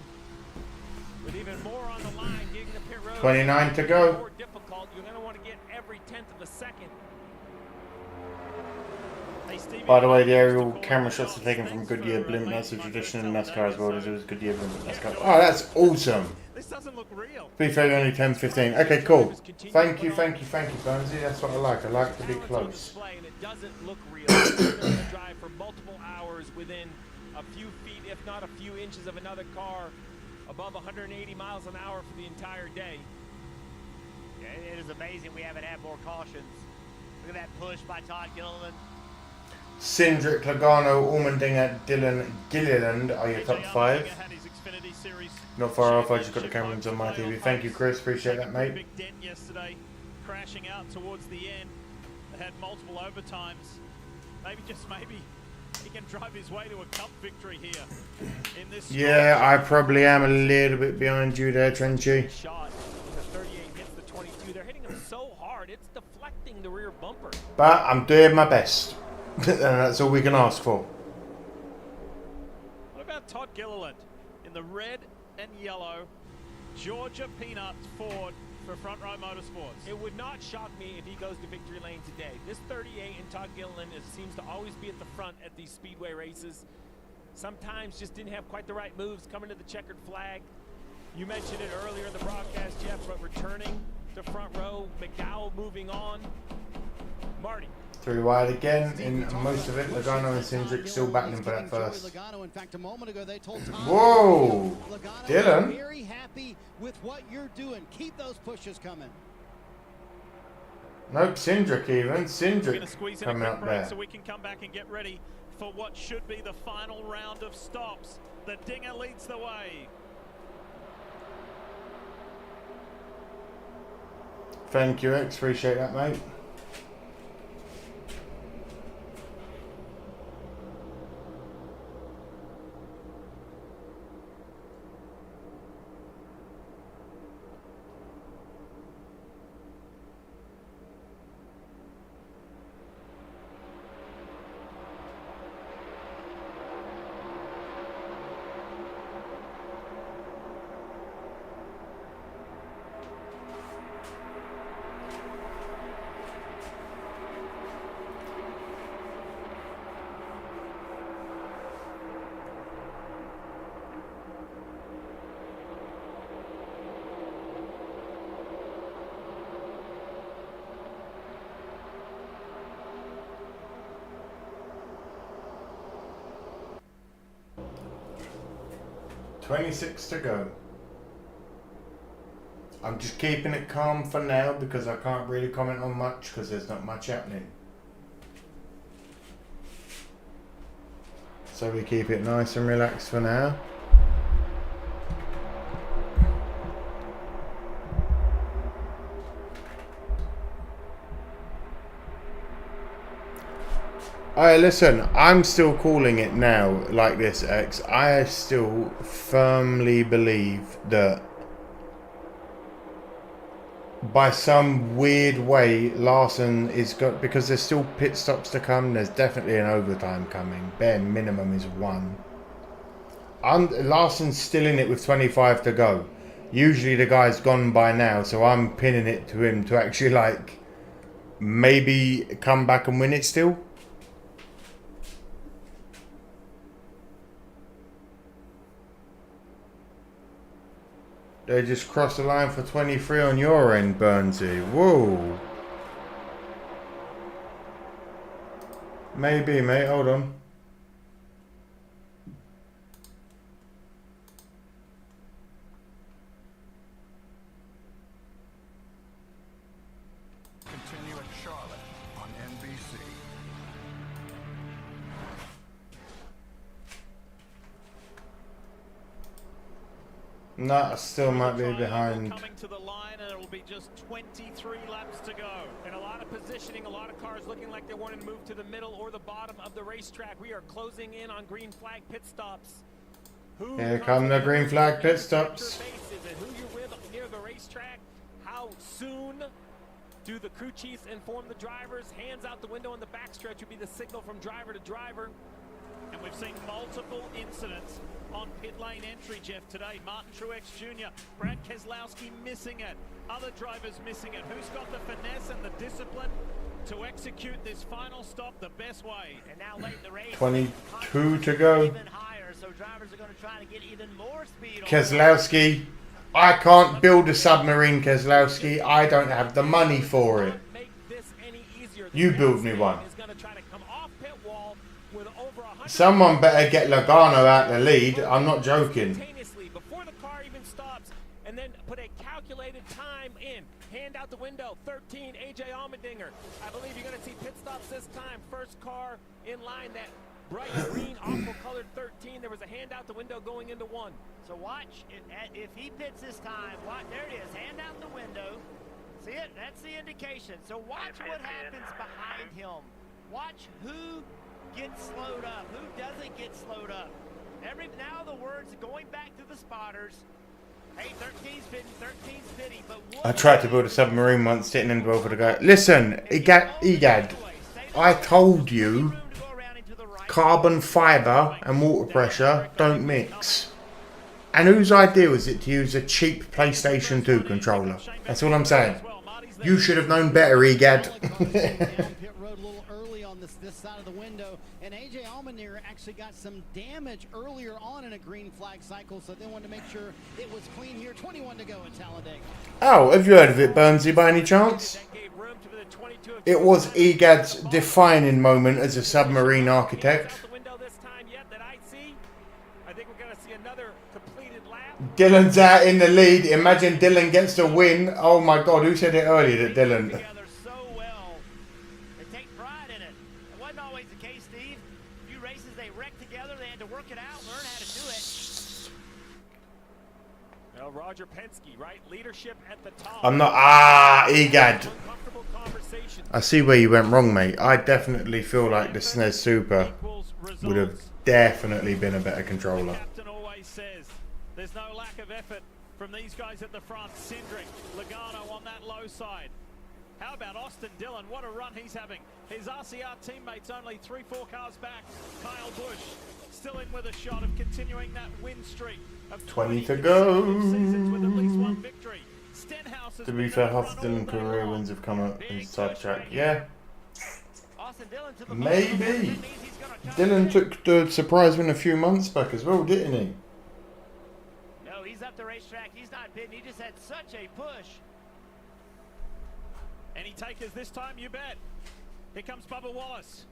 With even more on the line, getting the pit road 29 to go. more difficult. You're going to want to get every 10th of a second. By the way, the aerial camera shots are taken from Goodyear blimp. That's a tradition in NASCAR as well as it was Goodyear blimp at NASCAR. Oh, that's awesome. This doesn't look real. Be fair, only 10-15. Okay, cool. Thank you, Burnsy. That's what I like. I like to be close. And it doesn't look real. You're going to drive for multiple hours within a few feet, if not a few inches of another car above 180 miles an hour for the entire day. Yeah, it is amazing we haven't had more cautions. Look at that push by Todd Gilliland. Cindric, Logano, Allmendinger, Dylan, Gilliland are your top 5. Not far off, I just got the cameras on my TV. Thank you, Chris. Appreciate that, mate. Big dent yesterday, crashing out towards the end. They had multiple overtimes. Maybe, just maybe, he can drive his way to a cup victory here in this. Yeah, I probably am a little bit behind you there, Trenchy. Shot. The 38 hits the 22. They're hitting him so hard, it's deflecting the rear bumper. But I'm doing my best. And that's all we can ask for. What about Todd Gilliland in the red and yellow Georgia Peanut Ford for Front Row Motorsports? It would not shock me if he goes to victory lane today. This 38 and Todd Gilliland seems to always be at the front at these speedway races. Sometimes just didn't have quite the right moves coming to the checkered flag. You mentioned it earlier in the broadcast, Jeff, but returning to front row, McDowell moving on. Marty. 3 wide again in most of it. Logano and Cindric still battling for that first. Whoa! Dylan? Very happy with what you're doing. Keep those pushes coming. Nope, Cindric even. We're going to Cindric squeeze in a coming quick up break there. so we can come back and get ready for what should be the final round of stops. The Dinger leads the way. Thank you, X. Appreciate that, mate. 26 to go. I'm just keeping it calm for now because I can't really comment on much because there's not much happening. So we keep it nice and relaxed for now. Alright, listen, I'm still calling it now like this, X. I still firmly believe that by some weird way, Larson is got, because there's still pit stops to come, there's definitely an overtime coming. Bare minimum is 1. Larson's still in it with 25 to go. Usually the guy's gone by now, so I'm pinning it to him to actually, like, maybe come back and win it still. They just crossed the line for 23 on your end, Burnsy. Whoa. Maybe, mate. Hold on. Continue at Charlotte on NBC. No, I still might be behind. Coming to the line, and it will be just 23 laps to go. And a lot of positioning, a lot of cars looking like they wanted to move to the middle or the bottom of the racetrack. We are closing in on green flag pit stops. Here come the green flag pit stops. Is it who you're with near the racetrack? How soon do the crew chiefs inform the drivers? Hands out the window in the backstretch would be the signal from driver to driver. And we've seen multiple incidents on pit lane entry, Jeff, today. Martin Truex Jr., Brad Keselowski missing it. Other drivers missing it. Who's got the finesse and the discipline to execute this final stop the best way? And now late in the race, 22 to go. even higher, so drivers are going to try to get even more speed on Keselowski. I can't build a submarine, Keselowski. I don't have the money for it. You build me one. Someone better get Logano out the lead. I'm not joking. Before the car even stops, and then put a calculated time in. Hand out the window, 13, AJ Allmendinger. I believe you're going to see pit stops this time. First car in line, that bright green, aqua-colored 13. There was a hand out the window going into 1. So watch, if he pits this time, watch, there it is, hand out the window. See it? That's the indication. So watch what happens behind him. Watch who gets slowed up, who doesn't get slowed up. Now the words going back to the spotters. Hey, 13's pitting, 13's pitting, but what? I tried to build a submarine once, sitting in the bowl for the guy. Listen, Egad, I told you, carbon fibre and water pressure don't mix. And whose idea was it to use a cheap PlayStation 2 controller? That's all I'm saying. You should have known better, Egad. This side of the window, and AJ Allmendinger actually got some damage earlier on in a green flag cycle, so they wanted to make sure it was clean here. 21 to go at Talladega. Oh, have you heard of it, Burnsy, by any chance? It was Egad's defining moment as a submarine architect. Dylan's out in the lead. Imagine Dylan gets the win. Oh my God, who said it earlier that Dylan... Roger Penske, right? Leadership at the top. I'm not... Egad. I see where you went wrong, mate. I definitely feel like the SNES Super would have definitely been a better controller. The captain always says there's no lack of effort from these guys at the front. Cindric, Logano on that low side. How about Austin Dillon? What a run he's having. His RCR teammates only 3-4 cars back. Kyle Busch still in with a shot of continuing that win streak. 20 to go. To be fair, half the Dylan career wins have come up in sidetrack. Yeah. Maybe. Dylan took the surprise win a few months back as well, didn't he? No, he's up the racetrack. He's not pitting. He just had such a push. Any takers this time? You bet. Here comes Bubba Wallace.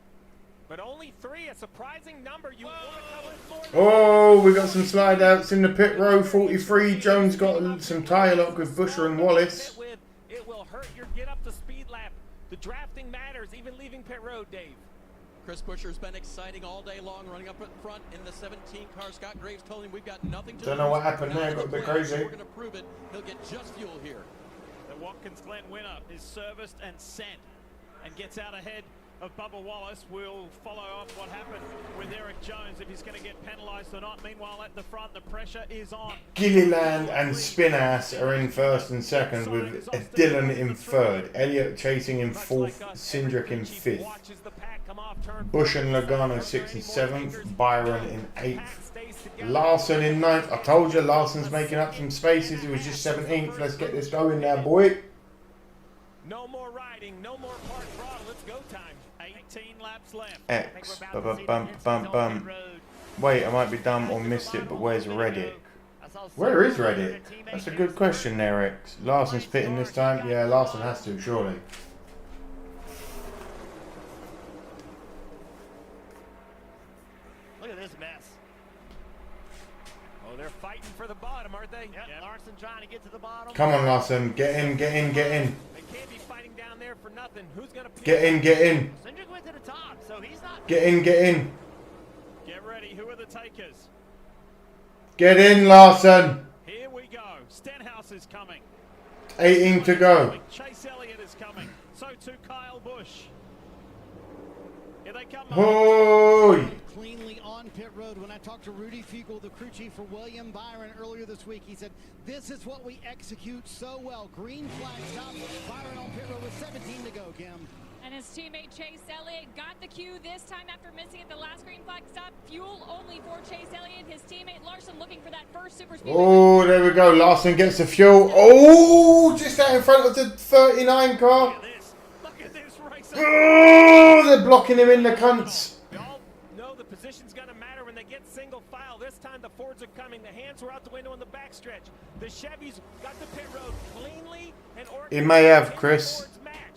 But only 3, a surprising number. You want to cover 4. Oh, we got some slide outs in the pit row. 43. Jones got some tyre lock with Busher and Wallace. It will hurt your get up to speed lap. The drafting matters, even leaving pit road, Dave. Chris Busher's been exciting all day long, running up at front in the 17 car. Scott Graves told him we've got nothing to Don't know what happened there, got a bit crazy. We're going to prove it. He'll get just fuel here. The Watkins Glen winner is serviced and sent and gets out ahead of Bubba Wallace. We'll follow up what happened with Eric Jones, if he's going to get penalised or not. Meanwhile, at the front, the pressure is on. Gilliland and Spinass are in first and second, with Dylan in third. Elliott chasing in fourth. Cindric in fifth. Bush and Logano 6th and 7th. Byron in 8th. Larson in 9th. I told you Larson's making up some spaces. He was just 17th. Let's get this going now, boy. No more riding, no more part throttle. Let's go time. 18 laps left. X. Bum. Wait, I might be dumb or missed it, but where's Reddick? Where is Reddick? That's a good question there, X. Larson's pitting this time? Yeah, Larson has to, surely. Look at this mess. Oh, they're fighting for the bottom, aren't they? Yep. Larson trying to get to the bottom. Come on, Larson. Get in. They can't be fighting down there for nothing. Who's going to Get in. Cindric went to the top, so he's not. Get in. Get ready. Who are the takers? Get in, Larson. Here we go. Stenhouse is coming. 18 to go. Chase Elliott is coming. So too Kyle Busch. Here they come. Hoy! Cleanly on pit road. When I talked to Rudy Fugle, the crew chief for William Byron earlier this week, he said, this is what we execute so well. Green flag stop. Byron on pit road with 17 to go, Kim. And his teammate Chase Elliott got the cue this time after missing it the last green flag stop. Fuel only for Chase Elliott. His teammate Larson looking for that first super speed. Oh, there we go. Larson gets the fuel. Oh, just out in front of the 39 car. Look at this race. Oh, they're blocking him in, the cunts. We all know the position's going to matter when they get single file. This time the Fords are coming. The hands were out the window in the backstretch. The Chevys got the pit road cleanly and organized. He may have, Chris.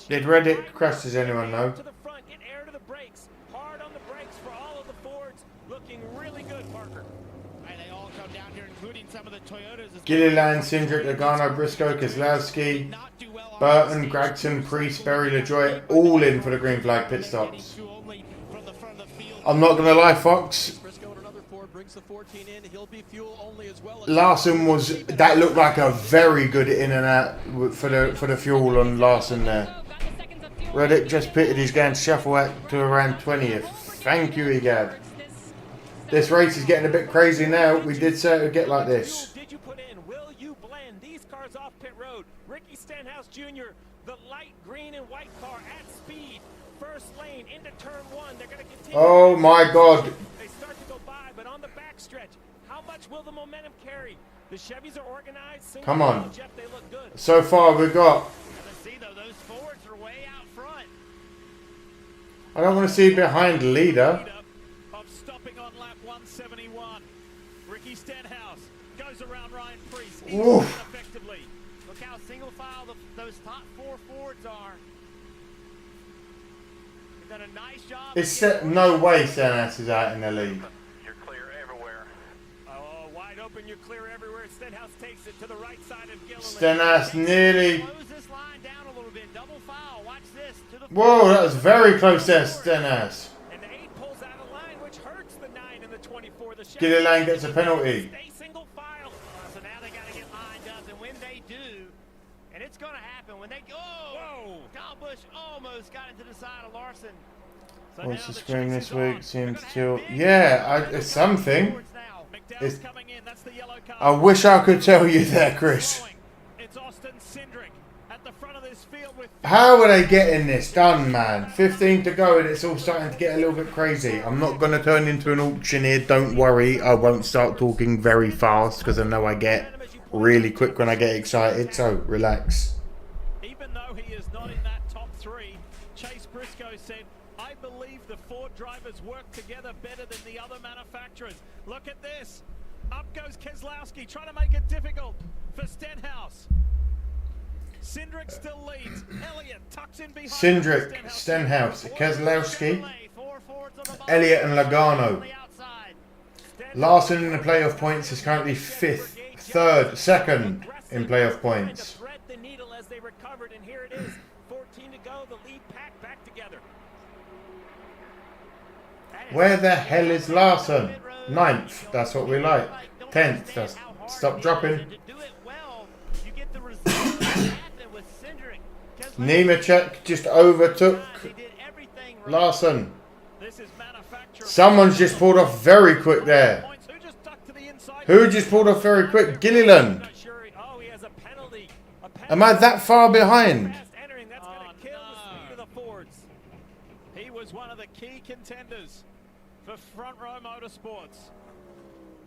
Did Reddick crash? Does anyone know? To the front, get air to the brakes. Hard on the brakes for all of the Fords. Looking really good, Parker. And they all come down here, including some of the Toyotas. Gilliland, Cindric, Logano, Briscoe, Keselowski, Burton, Gregson, Priest, Berry, LaJoy, all in for the green flag pit stops. I'm not going to lie, Fox. Larson was, that looked like a very good in and out for the fuel on Larson there. Reddick just pitted, he's going to shuffle out to around 20th. Thank you, Egad. This race is getting a bit crazy now. We did say it would get like this. Did you put in? Will you blend these cars off pit road? Ricky Stenhouse Jr., the light green and white car at speed. First lane into turn 1. They're going to continue. Oh my God. They start to go by, but on the backstretch, how much will the momentum carry? The Chevys are organized. Come on. Jeff, they look good. So far we've got. See though, those Fords are way out front. I don't want to see behind the leader. Of stopping on lap 171. Ricky Stenhouse goes around Ryan Priest. Effectively. Look how single file those top 4 Fords are. They've done a nice job. It's no way Stenhouse is out in the lead. You're clear everywhere. Oh, wide open, you're clear everywhere. Stenhouse takes it to the right side of Gilliland. Stenhouse nearly. Close this line down a little bit. Double foul. Watch this. To the Whoa, that was very close there, Stenhouse. And the 8 pulls out of line, which hurts the 9 and the 24. The Gilliland gets a penalty. Stay single file. So now they got to get lined up, and when they do, and it's going to happen when they go. Whoa! Kyle Busch almost got into the side of Larson. So What's the screen this week? Seems to. Yeah, it's something. It's, I wish I could tell you that, Chris. It's Austin Cindric at the front of this field with. How are they getting this done, man? 15 to go and it's all starting to get a little bit crazy. I'm not going to turn into an auctioneer. Don't worry. I won't start talking very fast because I know I get really quick when I get excited. So relax. Even though he is not in that top 3, Chase Briscoe said, I believe the Ford drivers work together better than the other manufacturers. Look at this. Up goes Keselowski, trying to make it difficult for Stenhouse. Cindric still leads. Elliott tucks in behind. Cindric, Stenhouse, Keselowski. Elliott and Logano. Larson in the playoff points is currently 5th, 3rd, 2nd in playoff points. Thread the needle as they recovered, and here it is. 14 to go. The lead pack back together. Where the hell is Larson? 9th, that's what we like. 10th, that's stop dropping. Nemechek just overtook Larson. Someone's just pulled off very quick there. Who just pulled off very quick? Gilliland. Am I that far behind? He was one of the key contenders for Front Row Motorsports.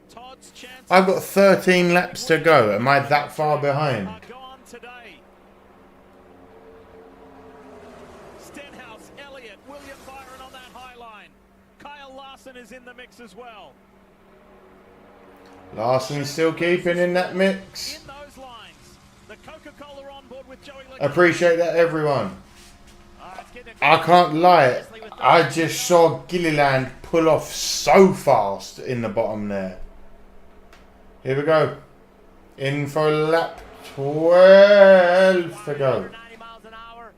Todd's chance. I've got 13 laps to go. Am I that far behind? Stenhouse, Elliott, William Byron on that high line. Kyle Larson is in the mix as well. Larson's still keeping in that mix. In those lines, the Coca-Cola on board with Joey Logano. Appreciate that, everyone. I can't lie. I just saw Gilliland pull off so fast in the bottom there. Here we go. In for lap 12 to go. 90 miles an hour.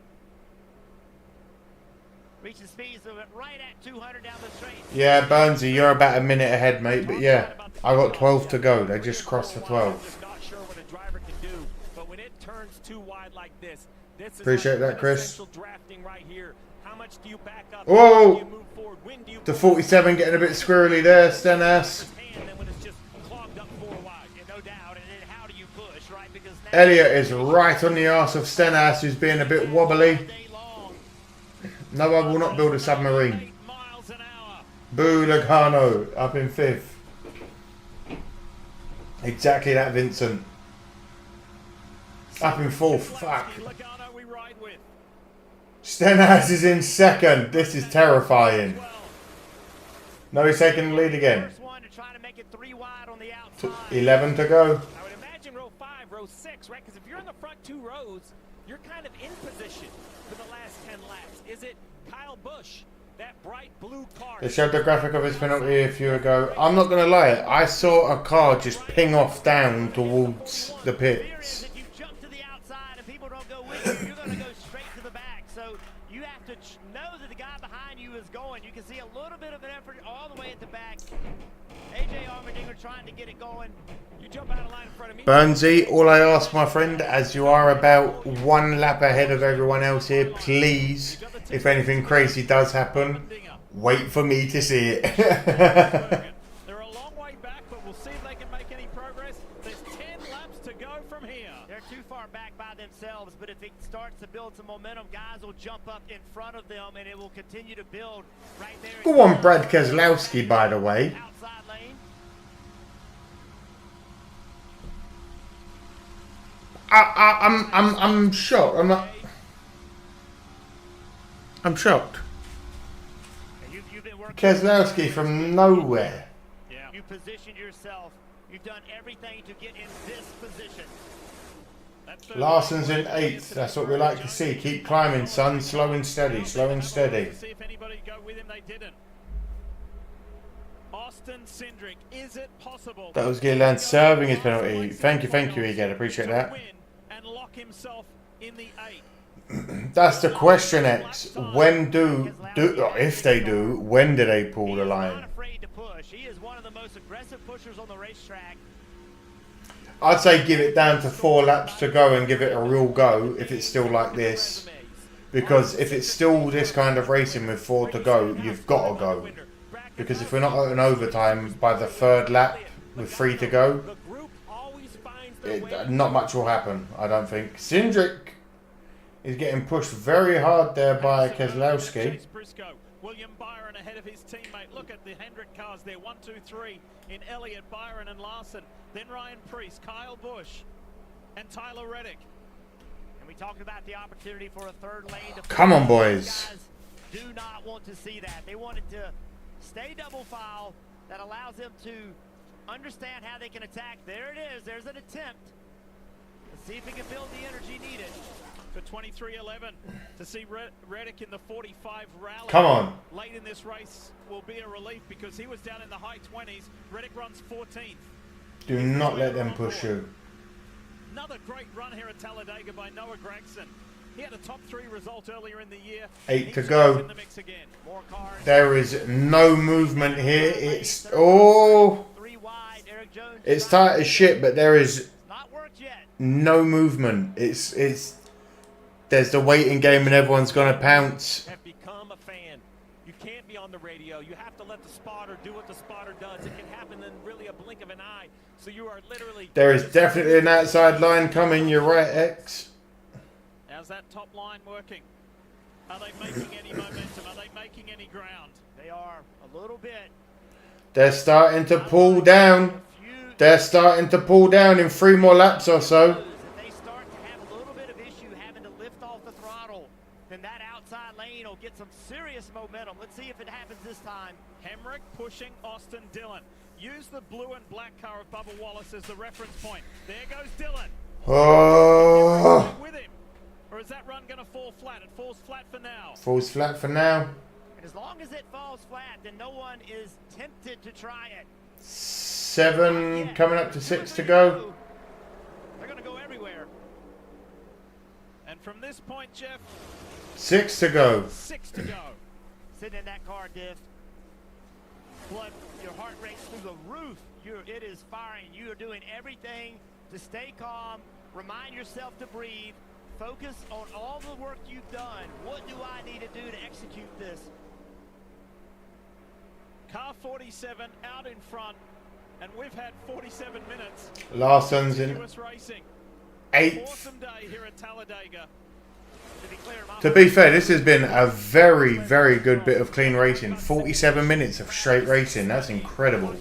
Reaching speeds of right at 200 down the straight. Yeah, Burnsy, you're about a minute ahead, mate. But yeah, I got 12 to go. They just crossed the 12. Not sure what a driver can do, but when it turns too wide like this is Appreciate that, Chris. drafting right here. How much do you back up? Whoa! The 47 getting a bit squirrely there, Stenhouse. Elliott is right on the arse of Stenhouse, who's being a bit wobbly. No, I will not build a submarine. Boo Logano up in 5th. Exactly that, Vincent. Up in 4th. Fuck. Stenhouse is in 2nd. This is terrifying. No, he's taking the lead again. 11 to go. I would imagine row 5, row 6, right? Because if you're in the front 2 rows, you're kind of in position for the last 10 laps. Is it Kyle Busch, that bright blue car? They showed the graphic of his penalty a few ago. I'm not going to lie. I saw a car just ping off down towards the pits. You jump to the outside and people don't go with you. You're going to go straight to the back. So you have to know that the guy behind you is going. You can see a little bit of an effort all the way at the back. AJ Allmendinger trying to get it going. You jump out of line in front of me. Burnsy, all I ask, my friend, as you are about 1 lap ahead of everyone else here, please, if anything crazy does happen, wait for me to see it. They're a long way back, but we'll see if they can make any progress. There's 10 laps to go from here. They're too far back by themselves, but if it starts to build some momentum, guys will jump up in front of them, and it will continue to build right there. Go on, Brad Keselowski, by the way. Outside lane. I'm shocked. I'm shocked. Keselowski from nowhere. You positioned yourself. You've done everything to get in this position. Larson's in 8th. That's what we like to see. Keep climbing, son. Slow and steady. Slow and steady. See if anybody go with him. They didn't. Austin Cindric, is it possible? That was Gilliland serving his penalty. Thank you, Egad. Appreciate that. And lock himself in the 8. That's the question, X. When if they do, when do they pull the line? Afraid to push. He is one of the most aggressive pushers on the racetrack. I'd say give it down to 4 laps to go and give it a real go if it's still like this. Because if it's still this kind of racing with 4 to go, you've got to go. Because if we're not in overtime by the 3rd lap with 3 to go, not much will happen, I don't think. Cindric is getting pushed very hard there by Keselowski. William Byron ahead of his teammate. Look at the Hendrick cars there. 1, 2, 3 in Elliott, Byron and Larson. Then Ryan Preece, Kyle Busch, and Tyler Reddick. And we talked about the opportunity for a 3rd lane. Come on, boys. Guys do not want to see that. They wanted to stay double file. That allows them to understand how they can attack. There it is. There's an attempt. Let's see if he can build the energy needed. for 23.11 to see Reddick in the 45 rally. Come on. Late in this race will be a relief because he was down in the high 20s. Reddick runs 14th. Do not let them push you. Another great run here at Talladega by Noah Gregson. He had a top 3 result earlier in the year. 8 to go. In the mix again. More cars. There is no movement here. It's it's tight as shit, but there is no movement. It's there's the waiting game and everyone's gonna pounce. Have become a fan. You can't be on the radio. You have to let the spotter do what the spotter does. It can happen in really a blink of an eye. So you are literally. There is definitely an outside line coming. You're right, X. How's that top line working? Are they making any momentum? Are they making any ground? They are a little bit. They're starting to pull down. They're starting to pull down in 3 more laps or so. If they start to have a little bit of issue having to lift off the throttle, then that outside lane will get some serious momentum. Let's see if it happens this time. Hemrick pushing Austin Dillon. Use the blue and black car of Bubba Wallace as the reference point. There goes Dillon. Oh. With him. Or is that run going to fall flat? It falls flat for now. Falls flat for now. And as long as it falls flat, then no one is tempted to try it. 7 coming up to 6 to go. They're going to go everywhere. And from this point, Jeff. 6 to go. 6 to go. Sitting in that car, Diff. Blood, your heart rate's through the roof. It is firing. You are doing everything to stay calm. Remind yourself to breathe. Focus on all the work you've done. What do I need to do to execute this? Car 47 out in front, and we've had 47 minutes. Larson's in racing. 8th. Awesome day here at Talladega. To be fair, this has been a very, very good bit of clean racing. 47 minutes of straight racing. That's incredible.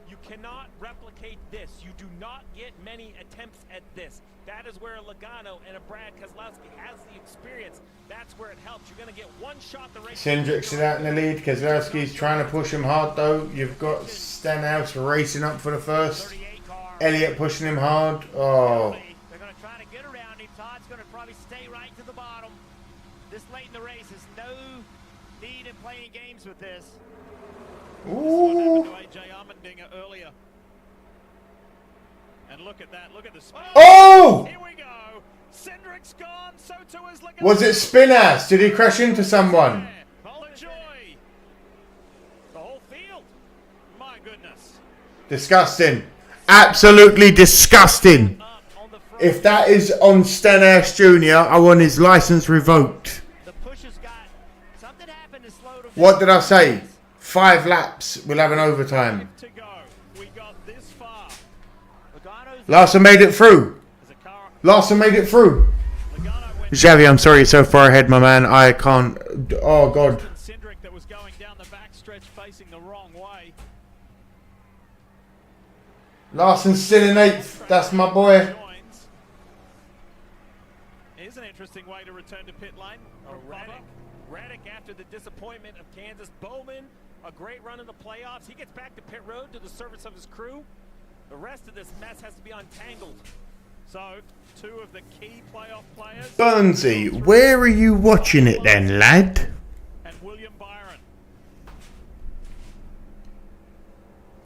You cannot replicate this. You do not get many attempts at this. That is where a Logano and a Brad Keselowski has the experience. That's where it helps. You're going to get one shot the race. Cindric's is out in the lead. Keselowski's trying to push him hard though. You've got Stenhouse racing up for the first. Elliott pushing him hard. Oh. They're going to try to get around him. Todd's going to probably stay right to the bottom. This late in the race is no need in playing games with this. Ooh. This is what happened to AJ Allmendinger earlier. And look at that. Look at the speed. Oh! Here we go. Cindric's gone. So too is Logano. Was it Spinass? Did he crash into someone? LaJoy. The whole field. My goodness. Disgusting. Absolutely disgusting. If that is on Stenhouse Jr., I want his license revoked. What did I say? 5 laps. We'll have an overtime. Larson made it through. Larson made it through. Xavi, I'm sorry you're so far ahead, my man. I can't. Oh, God. Cindric that was going down the backstretch facing the wrong way. Larson's still in 8th. That's my boy. Here's an interesting way to return to pit lane. Reddick after the disappointment of Kansas. Bowman, a great run in the playoffs. He gets back to pit road to the service of his crew. The rest of this mess has to be untangled. So, 2 of the key playoff players. Burnsy, where are you watching it then, lad? And William Byron.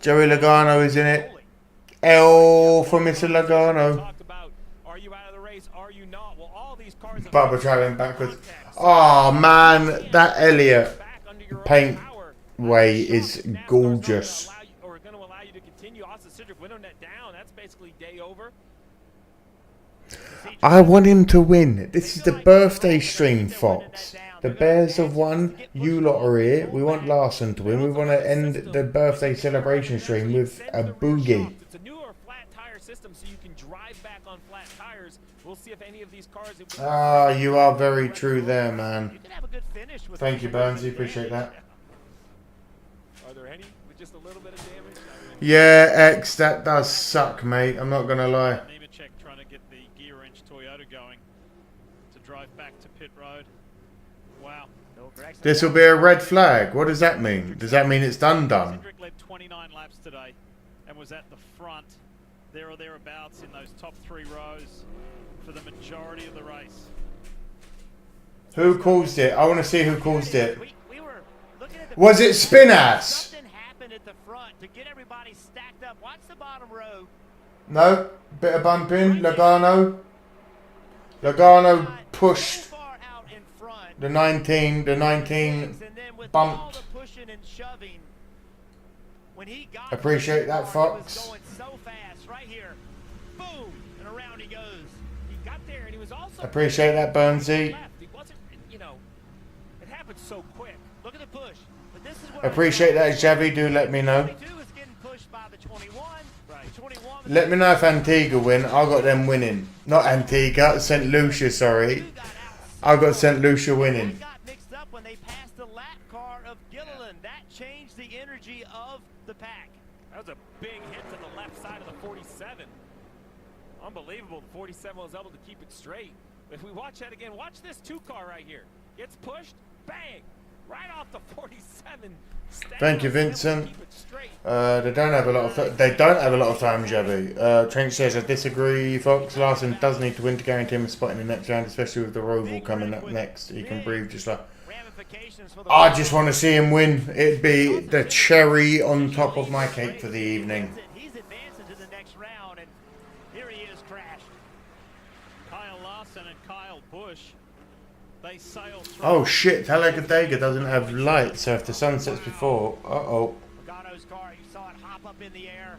Joey Logano is in it. L for Mr. Logano. Are you out of the race? Are you not? Well, all these cars Bubba traveling backwards. Oh man, that Elliott paint way is gorgeous. Or going to allow you to continue. Austin Cindric windowing that down. That's basically day over. I want him to win. This is the birthday stream, Fox. The Bears have won. You lot are here. We want Larson to win. We want to end the birthday celebration stream with a boogie. It's a newer flat tire system, so you can drive back on flat tires. We'll see if any of these cars. Ah, you are very true there, man. Thank you, Burnsy. Appreciate that. Are there any with just a little bit of damage? Yeah, X, that does suck, mate. I'm not gonna lie. Nemechek trying to get the gear wrench Toyota going to drive back to pit road. Wow. This will be a red flag. What does that mean? Does that mean it's done? Cindric led 29 laps today and was at the front, there or thereabouts in those top 3 rows. for the majority of the race. Who caused it? I want to see who caused it. Was it Spinass? Something happened at the front to get everybody stacked up. Watch the bottom row. No. Bit of bumping. Logano. Logano pushed the 19. The 19 bumped. Appreciate that, Fox. Appreciate that, Burnsy. It happened so quick. Look at the push. But this is what Appreciate that, Javi. Do let me know. Let me know if Antigua win. I got them winning. Not Antigua, St. Lucia, sorry. I got St. Lucia winning. mixed up when they passed the lap car of Gilliland. That changed the energy of the pack. That was a big hit to the left side of the 47. Unbelievable. The 47 was able to keep it straight. If we watch that again, watch this 2-car right here. Gets pushed, bang, right off the 47. Thank you, Vincent. They don't have a lot of time, Javi. Trench says I disagree. Fox Larson does need to win to guarantee him a spot in the next round, especially with the Roval coming up next. He can breathe just like. I just want to see him win. It'd be the cherry on top of my cake for the evening. He's advancing to the next round, and here he is, crashed. Kyle Larson and Kyle Busch. They sail through. Oh shit, Talladega doesn't have lights, so if the sun sets before, Logano's car, you saw it hop up in the air.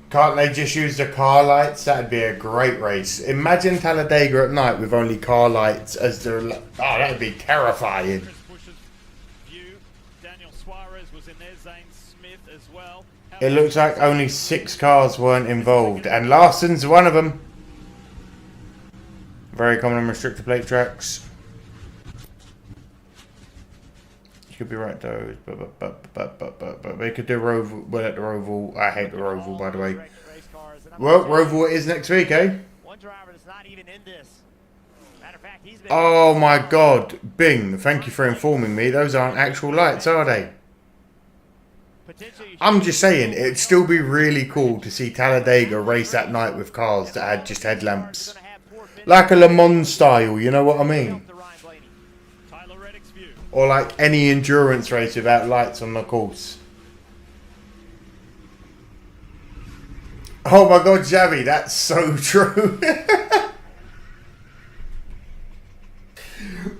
Can't they just use the car lights? That'd be a great race. Imagine Talladega at night with only car lights as their... Oh, that'd be terrifying. Daniel Suarez was in there, Zane Smith as well. It looks like only 6 cars weren't involved, and Larson's one of them. Very common on restrictor plate tracks. You could be right though, but they could do Roval. Well, at the Roval, I hate the Roval, by the way. Well, Roval is next week, eh? One driver that's not even in this. Matter of fact, he's been... Oh my God, Bing! Thank you for informing me. Those aren't actual lights, are they? I'm just saying, it'd still be really cool to see Talladega race at night with cars that had just headlamps, like a Le Mans style. You know what I mean? Or like any endurance race without lights on the course. Oh my God, Javi, that's so true.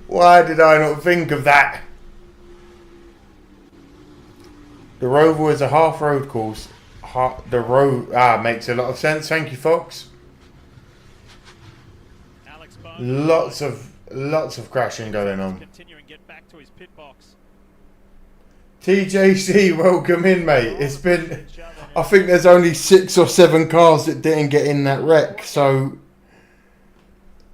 Why did I not think of that? The Roval is a half road course. The road makes a lot of sense. Thank you, Fox. Lots of crashing going on. TJC, welcome in, mate. It's been, I think there's only 6 or 7 cars that didn't get in that wreck, so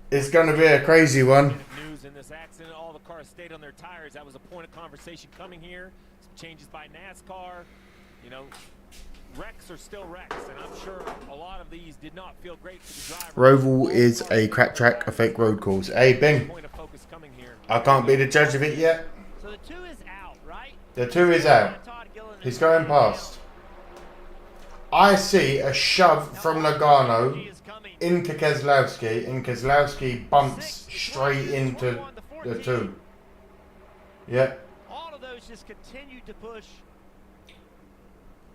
it's going to be a crazy one. News in this accident, all the cars stayed on their tires. That was a point of conversation coming here. Some changes by NASCAR. You know, wrecks are still wrecks, and I'm sure a lot of these did not feel great for the driver. Roval is a crap track, a fake road course. Hey, Bing. I can't be the judge of it yet. So the 2 is out, right? The 2 is out. He's going past. I see a shove from Logano into Keselowski, and Keselowski bumps straight into the 2. Yeah. All of those just continued to push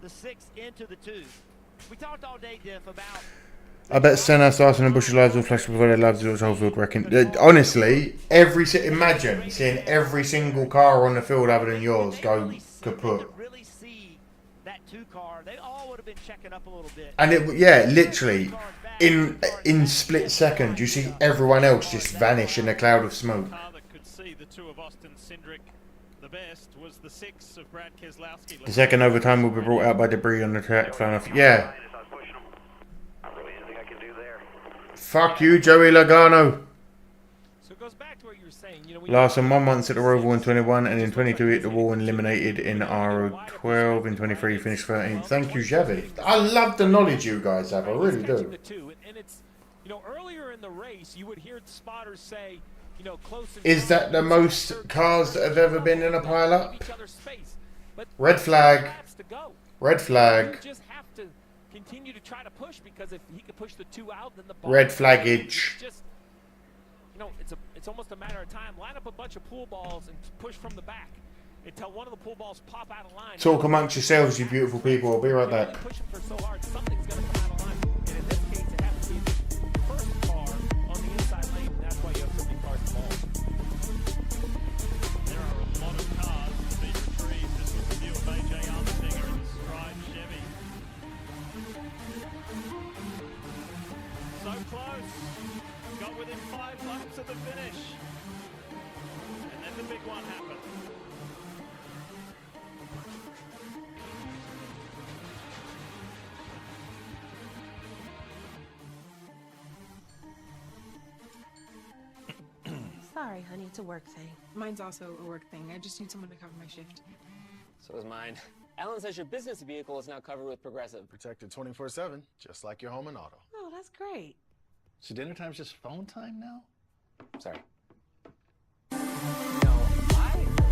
the 6 into the 2. We talked all day, Diff, about... I bet Senna, Larson and Bush's lives will flash before their lives will whole field wrecking. Honestly, imagine seeing every single car on the field other than yours go kaput. Really see that 2 car, they all would have been checking up a little bit. And it, yeah, literally, in split second, you see everyone else just vanish in a cloud of smoke. Could see the 2 of Austin Cindric. The best was the 6 of Brad Keselowski. The second overtime will be brought out by debris on the track. Flying off. Yeah. Fuck you, Joey Logano. So it goes back to what you were saying. You know, Larson won once at the Roval in 21, and in 22 hit the wall and eliminated in RO12. In 23 finished 13th. Thank you, Javi. I love the knowledge you guys have. I really do. And it's, you know, earlier in the race, you would hear spotters say, you know, close. Is that the most cars that have ever been in a pile-up? Red flag. Red flag. You just have to continue to try to push, because if he could push the 2 out, then the Red flaggage. just, you know, it's almost a matter of time. Line up a bunch of pool balls and push from the back until one of the pool balls pop out of line. Talk amongst yourselves, you beautiful people. I'll be right back. Pushing for so hard, something's going to come out of line. And in this case, it happens to be the first car on the inside lane. And that's why you have so many cars involved. There are a lot of cars to be retrieved. This was the view of AJ Allmendinger in the Stride Chevy. So close. Got within 5 laps of the finish. And then the big one happened. Sorry, honey, it's a work thing. Mine's also a work thing. I just need someone to cover my shift. So is mine. Alan says your business vehicle is now covered with Progressive. Protected 24/7, just like your home and auto. Oh, that's great. So dinner time's just phone time now? Sorry. No, I heard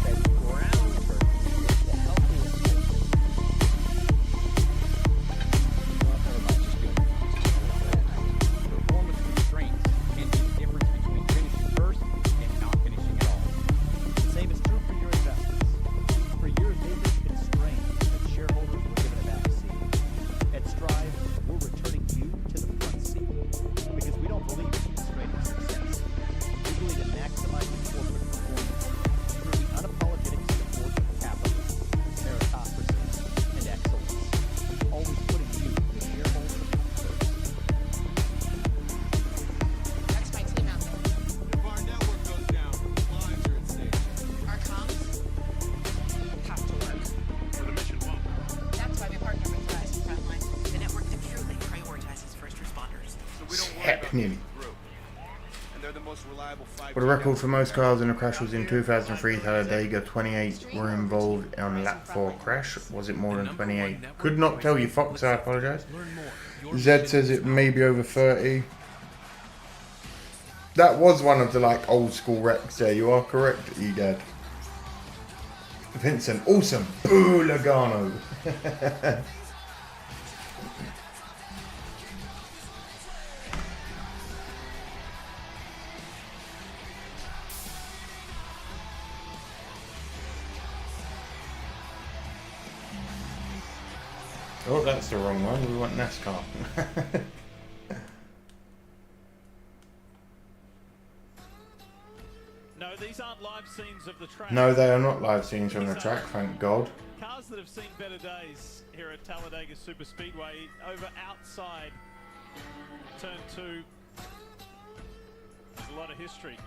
that ground turkey is the healthiest fish. Well, never mind, just doing it. Performance constraints can be the difference between finishing first and not finishing at all. The same is true for your investments. For years, they've been constrained, and shareholders were given a back seat. At Strive, we're returning you to the front seat because we don't believe in constraining success. We believe in maximizing corporate performance through the unapologetic support of capitalism, meritocracy, and excellence. Always putting you, the shareholder, first. That's my team out there. If our network goes down, lives are at stake. Our comms have to work. Or the mission won't. That's why we partner with Verizon Frontline, the network that truly prioritizes first responders. So we don't worry Heck, about nearly. the group. And they're the most reliable 5G Well, the record for most cars in a crash was in 2003. Talladega. 28 were involved on lap 4 crash. Was it more than 28? Could not tell you, Fox. I apologise. Zed says it may be over 30. That was one of the like old school wrecks there. You are correct, Egad. Vincent, awesome. Boo, Logano. Oh, that's the wrong one. We want NASCAR. No, these aren't live scenes of the track. No, they are not live scenes from the track, thank God. Cars that have seen better days here at Talladega Superspeedway over outside turn 2. There's a lot of history.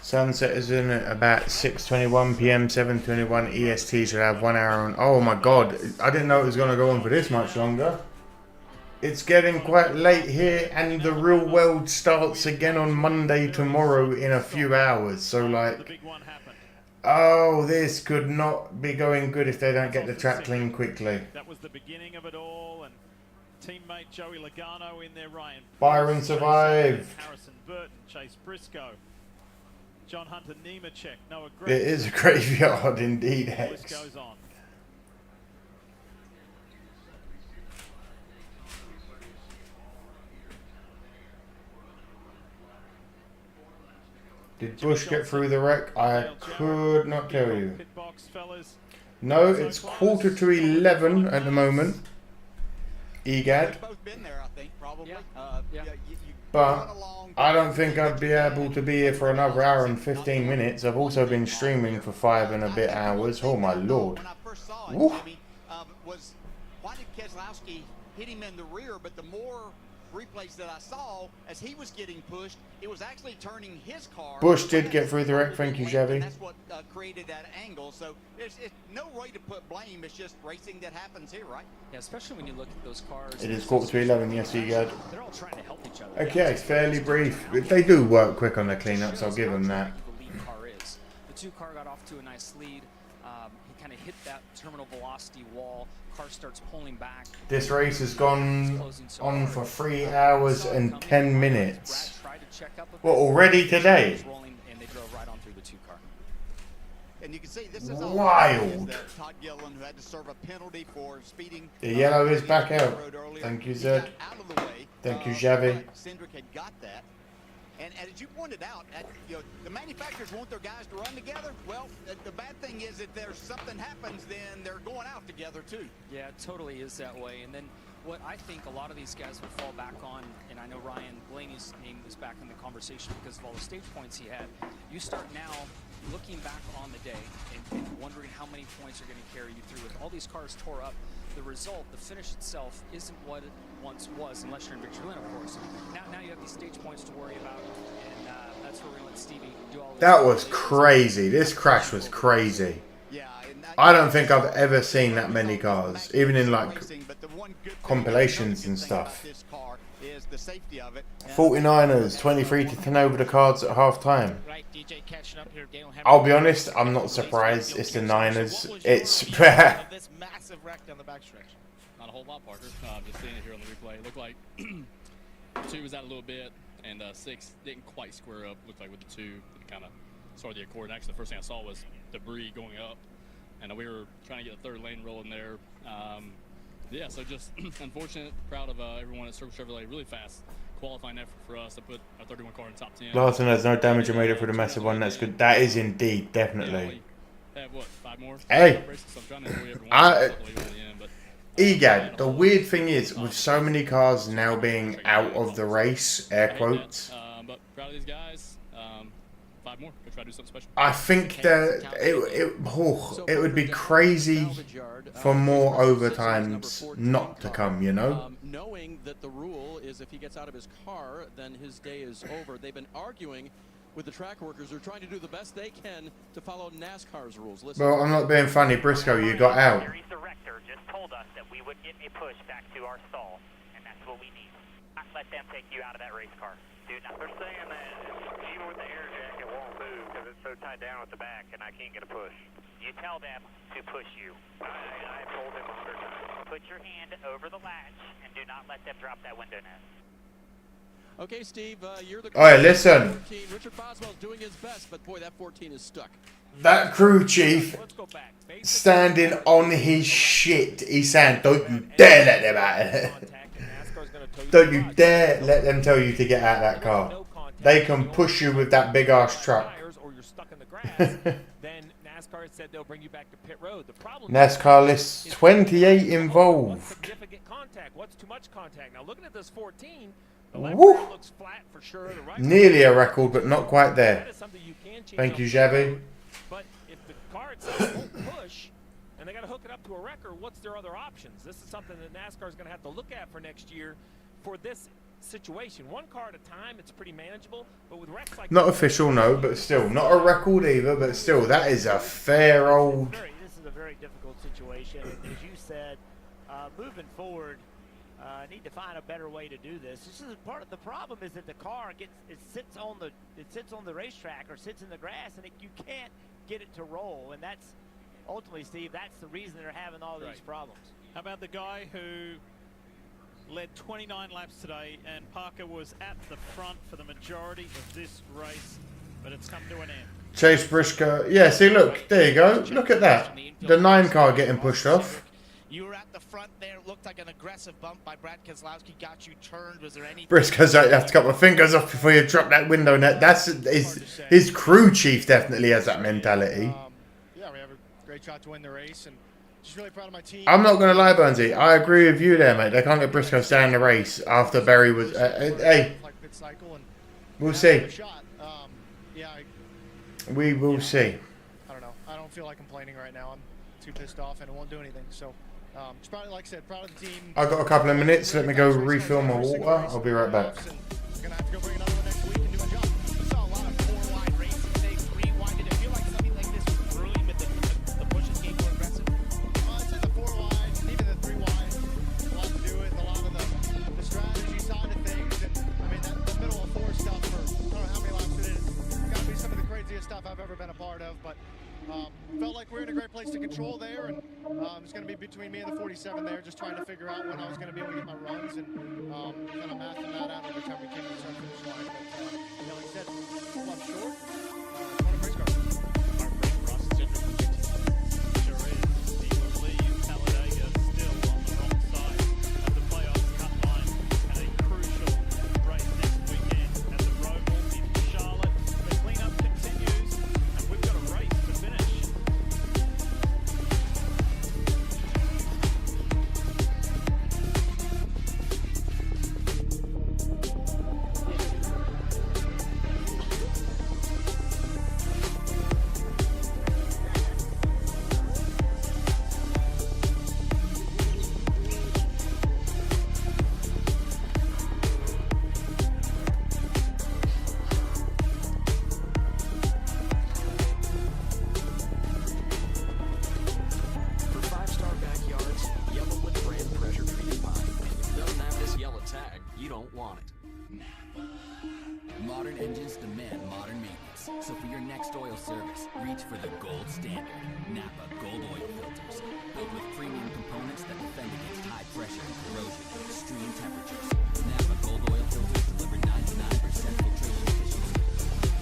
Sunset is in at about 6:21 p.m. 7:21 EST. Should have 1 hour on. Oh my God! I didn't know it was going to go on for this much longer. It's getting quite late here, and the real world starts again on Monday tomorrow in a few hours. So like, oh, this could not be going good if they don't get the track clean quickly. That was the beginning of it all, and teammate Joey Logano in there, Ryan Byron survived. Harrison Burton, Chase Briscoe, John Hunter Nemechek, Noah It Green. is a graveyard indeed, The list Hex. goes on. Did Bush get through the wreck? I could not tell you. No, it's 10:45 at the moment. EGAD. Both been there, I think, probably. But I don't think I'd be able to be here for another hour and 15 minutes. I've also been streaming for 5 and a bit hours. Oh my lord. Woo. Was why did Keselowski hit him in the rear? But the more replays that I saw as he was getting pushed, it was actually turning his car. Bush did get through the wreck. Thank you, Chevy. That's what created that angle. So it's no way to put blame. It's just racing that happens here, right? Yeah, especially when you look at those cars. It is 11:15. Yes, EGAD. They're all trying to help each other. Okay, it's fairly brief. They do work quick on the cleanups. I'll give them that. The lead car is. The 2 car got off to a nice lead. He kind of hit that terminal velocity wall. Car starts pulling back. This race has gone on for 3 hours and 10 minutes. What, already today? And they drove right on through the 2 car. And you can see this is wild. Todd Gilliland, who had to serve a penalty for speeding. The yellow is back out. Thank you, Zed. Thank you, Xavi. Cindric had got that. And as you pointed out, you know, the manufacturers want their guys to run together. Well, the bad thing is if there's something happens, then they're going out together too. Yeah, it totally is that way. And then what I think a lot of these guys will fall back on, and I know Ryan Blaney's name is back in the conversation because of all the stage points he had. You start now looking back on the day and wondering how many points are going to carry you through. With all these cars tore up, the result, the finish itself, isn't what it once was, unless you're in Victory Lane, of course. Now you have these stage points to worry about, and that's where we're going to let Stevie do all this. That was crazy. This crash was crazy. I don't think I've ever seen that many cars, even in like compilations and stuff. 49ers 23-10 over the Cards at half time. I'll be honest, I'm not surprised. It's the Niners. It's this massive wreck down the backstretch. Not a whole lot, Parker. Just seeing it here on the replay. It looked like 2 was out a little bit, and 6 didn't quite square up. Looked like with the 2, it kind of started the accord. And actually, the first thing I saw was debris going up, and we were trying to get the 3rd lane rolling there. Yeah, so just unfortunate. Proud of everyone at Circle Chevrolet. Really fast qualifying effort for us to put our 31 car in the top 10. Larson has no damage and made it for the massive one. That's good. That is indeed, definitely. Have what, 5 more? Hey, I EGAD, the weird thing is, with so many cars now being out of the race, air quotes, but proud of these guys. 5 more. Go try to do something special. I think that it would be crazy for more overtimes not to come, you know? Knowing that the rule is if he gets out of his car, then his day is over. They've been arguing with the track workers. They're trying to do the best they can to follow NASCAR's rules. Listen. Well, I'm not being funny, Briscoe, you got out. Series director just told us that we would get a push back to our stall, and that's what we need. Not let them take you out of that race car. Do not. They're saying that even with the air jacket, it won't move because it's so tied down at the back, and I can't get a push. You tell them to push you. I told them 100 times. Put your hand over the latch and do not let them drop that window net. Okay, Steve, you're the. All right, listen. 14. Richard Boswell's doing his best, but boy, that 14 is stuck. That crew chief standing on his shit. He's saying, "Don't you dare let them out. Don't you dare let them tell you to get out of that car. They can push you with that big ass truck." Then NASCAR said they'll bring you back to pit road. The problem NASCAR lists 28 involved. Significant contact. What's too much contact? Now looking at this 14, the Woo! left looks flat for sure. The right Nearly a record, but not quite there. Thank you, Xavi. But if the car itself won't push, and they got to hook it up to a wrecker, what's their other options? This is something that NASCAR is going to have to look at for next year for this situation. 1 car at a time, it's pretty manageable, but with wrecks like Not official, no, but still. Not a record either, but still, that is a fair old... This is a very difficult situation, and as you said, moving forward, need to find a better way to do this. This is part of the problem is that the car sits on the racetrack or sits in the grass, and you can't get it to roll, and that's ultimately, Steve, that's the reason they're having all these problems. How about the guy who led 29 laps today, and Parker was at the front for the majority of this race, but it's come to an end. Chase Briscoe. Yeah, see, look. There you go. Look at that. The 9 car getting pushed off. You were at the front there. It looked like an aggressive bump by Brad Keselowski. Got you turned. Was there any... Briscoe's like, you have to cut my fingers off before you drop that window net. That's his crew chief definitely has that mentality. Yeah, we have a great shot to win the race, and just really proud of my team. I'm not going to lie, Burnsy. I agree with you there, mate. They can't let Briscoe stay in the race after Berry was... hey, we'll see. We will see. I don't know. I don't feel like complaining right now. I'm too pissed off, and it won't do anything. So, just probably, like I said, proud of the team. I got a couple of minutes. Let me go refill my water. I'll be right back. Gonna have to go bring another one next week and do my job. We saw a lot of 4-wide racing today, 3-wide. Did it feel like something like this was brewing, but the pushes came more aggressive? I'd say the 4-wide, even the 3-wide, a lot to do with a lot of the strategy side of things. And I mean, the middle of 4 stuff for I don't know how many laps it is. Got to be some of the craziest stuff I've ever been a part of, but. Felt like we're in a great place to control there, and it's going to be between me and the 47 there, just trying to figure out when I was going to be able to get my runs and kind of mathing that out every time we came to the start finish line. But like I said, I'm short. What a race car. So for your next oil service, reach for the gold standard. Napa Gold Oil Filters. Built with premium components that defend against high pressure and corrosion at extreme temperatures. Napa Gold Oil Filters deliver 99% filtration efficiency.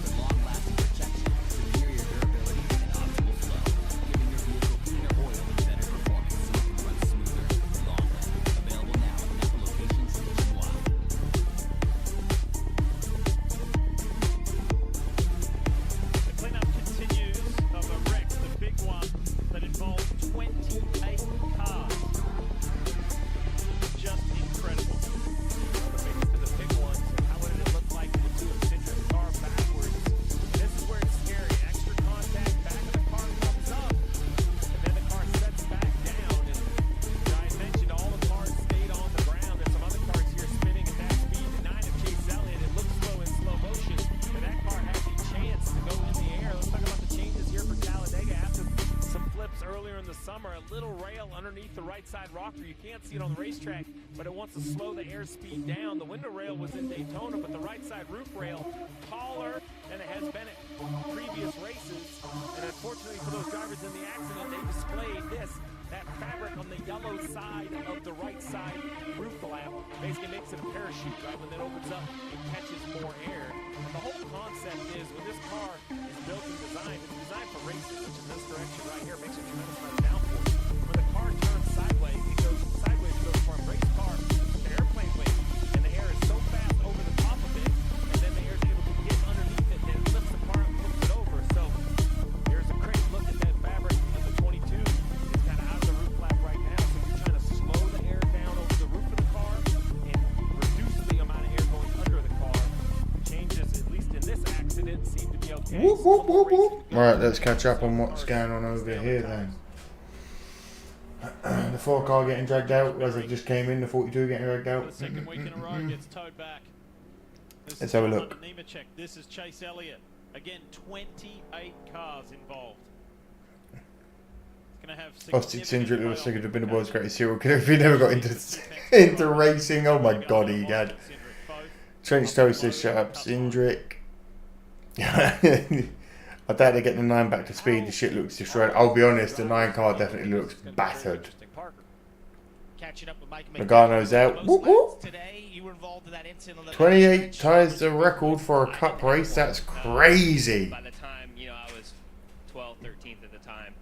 For long-lasting protection, superior durability, and optimal flow. Giving your vehicle cleaner oil and better performance so it can run smoother, longer. Available now at Napa locations nationwide. The cleanup continues of a wreck, the big one that involved 28 cars. Just incredible. The biggest of the big ones. How would it look like with the two-centric car backwards? This is where it's scary. Extra contact, back of the car comes up, and then the car sets back down. And I mentioned all the cars stayed on the ground. There's some other cars here spinning at that speed. The 9 of Chase Elliott, it looks slow in slow motion, but that car has a chance to go in the air. Let's talk about the changes here for Talladega after some flips earlier in the summer. A little rail underneath the right side rocker. You can't see it on the racetrack, but it wants to slow the airspeed down. The window rail was in Daytona, but the right side roof rail taller than it has been at previous races. And unfortunately for those drivers in the accident, they displayed that fabric on the yellow side of the right side roof flap. Basically makes it a parachute, right? When that opens up, it catches more air. And the whole concept is when this car is built and designed, it's designed for racing, which is this direction right here, makes a tremendous amount of downforce. When the car turns sideways, it goes sideways, it goes from a race car to airplane weight, and the air is so fast over the top of it, and then the air is able to get underneath it, and it lifts the car up and flips it over. So here's a great look at that fabric of the 22. It's kind of out of the roof flap right now, so you're trying to slow the air down over the roof of the car and reduce the amount of air going under the car. Changes, at least in this accident, seem to be okay. Whoop, whoop, whoop, whoop. Right, let's catch up on what's going on over here then. The 4 car getting dragged out as it just came in, the 42 getting dragged out. The second week in a row gets towed back. Let's have a look. Nemechek. This is Chase Elliott. Again, 28 cars involved. It's going to have Austin Cindric looks like it would have been the world's greatest serial killer if he never got into racing. Oh my god, he had. Trench Toaster, shut up, Cindric. I doubt they get the 9 back to speed. The shit looks destroyed. I'll be honest, the 9 car definitely looks battered. Logano's out. Whoop, whoop. 28 ties the record for a cup race. That's crazy. By the time, I was 12th, 13th at the time,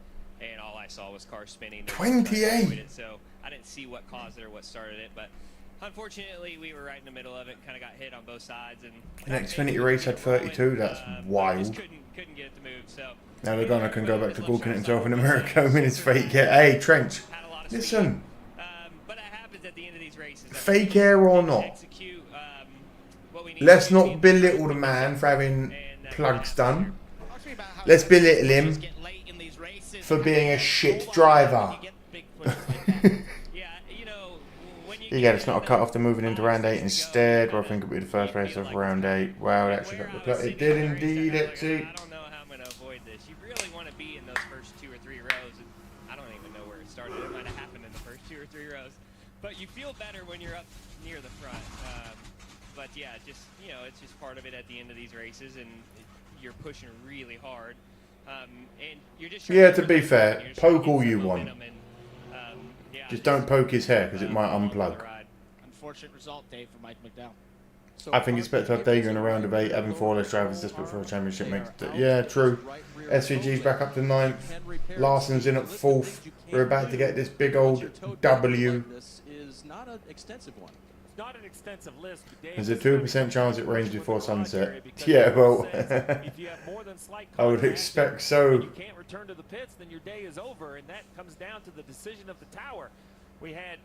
and all I saw was cars spinning. 28! So I didn't see what caused it or what started it, but unfortunately, we were right in the middle of it and kind of got hit on both sides. And The Xfinity race had 32. That's wild. Couldn't get it to move. So now Logano can go back to gawking at himself in America in his fake hair. Hey, Trench, listen. But it happens at the end of these races. Fake hair or not, let's not belittle the man for having plugs done. Let's belittle him for being a shit driver. Yeah, it's not a cut off to moving into round 8 instead, or I think it'll be the first race of round 8. Wow, it actually got the plug. It did indeed, Exy. I don't know how I'm going to avoid this. You really want to be in those first 2 or 3 rows. And I don't even know where it started. It might have happened in the first 2 or 3 rows. But you feel better when you're up near the front. But yeah, it's just part of it at the end of these races, and you're pushing really hard. And you're just to be fair, poke all you want. Just don't poke his hair because it might unplug. Unfortunate result, Dave, for Mike McDowell. I think it's better to have Dega in a round of 8. Having 4 less drivers desperate for a championship makes it. Yeah, true. SVG's back up to 9th. Larson's in at 4th. We're about to get this big old W. This is not an extensive one. It's not an extensive list. There's a 2% chance it rains before sunset. Yeah, well, I would expect so. You can't return to the pits, then your day is over, and that comes down to the decision of the tower. We had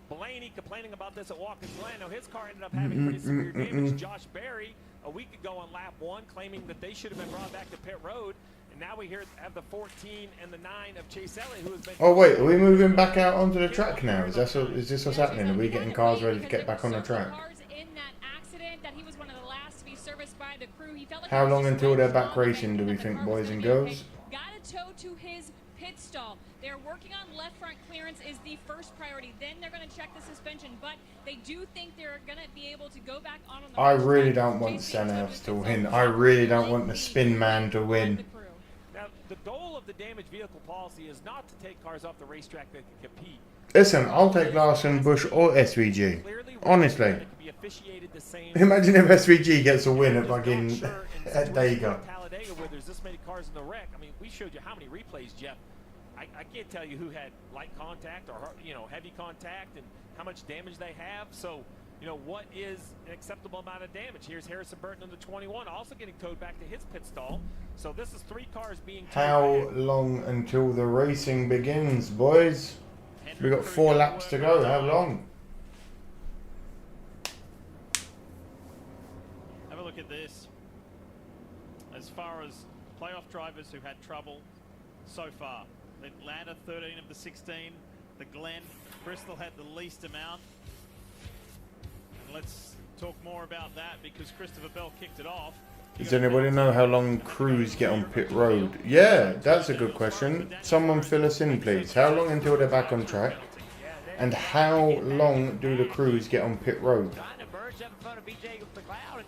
Blaney complaining about this at Watkins Glen. Now his car ended up having pretty severe damage. Josh Berry a week ago on lap 1 claiming that they should have been brought back to pit road. And now we have the 14 and the 9 of Chase Elliott, who has been. Oh wait, are we moving back out onto the track now? Is this what's happening? Are we getting cars ready to get back on the track? How long until they're back racing, do we think, boys and girls? Got a tow to his pit stall. They're working on left front clearance is the first priority. Then they're going to check the suspension, but they do think they're going to be able to go back on the I really don't want Stenhouse to win. I really don't want the spin man to win. Now, the goal of the damaged vehicle policy is not to take cars off the racetrack that can compete. Listen, I'll take Larson, Bush, or SVG. Honestly. Imagine if SVG gets a win at fucking at Dega. Talladega, where there's this many cars in the wreck. I mean, we showed you how many replays, Jeff. I can't tell you who had light contact or heavy contact and how much damage they have. So, what is an acceptable amount of damage? Here's Harrison Burton in the 21, also getting towed back to his pit stall. So this is 3 cars being towed How back. long until the racing begins, boys? We've got 4 laps to go. How long? Have a look at this. As far as playoff drivers who had trouble so far, Atlanta 13 of the 16, the Glen, Bristol had the least amount. And let's talk more about that because Christopher Bell kicked it off. Does anybody know how long crews get on pit road? Yeah, that's a good question. Someone fill us in, please. How long until they're back on track? And how long do the crews get on pit road?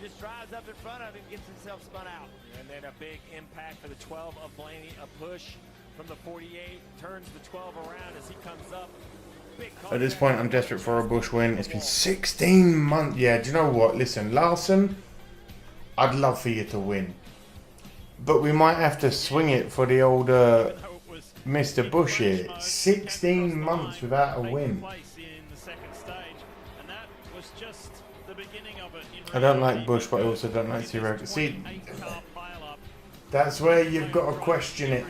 Just drives up in front of him, gets himself spun out. And then a big impact for the 12 of Blaney, a push from the 48, turns the 12 around as he comes up. At this point, I'm desperate for a Bush win. It's been 16 months. Yeah, do you know what? Listen, Larson, I'd love for you to win. But we might have to swing it for the old Mr. Bush here. 16 months without a win. I don't like Bush, but I also don't like T-Rex. See, that's where you've got to question it.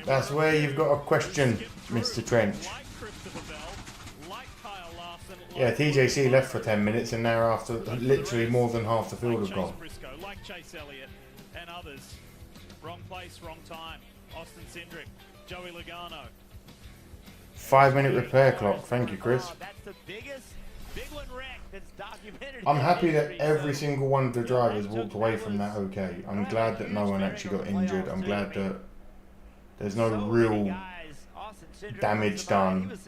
That's where you've got to question Mr. Trench. Yeah, TJC left for 10 minutes and now after literally more than half the field have gone. Like Chase Elliott and others. Wrong place, wrong time. Austin Cindric, Joey Logano. 5-minute repair clock. Thank you, Chris. That's the biggest big one wreck that's documented. I'm happy that every single one of the drivers walked away from that okay. I'm glad that no one actually got injured. I'm glad that there's no real damage done.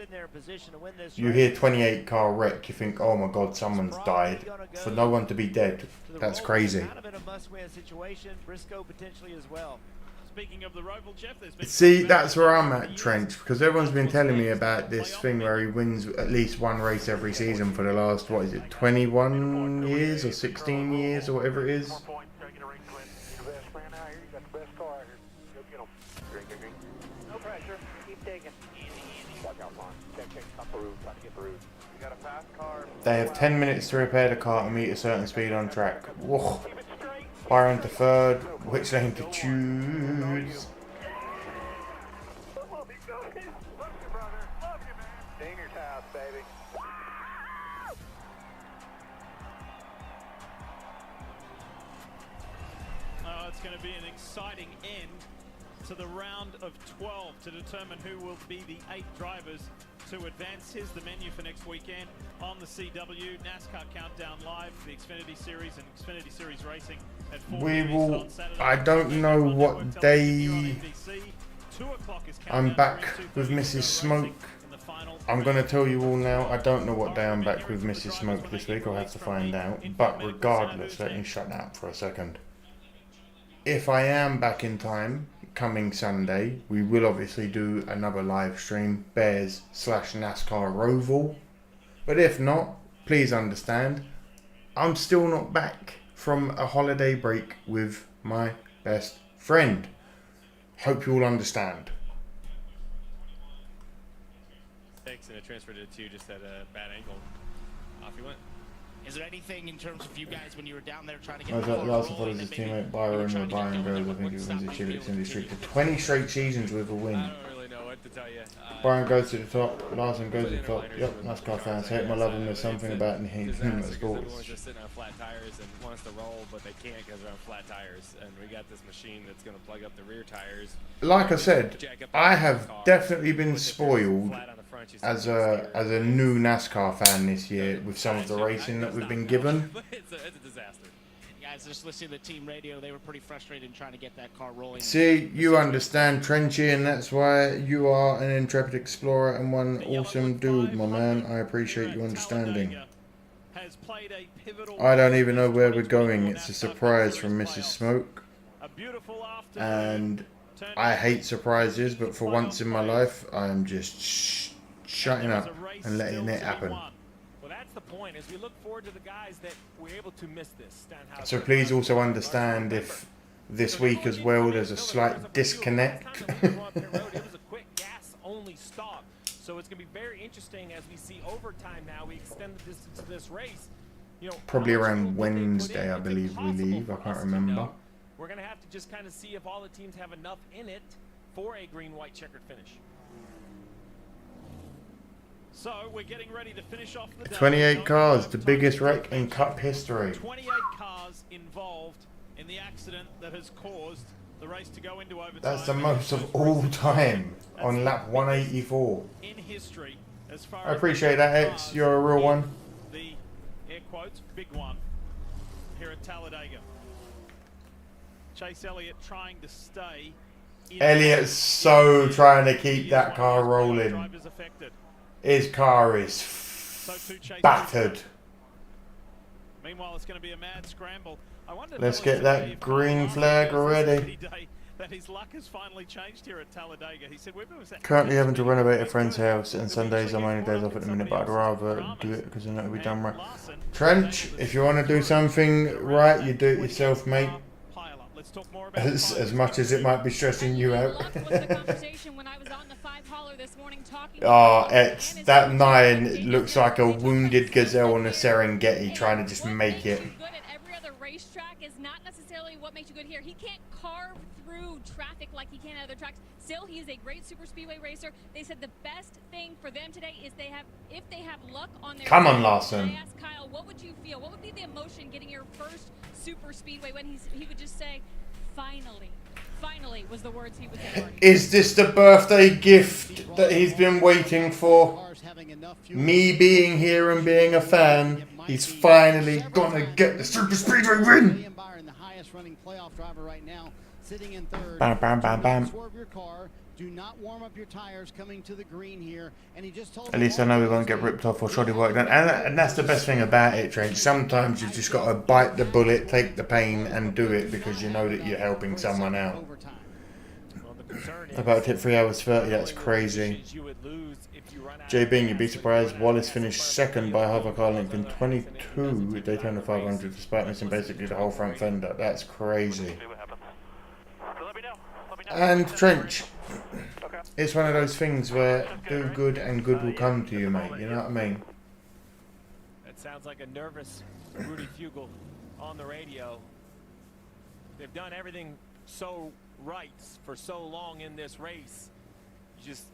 You hear 28 car wreck, you think, oh my god, someone's died. For no one to be dead, that's crazy. Speaking of the Roval, Jeff, there's been See, that's where I'm at, Trench, because everyone's been telling me about this thing where he wins at least one race every season for the last, what is it, 21 years or 16 years or whatever it is. No pressure. Keep taking. Watch out, Vaughn. Check, trying to get through. You got a fast car. They have 10 minutes to repair the car to meet a certain speed on track. Whoa. Byron to third. Which lane to choose? Oh, it's going to be an exciting end to the round of 12 to determine who will be the 8 drivers to advance. Here's the menu for next weekend on the CW. NASCAR Countdown Live, the Xfinity Series and Xfinity Series Racing at 4 We will, I don't know what day I'm back with Mrs. Smoke. I'm going to tell you all now, I don't know what day I'm back with Mrs. Smoke this week. I'll have to find out. But regardless, let me shut that up for a second. If I am back in time, coming Sunday, we will obviously do another live stream, Bears/NASCAR Roval. But if not, please understand, I'm still not back from a holiday break with my best friend. Hope you all understand. And it transferred to 2 just at a bad angle. Off he went. Is there anything in terms of you guys when you were down there trying to get I was at last follows his teammate Byron, where Byron goes, I think he wins the Chile Xfinity streak to 20 straight seasons with a win. I don't really know what to tell you. Byron goes to the top, Larson goes to the top. Yep, NASCAR fans hate my love and there's something about him that sports. Everyone's just sitting on flat tires and wants to roll, but they can't because they're on flat tires. And we got this machine that's going to plug up the rear tires. Like I said, I have definitely been spoiled as a new NASCAR fan this year with some of the racing that we've been given. It's a disaster. guys, just listening to the team radio, they were pretty frustrated in trying to get that car rolling. See, you understand Trenchy, and that's why you are an intrepid explorer and one awesome dude, my man. I appreciate you understanding. I don't even know where we're going. It's a surprise from Mrs. Smoke. And I hate surprises, but for once in my life, I'm just shutting up and letting it happen. Well, that's the point, as we look forward to the guys that were able to miss this. So please also understand if this week as well there's a slight disconnect. It was a quick gas-only stop, so it's going to be very interesting as we see overtime now. We extend the distance of this race. Probably around Wednesday, I believe we leave. I can't remember. We're going to have to just kind of see if all the teams have enough in it for a green-white checkered finish. So we're getting ready to finish off the day. 28 cars, the biggest wreck in Cup history. 28 cars involved in the accident that has caused the race to go into overtime. That's the most of all time on lap 184. In history, as far I appreciate that, X. You're a real one. The air quotes big one here at Talladega. Chase Elliott trying to stay. Elliot's so trying to keep that car rolling. His car is battered. Meanwhile, it's going to be a mad scramble. I wonder Let's get that green flag already. That his luck has finally changed here at Talladega. He said, Currently having to renovate a friend's house, and Sundays are my only days off at the minute, but I'd rather do it because I know it'll be done right. Trench, if you want to do something right, you do it yourself, mate. As much as it might be stressing you out. Oh, X, that 9 looks like a wounded gazelle on a Serengeti trying to just make it. Is not necessarily what makes you good here. He can't carve through traffic like he can at other tracks. Still, he is a great super speedway racer. They said the best thing for them today is if they have luck on their Come on, Larson. I asked Kyle, what would you feel? What would be the emotion getting your first super speedway when he would just say, finally. Finally was the words he would say. Is this the birthday gift that he's been waiting for? Me being here and being a fan, he's finally gonna get the super speedway win. Bam, bam, bam, bam. Do not warm up your tires coming to the green here. And he just told At least I know we won't get ripped off or shoddy work done. And that's the best thing about it, Trench. Sometimes you've just got to bite the bullet, take the pain, and do it because you know that you're helping someone out. About to hit 3 hours 30, that's crazy. JB, you'd be surprised. Wallace finished second by half a car length in 22 at Daytona 500, despite missing basically the whole front fender. That's crazy. And Trench, it's one of those things where do good and good will come to you, mate. You know what I mean? That sounds like a nervous Rudy Fugle on the radio. They've done everything so right for so long in this race. You just,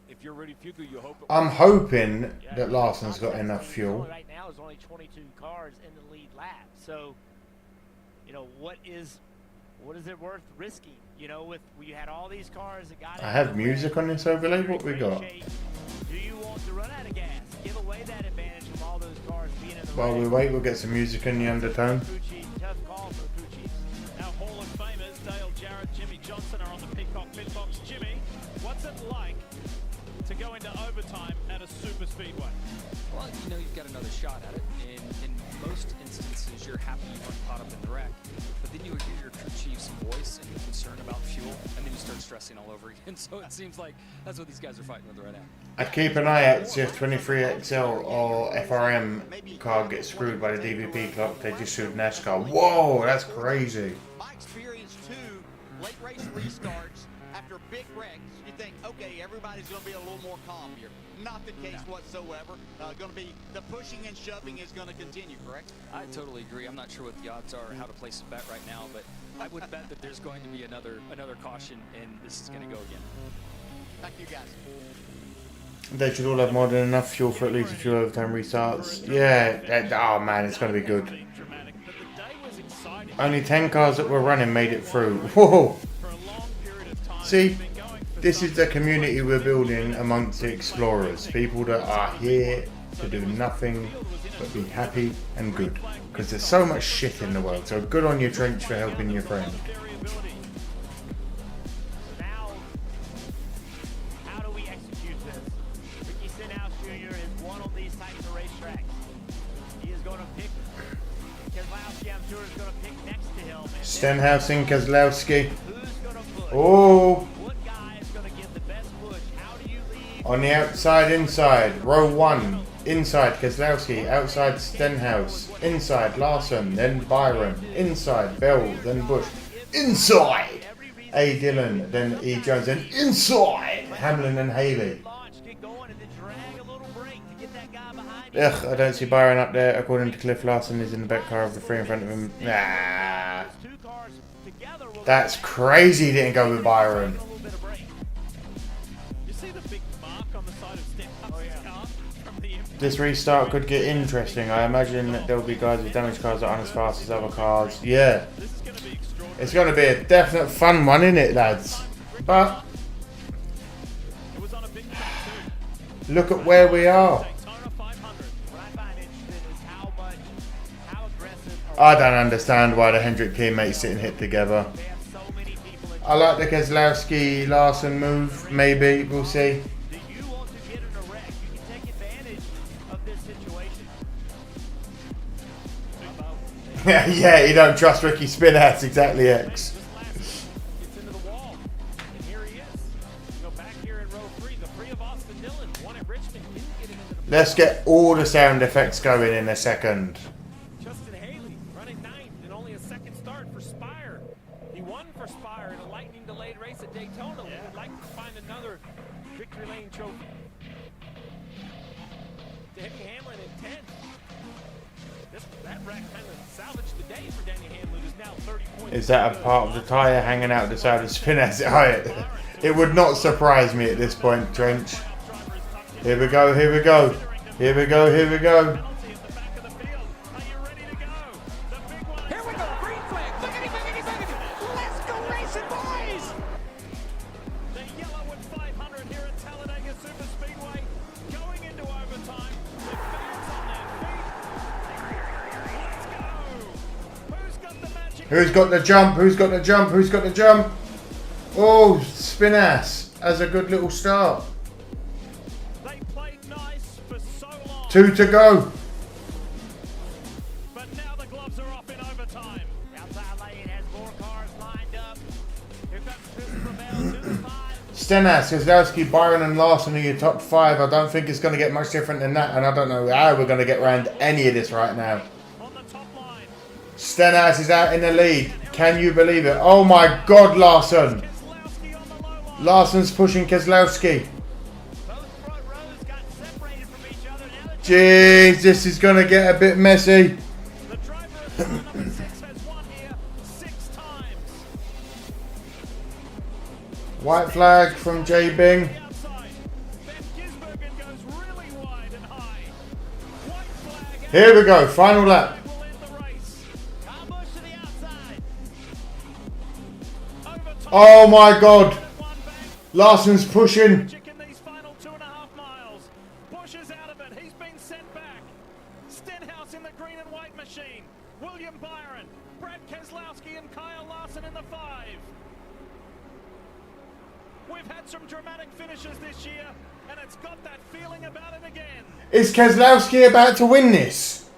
if you're Rudy Fugle, you hope. I'm hoping that Larson's got enough fuel. Right now, there's only 22 cars in the lead lap. So, what is it worth risking? With we had all these cars that got. I have music on this overlay. What we got? Do you want to run out of gas? Give away that advantage from all those cars being in the While we wait, we'll get some music in the undertone. Tough call for the crew chiefs. Our Hall of Famers, Dale Jarrett, Jimmy Johnson are on the Peacock pit box. Jimmy, what's it like to go into overtime at a super speedway? Well, you've got another shot at it. In most instances, you're happy you weren't caught up in the wreck. But then you would hear your crew chief's voice and your concern about fuel, and then you start stressing all over again. So it seems like that's what these guys are fighting with right now. I keep an eye out to see if 23XL or FRM car gets screwed by the DVP clock. They just sued NASCAR. Whoa, that's crazy. My experience too, late race restarts after big wrecks, you think, okay, everybody's going to be a little more calm here. Not the case whatsoever. Going to be the pushing and shoving is going to continue, correct? I totally agree. I'm not sure what the odds are or how to place a bet right now, but I would bet that there's going to be another caution, and this is going to go again. Back to you guys. They should all have more than enough fuel for at least a few overtime restarts. Yeah, oh man, it's going to be good. Only 10 cars that were running made it through. Whoa! See, this is the community we're building amongst the explorers. People that are here to do nothing but be happy and good. Because there's so much shit in the world. So good on you, Trench, for helping your friend. Now, how do we execute this? Ricky Stenhouse Jr. has won on these types of racetracks. He is going to pick Keselowski, I'm sure, is going to pick next to him. Stenhouse and Keselowski. Oh! What guy is going to give the best push? How do you lead? On the outside, inside. Row 1. Inside, Keselowski. Outside, Stenhouse. Inside, Larson. Then Byron. Inside, Bell. Then Bush. Inside! A. Dillon. Then E. Jones. Then inside! Hamlin and Haley. Ugh, I don't see Byron up there. According to Cliff, Larson is in the back car of the three in front of him. Nah. That's crazy he didn't go with Byron. This restart could get interesting. I imagine that there'll be guys with damaged cars that aren't as fast as other cars. Yeah. It's going to be a definite fun one, isn't it, lads? But look at where we are. I don't understand why the Hendrick teammates sit and hit together. I like the Keselowski Larson move, maybe, we'll see. Yeah, you don't trust Ricky Spinass, exactly, X. Let's get all the sound effects going in a second. Is that a part of the tyre hanging out the side of Spinass? It would not surprise me at this point, Trench. Here we go, here we go. Here we go, here we go. Here we go, green flag. Buggity, buggity, buggity. Let's go racing, boys. The yellow and 500 here at Talladega Superspeedway going into overtime. The fans on their feet. Let's go. Who's got the magic? Who's got the jump? Who's got the jump? Who's got the jump? Oh, Spinass has a good little start. They played nice for so long. 2 to go. But now the gloves are off in overtime. Outside lane has more cars lined up. Here comes Christopher Bell to the 5. Stenhouse, Keselowski, Byron and Larson are your top 5. I don't think it's going to get much different than that, and I don't know how we're going to get around any of this right now. Stenhouse is out in the lead. Can you believe it? Oh my God, Larson. Larson's pushing Keselowski. Jeez, this is going to get a bit messy. White flag from J Bing. Here we go, final lap. Oh my God. Larson's pushing. Pushes out of it. He's been sent back. Stenhouse in the green and white machine. William Byron, Brad Keselowski, and Kyle Larson in the 5. We've had some dramatic finishes this year, and it's got that feeling about it again. Is Keselowski about to win this?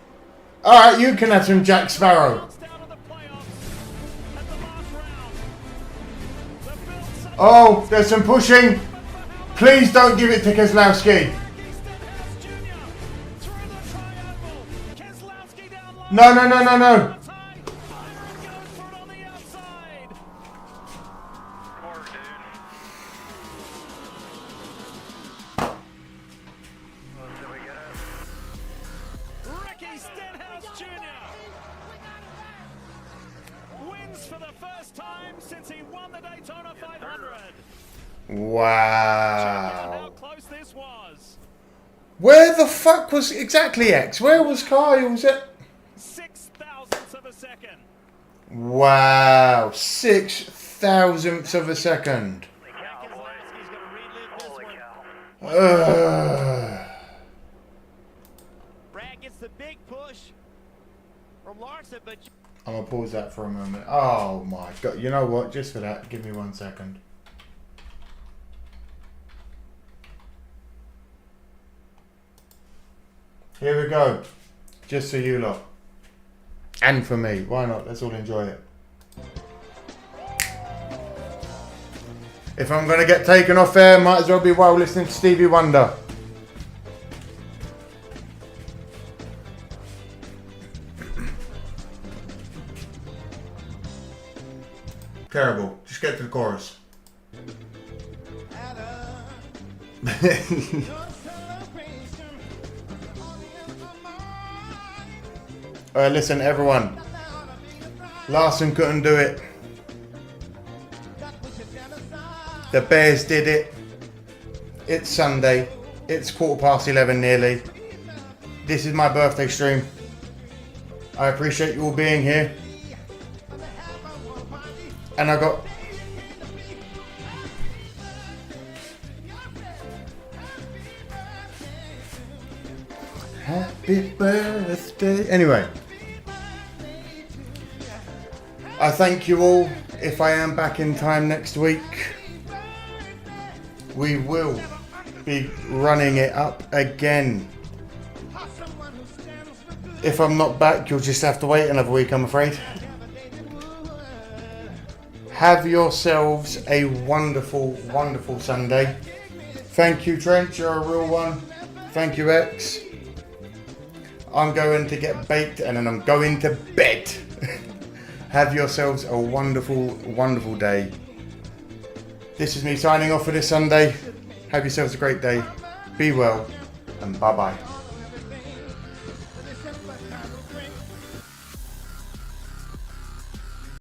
Alright, you can have some Jack Sparrow. Oh, there's some pushing. Please don't give it to Keselowski. No, no, no, no, no. Ricky Stenhouse Jr. wins for the first time since he won the Daytona 500. Wow. How close this was. Where the fuck was exactly X? Where was Kyle's at? 0.006 of a second. Wow, 0.006 of a second. Brad gets the big impressive, but I'm gonna pause that for a moment. Oh my god, you know what? Just for that, give me 1 second. Here we go. Just for you lot. And for me. Why not? Let's all enjoy it. If I'm gonna get taken off air, might as well be while listening to Stevie Wonder. Terrible. Just get to the chorus. Listen, everyone. Larson couldn't do it. The Bears did it. It's Sunday. It's 11:15 nearly. This is my birthday stream. I appreciate you all being here. And I got happy birthday. Anyway, I thank you all. If I am back in time next week, we will be running it up again. If I'm not back, you'll just have to wait another week, I'm afraid. Have yourselves a wonderful, wonderful Sunday. Thank you, Trent. You're a real one. Thank you, X. I'm going to get baked and then I'm going to bed. Have yourselves a wonderful, wonderful day. This is me signing off for this Sunday. Have yourselves a great day. Be well and bye-bye.